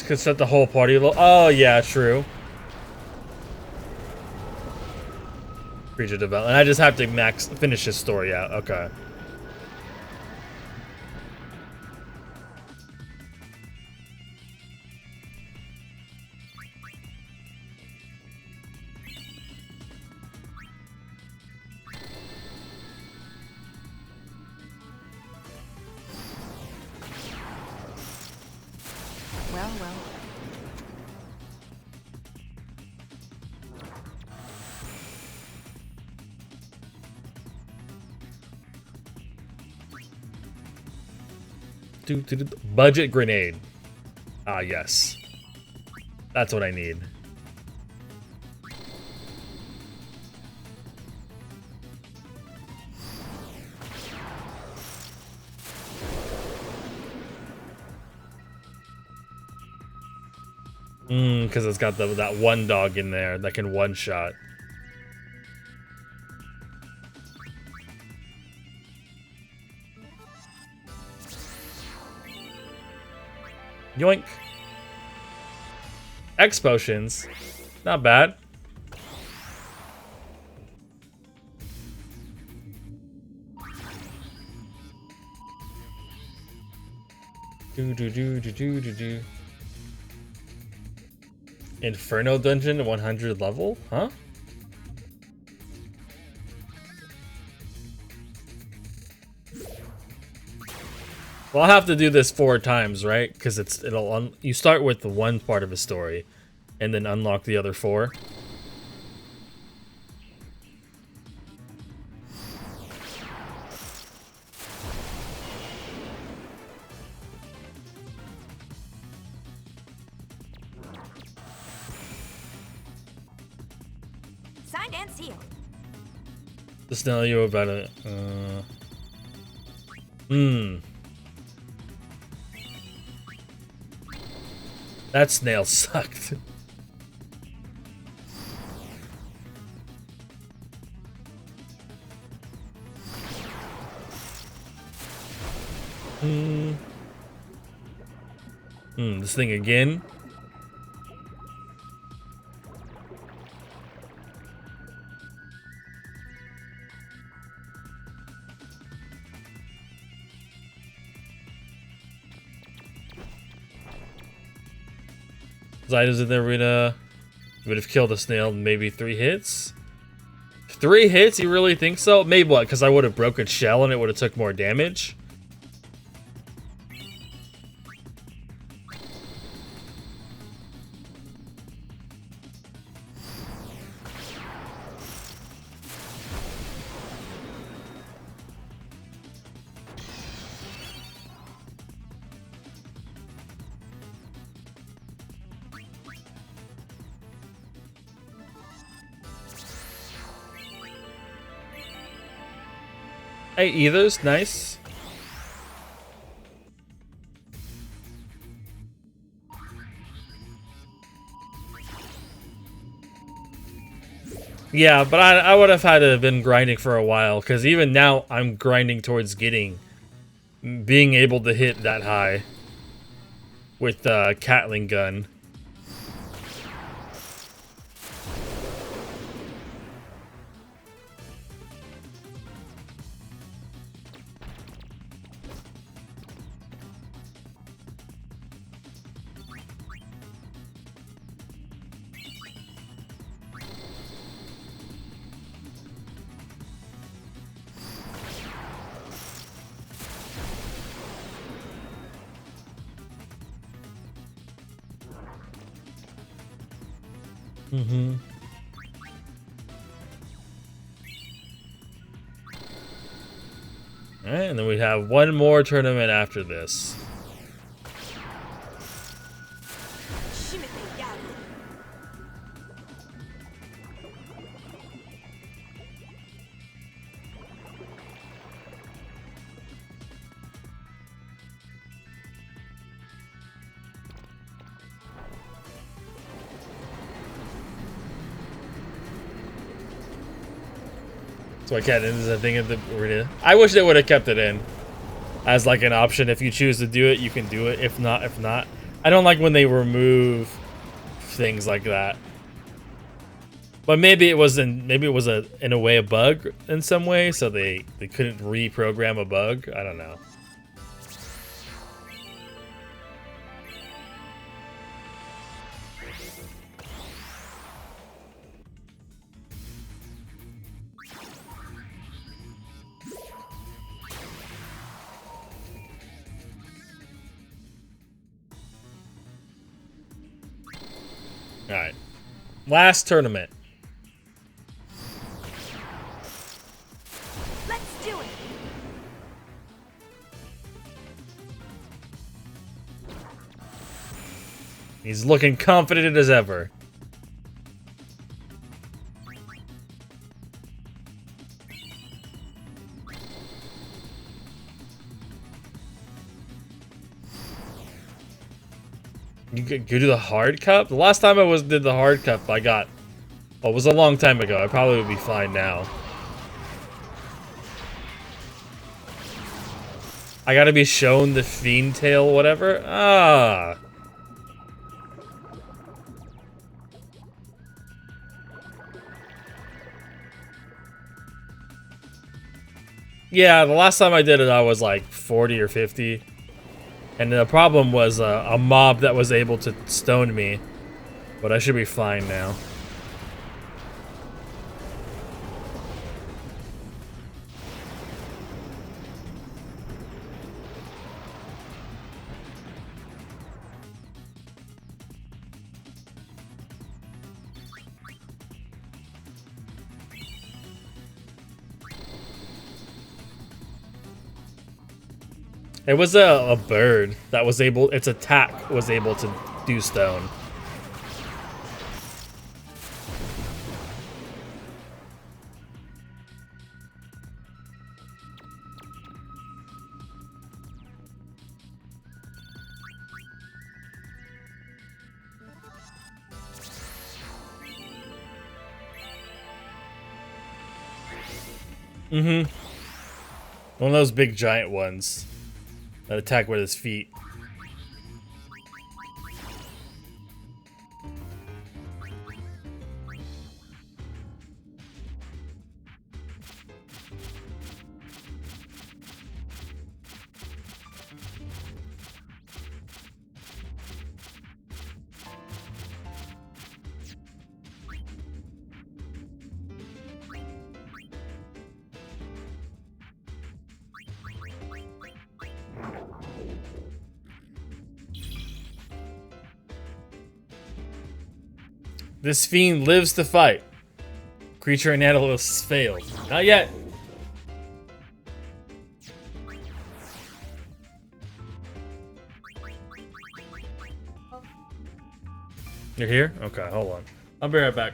Could set the whole party low. Oh yeah, true. Creature development. I just have to finish his story out. Okay. Well, well. Budget grenade. Ah, yes. That's what I need. Because it's got that one dog in there that can one-shot. Yoink. X potions. Not bad. Inferno dungeon 100 level? Huh? Well, I'll have to do this 4 times, right? Because you start with the one part of a story, and then unlock the other 4. Signed and sealed. The snail you were about to... That snail sucked. This thing again? Zyda's in the arena. Would have killed the snail in maybe 3 hits? 3 hits? You really think so? Maybe what? Because I would have broken shell and it would have took more damage? Hey, Ethos, nice. Yeah, but I would have had to have been grinding for a while, because even now I'm grinding towards being able to hit that high with the Catling gun. Alright, and then we have one more tournament after this. So I can't end the thing at the arena. I wish they would have kept it in as like an option. If you choose to do it, you can do it. If not, if not. I don't like when they remove things like that. But maybe it was in a way a bug in some way, so they couldn't reprogram a bug. I don't know. Alright. Last tournament. Let's do it. He's looking confident as ever. You could do the hard cup? The last time I did the hard cup, I got... Well, it was a long time ago. I probably would be fine now. I gotta be shown the fiend tail, whatever? Ah. Yeah, the last time I did it, I was like 40 or 50. And the problem was a mob that was able to stone me. But I should be fine now. It was a bird that was able, its attack was able to do stone. Mm-hmm. One of those big giant ones that attack with his feet. This fiend lives to fight. Creature analysis failed. Not yet. You're here? Okay, hold on. I'll be right back.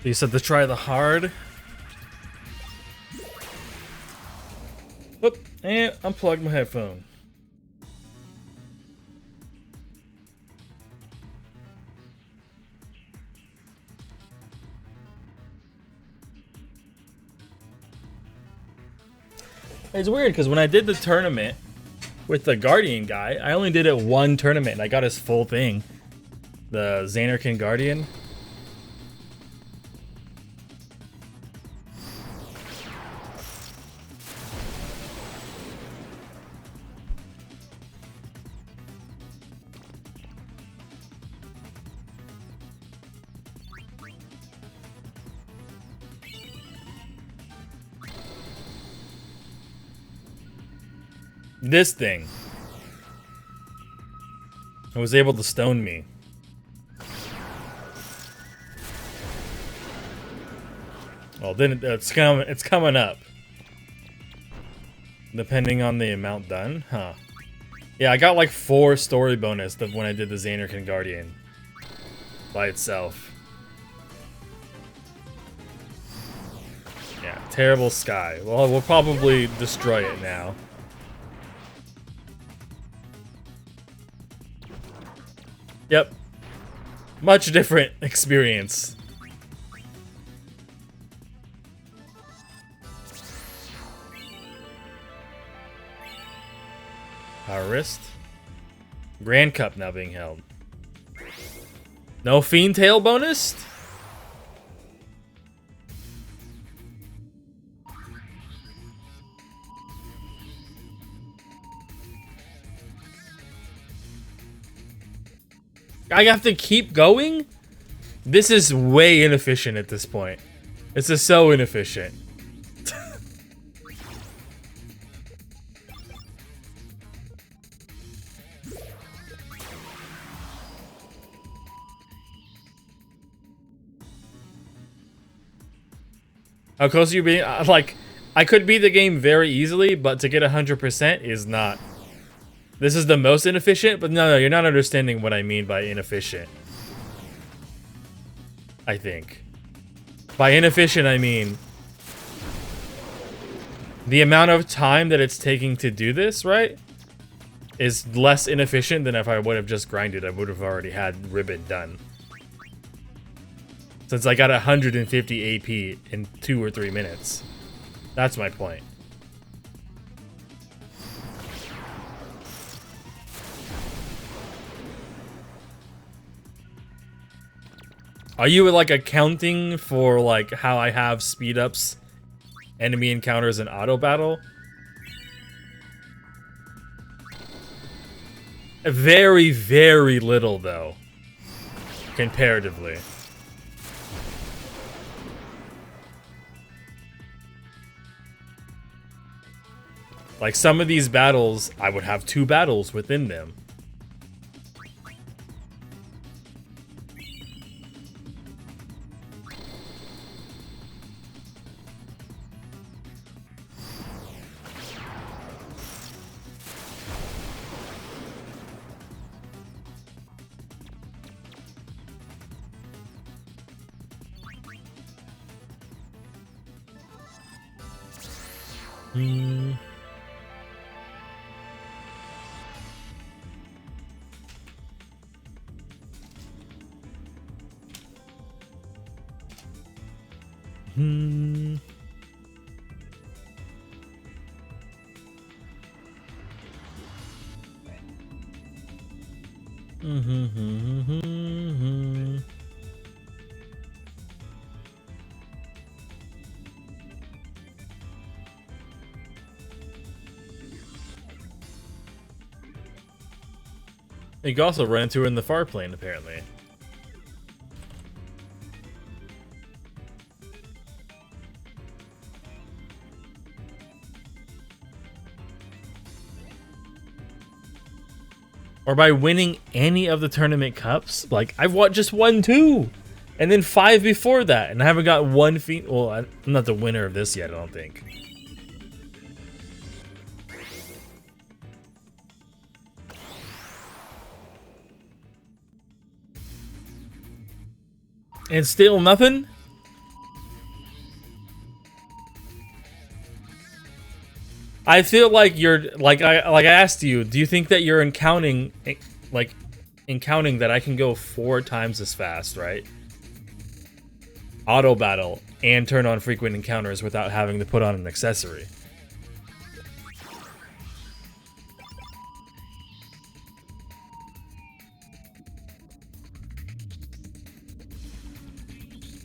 You said to try the hard. Oop, and unplug my headphone. It's weird because when I did the tournament with the Guardian guy, I only did it one tournament and I got his full thing. The Xanarkin Guardian. This thing was able to stone me. Well, then it's coming up. Depending on the amount done, huh? Yeah, I got like 4 story bonus when I did the Xanarkin Guardian by itself. Yeah, terrible sky. Well, we'll probably destroy it now. Yep. Much different experience. Our wrist. Grand Cup now being held. No Fiend Tail bonus? I have to keep going? This is way inefficient at this point. This is so inefficient. How close are you being? Like, I could beat the game very easily, but to get 100% is not. This is the most inefficient, but no, you're not understanding what I mean by inefficient. I think. By inefficient, I mean the amount of time that it's taking to do this, right? Is less inefficient than if I would have just grinded. I would have already had Ribbon done. Since I got 150 AP in 2 or 3 minutes. That's my point. Are you like accounting for like how I have speed ups, enemy encounters, and auto battle? Very, very little, though. Comparatively. Like, some of these battles, I would have 2 battles within them. Hmm. Hmm. You can also run into her in the far plane, apparently. Or by winning any of the tournament cups. Like, I've just won 2! And then 5 before that, and I haven't got 1 feat. Well, I'm not the winner of this yet, I don't think. And still nothing? I feel like you're like I asked you, do you think that you're counting that I can go 4 times as fast, right? Auto battle and turn on frequent encounters without having to put on an accessory.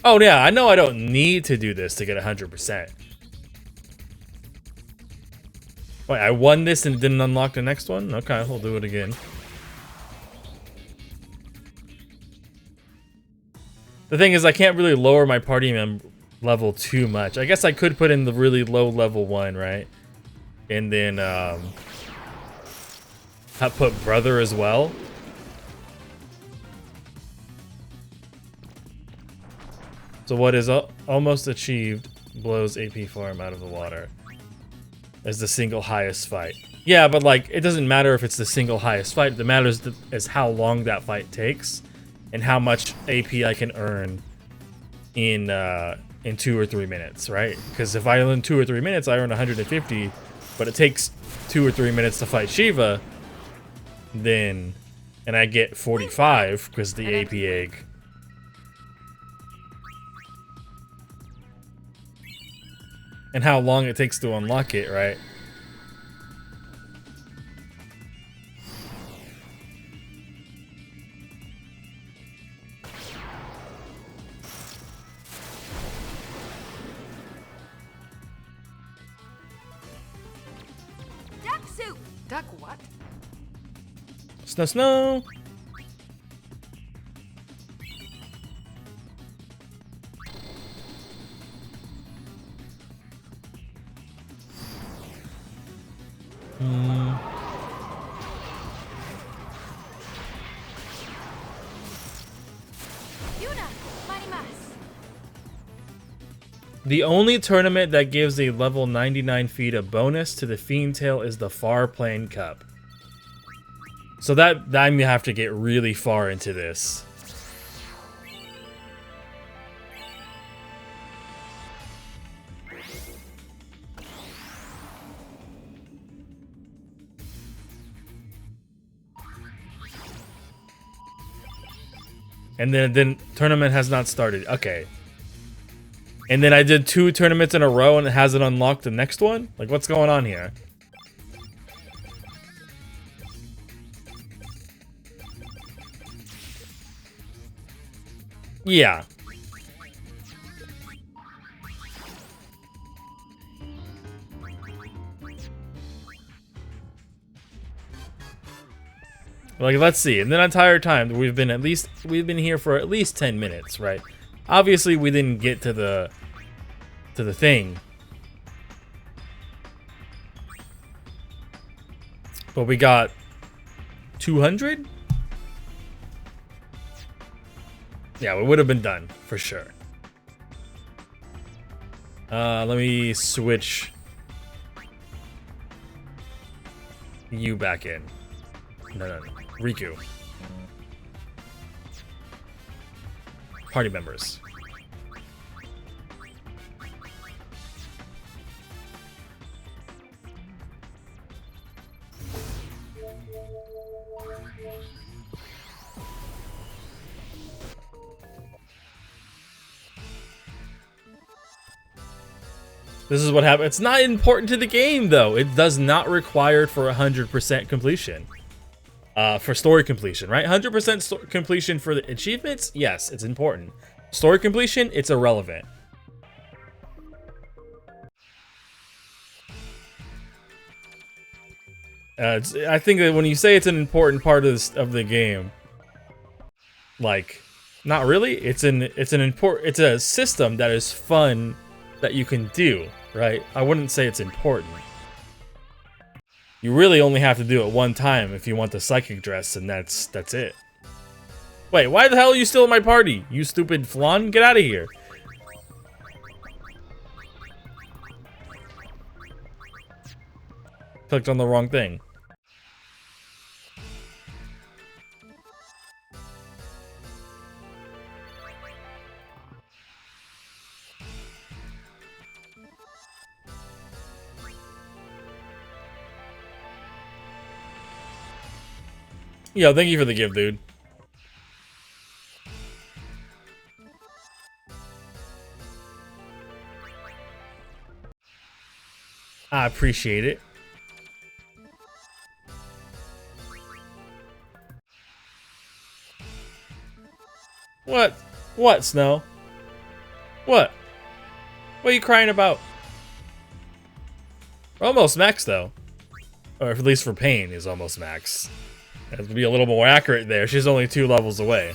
Oh yeah, I know I don't need to do this to get 100%. Wait, I won this and didn't unlock the next one? Okay, we'll do it again. The thing is, I can't really lower my party level too much. I guess I could put in the really low level one, right? And then, put brother as well. So what is almost achieved blows AP farm out of the water as the single highest fight. Yeah, but like, it doesn't matter if it's the single highest fight. What matters is how long that fight takes and how much AP I can earn in 2 or 3 minutes, right? Because if I earn 2 or 3 minutes, I earn 150, but it takes 2 or 3 minutes to fight Shiva, then, and I get 45 because the AP egg. And how long it takes to unlock it, right? Duck soup! Duck what? Snow, snow! The only tournament that gives a level 99 feet a bonus to the Fiend Tail is the Far Plane Cup. So that I'm gonna have to get really far into this. And then tournament has not started. Okay. And then I did 2 tournaments in a row and it hasn't unlocked the next one? Like, what's going on here? Yeah. Like, let's see. And the entire time we've been here for at least 10 minutes, right? Obviously, we didn't get to the thing. But we got 200? Yeah, we would have been done for sure. Let me switch you back in. No. Riku. Party members. This is what happened. It's not important to the game, though. It does not require for 100% completion. For story completion, right? 100% completion for the achievements, yes, it's important. Story completion, it's irrelevant. I think that when you say it's an important part of the game, like, not really. It's a system that is fun that you can do, right? I wouldn't say it's important. You really only have to do it one time if you want the psychic dress, and that's it. Wait, why the hell are you still in my party? You stupid flan, get out of here. Clicked on the wrong thing. Yo, thank you for the gift, dude. I appreciate it. What? What, Snow? What? What are you crying about? We're almost max, though. Or at least for pain is almost max. Has to be a little more accurate there. She's only 2 levels away.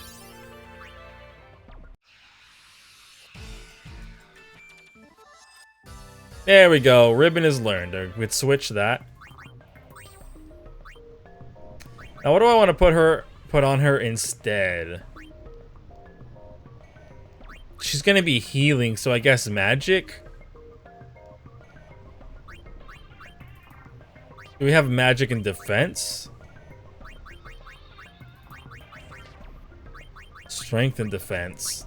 There we go. Ribbon is learned. We'd switch that. Now, what do I want to put on her instead? She's gonna be healing, so I guess magic. Do we have magic and defense? Strength and defense.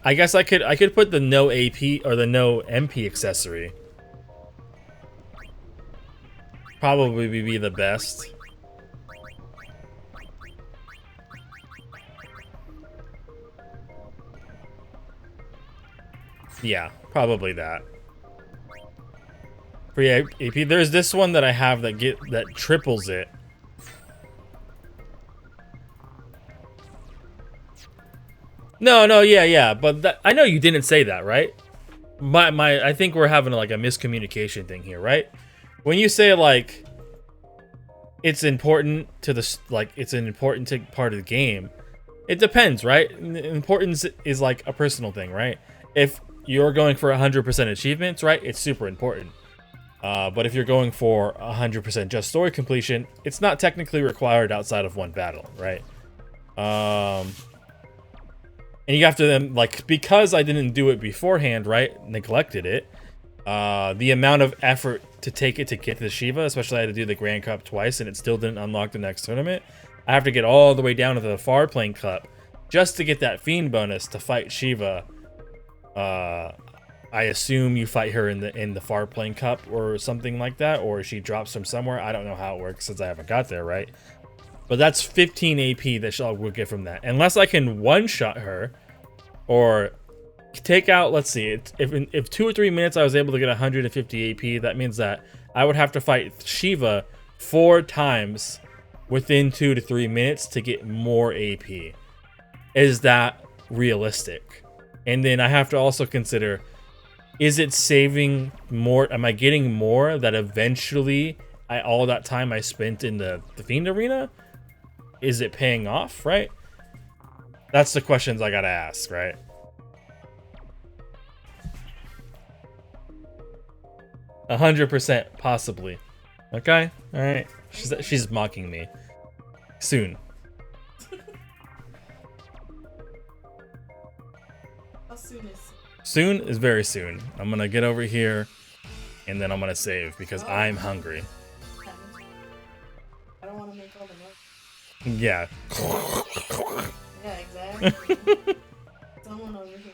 I guess I could put the no AP or the no MP accessory. Probably be the best. Yeah, probably that. For AP, there's this one that I have that triples it. No, yeah, but I know you didn't say that, right? I think we're having like a miscommunication thing here, right? When you say like it's important to it's an important part of the game, it depends, right? Importance is like a personal thing, right? If you're going for 100% achievements, right, it's super important. But if you're going for 100% just story completion, it's not technically required outside of one battle, right? And you have to then, like, because I didn't do it beforehand, right, neglected it, the amount of effort to take it to get to Shiva, especially I had to do the Grand Cup twice and it still didn't unlock the next tournament. I have to get all the way down to the Far Plane Cup just to get that Fiend bonus to fight Shiva. I assume you fight her in the Far Plane Cup or something like that, or she drops from somewhere. I don't know how it works since I haven't got there, right? But that's 15 AP that we'll get from that. Unless I can one-shot her or take out, let's see, if 2 or 3 minutes I was able to get 150 AP, that means that I would have to fight Shiva 4 times within 2 to 3 minutes to get more AP. Is that realistic? And then I have to also consider, is it saving more? Am I getting more that eventually all that time I spent in the Fiend Arena, is it paying off, right? That's the questions I gotta ask, right? 100% possibly. Okay, all right. She's mocking me. Soon. How soon is Soon is very soon. I'm gonna get over here, and then I'm gonna save because I'm hungry. I don't want to make all the noise. Yeah. Yeah, exactly. Someone over here.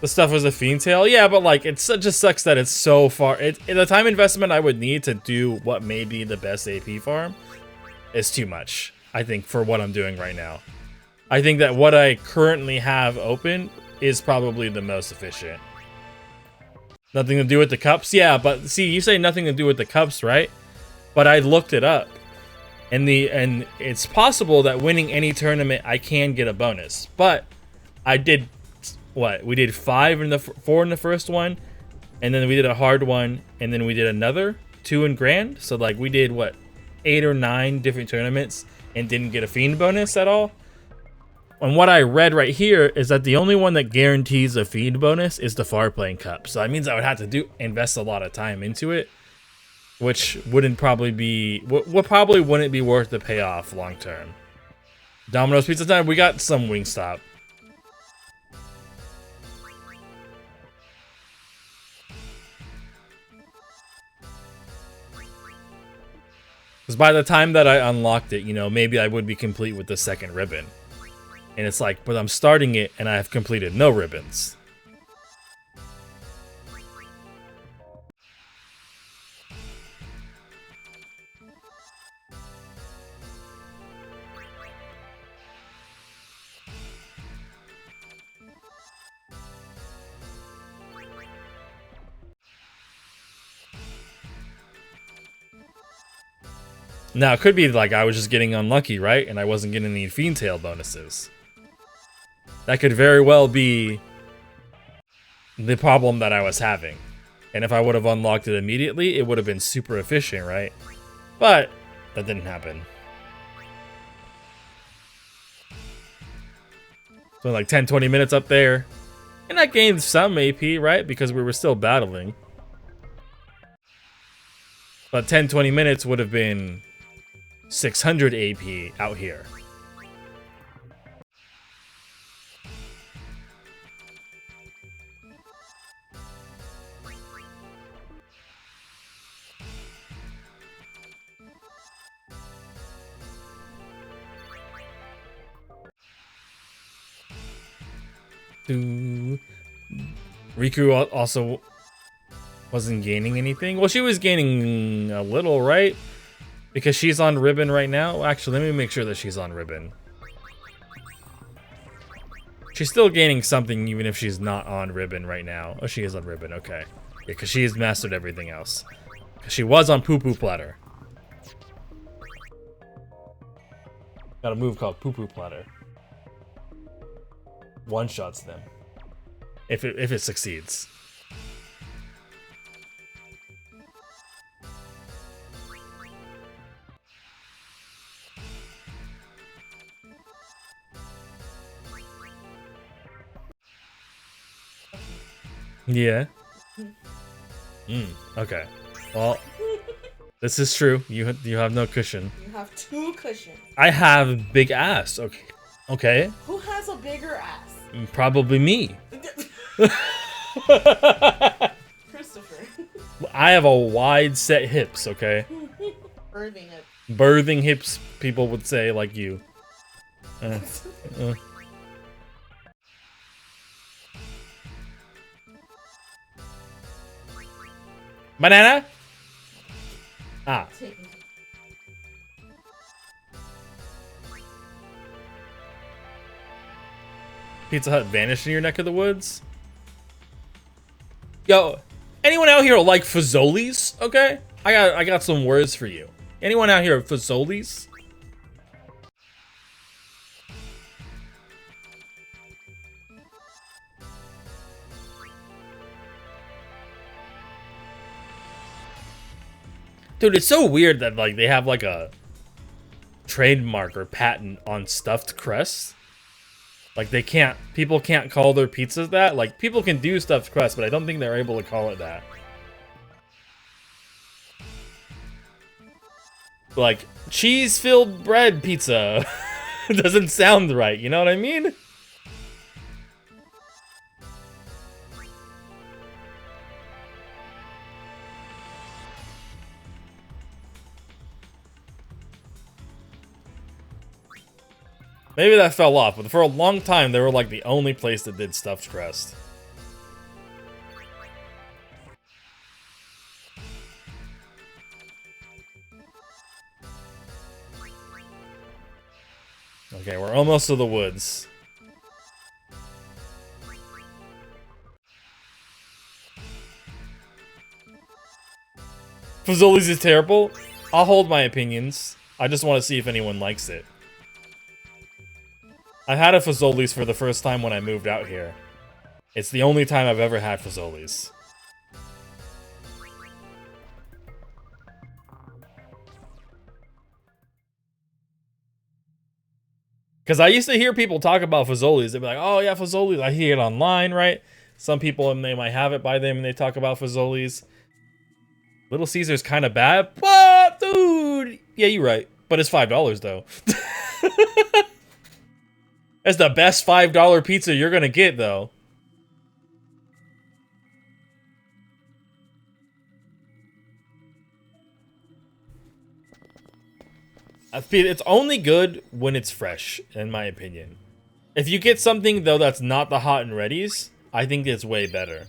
The stuff was a Fiend Tail, yeah, but like it just sucks that it's so far. The time investment I would need to do what may be the best AP farm is too much. I think for what I'm doing right now, I think that what I currently have open is probably the most efficient. Nothing to do with the cups, yeah, but see, you say nothing to do with the cups, right? But I looked it up, and it's possible that winning any tournament I can get a bonus, but I did. What we did 4 in the first one, and then we did a hard one, and then we did another 2 in grand. So like we did what 8 or 9 different tournaments and didn't get a fiend bonus at all. And what I read right here is that the only one that guarantees a fiend bonus is the Far Plane Cup. So that means I would have to invest a lot of time into it, which wouldn't probably be what probably wouldn't be worth the payoff long term. Domino's Pizza Time. We got some Wingstop. Because by the time that I unlocked it, you know, maybe I would be complete with the second ribbon. And it's like, but I'm starting it and I have completed no ribbons. Now, it could be like I was just getting unlucky, right? And I wasn't getting any Fiend Tail bonuses. That could very well be the problem that I was having. And if I would have unlocked it immediately, it would have been super efficient, right? But that didn't happen. So like 10, 20 minutes up there. And I gained some AP, right? Because we were still battling. But 10, 20 minutes would have been 600 AP out here. Riku also wasn't gaining anything. Well, she was gaining a little, right? Because she's on ribbon right now. Actually, let me make sure that she's on ribbon. She's still gaining something even if she's not on ribbon right now. Oh, she is on ribbon. Okay. Yeah, because she has mastered everything else. Because she was on Poo Poo Platter. Got a move called Poo Poo Platter. One-shots them. If it succeeds. Yeah. Okay. Well, this is true. You have no cushion. You have 2 cushions. I have big ass. Okay. Okay. Who has a bigger ass? Probably me. Christopher. I have a wide set hips, okay? Birthing it. Birthing hips, people would say, like you. Banana? Ah. Pizza Hut vanished in your neck of the woods? Yo, anyone out here like Fazoli's? Okay, I got some words for you. Anyone out here Fazoli's? Dude, it's so weird that like they have like a trademark or patent on stuffed crust. Like people can't call their pizzas that. Like people can do stuffed crust, but I don't think they're able to call it that. Like cheese-filled bread pizza doesn't sound right, you know what I mean? Maybe that fell off, but for a long time, they were like the only place that did stuffed crust. Okay, we're almost to the woods. Fazoli's is terrible. I'll hold my opinions. I just want to see if anyone likes it. I had a Fazoli's for the first time when I moved out here. It's the only time I've ever had Fazoli's. Because I used to hear people talk about Fazoli's. They'd be like, oh yeah, Fazoli's. I hear it online, right? Some people, they might have it by them and they talk about Fazoli's. Little Caesar's kind of bad. What? Dude! Yeah, you're right. But it's $5 though. That's the best $5 pizza you're gonna get, though. It's only good when it's fresh, in my opinion. If you get something, though, that's not the hot and readies, I think it's way better.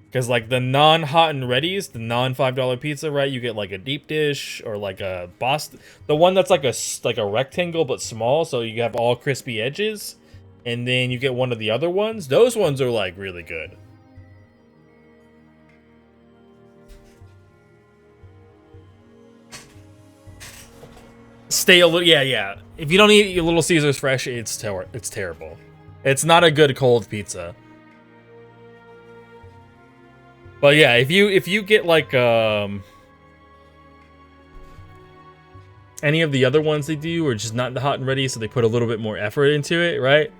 Because, like, the non-hot and readies, the non-$5 pizza, right? You get, like, a deep dish or, like, a Boston... The one that's, like a rectangle but small, so you have all crispy edges. And then you get one of the other ones. Those ones are, like, really good. Stay a little... Yeah. If you don't eat your Little Caesars fresh, it's terrible. It's not a good cold pizza. But yeah, if you get like any of the other ones they do, or just not the hot and ready, so they put a little bit more effort into it, right?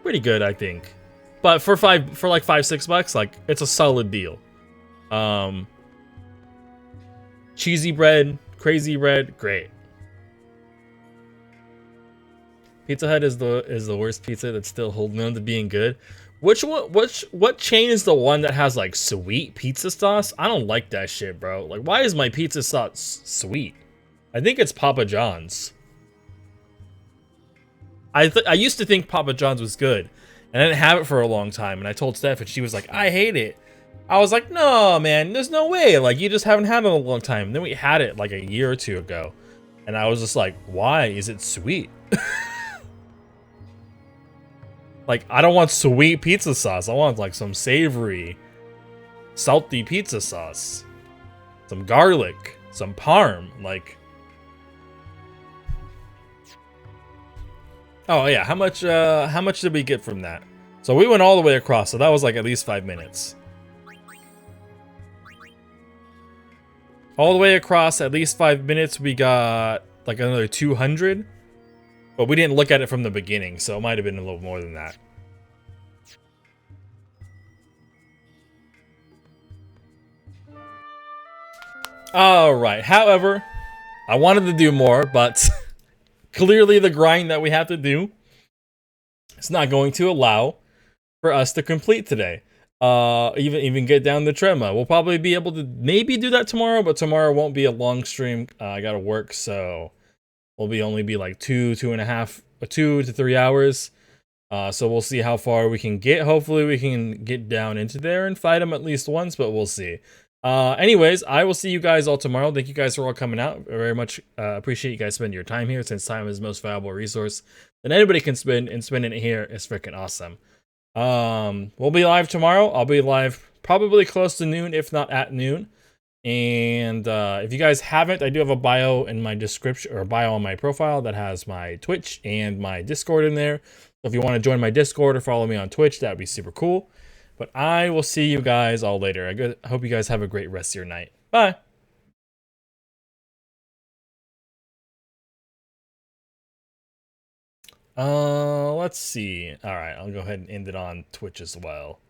Pretty good, I think. But for like $5-6, like it's a solid deal. Cheesy bread, crazy bread, great. Pizza Hut is the worst pizza that's still holding on to being good. What chain is the one that has like sweet pizza sauce? I don't like that shit, bro. Like, why is my pizza sauce sweet? I think it's Papa John's. I used to think Papa John's was good, and I didn't have it for a long time. And I told Steph, and she was like, "I hate it." I was like, "No, man, there's no way. Like, you just haven't had it in a long time." And then we had it like a year or two ago, and I was just like, "Why is it sweet?" Like, I don't want sweet pizza sauce. I want, like, some savory, salty pizza sauce. Some garlic. Some parm. Like... Oh, yeah. How much did we get from that? So we went all the way across, so that was, like, at least 5 minutes. All the way across, at least 5 minutes, we got, like, another 200. But we didn't look at it from the beginning, so it might have been a little more than that. Alright, however, I wanted to do more, but clearly the grind that we have to do is not going to allow for us to complete today. Even get down the Trema. We'll probably be able to maybe do that tomorrow, but tomorrow won't be a long stream. I gotta work, so... Will only be like 2 to 3 hours. So we'll see how far we can get. Hopefully we can get down into there and fight them at least once, but we'll see. Anyways, I will see you guys all tomorrow. Thank you guys for all coming out. I very much appreciate you guys spending your time here, since time is the most valuable resource that anybody can spend, and spending it here is freaking awesome. We'll be live tomorrow. I'll be live probably close to noon, if not at noon. And if you guys haven't, I do have a bio in my description, or a bio on my profile that has my Twitch and my Discord in there. So if you want to join my Discord or follow me on Twitch, that would be super cool. But I will see you guys all later. I hope you guys have a great rest of your night. Bye. Let's see. All right, I'll go ahead and end it on Twitch as well.